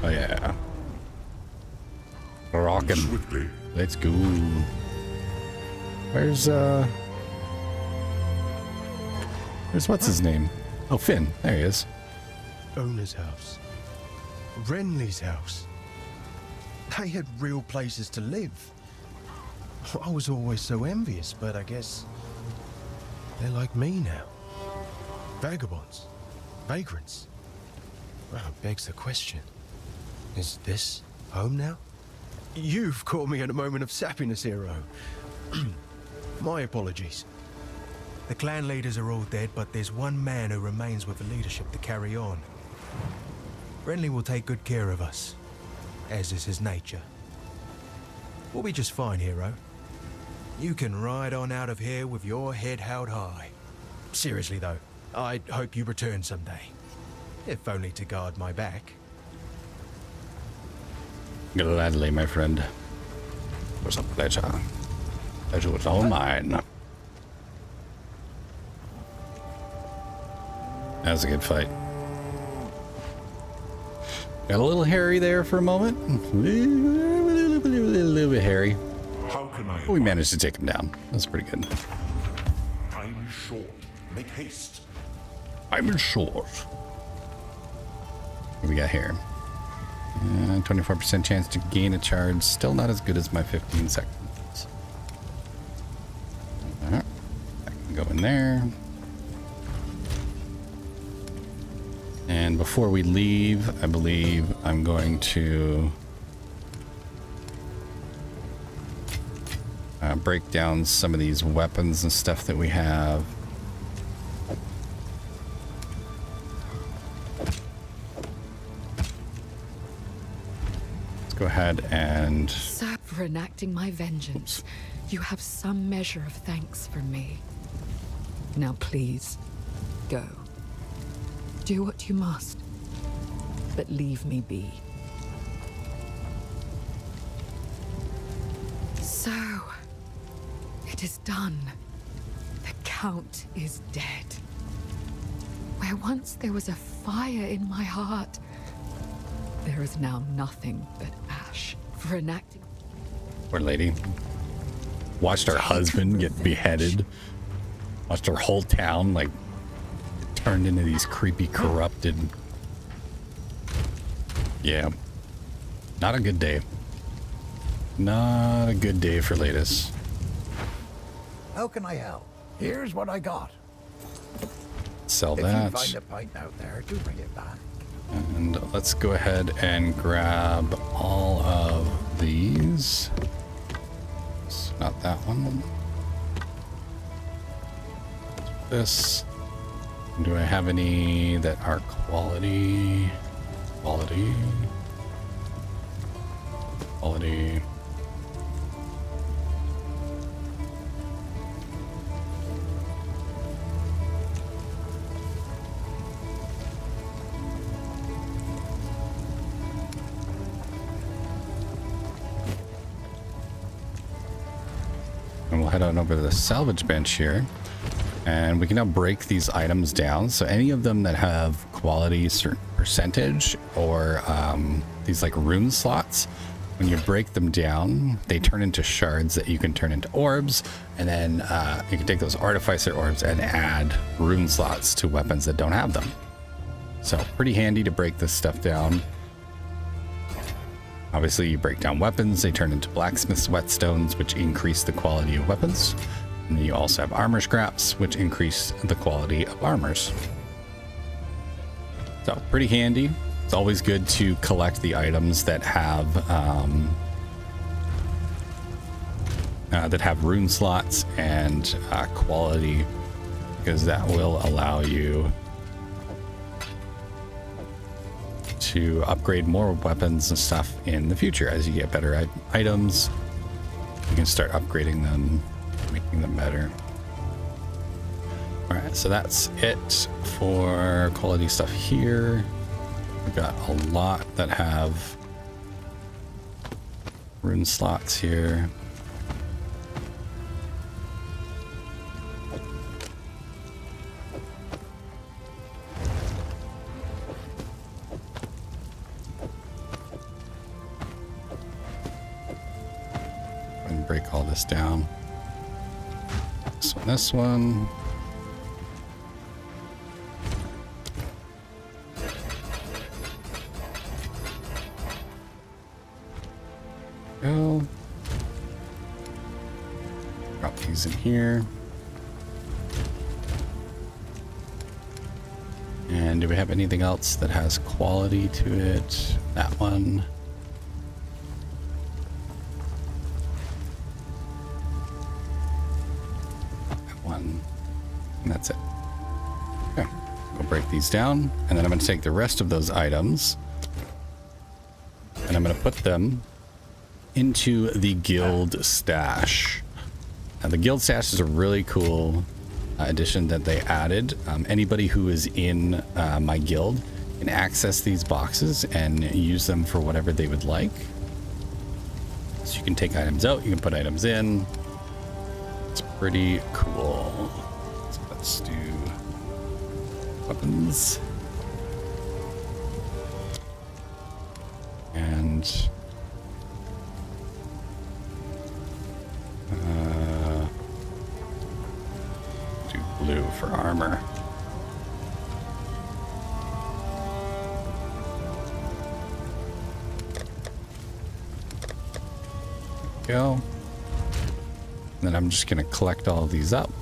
Speaker 1: Oh yeah. Rockin'.
Speaker 18: Swiftly.
Speaker 1: Let's go. Where's what's his name? Oh, Finn. There he is.
Speaker 9: Owner's house. Renly's house. They had real places to live. I was always so envious, but I guess they're like me now. Vagabonds. Vagrants. Well, it begs the question. Is this home now? You've caught me at a moment of sappiness, hero. My apologies. The clan leaders are all dead, but there's one man who remains with the leadership to carry on. Renly will take good care of us, as is his nature. We'll be just fine, hero. You can ride on out of here with your head held high. Seriously though, I hope you return someday. If only to guard my back.
Speaker 1: Gladly, my friend. It was a pleasure. Pleasure was all mine. That was a good fight. Got a little hairy there for a moment. A little bit hairy.
Speaker 18: How can I?
Speaker 1: We managed to take him down. That's pretty good.
Speaker 18: Time is short. Make haste.
Speaker 1: I'm short. What we got here? 24% chance to gain a charge. Still not as good as my 15 seconds. Alright. I can go in there. And before we leave, I believe I'm going to break down some of these weapons and stuff that we have. Let's go ahead and...
Speaker 21: Sir, for enacting my vengeance, you have some measure of thanks from me. Now please, go. Do what you must, but leave me be. So, it is done. The Count is dead. Where once there was a fire in my heart, there is now nothing but ash. For enacting...
Speaker 1: Poor lady. Watched her husband get beheaded. Watched her whole town, like, turned into these creepy, corrupted... Yeah. Not a good day. Not a good day for Latest.
Speaker 6: How can I help? Here's what I got.
Speaker 1: Sell
Speaker 6: If
Speaker 1: that.
Speaker 6: you find a pint out there, do bring it back.
Speaker 1: And let's go ahead and grab all of these. Not that one. This. Do I have any that are quality? Quality. Quality. And we'll head on over to the salvage bench here. And we can now break these items down. So any of them that have quality certain percentage or these like rune slots, when you break them down, they turn into shards that you can turn into orbs. And then you can take those artificer orbs and add rune slots to weapons that don't have them. So pretty handy to break this stuff down. Obviously, you break down weapons, they turn into blacksmith's whetstones, which increase the quality of weapons. And then you also have armor scraps, which increase the quality of armors. So pretty handy. It's always good to collect the items that have rune slots and quality, because that will allow you to upgrade more weapons and stuff in the future. As you get better items, you can start upgrading them, making them better. All right, so that's it for quality stuff here. We've got a lot that have rune slots here. And break all this down. So this one. Go. Drop these in here. And do we have anything else that has quality to it? That one. That one. And that's it. Okay, we'll break these down, and then I'm going to take the rest of those items, and I'm going to put them into the guild stash. Now, the guild stash is a really cool addition that they added. Anybody who is in my guild can access these boxes and use them for whatever they would like. So you can take items out, you can put items in. It's pretty cool. So let's do weapons. And do blue for armor. Go. And then I'm just going to collect all of these up.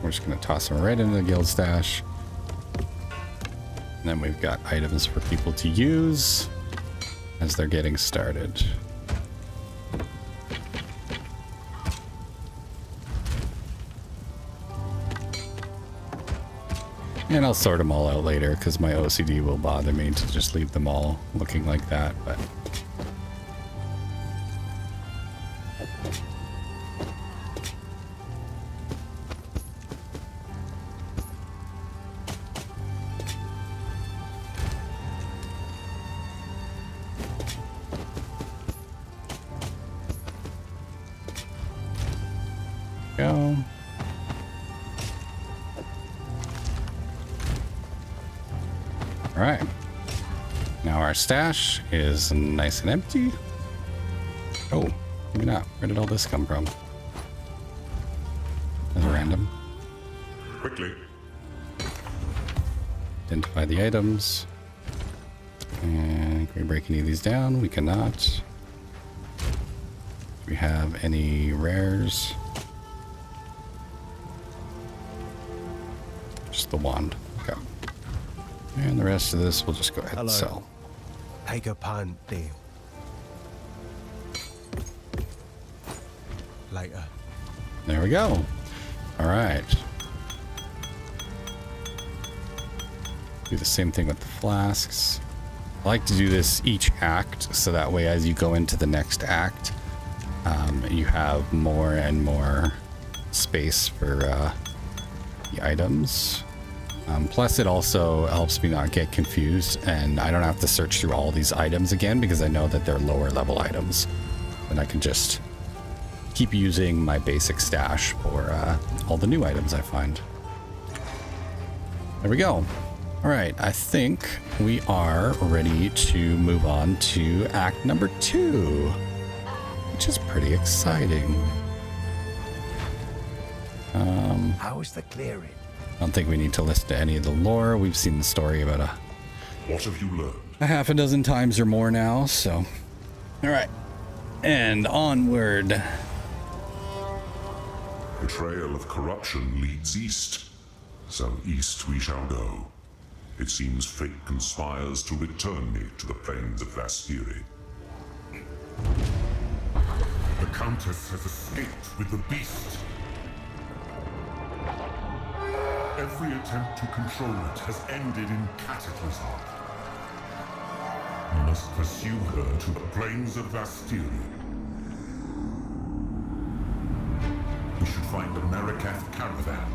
Speaker 1: We're just going to toss them right into the guild stash. And then we've got items for people to use as they're getting started. And I'll sort them all out later because my OCD will bother me to just leave them all looking like that, but go. All right. Now our stash is nice and empty. Oh, maybe not. Where did all this come from? That's random.
Speaker 18: Quickly.
Speaker 1: Identify the items. And can we break any of these down? We cannot. Do we have any rares? Just the wand. Okay. And the rest of this we'll just go ahead and sell.
Speaker 9: Take a punt, deal. Later.
Speaker 1: There we go. All right. Do the same thing with the flasks. I like to do this each act, so that way as you go into the next act, you have more and more space for the items. Plus it also helps me not get confused, and I don't have to search through all these items again because I know that they're lower level items. And I can just keep using my basic stash for all the new items I find. There we go. All right, I think we are ready to move on to act number 2, which is pretty exciting.
Speaker 6: How is the clearing?
Speaker 1: I don't think we need to listen to any of the lore. We've seen the story about
Speaker 18: What have you learned?
Speaker 1: a half a dozen times or more now, so. All right, and onward.
Speaker 18: The trail of corruption leads east, so east we shall go. It seems fate conspires to return me to the plains of Vastiri. The Countess has escaped with the beast. Every attempt to control it has ended in cataclysm. We must pursue her to the plains of Vastiri. We should find the Marikath caravan.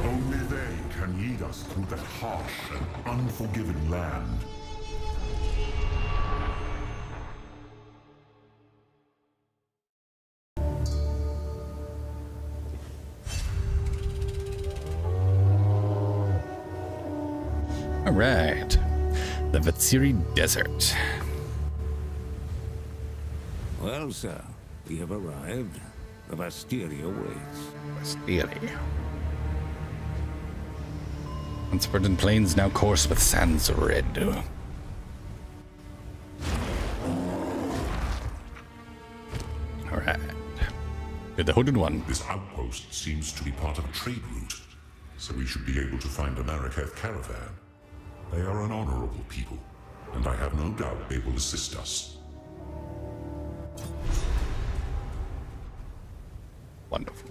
Speaker 18: Only they can lead us through that harsh and unforgiving land.
Speaker 1: All right, the Vastiri Desert.
Speaker 10: Well, sir, we have arrived. The Vastiri awaits.
Speaker 1: Vastiri. Unspoiled plains now course with sands red. All right. You're the Hooded One.
Speaker 18: This outpost seems to be part of a trade route, so we should be able to find a Marikath caravan. They are an honorable people, and I have no doubt they will assist us.
Speaker 1: Wonderful.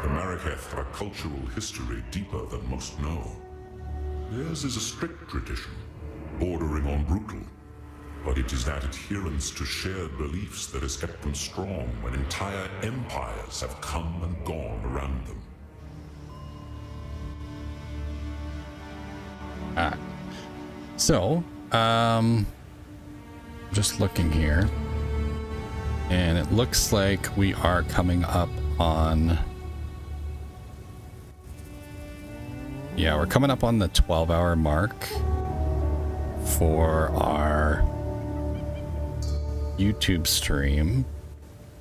Speaker 18: The Marraketh have a cultural history deeper than most know. Theirs is a strict tradition, bordering on brutal. But it is that adherence to shared beliefs that has kept them strong when entire empires have come and gone around them.
Speaker 1: So, just looking here, and it looks like we are coming up on, yeah, we're coming up on the 12-hour mark for our YouTube stream.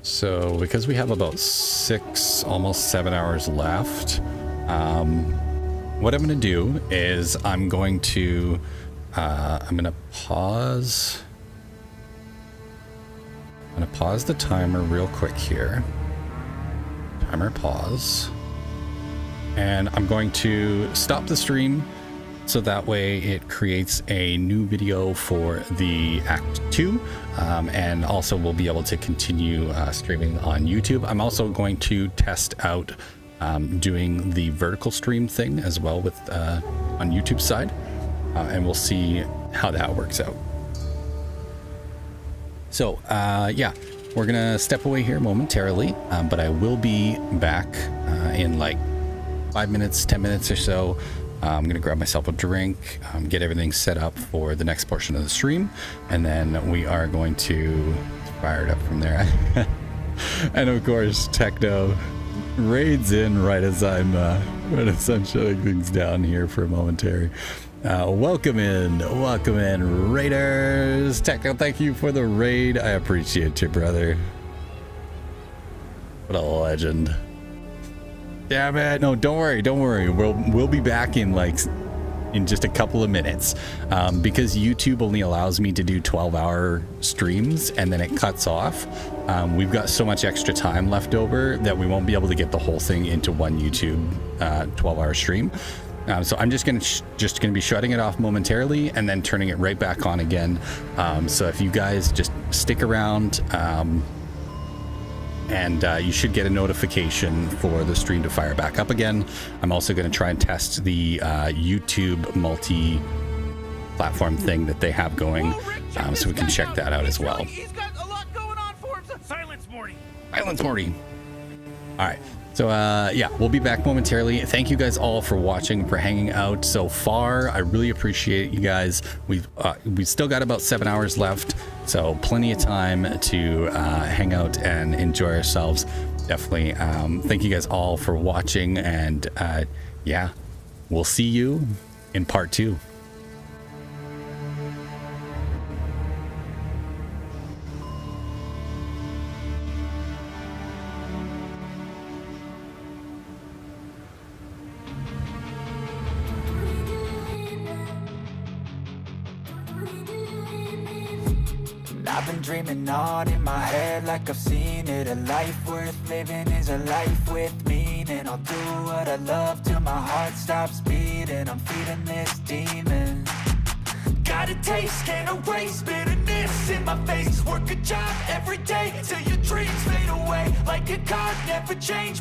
Speaker 1: So because we have about 6, almost 7 hours left, what I'm going to do is I'm going to pause. I'm going to pause the timer real quick here. Timer pause. And I'm going to stop the stream so that way it creates a new video for the Act 2. And also we'll be able to continue streaming on YouTube. I'm also going to test out doing the vertical stream thing as well with on YouTube side. And we'll see how that works out. So, yeah, we're going to step away here momentarily, but I will be back in like 5 minutes, 10 minutes or so. I'm going to grab myself a drink, get everything set up for the next portion of the stream, and then we are going to fire it up from there. And of course, Techno raids in right as I'm shutting things down here for a momentary. Welcome in, raiders. Techno, thank you for the raid. I appreciate you, brother. What a legend. Damn it. No, don't worry. We'll be back in just a couple of minutes. Because YouTube only allows me to do 12-hour streams and then it cuts off. We've got so much extra time left over that we won't be able to get the whole thing into one YouTube 12-hour stream. So I'm just gonna be shutting it off momentarily and then turning it right back on again. So if you guys just stick around, and you should get a notification for the stream to fire back up again. I'm also going to try and test the YouTube multi-platform thing that they have going, so we can check that out as well.
Speaker 19: Silence, Morty.
Speaker 1: Silence, Morty. All right. So, yeah, we'll be back momentarily. Thank you guys all for watching, for hanging out so far. I really appreciate you guys. We've still got about 7 hours left, so plenty of time to hang out and enjoy ourselves. Definitely. Thank you guys all for watching, and yeah, we'll see you in part 2.
Speaker 17: I've been dreaming on in my head like I've seen it. A life worth living is a life with meaning. I'll do what I love till my heart stops beating. I'm feeding this demon. Got a taste, can't erase bitterness in my face. Work a job every day till your dreams fade away. Like a card, never change.